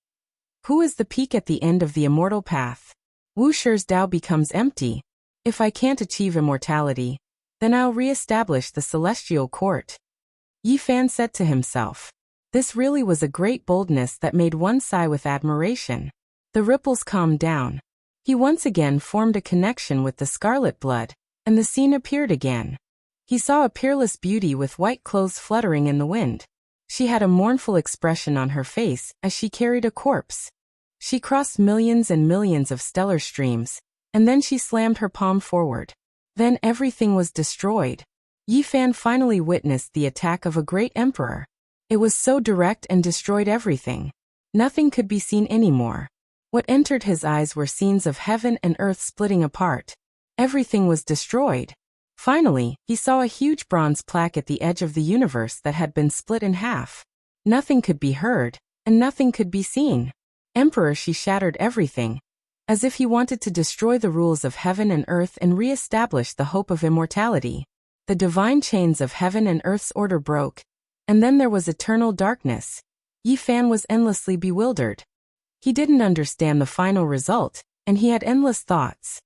A: Who is the peak at the end of the immortal path? Wuxia's Tao becomes empty. If I can't achieve immortality, then I'll re-establish the celestial court. Yi Fan said to himself. This really was a great boldness that made one sigh with admiration. The ripples calmed down. He once again formed a connection with the scarlet blood, and the scene appeared again. He saw a peerless beauty with white clothes fluttering in the wind. She had a mournful expression on her face as she carried a corpse. She crossed millions and millions of stellar streams, and then she slammed her palm forward. Then everything was destroyed. Yi Fan finally witnessed the attack of a great emperor. It was so direct and destroyed everything. Nothing could be seen anymore. What entered his eyes were scenes of heaven and earth splitting apart. Everything was destroyed. Finally, he saw a huge bronze plaque at the edge of the universe that had been split in half. Nothing could be heard, and nothing could be seen. Emperor, she shattered everything, as if he wanted to destroy the rules of heaven and earth and re-establish the hope of immortality. The divine chains of heaven and earth's order broke, and then there was eternal darkness. Yi Fan was endlessly bewildered. He didn't understand the final result, and he had endless thoughts.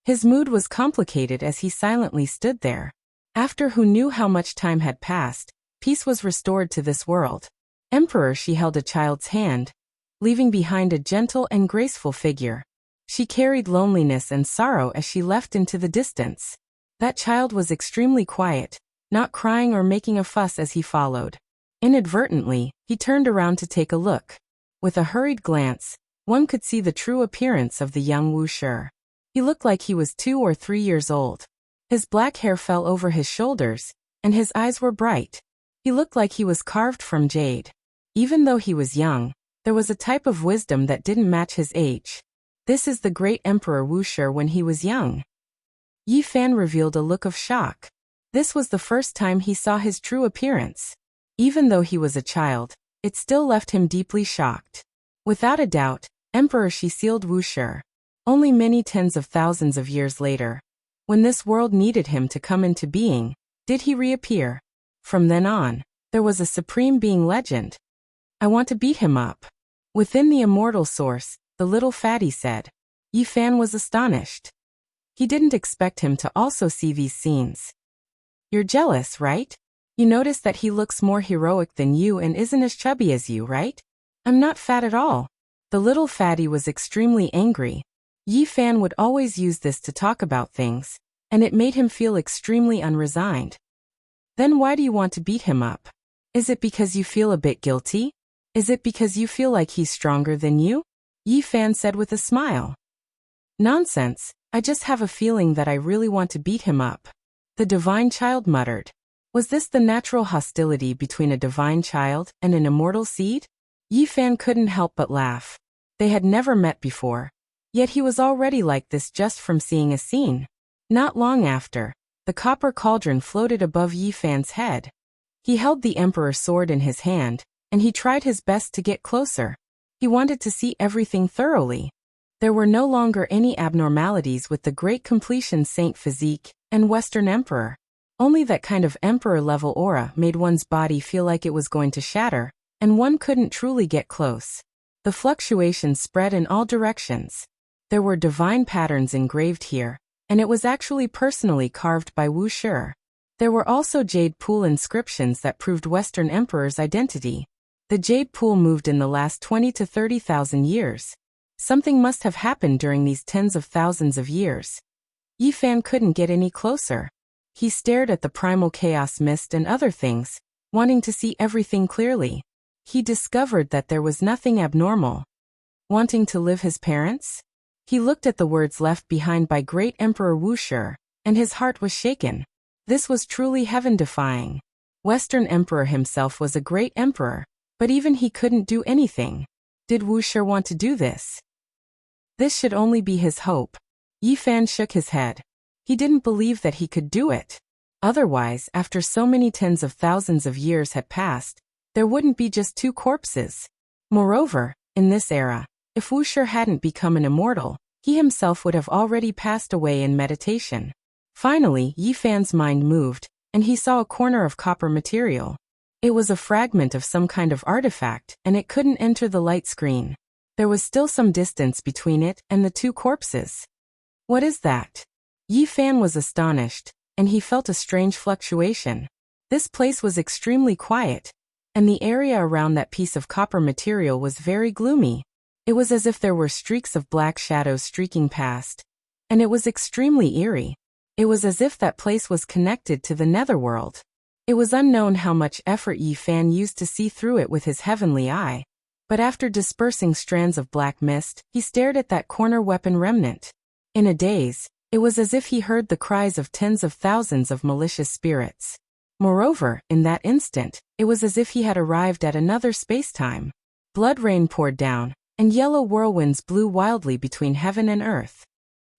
A: His mood was complicated as he silently stood there. After who knew how much time had passed, peace was restored to this world. Emperor, she held a child's hand, leaving behind a gentle and graceful figure. She carried loneliness and sorrow as she left into the distance. That child was extremely quiet, not crying or making a fuss as he followed. Inadvertently, he turned around to take a look. With a hurried glance, one could see the true appearance of the young Wuxia. He looked like he was 2 or 3 years old. His black hair fell over his shoulders, and his eyes were bright. He looked like he was carved from jade. Even though he was young, there was a type of wisdom that didn't match his age. This is the great Emperor Wuxia when he was young. Yi Fan revealed a look of shock. This was the first time he saw his true appearance. Even though he was a child, it still left him deeply shocked. Without a doubt, Emperor, she sealed Wuxia. Only many tens of thousands of years later, when this world needed him to come into being, did he reappear. From then on, there was a supreme being legend. I want to beat him up. Within the immortal source, the little fatty said. Yi Fan was astonished. He didn't expect him to also see these scenes. You're jealous, right? You notice that he looks more heroic than you and isn't as chubby as you, right? I'm not fat at all. The little fatty was extremely angry. Yi Fan would always use this to talk about things, and it made him feel extremely unresigned. Then why do you want to beat him up? Is it because you feel a bit guilty? Is it because you feel like he's stronger than you? Yi Fan said with a smile. Nonsense, I just have a feeling that I really want to beat him up. The divine child muttered. Was this the natural hostility between a divine child and an immortal seed? Yi Fan couldn't help but laugh. They had never met before. Yet he was already like this just from seeing a scene. Not long after, the copper cauldron floated above Yi Fan's head. He held the emperor's sword in his hand, and he tried his best to get closer. He wanted to see everything thoroughly. There were no longer any abnormalities with the great completion saint physique and Western emperor. Only that kind of emperor-level aura made one's body feel like it was going to shatter, and one couldn't truly get close. The fluctuations spread in all directions. There were divine patterns engraved here, and it was actually personally carved by Wuxia. There were also jade pool inscriptions that proved Western emperor's identity. The jade pool moved in the last 20 to 30,000 years. Something must have happened during these tens of thousands of years. Yi Fan couldn't get any closer. He stared at the primal chaos mist and other things, wanting to see everything clearly. He discovered that there was nothing abnormal. Wanting to live his parents? He looked at the words left behind by great Emperor Wuxia, and his heart was shaken. This was truly heaven-defying. Western Emperor himself was a great emperor, but even he couldn't do anything. Did Wuxia want to do this? This should only be his hope. Yi Fan shook his head. He didn't believe that he could do it. Otherwise, after so many tens of thousands of years had passed, there wouldn't be just two corpses. Moreover, in this era, if Wuxia hadn't become an immortal, he himself would have already passed away in meditation. Finally, Yi Fan's mind moved, and he saw a corner of copper material. It was a fragment of some kind of artifact, and it couldn't enter the light screen. There was still some distance between it and the two corpses. What is that? Yi Fan was astonished, and he felt a strange fluctuation. This place was extremely quiet, and the area around that piece of copper material was very gloomy. It was as if there were streaks of black shadows streaking past, and it was extremely eerie. It was as if that place was connected to the netherworld. It was unknown how much effort Yi Fan used to see through it with his heavenly eye. But after dispersing strands of black mist, he stared at that corner weapon remnant. In a daze, it was as if he heard the cries of tens of thousands of malicious spirits. Moreover, in that instant, it was as if he had arrived at another space-time. Blood rain poured down, and yellow whirlwinds blew wildly between heaven and earth.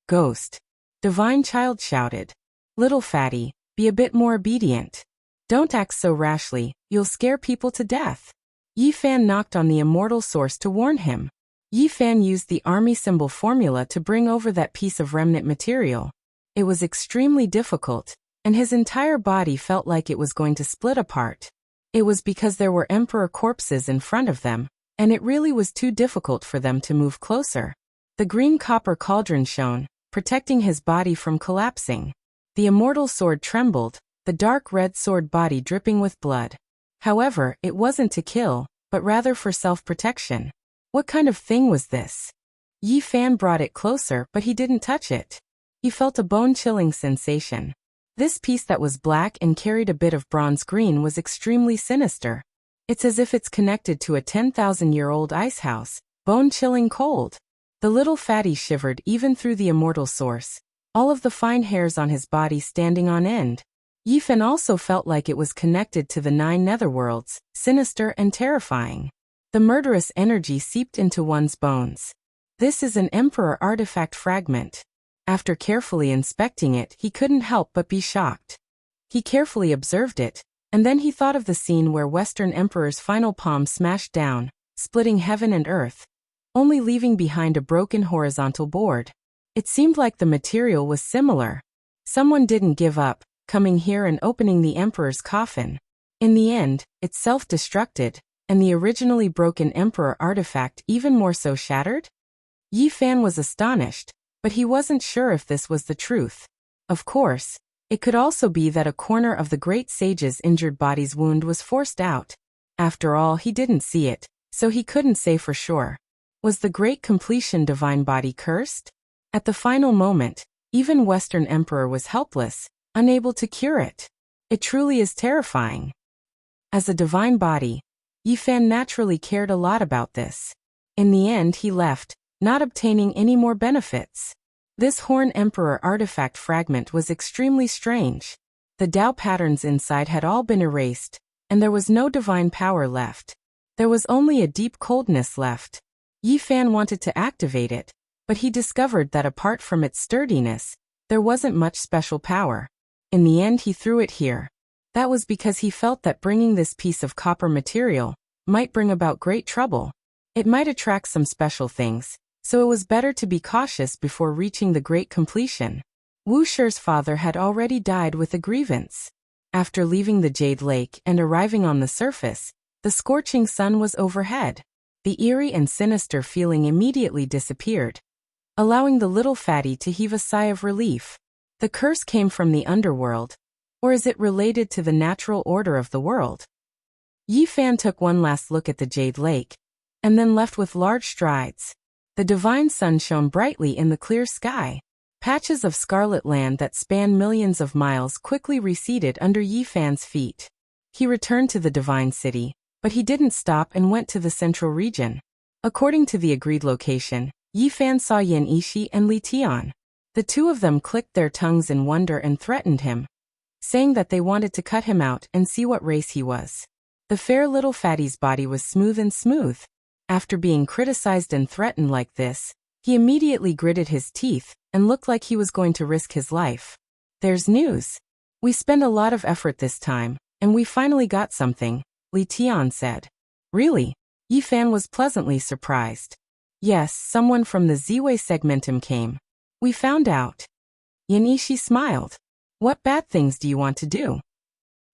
A: Ghost. Divine Child shouted. Little fatty, be a bit more obedient. Don't act so rashly, you'll scare people to death. Yi Fan knocked on the immortal source to warn him. Yi Fan used the army symbol formula to bring over that piece of remnant material. It was extremely difficult, and his entire body felt like it was going to split apart. It was because there were emperor corpses in front of them, and it really was too difficult for them to move closer. The green copper cauldron shone, protecting his body from collapsing. The immortal sword trembled, the dark red sword body dripping with blood. However, it wasn't to kill, but rather for self-protection. What kind of thing was this? Yi Fan brought it closer, but he didn't touch it. He felt a bone-chilling sensation. This piece that was black and carried a bit of bronze green was extremely sinister. It's as if it's connected to a 10,000-year-old ice house, bone-chilling cold. The little fatty shivered even through the immortal source, all of the fine hairs on his body standing on end. Yi Fan also felt like it was connected to the 9 netherworlds, sinister and terrifying. The murderous energy seeped into one's bones. This is an emperor artifact fragment. After carefully inspecting it, he couldn't help but be shocked. He carefully observed it, and then he thought of the scene where Western Emperor's final palm smashed down, splitting heaven and earth, only leaving behind a broken horizontal board. It seemed like the material was similar. Someone didn't give up, coming here and opening the Emperor's coffin. In the end, it self-destructed, and the originally broken Emperor artifact even more so shattered? Yi Fan was astonished, but he wasn't sure if this was the truth. Of course, it could also be that a corner of the great sage's injured body's wound was forced out. After all, he didn't see it, so he couldn't say for sure. Was the great completion divine body cursed? At the final moment, even Western Emperor was helpless, unable to cure it. It truly is terrifying. As a divine body, Yi Fan naturally cared a lot about this. In the end, he left, not obtaining any more benefits. This Horn Emperor artifact fragment was extremely strange. The Tao patterns inside had all been erased, and there was no divine power left. There was only a deep coldness left. Yi Fan wanted to activate it, but he discovered that apart from its sturdiness, there wasn't much special power. In the end he threw it here. That was because he felt that bringing this piece of copper material might bring about great trouble. It might attract some special things, so it was better to be cautious before reaching the great completion. Wuxia's father had already died with a grievance. After leaving the Jade Lake and arriving on the surface, the scorching sun was overhead. The eerie and sinister feeling immediately disappeared, allowing the little fatty to heave a sigh of relief. The curse came from the underworld, or is it related to the natural order of the world? Yi Fan took one last look at the Jade Lake, and then left with large strides. The divine sun shone brightly in the clear sky. Patches of scarlet land that spanned millions of miles quickly receded under Yi Fan's feet. He returned to the divine city, but he didn't stop and went to the central region. According to the agreed location, Yi Fan saw Yan Ishi and Li Tian. The two of them clicked their tongues in wonder and threatened him, saying that they wanted to cut him out and see what race he was. The fair little fatty's body was smooth and smooth. After being criticized and threatened like this, he immediately gritted his teeth and looked like he was going to risk his life. There's news. We spent a lot of effort this time, and we finally got something, Li Tian said. Really? Yi Fan was pleasantly surprised. Yes, someone from the Ziwei segmentum came. We found out. Yan Ishi smiled. What bad things do you want to do?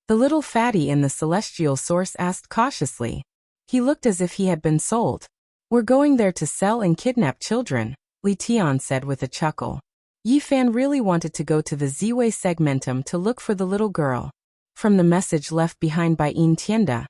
A: The little fatty in the celestial source asked cautiously. He looked as if he had been sold. We're going there to sell and kidnap children, Li Tian said with a chuckle. Yi Fan really wanted to go to the Ziwei segmentum to look for the little girl. From the message left behind by Yin Tianda,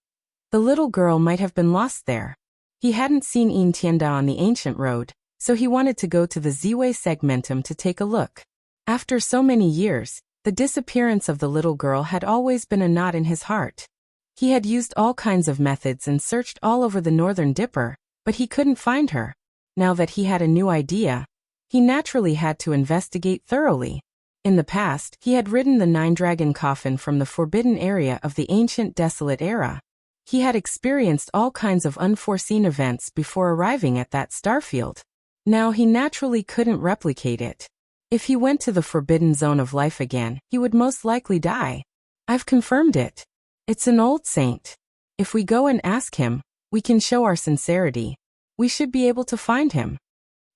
A: the little girl might have been lost there. He hadn't seen Yin Tianda on the ancient road, so he wanted to go to the Ziwei segmentum to take a look. After so many years, the disappearance of the little girl had always been a knot in his heart. He had used all kinds of methods and searched all over the Northern Dipper, but he couldn't find her. Now that he had a new idea, he naturally had to investigate thoroughly. In the past, he had ridden the nine-dragon coffin from the forbidden area of the ancient desolate era. He had experienced all kinds of unforeseen events before arriving at that starfield. Now he naturally couldn't replicate it. If he went to the forbidden zone of life again, he would most likely die. I've confirmed it. It's an old saint. If we go and ask him, we can show our sincerity. We should be able to find him.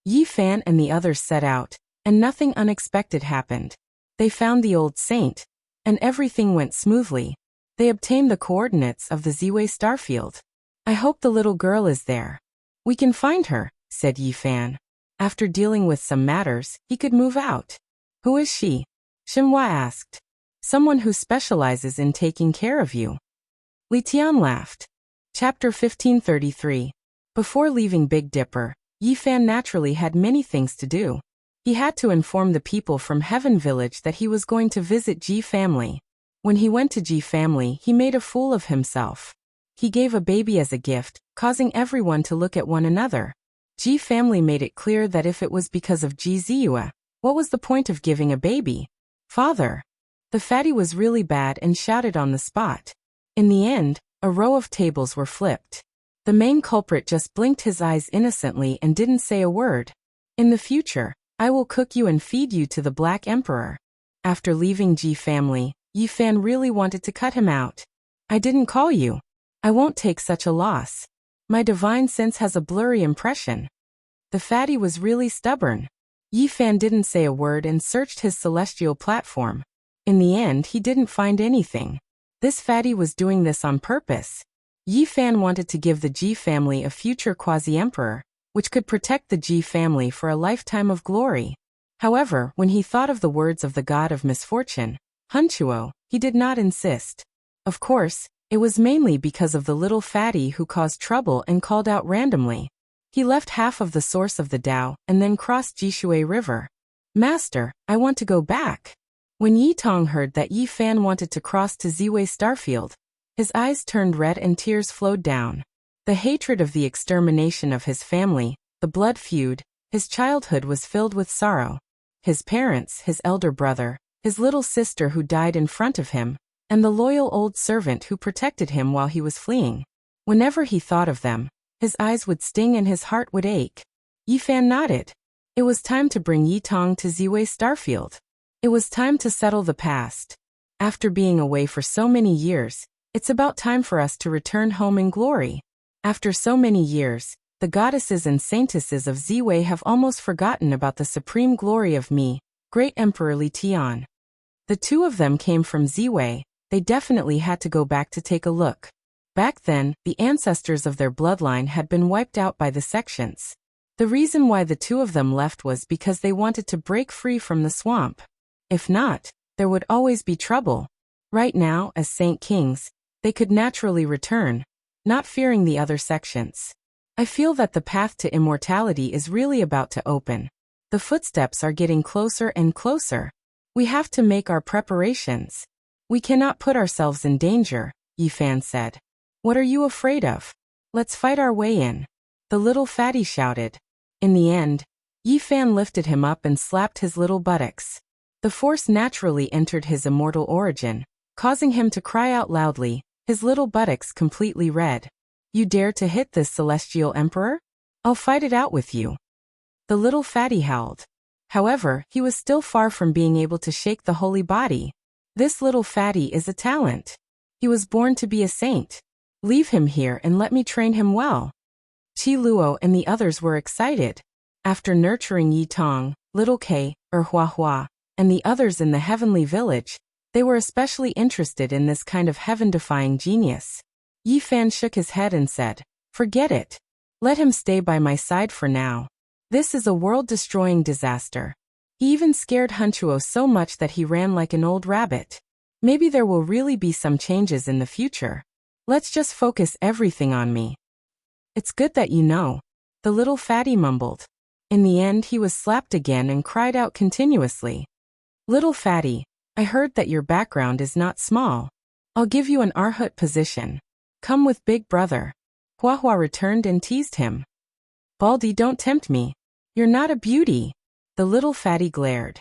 A: Yi Fan and the others set out, and nothing unexpected happened. They found the old saint, and everything went smoothly. They obtained the coordinates of the Ziwei starfield. I hope the little girl is there. We can find her, said Yi Fan. After dealing with some matters, he could move out. Who is she? Shenhua asked. Someone who specializes in taking care of you. Li Tian laughed. Chapter 1533. Before leaving Big Dipper, Yi Fan naturally had many things to do. He had to inform the people from Heaven Village that he was going to visit Ji family. When he went to Ji family, he made a fool of himself. He gave a baby as a gift, causing everyone to look at one another. Ji family made it clear that if it was because of Ji Ziyue, what was the point of giving a baby? Father. The fatty was really bad and shouted on the spot. In the end, a row of tables were flipped. The main culprit just blinked his eyes innocently and didn't say a word. In the future, I will cook you and feed you to the Black Emperor. After leaving Ji family, Yi Fan really wanted to cut him out. I didn't call you. I won't take such a loss. My divine sense has a blurry impression. The fatty was really stubborn. Yi Fan didn't say a word and searched his celestial platform. In the end, he didn't find anything. This fatty was doing this on purpose. Yi Fan wanted to give the Ji family a future quasi-emperor, which could protect the Ji family for a lifetime of glory. However, when he thought of the words of the god of misfortune, Hunchuo, he did not insist. Of course, it was mainly because of the little fatty who caused trouble and called out randomly. He left half of the source of the Tao and then crossed Jishui River. Master, I want to go back. When Yi Tong heard that Yi Fan wanted to cross to Ziwei Starfield, his eyes turned red and tears flowed down. The hatred of the extermination of his family, the blood feud, his childhood was filled with sorrow. His parents, his elder brother, his little sister who died in front of him, and the loyal old servant who protected him while he was fleeing. Whenever he thought of them, his eyes would sting and his heart would ache. Yi Fan nodded. It was time to bring Yi Tong to Ziwei Starfield. It was time to settle the past. After being away for so many years, it's about time for us to return home in glory. After so many years, the goddesses and saintesses of Ziwei have almost forgotten about the supreme glory of me, great Emperor Li Tian. The two of them came from Ziwei. They definitely had to go back to take a look. Back then, the ancestors of their bloodline had been wiped out by the sections. The reason why the two of them left was because they wanted to break free from the swamp. If not, there would always be trouble. Right now, as Saint Kings, they could naturally return, not fearing the other sections. I feel that the path to immortality is really about to open. The footsteps are getting closer and closer. We have to make our preparations. We cannot put ourselves in danger, Yi Fan said. What are you afraid of? Let's fight our way in. The little fatty shouted. In the end, Yi Fan lifted him up and slapped his little buttocks. The force naturally entered his immortal origin, causing him to cry out loudly, his little buttocks completely red. You dare to hit this celestial emperor? I'll fight it out with you. The little fatty howled. However, he was still far from being able to shake the holy body. This little fatty is a talent. He was born to be a saint. Leave him here and let me train him well. Qi Luo and the others were excited. After nurturing Yi Tong, Little K, Hua Hua, and the others in the heavenly village, they were especially interested in this kind of heaven-defying genius. Yi Fan shook his head and said, forget it. Let him stay by my side for now. This is a world-destroying disaster. He even scared Hunchuo so much that he ran like an old rabbit. Maybe there will really be some changes in the future. Let's just focus everything on me. It's good that you know. The little fatty mumbled. In the end he was slapped again and cried out continuously. Little fatty, I heard that your background is not small. I'll give you an arhat position. Come with big brother. Hua Hua returned and teased him. Baldy, don't tempt me. You're not a beauty. The little fatty glared.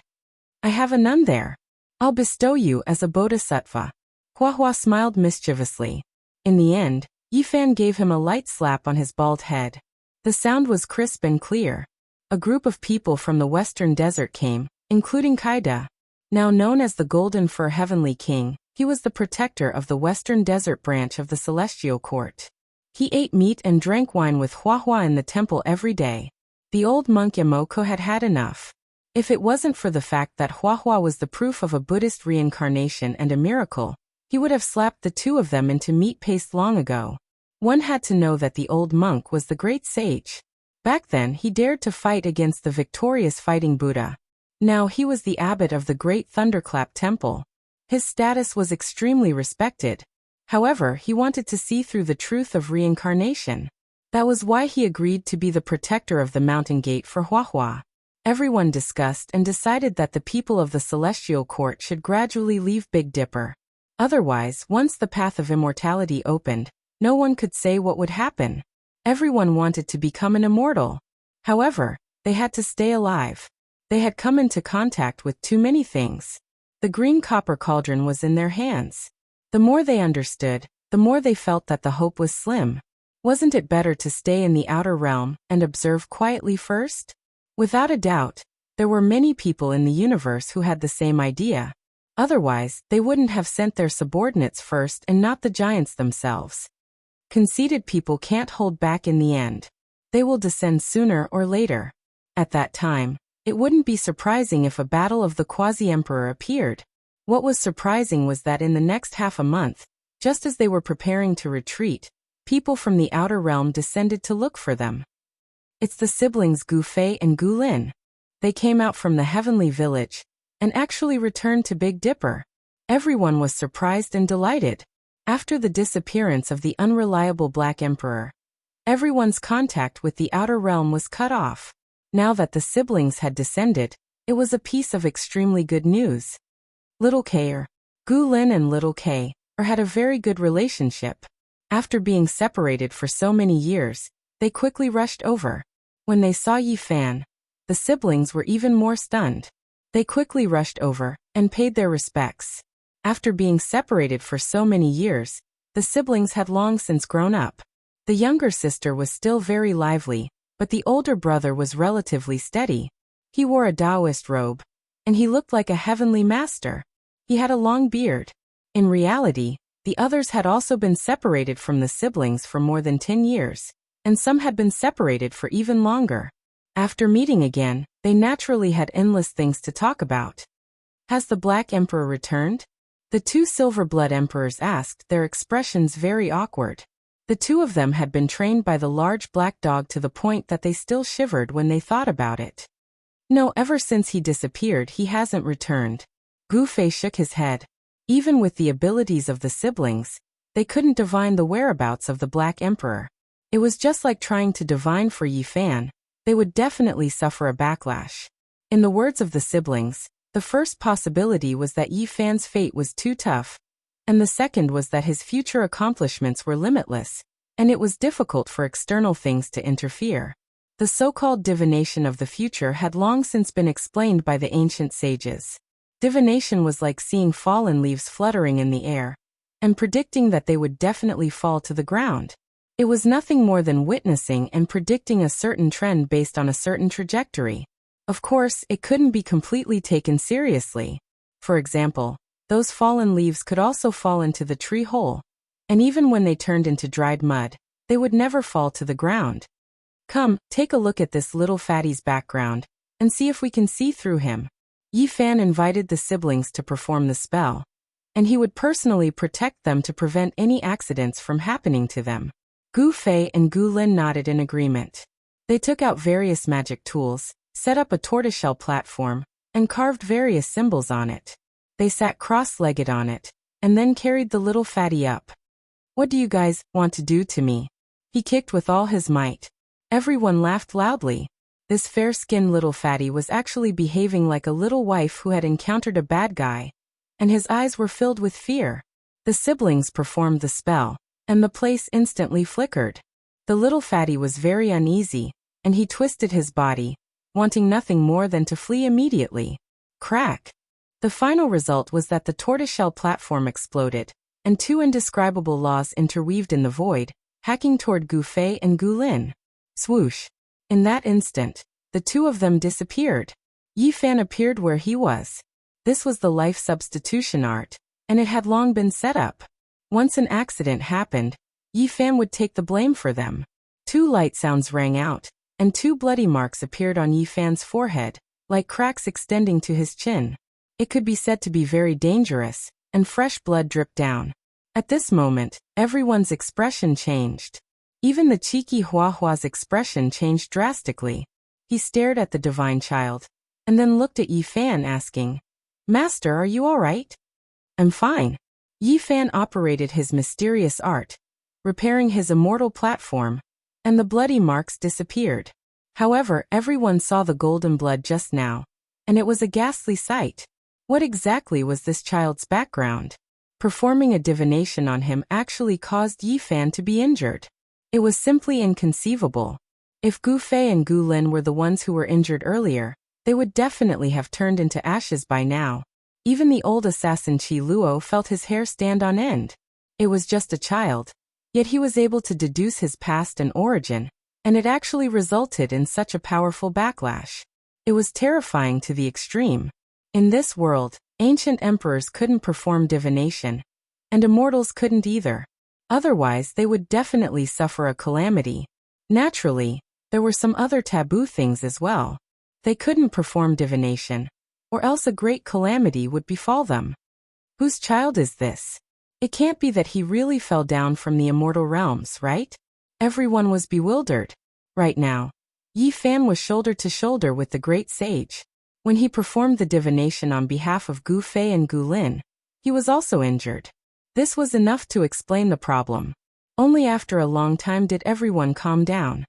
A: I have a nun there. I'll bestow you as a bodhisattva. Hua Hua smiled mischievously. In the end, Yi Fan gave him a light slap on his bald head. The sound was crisp and clear. A group of people from the western desert came, including Kaida. Now known as the Golden Fur Heavenly King, he was the protector of the western desert branch of the Celestial Court. He ate meat and drank wine with Hua Hua in the temple every day. The old monk Yamoko had had enough. If it wasn't for the fact that Hua Hua was the proof of a Buddhist reincarnation and a miracle, he would have slapped the two of them into meat paste long ago. One had to know that the old monk was the great sage. Back then he dared to fight against the victorious fighting Buddha. Now he was the abbot of the Great Thunderclap Temple. His status was extremely respected. However, he wanted to see through the truth of reincarnation. That was why he agreed to be the protector of the mountain gate for Hua Hua. Everyone discussed and decided that the people of the Celestial Court should gradually leave Big Dipper. Otherwise, once the path of immortality opened, no one could say what would happen. Everyone wanted to become an immortal. However, they had to stay alive. They had come into contact with too many things. The green copper cauldron was in their hands. The more they understood, the more they felt that the hope was slim. Wasn't it better to stay in the outer realm and observe quietly first? Without a doubt, there were many people in the universe who had the same idea. Otherwise, they wouldn't have sent their subordinates first and not the giants themselves. Conceited people can't hold back in the end. They will descend sooner or later. At that time, it wouldn't be surprising if a battle of the quasi-emperor appeared. What was surprising was that in the next half a month, just as they were preparing to retreat, people from the outer realm descended to look for them. It's the siblings Gu Fei and Gu Lin. They came out from the heavenly village and actually returned to Big Dipper. Everyone was surprised and delighted. After the disappearance of the unreliable Black Emperor, everyone's contact with the outer realm was cut off. Now that the siblings had descended, it was a piece of extremely good news. Little K, Gu Lin and Little K, had a very good relationship. After being separated for so many years, they quickly rushed over. When they saw Yi Fan, the siblings were even more stunned. They quickly rushed over and paid their respects. After being separated for so many years, the siblings had long since grown up. The younger sister was still very lively, but the older brother was relatively steady. He wore a Taoist robe, and he looked like a heavenly master. He had a long beard. In reality, the others had also been separated from the siblings for more than 10 years, and some had been separated for even longer. After meeting again, they naturally had endless things to talk about. Has the Black Emperor returned? The two Silver Blood Emperors asked, their expressions very awkward. The two of them had been trained by the large black dog to the point that they still shivered when they thought about it. No, ever since he disappeared he hasn't returned. Gu Fei shook his head. Even with the abilities of the siblings, they couldn't divine the whereabouts of the Black Emperor. It was just like trying to divine for Yi Fan. They would definitely suffer a backlash. In the words of the siblings, the first possibility was that Yi Fan's fate was too tough, and the second was that his future accomplishments were limitless, and it was difficult for external things to interfere. The so-called divination of the future had long since been explained by the ancient sages. Divination was like seeing fallen leaves fluttering in the air, and predicting that they would definitely fall to the ground. It was nothing more than witnessing and predicting a certain trend based on a certain trajectory. Of course, it couldn't be completely taken seriously. For example, those fallen leaves could also fall into the tree hole, and even when they turned into dried mud, they would never fall to the ground. Come, take a look at this little fatty's background, and see if we can see through him. Yi Fan invited the siblings to perform the spell, and he would personally protect them to prevent any accidents from happening to them. Gu Fei and Gu Lin nodded in agreement. They took out various magic tools, set up a tortoiseshell platform, and carved various symbols on it. They sat cross-legged on it, and then carried the little fatty up. What do you guys want to do to me? He kicked with all his might. Everyone laughed loudly. This fair-skinned little fatty was actually behaving like a little wife who had encountered a bad guy, and his eyes were filled with fear. The siblings performed the spell, and the place instantly flickered. The little fatty was very uneasy, and he twisted his body, wanting nothing more than to flee immediately. Crack! The final result was that the tortoiseshell platform exploded, and two indescribable laws interweaved in the void, hacking toward Gu Fei and Gu Lin. Swoosh! In that instant, the two of them disappeared. Yi Fan appeared where he was. This was the life substitution art, and it had long been set up. Once an accident happened, Yi Fan would take the blame for them. Two light sounds rang out, and two bloody marks appeared on Yi Fan's forehead, like cracks extending to his chin. It could be said to be very dangerous, and fresh blood dripped down. At this moment, everyone's expression changed. Even the cheeky Hua Hua's expression changed drastically. He stared at the divine child, and then looked at Yi Fan asking, "Master, are you all right?" "I'm fine." Yi Fan operated his mysterious art, repairing his immortal platform, and the bloody marks disappeared. However, everyone saw the golden blood just now, and it was a ghastly sight. What exactly was this child's background? Performing a divination on him actually caused Yi Fan to be injured. It was simply inconceivable. If Gu Fei and Gu Lin were the ones who were injured earlier, they would definitely have turned into ashes by now. Even the old assassin Qi Luo felt his hair stand on end. It was just a child, yet he was able to deduce his past and origin, and it actually resulted in such a powerful backlash. It was terrifying to the extreme. In this world, ancient emperors couldn't perform divination, and immortals couldn't either. Otherwise, they would definitely suffer a calamity. Naturally, there were some other taboo things as well. They couldn't perform divination, or else a great calamity would befall them. Whose child is this? It can't be that he really fell down from the immortal realms, right? Everyone was bewildered. Right now, Yi Fan was shoulder to shoulder with the great sage. When he performed the divination on behalf of Gu Fei and Gu Lin, he was also injured. This was enough to explain the problem. Only after a long time did everyone calm down.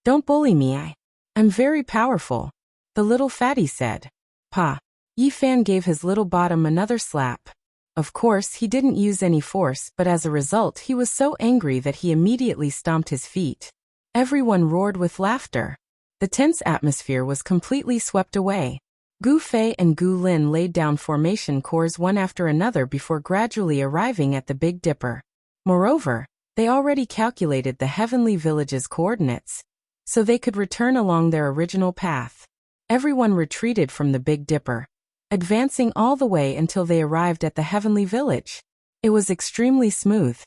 A: "Don't bully me, I'm very powerful," the little fatty said. "Pa." Yi Fan gave his little bottom another slap. Of course, he didn't use any force, but as a result he was so angry that he immediately stomped his feet. Everyone roared with laughter. The tense atmosphere was completely swept away. Gu Fei and Gu Lin laid down formation cores one after another before gradually arriving at the Big Dipper. Moreover, they already calculated the heavenly village's coordinates, so they could return along their original path. Everyone retreated from the Big Dipper, advancing all the way until they arrived at the heavenly village. It was extremely smooth.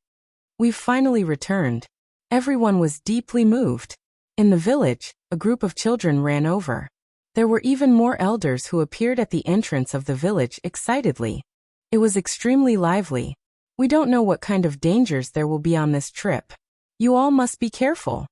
A: "We've finally returned." Everyone was deeply moved. In the village, a group of children ran over. There were even more elders who appeared at the entrance of the village excitedly. It was extremely lively. "We don't know what kind of dangers there will be on this trip. You all must be careful."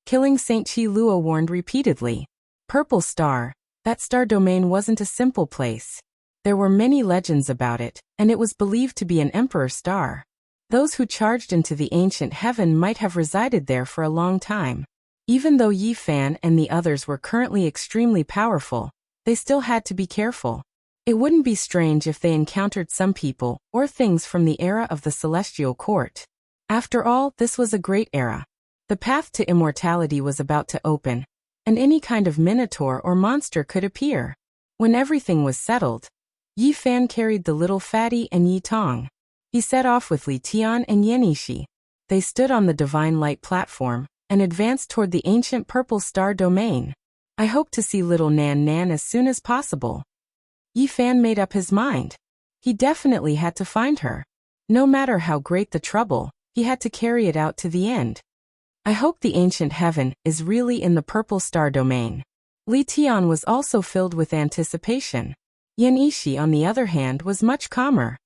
A: Killing St. Chi Lua warned repeatedly. Purple Star. That star domain wasn't a simple place. There were many legends about it, and it was believed to be an emperor star. Those who charged into the ancient heaven might have resided there for a long time. Even though Yi Fan and the others were currently extremely powerful, they still had to be careful. It wouldn't be strange if they encountered some people or things from the era of the Celestial Court. After all, this was a great era. The path to immortality was about to open, and any kind of minotaur or monster could appear. When everything was settled, Yi Fan carried the little fatty and Yi Tong. He set off with Li Tian and Yenishi. They stood on the Divine Light platform and advanced toward the ancient Purple Star domain. "I hope to see little Nan Nan as soon as possible." Yi Fan made up his mind. He definitely had to find her. No matter how great the trouble, he had to carry it out to the end. "I hope the ancient heaven is really in the Purple Star domain." Li Tian was also filled with anticipation. Yenishi, on the other hand, was much calmer.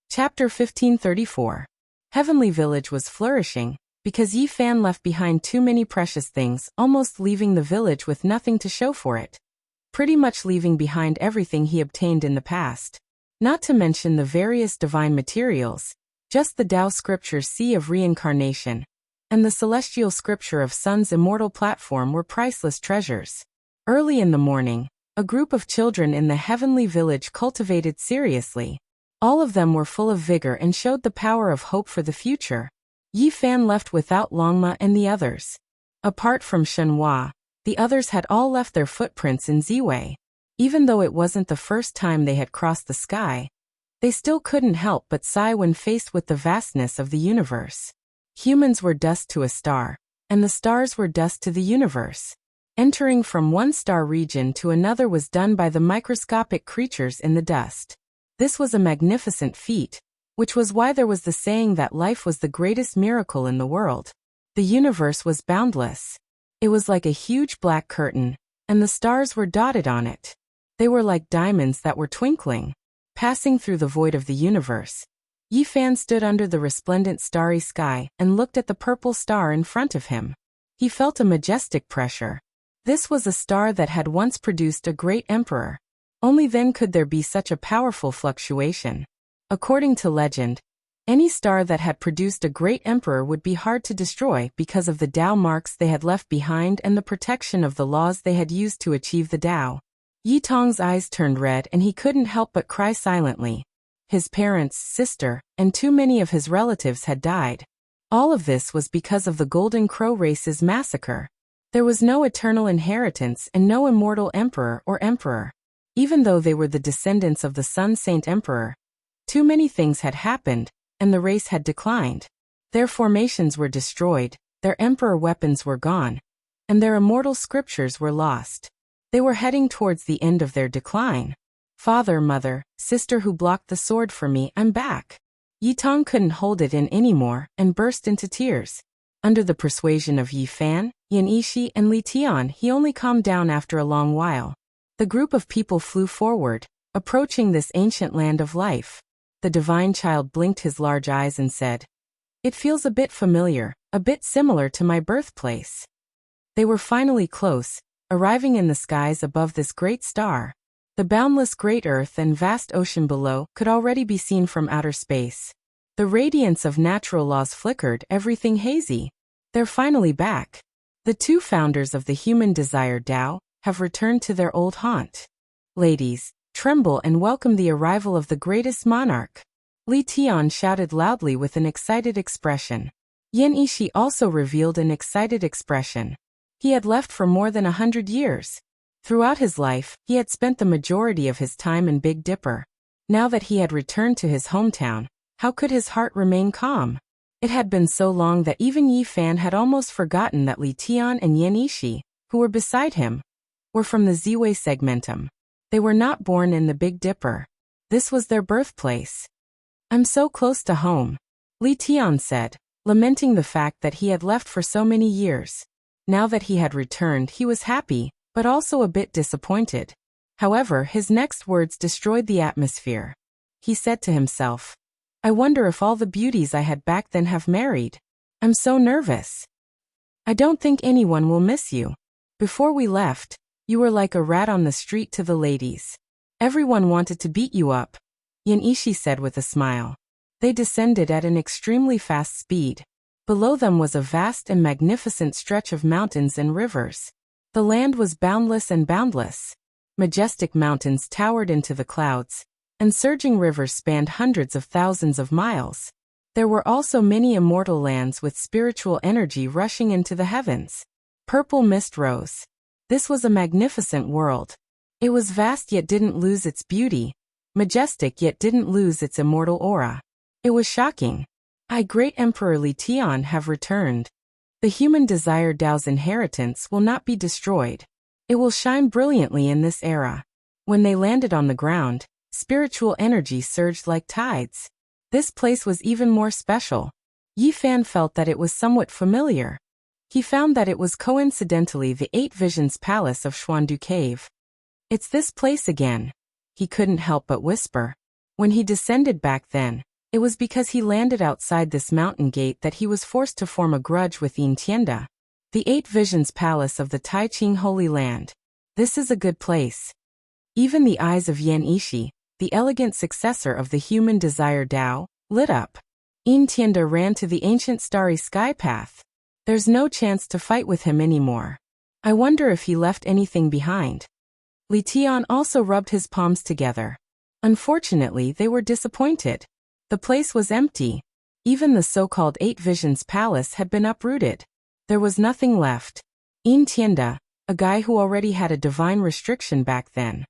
A: Chapter 1534. Heavenly Village was flourishing, because Yi Fan left behind too many precious things, almost leaving the village with nothing to show for it. Pretty much leaving behind everything he obtained in the past. Not to mention the various divine materials, just the Tao Scripture's Sea of Reincarnation, and the Celestial Scripture of Sun's immortal platform were priceless treasures. Early in the morning, a group of children in the heavenly village cultivated seriously. All of them were full of vigor and showed the power of hope for the future. Yi Fan left without Longma and the others. Apart from Shenhua, the others had all left their footprints in Ziwei. Even though it wasn't the first time they had crossed the sky, they still couldn't help but sigh when faced with the vastness of the universe. Humans were dust to a star, and the stars were dust to the universe. Entering from one star region to another was done by the microscopic creatures in the dust. This was a magnificent feat, which was why there was the saying that life was the greatest miracle in the world. The universe was boundless. It was like a huge black curtain, and the stars were dotted on it. They were like diamonds that were twinkling. Passing through the void of the universe, Yi Fan stood under the resplendent starry sky and looked at the purple star in front of him. He felt a majestic pressure. This was a star that had once produced a great emperor. Only then could there be such a powerful fluctuation. According to legend, any star that had produced a great emperor would be hard to destroy because of the Tao marks they had left behind and the protection of the laws they had used to achieve the Tao. Yi Tong's eyes turned red and he couldn't help but cry silently. His parents, sister, and too many of his relatives had died. All of this was because of the Golden Crow race's massacre. There was no eternal inheritance and no immortal emperor or emperor. Even though they were the descendants of the Sun Saint Emperor, too many things had happened, and the race had declined. Their formations were destroyed, their emperor weapons were gone, and their immortal scriptures were lost. They were heading towards the end of their decline. "Father, mother, sister who blocked the sword for me, I'm back." Yi Tong couldn't hold it in anymore and burst into tears. Under the persuasion of Yi Fan, Yenishi, and Li Tian, he only calmed down after a long while. The group of people flew forward, approaching this ancient land of life. The divine child blinked his large eyes and said, "It feels a bit familiar, a bit similar to my birthplace." They were finally close, arriving in the skies above this great star. The boundless great earth and vast ocean below could already be seen from outer space. The radiance of natural laws flickered everything hazy. They're finally back. The two founders of the human desire Tao have returned to their old haunt. Ladies, tremble and welcome the arrival of the greatest monarch. Li Tian shouted loudly with an excited expression. Yenishi also revealed an excited expression. He had left for more than 100 years. Throughout his life, he had spent the majority of his time in Big Dipper. Now that he had returned to his hometown, how could his heart remain calm? It had been so long that even Yi Fan had almost forgotten that Li Tian and Yenishi, who were beside him, were from the Ziwei segmentum. They were not born in the Big Dipper. This was their birthplace. I'm so close to home, Li Tian said, lamenting the fact that he had left for so many years. Now that he had returned, he was happy, but also a bit disappointed. However, his next words destroyed the atmosphere. He said to himself, I wonder if all the beauties I had back then have married. I'm so nervous. I don't think anyone will miss you. Before we left, you were like a rat on the street to the ladies. Everyone wanted to beat you up, Yanishi said with a smile. They descended at an extremely fast speed. Below them was a vast and magnificent stretch of mountains and rivers. The land was boundless and boundless. Majestic mountains towered into the clouds, and surging rivers spanned hundreds of thousands of miles. There were also many immortal lands with spiritual energy rushing into the heavens. Purple mist rose. This was a magnificent world. It was vast yet didn't lose its beauty, majestic yet didn't lose its immortal aura. It was shocking. I, Great Emperor Li Tian, have returned. The human desire Tao's inheritance will not be destroyed. It will shine brilliantly in this era. When they landed on the ground, spiritual energy surged like tides. This place was even more special. Yi Fan felt that it was somewhat familiar. He found that it was coincidentally the Eight Visions Palace of Xuandu Cave. It's this place again. He couldn't help but whisper. When he descended back then, it was because he landed outside this mountain gate that he was forced to form a grudge with Yin Tianda. The Eight Visions Palace of the Taiqing Holy Land. This is a good place. Even the eyes of Yan Ishi, the elegant successor of the human desire Tao, lit up. Yin Tianda ran to the ancient starry sky path. There's no chance to fight with him anymore. I wonder if he left anything behind. Li Tian also rubbed his palms together. Unfortunately, they were disappointed. The place was empty. Even the so-called Eight Visions Palace had been uprooted. There was nothing left. Yin Tianda, a guy who already had a divine restriction back then.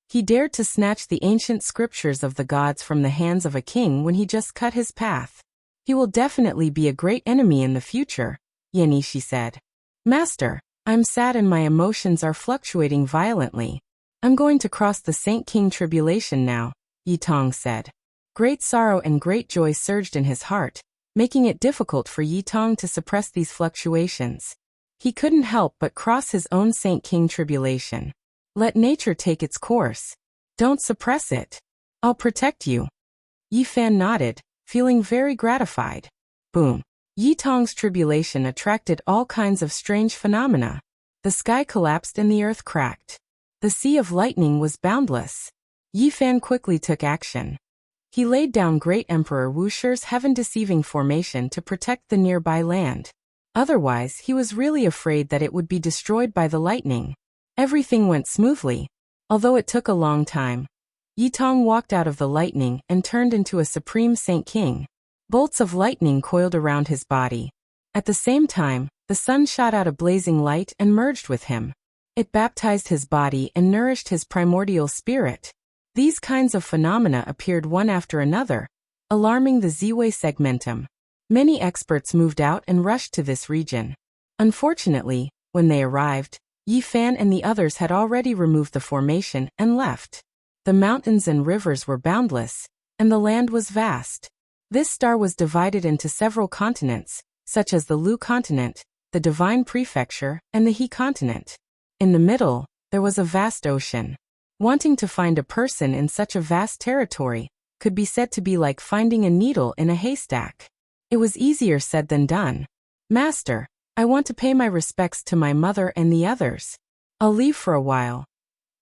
A: He dared to snatch the ancient scriptures of the gods from the hands of a king when he just cut his path. He will definitely be a great enemy in the future, Yanishi said. Master, I'm sad and my emotions are fluctuating violently. I'm going to cross the Saint King tribulation now, Yi Tong said. Great sorrow and great joy surged in his heart, making it difficult for Yi Tong to suppress these fluctuations. He couldn't help but cross his own Saint King tribulation. Let nature take its course. Don't suppress it. I'll protect you. Yi Fan nodded, feeling very gratified. Boom. Yi Tong's tribulation attracted all kinds of strange phenomena. The sky collapsed and the earth cracked. The sea of lightning was boundless. Yi Fan quickly took action. He laid down Great Emperor Wuxia's heaven-deceiving formation to protect the nearby land. Otherwise, he was really afraid that it would be destroyed by the lightning. Everything went smoothly, although it took a long time. Yi Tong walked out of the lightning and turned into a supreme Saint King. Bolts of lightning coiled around his body. At the same time, the sun shot out a blazing light and merged with him. It baptized his body and nourished his primordial spirit. These kinds of phenomena appeared one after another, alarming the Ziwei segmentum. Many experts moved out and rushed to this region. Unfortunately, when they arrived, Yi Fan and the others had already removed the formation and left. The mountains and rivers were boundless, and the land was vast. This star was divided into several continents, such as the Lu continent, the Divine Prefecture, and the He continent. In the middle, there was a vast ocean. Wanting to find a person in such a vast territory could be said to be like finding a needle in a haystack. It was easier said than done. Master, I want to pay my respects to my mother and the others. I'll leave for a while.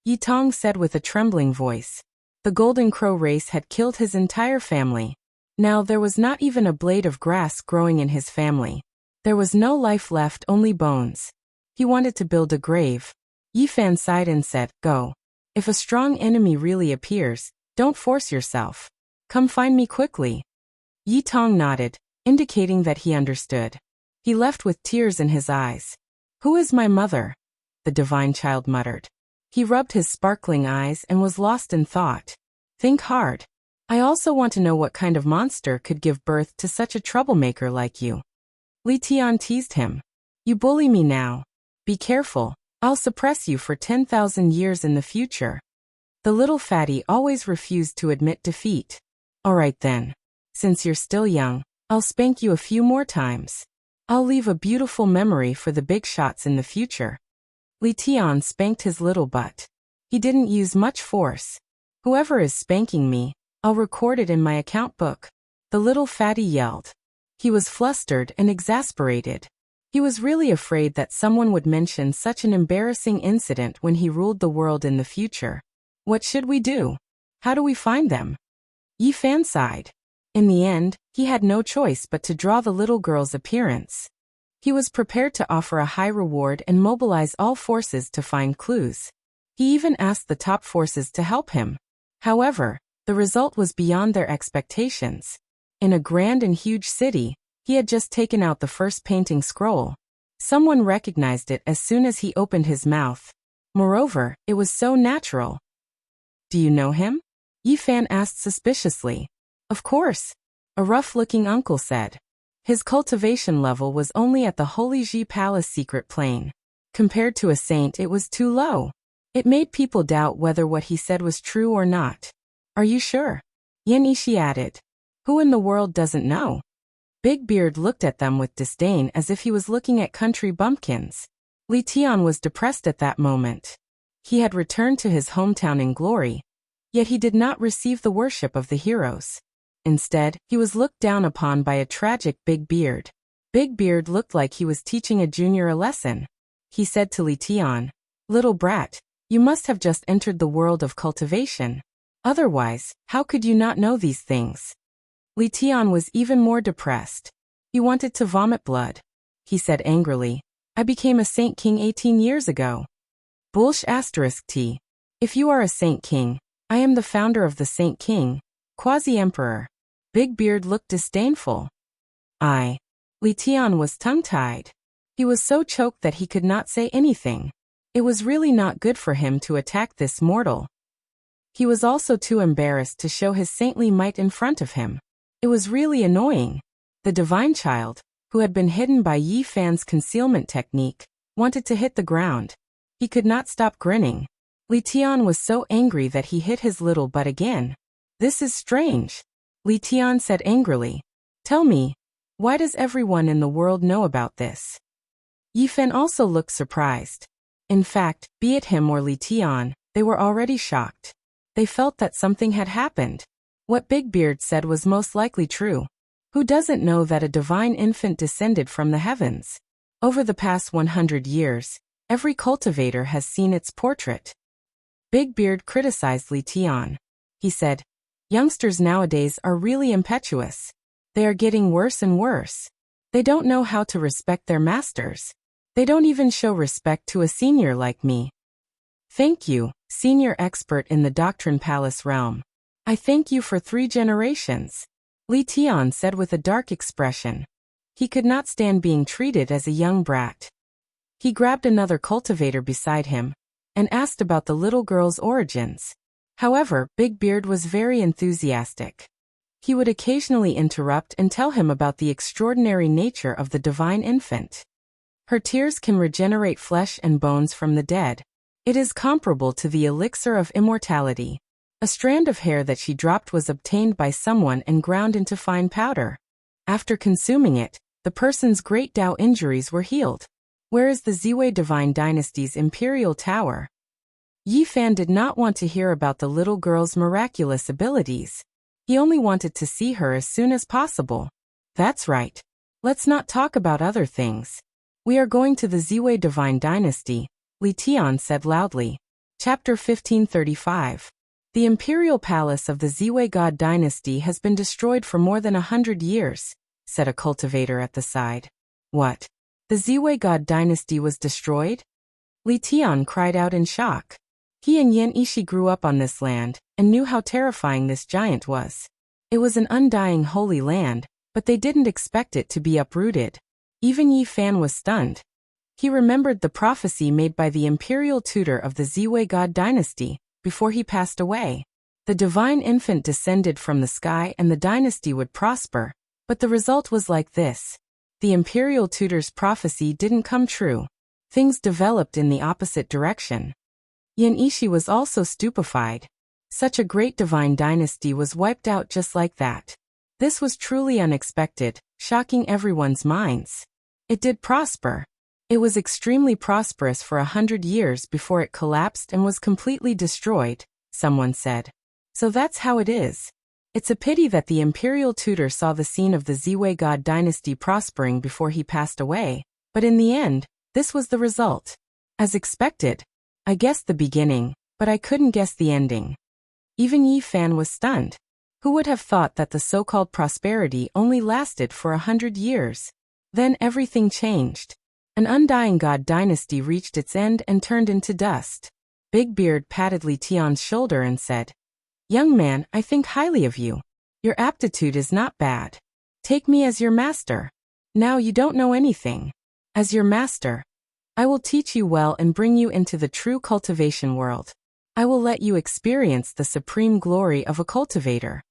A: Yi Tong said with a trembling voice. The Golden Crow race had killed his entire family. Now there was not even a blade of grass growing in his family. There was no life left, only bones. He wanted to build a grave. Yi Fan sighed and said, Go. If a strong enemy really appears, don't force yourself. Come find me quickly. Yi Tong nodded, indicating that he understood. He left with tears in his eyes. Who is my mother? The divine child muttered. He rubbed his sparkling eyes and was lost in thought. Think hard. I also want to know what kind of monster could give birth to such a troublemaker like you. Li Tian teased him. You bully me now. Be careful, I'll suppress you for 10,000 years in the future. The little fatty always refused to admit defeat. All right then. Since you're still young, I'll spank you a few more times. I'll leave a beautiful memory for the big shots in the future. Li Tian spanked his little butt. He didn't use much force. Whoever is spanking me, I'll record it in my account book. The little fatty yelled. He was flustered and exasperated. He was really afraid that someone would mention such an embarrassing incident when he ruled the world in the future. What should we do? How do we find them? Yi Fan sighed. In the end, he had no choice but to draw the little girl's appearance. He was prepared to offer a high reward and mobilize all forces to find clues. He even asked the top forces to help him. However, the result was beyond their expectations. In a grand and huge city, he had just taken out the first painting scroll. Someone recognized it as soon as he opened his mouth. Moreover, it was so natural. Do you know him? Yi Fan asked suspiciously. Of course, a rough-looking uncle said. His cultivation level was only at the Holy Ji Palace secret plane. Compared to a saint, it was too low. It made people doubt whether what he said was true or not. Are you sure? Yan Ishi added. Who in the world doesn't know? Big Beard looked at them with disdain as if he was looking at country bumpkins. Li Tian was depressed at that moment. He had returned to his hometown in glory, yet he did not receive the worship of the heroes. Instead, he was looked down upon by a tragic Big Beard. Big Beard looked like he was teaching a junior a lesson. He said to Li Tian, "Little brat, you must have just entered the world of cultivation. Otherwise, how could you not know these things?" Li Tian was even more depressed. He wanted to vomit blood. He said angrily, "I became a Saint King 18 years ago." T. If you are a Saint King, I am the founder of the Saint King, Quasi-Emperor. Big Beard looked disdainful. Li Tian was tongue-tied. He was so choked that he could not say anything. It was really not good for him to attack this mortal. He was also too embarrassed to show his saintly might in front of him. It was really annoying. The divine child, who had been hidden by Yi Fan's concealment technique, wanted to hit the ground. He could not stop grinning. Li Tian was so angry that he hit his little butt again. This is strange. Li Tian said angrily. Tell me, why does everyone in the world know about this? Yi Fan also looked surprised. In fact, be it him or Li Tian, they were already shocked. They felt that something had happened. What Big Beard said was most likely true. Who doesn't know that a divine infant descended from the heavens? Over the past 100 years, every cultivator has seen its portrait. Big Beard criticized Li Tian. He said, youngsters nowadays are really impetuous. They are getting worse and worse. They don't know how to respect their masters. They don't even show respect to a senior like me. Thank you, senior expert in the Doctrine Palace realm. I thank you for 3 generations. Li Tian said with a dark expression. He could not stand being treated as a young brat. He grabbed another cultivator beside him and asked about the little girl's origins. However, Big Beard was very enthusiastic. He would occasionally interrupt and tell him about the extraordinary nature of the divine infant. Her tears can regenerate flesh and bones from the dead. It is comparable to the elixir of immortality. A strand of hair that she dropped was obtained by someone and ground into fine powder. After consuming it, the person's great Dao injuries were healed. Where is the Ziwei Divine Dynasty's Imperial Tower? Yi Fan did not want to hear about the little girl's miraculous abilities. He only wanted to see her as soon as possible. That's right. Let's not talk about other things. We are going to the Ziwei Divine Dynasty, Li Tian said loudly. Chapter 1535. The imperial palace of the Ziwei God dynasty has been destroyed for more than 100 years, said a cultivator at the side. What? The Ziwei God dynasty was destroyed? Li Tian cried out in shock. He and Yan Ishi grew up on this land and knew how terrifying this giant was. It was an undying holy land, but they didn't expect it to be uprooted. Even Yi Fan was stunned. He remembered the prophecy made by the imperial tutor of the Ziwei God dynasty before he passed away. The divine infant descended from the sky and the dynasty would prosper, but the result was like this. The imperial tutor's prophecy didn't come true. things developed in the opposite direction. Yan Ishi was also stupefied. Such a great divine dynasty was wiped out just like that. This was truly unexpected, shocking everyone's minds. It did prosper. It was extremely prosperous for 100 years before it collapsed and was completely destroyed, someone said. So that's how it is. It's a pity that the imperial tutor saw the scene of the Ziwei God dynasty prospering before he passed away, but in the end, this was the result. As expected. I guessed the beginning, but I couldn't guess the ending. Even Yi Fan was stunned. Who would have thought that the so-called prosperity only lasted for 100 years? Then everything changed. An undying god dynasty reached its end and turned into dust. Big Beard patted Li Tian's shoulder and said, "Young man, I think highly of you. Your aptitude is not bad. Take me as your master. Now you don't know anything. As your master, I will teach you well and bring you into the true cultivation world. I will let you experience the supreme glory of a cultivator."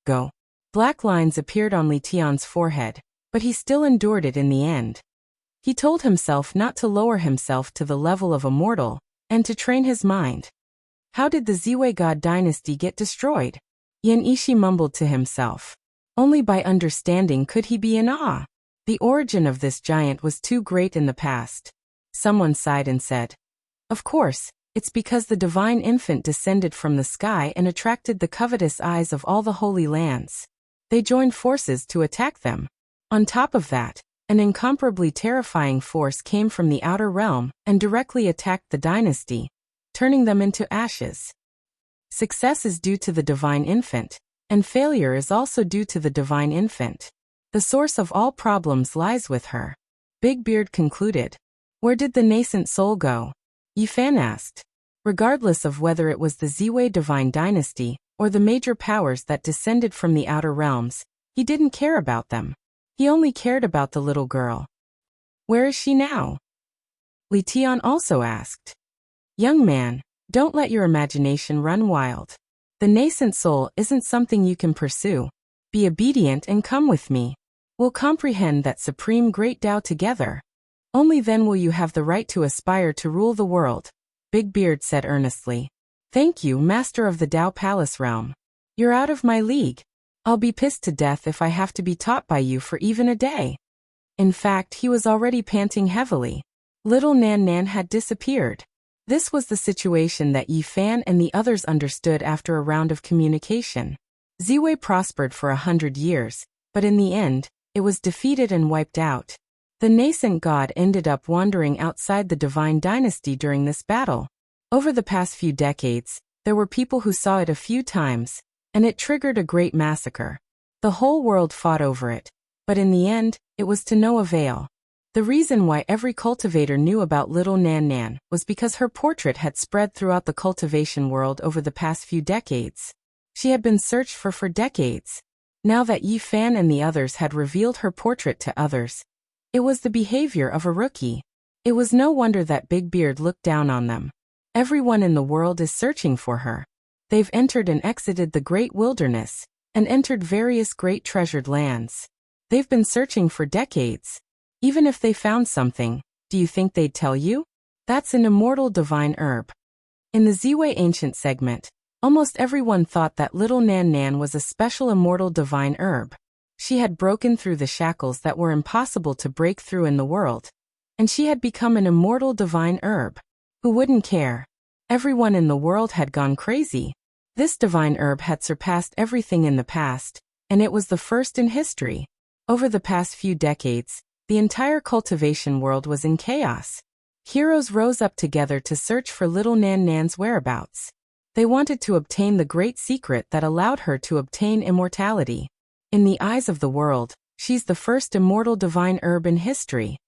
A: Go. Black lines appeared on Li Tian's forehead, but he still endured it in the end. He told himself not to lower himself to the level of a mortal, and to train his mind. How did the Ziwei God dynasty get destroyed? Yan Ishi mumbled to himself. Only by understanding could he be in awe. The origin of this giant was too great in the past. Someone sighed and said, "Of course, it's because the divine infant descended from the sky and attracted the covetous eyes of all the holy lands. They joined forces to attack them. On top of that, an incomparably terrifying force came from the outer realm and directly attacked the dynasty, turning them into ashes. Success is due to the divine infant, and failure is also due to the divine infant. The source of all problems lies with her." Big Beard concluded. "Where did the nascent soul go?" Yi Fan asked. Regardless of whether it was the Ziwei divine dynasty or the major powers that descended from the outer realms, he didn't care about them. He only cared about the little girl. "Where is she now?" Li Tian also asked. "Young man, don't let your imagination run wild. The nascent soul isn't something you can pursue. Be obedient and come with me. We'll comprehend that supreme great Tao together. Only then will you have the right to aspire to rule the world," Big Beard said earnestly. "Thank you, Master of the Tao Palace Realm. You're out of my league. I'll be pissed to death if I have to be taught by you for even a day." In fact, he was already panting heavily. Little Nan Nan had disappeared. This was the situation that Yi Fan and the others understood after a round of communication. Ziwei prospered for 100 years, but in the end, it was defeated and wiped out. The nascent god ended up wandering outside the divine dynasty during this battle. Over the past few decades, there were people who saw it a few times, and it triggered a great massacre. The whole world fought over it, but in the end, it was to no avail. The reason why every cultivator knew about little Nan Nan was because her portrait had spread throughout the cultivation world over the past few decades. She had been searched for decades. Now that Yi Fan and the others had revealed her portrait to others, it was the behavior of a rookie. It was no wonder that Big Beard looked down on them. Everyone in the world is searching for her. They've entered and exited the great wilderness, and entered various great treasured lands. They've been searching for decades. Even if they found something, do you think they'd tell you? That's an immortal divine herb. In the Ziwei Ancient segment, almost everyone thought that little Nan Nan was a special immortal divine herb. She had broken through the shackles that were impossible to break through in the world, and she had become an immortal divine herb. Who wouldn't care? Everyone in the world had gone crazy. This divine herb had surpassed everything in the past, and it was the first in history. Over the past few decades, the entire cultivation world was in chaos. Heroes rose up together to search for little Nan Nan's whereabouts. They wanted to obtain the great secret that allowed her to obtain immortality. In the eyes of the world, she's the first immortal divine herb in history.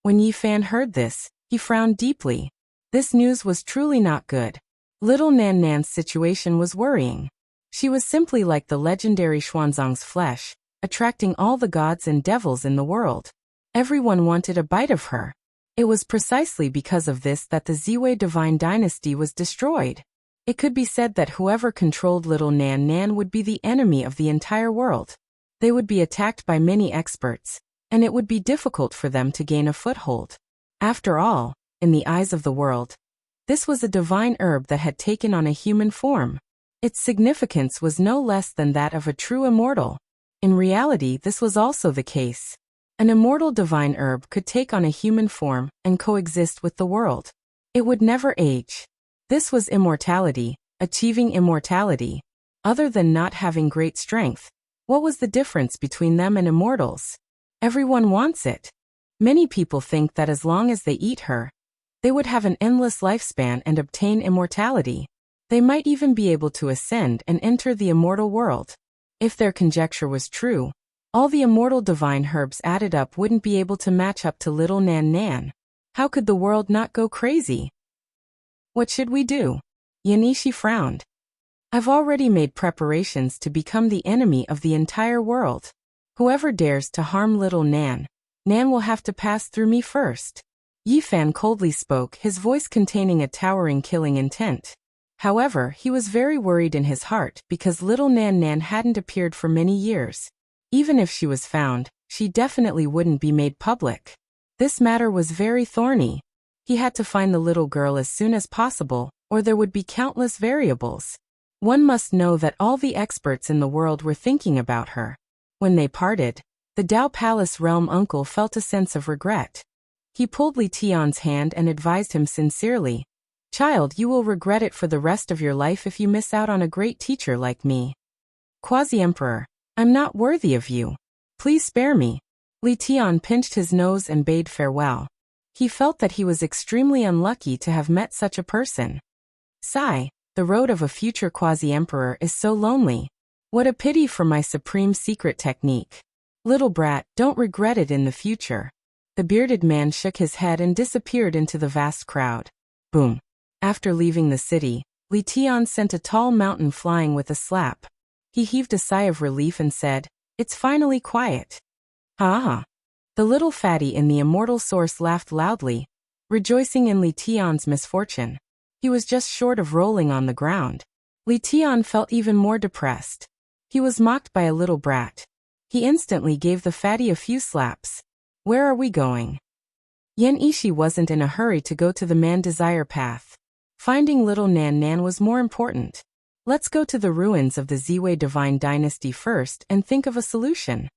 A: When Yi Fan heard this, he frowned deeply. This news was truly not good. Little Nan Nan's situation was worrying. She was simply like the legendary Xuanzang's flesh, attracting all the gods and devils in the world. Everyone wanted a bite of her. It was precisely because of this that the Ziwei divine dynasty was destroyed. It could be said that whoever controlled little Nan Nan would be the enemy of the entire world. They would be attacked by many experts, and it would be difficult for them to gain a foothold. After all, in the eyes of the world, this was a divine herb that had taken on a human form. Its significance was no less than that of a true immortal. In reality, this was also the case. An immortal divine herb could take on a human form and coexist with the world. It would never age. This was immortality, achieving immortality. Other than not having great strength, what was the difference between them and immortals? Everyone wants it. Many people think that as long as they eat her, they would have an endless lifespan and obtain immortality. They might even be able to ascend and enter the immortal world. If their conjecture was true, all the immortal divine herbs added up wouldn't be able to match up to little Nan Nan. How could the world not go crazy? What should we do? Yanishi frowned. I've already made preparations to become the enemy of the entire world. Whoever dares to harm little Nan, Nan will have to pass through me first. Yifan coldly spoke, his voice containing a towering killing intent. However, he was very worried in his heart because little Nan Nan hadn't appeared for many years. Even if she was found, she definitely wouldn't be made public. This matter was very thorny. He had to find the little girl as soon as possible, or there would be countless variables. One must know that all the experts in the world were thinking about her. When they parted, the Dao Palace realm uncle felt a sense of regret. He pulled Li Tian's hand and advised him sincerely, "Child, you will regret it for the rest of your life if you miss out on a great teacher like me. Quasi-Emperor, I'm not worthy of you. Please spare me." Li Tian pinched his nose and bade farewell. He felt that he was extremely unlucky to have met such a person. Sigh, the road of a future quasi-emperor is so lonely. What a pity for my supreme secret technique. Little brat, don't regret it in the future. The bearded man shook his head and disappeared into the vast crowd. Boom. After leaving the city, Li Tian sent a tall mountain flying with a slap. He heaved a sigh of relief and said, "It's finally quiet." Ha ha. The little fatty in the immortal source laughed loudly, rejoicing in Li Tian's misfortune. He was just short of rolling on the ground. Li Tian felt even more depressed. He was mocked by a little brat. He instantly gave the fatty a few slaps. Where are we going? Yan Ishi wasn't in a hurry to go to the Man Desire path. Finding little Nan Nan was more important. Let's go to the ruins of the Ziwei Divine Dynasty first and think of a solution.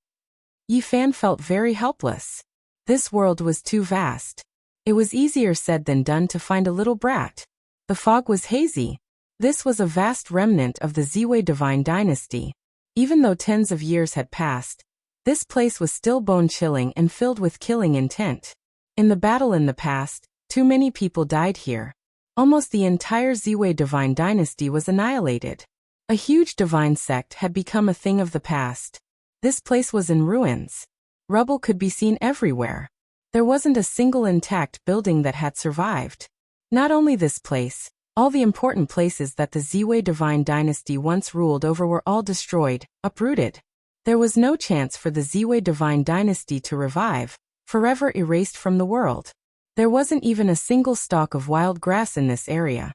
A: Yifan felt very helpless. This world was too vast. It was easier said than done to find a little brat. The fog was hazy. This was a vast remnant of the Ziwei Divine Dynasty. Even though tens of years had passed, this place was still bone-chilling and filled with killing intent. In the battle in the past, too many people died here. Almost the entire Ziwei Divine Dynasty was annihilated. A huge divine sect had become a thing of the past. This place was in ruins. Rubble could be seen everywhere. There wasn't a single intact building that had survived. Not only this place, all the important places that the Ziwei Divine Dynasty once ruled over were all destroyed, uprooted. There was no chance for the Ziwei Divine Dynasty to revive, forever erased from the world. There wasn't even a single stalk of wild grass in this area.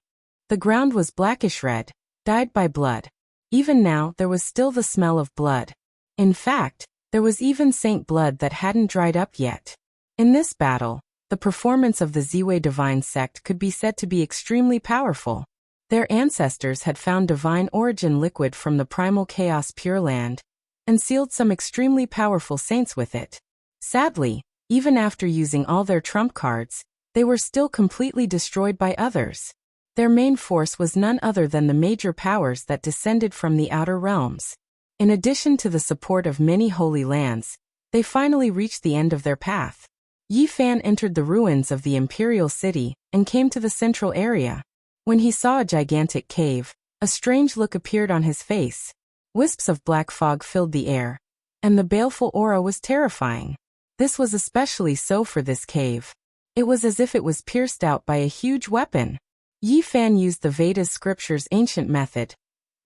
A: The ground was blackish red, dyed by blood. Even now, there was still the smell of blood. In fact, there was even saint blood that hadn't dried up yet. In this battle, the performance of the Ziwei Divine Sect could be said to be extremely powerful. Their ancestors had found divine origin liquid from the primal chaos Pure Land, and sealed some extremely powerful saints with it. Sadly, even after using all their trump cards, they were still completely destroyed by others. Their main force was none other than the major powers that descended from the outer realms. In addition to the support of many holy lands, they finally reached the end of their path. Yifan entered the ruins of the imperial city and came to the central area. When he saw a gigantic cave, a strange look appeared on his face. Wisps of black fog filled the air, and the baleful aura was terrifying. This was especially so for this cave. It was as if it was pierced out by a huge weapon. Yifan used the Vedas scripture's ancient method,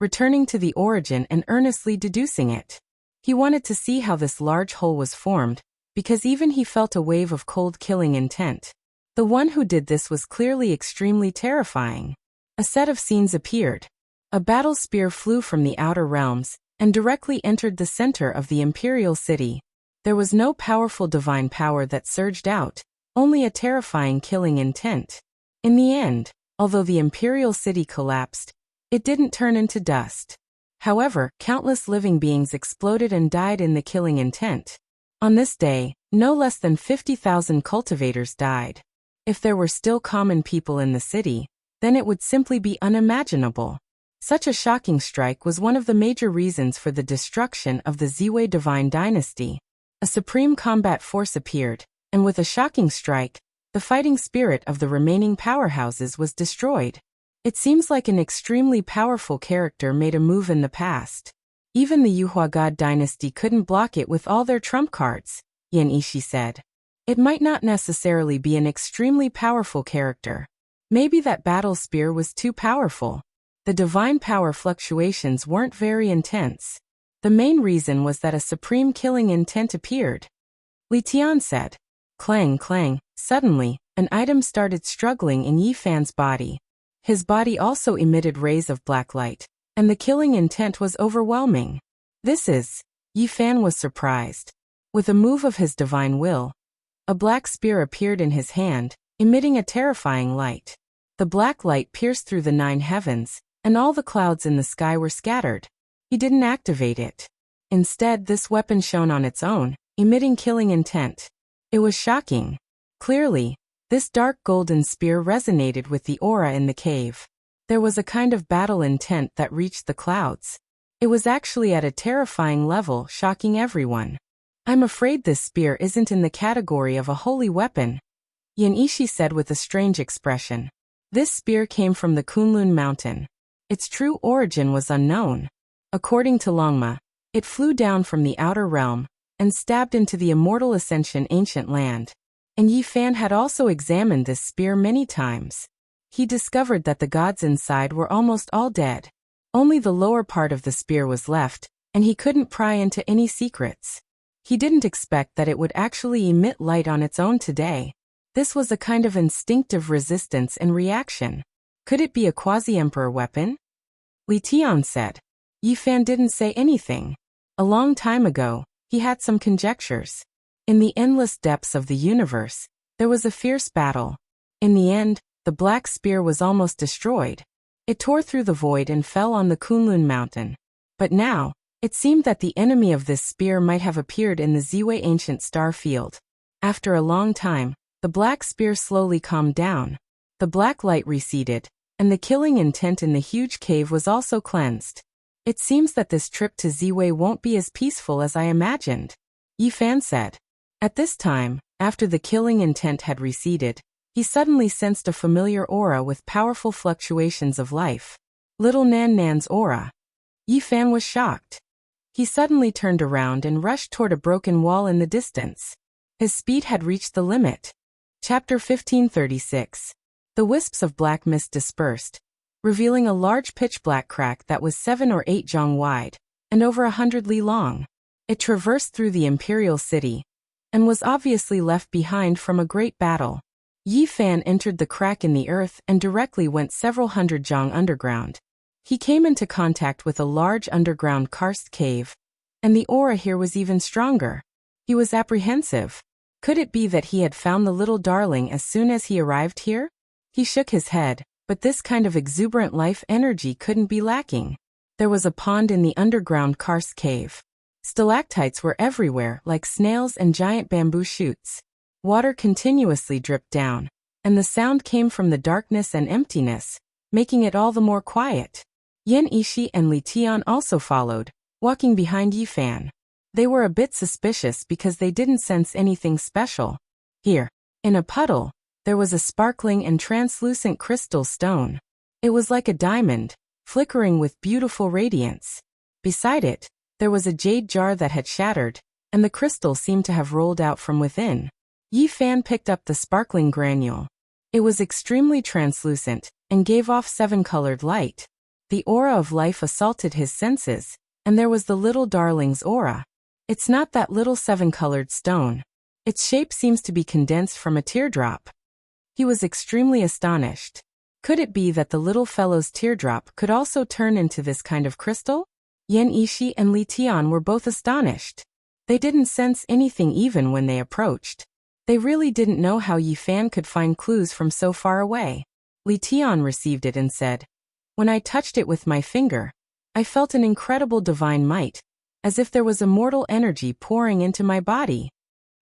A: returning to the origin and earnestly deducing it. He wanted to see how this large hole was formed, because even he felt a wave of cold killing intent. The one who did this was clearly extremely terrifying. A set of scenes appeared. A battle spear flew from the outer realms, and directly entered the center of the imperial city. There was no powerful divine power that surged out, only a terrifying killing intent. In the end, although the imperial city collapsed, it didn't turn into dust. However, countless living beings exploded and died in the killing intent. On this day, no less than 50,000 cultivators died. If there were still common people in the city, then it would simply be unimaginable. Such a shocking strike was one of the major reasons for the destruction of the Ziwei divine dynasty. A supreme combat force appeared, and with a shocking strike, the fighting spirit of the remaining powerhouses was destroyed. It seems like an extremely powerful character made a move in the past. Even the Yuhua God dynasty couldn't block it with all their trump cards, Yan Ishi said. It might not necessarily be an extremely powerful character. Maybe that battle spear was too powerful. The divine power fluctuations weren't very intense. The main reason was that a supreme killing intent appeared. Li Tian said. Clang, clang. Suddenly, an item started struggling in Yi Fan's body. His body also emitted rays of black light, and the killing intent was overwhelming. This is... Yi Fan was surprised. With a move of his divine will, a black spear appeared in his hand, emitting a terrifying light. The black light pierced through the 9 heavens, and all the clouds in the sky were scattered. He didn't activate it. Instead, this weapon shone on its own, emitting killing intent. It was shocking. Clearly, this dark golden spear resonated with the aura in the cave. There was a kind of battle intent that reached the clouds. It was actually at a terrifying level, shocking everyone. I'm afraid this spear isn't in the category of a holy weapon, Yan Ishi said with a strange expression. This spear came from the Kunlun mountain. Its true origin was unknown. According to Longma, it flew down from the outer realm and stabbed into the immortal Ascension ancient land. And Yi Fan had also examined this spear many times. He discovered that the gods inside were almost all dead. Only the lower part of the spear was left, and he couldn't pry into any secrets. He didn't expect that it would actually emit light on its own today. This was a kind of instinctive resistance and reaction. Could it be a quasi-emperor weapon? Li Tian said. Yi Fan didn't say anything. A long time ago, he had some conjectures. In the endless depths of the universe, there was a fierce battle. In the end, the black spear was almost destroyed. It tore through the void and fell on the Kunlun mountain. But now, it seemed that the enemy of this spear might have appeared in the Ziwei ancient star field. After a long time, the black spear slowly calmed down. The black light receded, and the killing intent in the huge cave was also cleansed. It seems that this trip to Ziwei won't be as peaceful as I imagined, Yi Fan said. At this time, after the killing intent had receded, he suddenly sensed a familiar aura with powerful fluctuations of life. Little Nan Nan's aura. Yi Fan was shocked. He suddenly turned around and rushed toward a broken wall in the distance. His speed had reached the limit. Chapter 1536. The wisps of black mist dispersed, revealing a large pitch-black crack that was 7 or 8 zhang wide, and over 100 li long. It traversed through the imperial city, and was obviously left behind from a great battle. Yi Fan entered the crack in the earth and directly went several hundred zhang underground. He came into contact with a large underground karst cave, and the aura here was even stronger. He was apprehensive. Could it be that he had found the little darling as soon as he arrived here? He shook his head, but this kind of exuberant life energy couldn't be lacking. There was a pond in the underground karst cave. Stalactites were everywhere, like snails and giant bamboo shoots. Water continuously dripped down, and the sound came from the darkness and emptiness, making it all the more quiet. Yan Ishi and Li Tian also followed, walking behind Yi Fan. They were a bit suspicious because they didn't sense anything special. Here, in a puddle, there was a sparkling and translucent crystal stone. It was like a diamond, flickering with beautiful radiance. Beside it, there was a jade jar that had shattered, and the crystal seemed to have rolled out from within. Yi Fan picked up the sparkling granule. It was extremely translucent, and gave off 7-colored light. The aura of life assaulted his senses, and there was the little darling's aura. It's not that little 7-colored stone. Its shape seems to be condensed from a teardrop. He was extremely astonished. Could it be that the little fellow's teardrop could also turn into this kind of crystal? Yan Ishi and Li Tian were both astonished. They didn't sense anything even when they approached. They really didn't know how Yi Fan could find clues from so far away. Li Tian received it and said, "When I touched it with my finger, I felt an incredible divine might, as if there was immortal energy pouring into my body."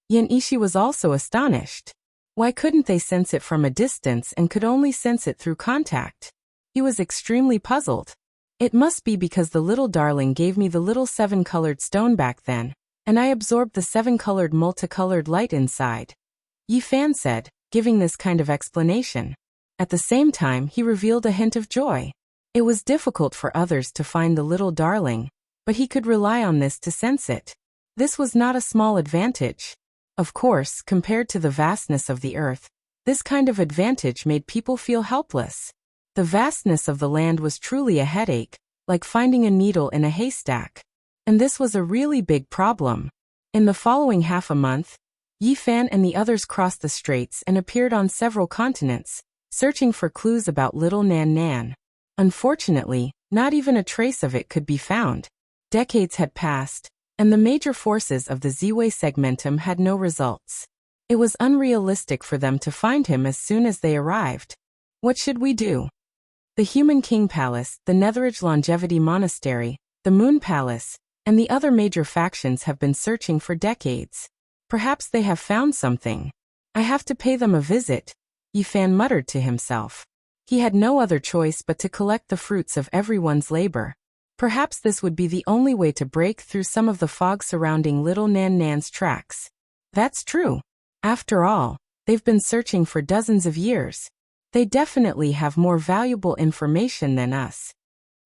A: Yan Ishi was also astonished. Why couldn't they sense it from a distance and could only sense it through contact? He was extremely puzzled. It must be because the little darling gave me the little 7-colored stone back then, and I absorbed the 7-colored multicolored light inside, Yi Fan said, giving this kind of explanation. At the same time, he revealed a hint of joy. It was difficult for others to find the little darling, but he could rely on this to sense it. This was not a small advantage. Of course, compared to the vastness of the earth, this kind of advantage made people feel helpless. The vastness of the land was truly a headache, like finding a needle in a haystack. And this was a really big problem. In the following half a month, Yi Fan and the others crossed the straits and appeared on several continents, searching for clues about little Nan Nan. Unfortunately, not even a trace of it could be found. Decades had passed, and the major forces of the Ziwei segmentum had no results. It was unrealistic for them to find him as soon as they arrived. What should we do? The Human King Palace, the Netherage Longevity Monastery, the Moon Palace, and the other major factions have been searching for decades. Perhaps they have found something. I have to pay them a visit, Yi Fan muttered to himself. He had no other choice but to collect the fruits of everyone's labor. Perhaps this would be the only way to break through some of the fog surrounding little Nan Nan's tracks. That's true. After all, they've been searching for dozens of years. They definitely have more valuable information than us.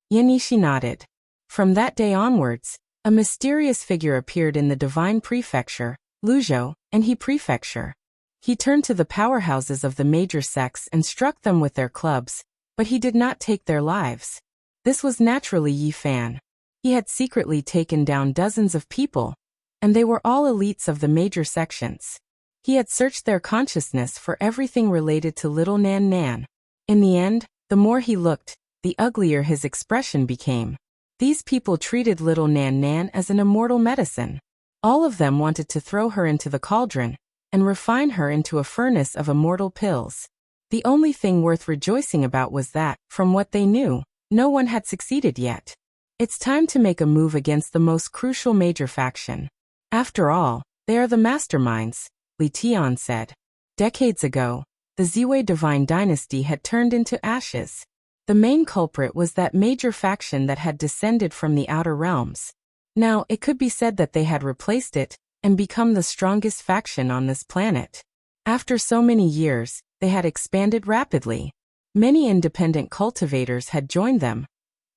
A: Yan Ishi nodded. From that day onwards, a mysterious figure appeared in the Divine Prefecture, Luzhou, and He Prefecture. He turned to the powerhouses of the major sects and struck them with their clubs, but he did not take their lives. This was naturally Yi Fan. He had secretly taken down dozens of people, and they were all elites of the major sections. He had searched their consciousness for everything related to little Nan Nan. In the end, the more he looked, the uglier his expression became. These people treated little Nan Nan as an immortal medicine. All of them wanted to throw her into the cauldron and refine her into a furnace of immortal pills. The only thing worth rejoicing about was that, from what they knew, no one had succeeded yet. It's time to make a move against the most crucial major faction. After all, they are the masterminds, Li Tian said. Decades ago, the Ziwei Divine Dynasty had turned into ashes. The main culprit was that major faction that had descended from the outer realms. Now, it could be said that they had replaced it and become the strongest faction on this planet. After so many years, they had expanded rapidly. Many independent cultivators had joined them,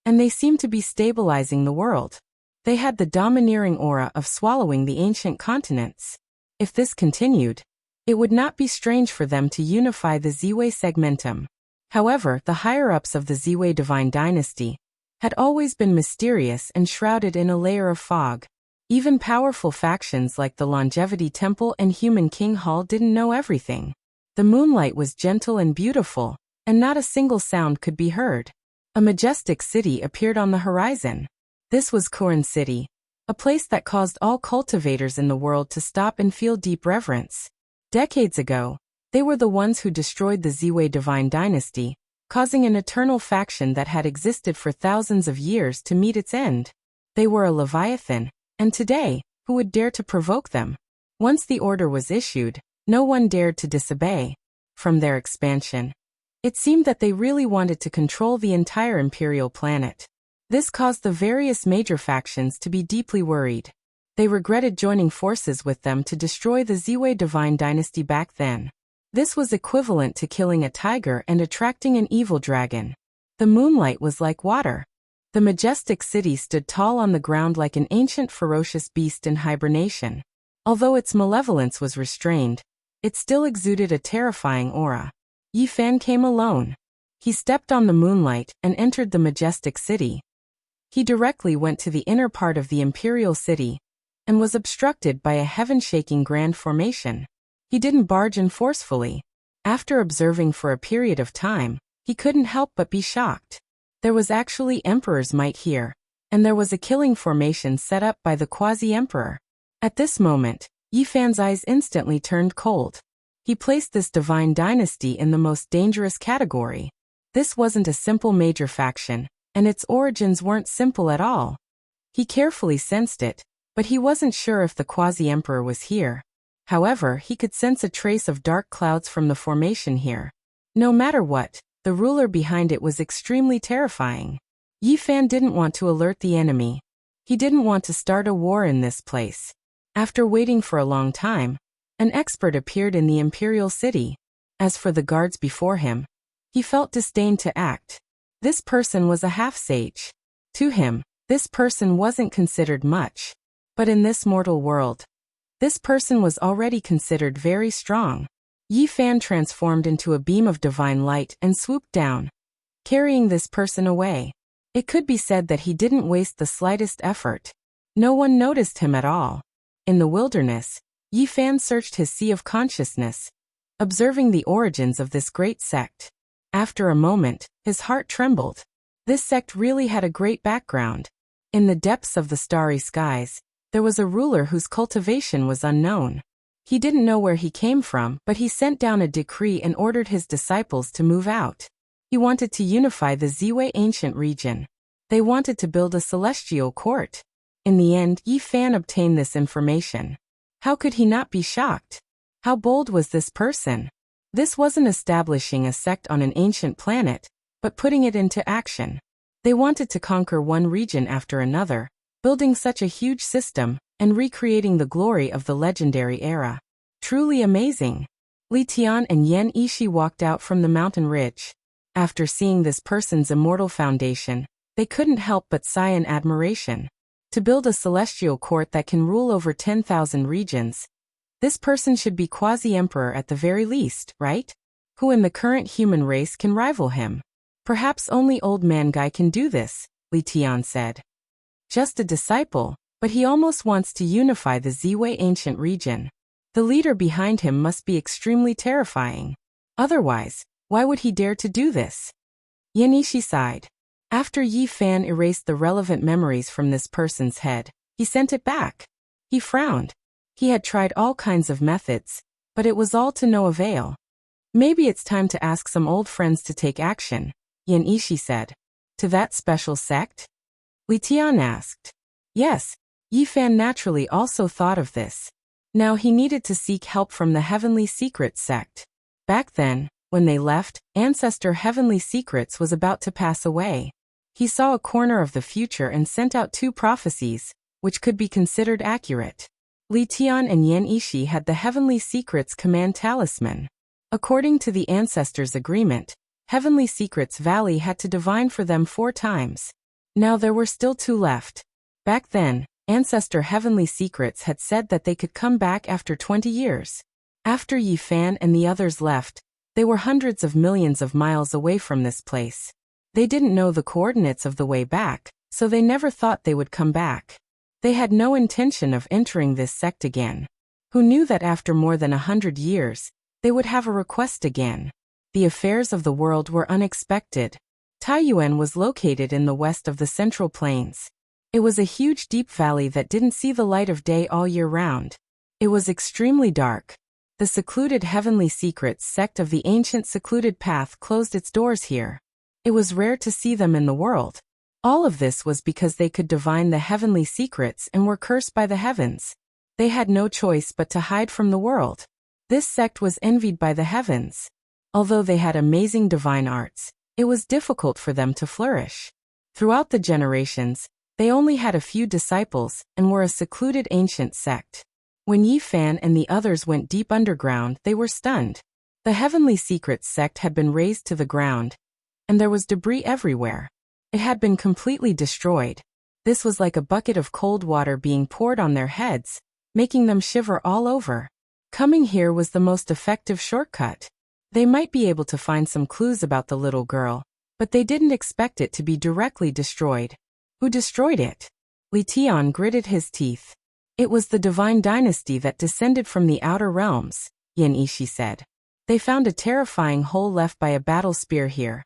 A: and they seemed to be stabilizing the world. They had the domineering aura of swallowing the ancient continents. If this continued, it would not be strange for them to unify the Ziwei segmentum. However, the higher-ups of the Ziwei Divine Dynasty had always been mysterious and shrouded in a layer of fog. Even powerful factions like the Longevity Temple and Human King Hall didn't know everything. The moonlight was gentle and beautiful, and not a single sound could be heard. A majestic city appeared on the horizon. This was Kuran City, a place that caused all cultivators in the world to stop and feel deep reverence. Decades ago, they were the ones who destroyed the Ziwei Divine Dynasty, causing an eternal faction that had existed for thousands of years to meet its end. They were a Leviathan, and today, who would dare to provoke them? Once the order was issued, no one dared to disobey. From their expansion, it seemed that they really wanted to control the entire imperial planet. This caused the various major factions to be deeply worried. They regretted joining forces with them to destroy the Ziwei Divine Dynasty back then. This was equivalent to killing a tiger and attracting an evil dragon. The moonlight was like water. The majestic city stood tall on the ground like an ancient ferocious beast in hibernation. Although its malevolence was restrained, it still exuded a terrifying aura. Yi Fan came alone. He stepped on the moonlight and entered the majestic city. He directly went to the inner part of the imperial city and was obstructed by a heaven-shaking grand formation. He didn't barge in forcefully. After observing for a period of time, he couldn't help but be shocked. There was actually Emperor's might here, and there was a killing formation set up by the quasi-emperor. At this moment, Yi Fan's eyes instantly turned cold. He placed this divine dynasty in the most dangerous category. This wasn't a simple major faction, and its origins weren't simple at all. He carefully sensed it, but he wasn't sure if the quasi-emperor was here. However, he could sense a trace of dark clouds from the formation here. No matter what, the ruler behind it was extremely terrifying. Yi Fan didn't want to alert the enemy. He didn't want to start a war in this place. After waiting for a long time, an expert appeared in the imperial city. As for the guards before him, he felt disdain to act. This person was a half-sage. To him, this person wasn't considered much. But in this mortal world, this person was already considered very strong. Yi Fan transformed into a beam of divine light and swooped down, carrying this person away. It could be said that he didn't waste the slightest effort. No one noticed him at all. In the wilderness, Yi Fan searched his sea of consciousness, observing the origins of this great sect. After a moment, his heart trembled. This sect really had a great background. In the depths of the starry skies, there was a ruler whose cultivation was unknown. He didn't know where he came from, but he sent down a decree and ordered his disciples to move out. He wanted to unify the Ziwei ancient region. They wanted to build a celestial court. In the end, Yi Fan obtained this information. How could he not be shocked? How bold was this person? This wasn't establishing a sect on an ancient planet, but putting it into action. They wanted to conquer one region after another, building such a huge system, and recreating the glory of the legendary era. Truly amazing. Li Tian and Yan Yishi walked out from the mountain ridge. After seeing this person's immortal foundation, they couldn't help but sigh in admiration. To build a celestial court that can rule over 10,000 regions, this person should be quasi-emperor at the very least, right? Who in the current human race can rival him? Perhaps only Old Man Guy can do this, Li Tian said. Just a disciple, but he almost wants to unify the Ziwei ancient region. The leader behind him must be extremely terrifying. Otherwise, why would he dare to do this? Yan Yishi sighed. After Yi Fan erased the relevant memories from this person's head, he sent it back. He frowned. He had tried all kinds of methods, but it was all to no avail. Maybe it's time to ask some old friends to take action, Yan Yishi said. To that special sect? Li Tian asked. Yes, Yi Fan naturally also thought of this. Now he needed to seek help from the Heavenly Secrets sect. Back then, when they left, Ancestor Heavenly Secrets was about to pass away. He saw a corner of the future and sent out 2 prophecies, which could be considered accurate. Li Tian and Yan Yishi had the Heavenly Secrets command talisman. According to the Ancestors' agreement, Heavenly Secrets Valley had to divine for them 4 times. Now there were still 2 left. Back then, Ancestor Heavenly Secrets had said that they could come back after 20 years. After Yi Fan and the others left, they were hundreds of millions of miles away from this place. They didn't know the coordinates of the way back, so they never thought they would come back. They had no intention of entering this sect again. Who knew that after more than 100 years, they would have a request again? The affairs of the world were unexpected. Taiyuan was located in the west of the Central Plains. It was a huge deep valley that didn't see the light of day all year round. It was extremely dark. The secluded Heavenly Secrets sect of the ancient secluded path closed its doors here. It was rare to see them in the world. All of this was because they could divine the Heavenly Secrets and were cursed by the heavens. They had no choice but to hide from the world. This sect was envied by the heavens. Although they had amazing divine arts, it was difficult for them to flourish. Throughout the generations, they only had a few disciples and were a secluded ancient sect. When Yi Fan and the others went deep underground, they were stunned. The Heavenly Secrets sect had been razed to the ground, and there was debris everywhere. It had been completely destroyed. This was like a bucket of cold water being poured on their heads, making them shiver all over. Coming here was the most effective shortcut. They might be able to find some clues about the little girl, but they didn't expect it to be directly destroyed. Who destroyed it? Li Tian gritted his teeth. It was the divine dynasty that descended from the outer realms, Yan Yishi said. They found a terrifying hole left by a battle spear here.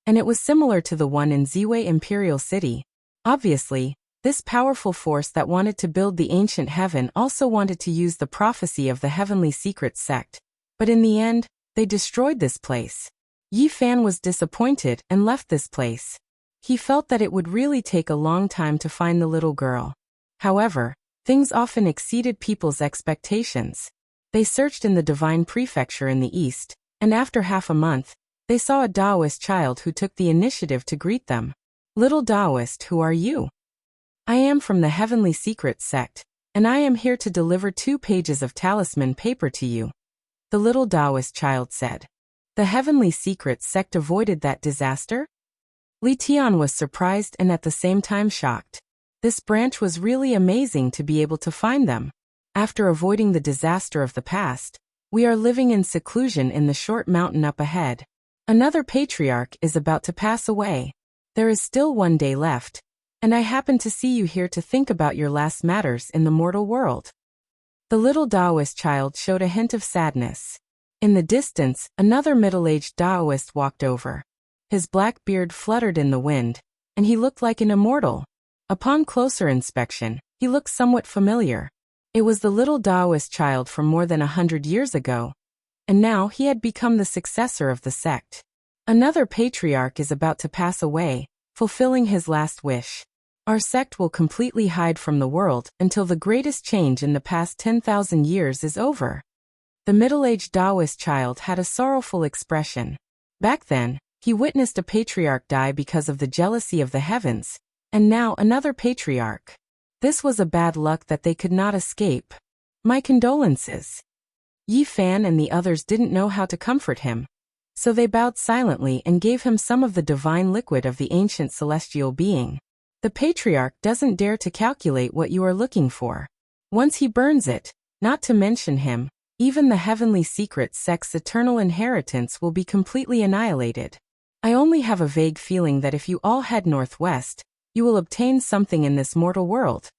A: And it was similar to the one in Ziwei Imperial City. Obviously, This powerful force that wanted to build the ancient heaven also wanted to use the prophecy of the heavenly secret sect. But in the end, they destroyed this place. Yi Fan was disappointed and left this place. He felt that it would really take a long time to find the little girl. However, things often exceeded people's expectations. They searched in the divine prefecture in the east, and after half a month, they saw a Taoist child who took the initiative to greet them. "Little Taoist, who are you?" "I am from the Heavenly Secret Sect, and I am here to deliver 2 pages of talisman paper to you," the little Taoist child said. The Heavenly Secret Sect avoided that disaster? Li Tian was surprised and at the same time shocked. This branch was really amazing to be able to find them. After avoiding the disaster of the past, we are living in seclusion in the short mountain up ahead. Another patriarch is about to pass away. There is still 1 day left, and I happen to see you here to think about your last matters in the mortal world. The little Taoist child showed a hint of sadness. In the distance, another middle-aged Taoist walked over. His black beard fluttered in the wind, and he looked like an immortal. Upon closer inspection, he looked somewhat familiar. It was the little Taoist child from more than 100 years ago, and now he had become the successor of the sect. Another patriarch is about to pass away, fulfilling his last wish. Our sect will completely hide from the world until the greatest change in the past 10,000 years is over. The middle-aged Taoist child had a sorrowful expression. Back then, he witnessed a patriarch die because of the jealousy of the heavens, and now another patriarch. This was a bad luck that they could not escape. My condolences. Yi Fan and the others didn't know how to comfort him, so they bowed silently and gave him some of the divine liquid of the ancient celestial being. The patriarch doesn't dare to calculate what you are looking for. Once he burns it, not to mention him, even the heavenly secret sect's eternal inheritance will be completely annihilated. I only have a vague feeling that if you all head northwest, you will obtain something in this mortal world.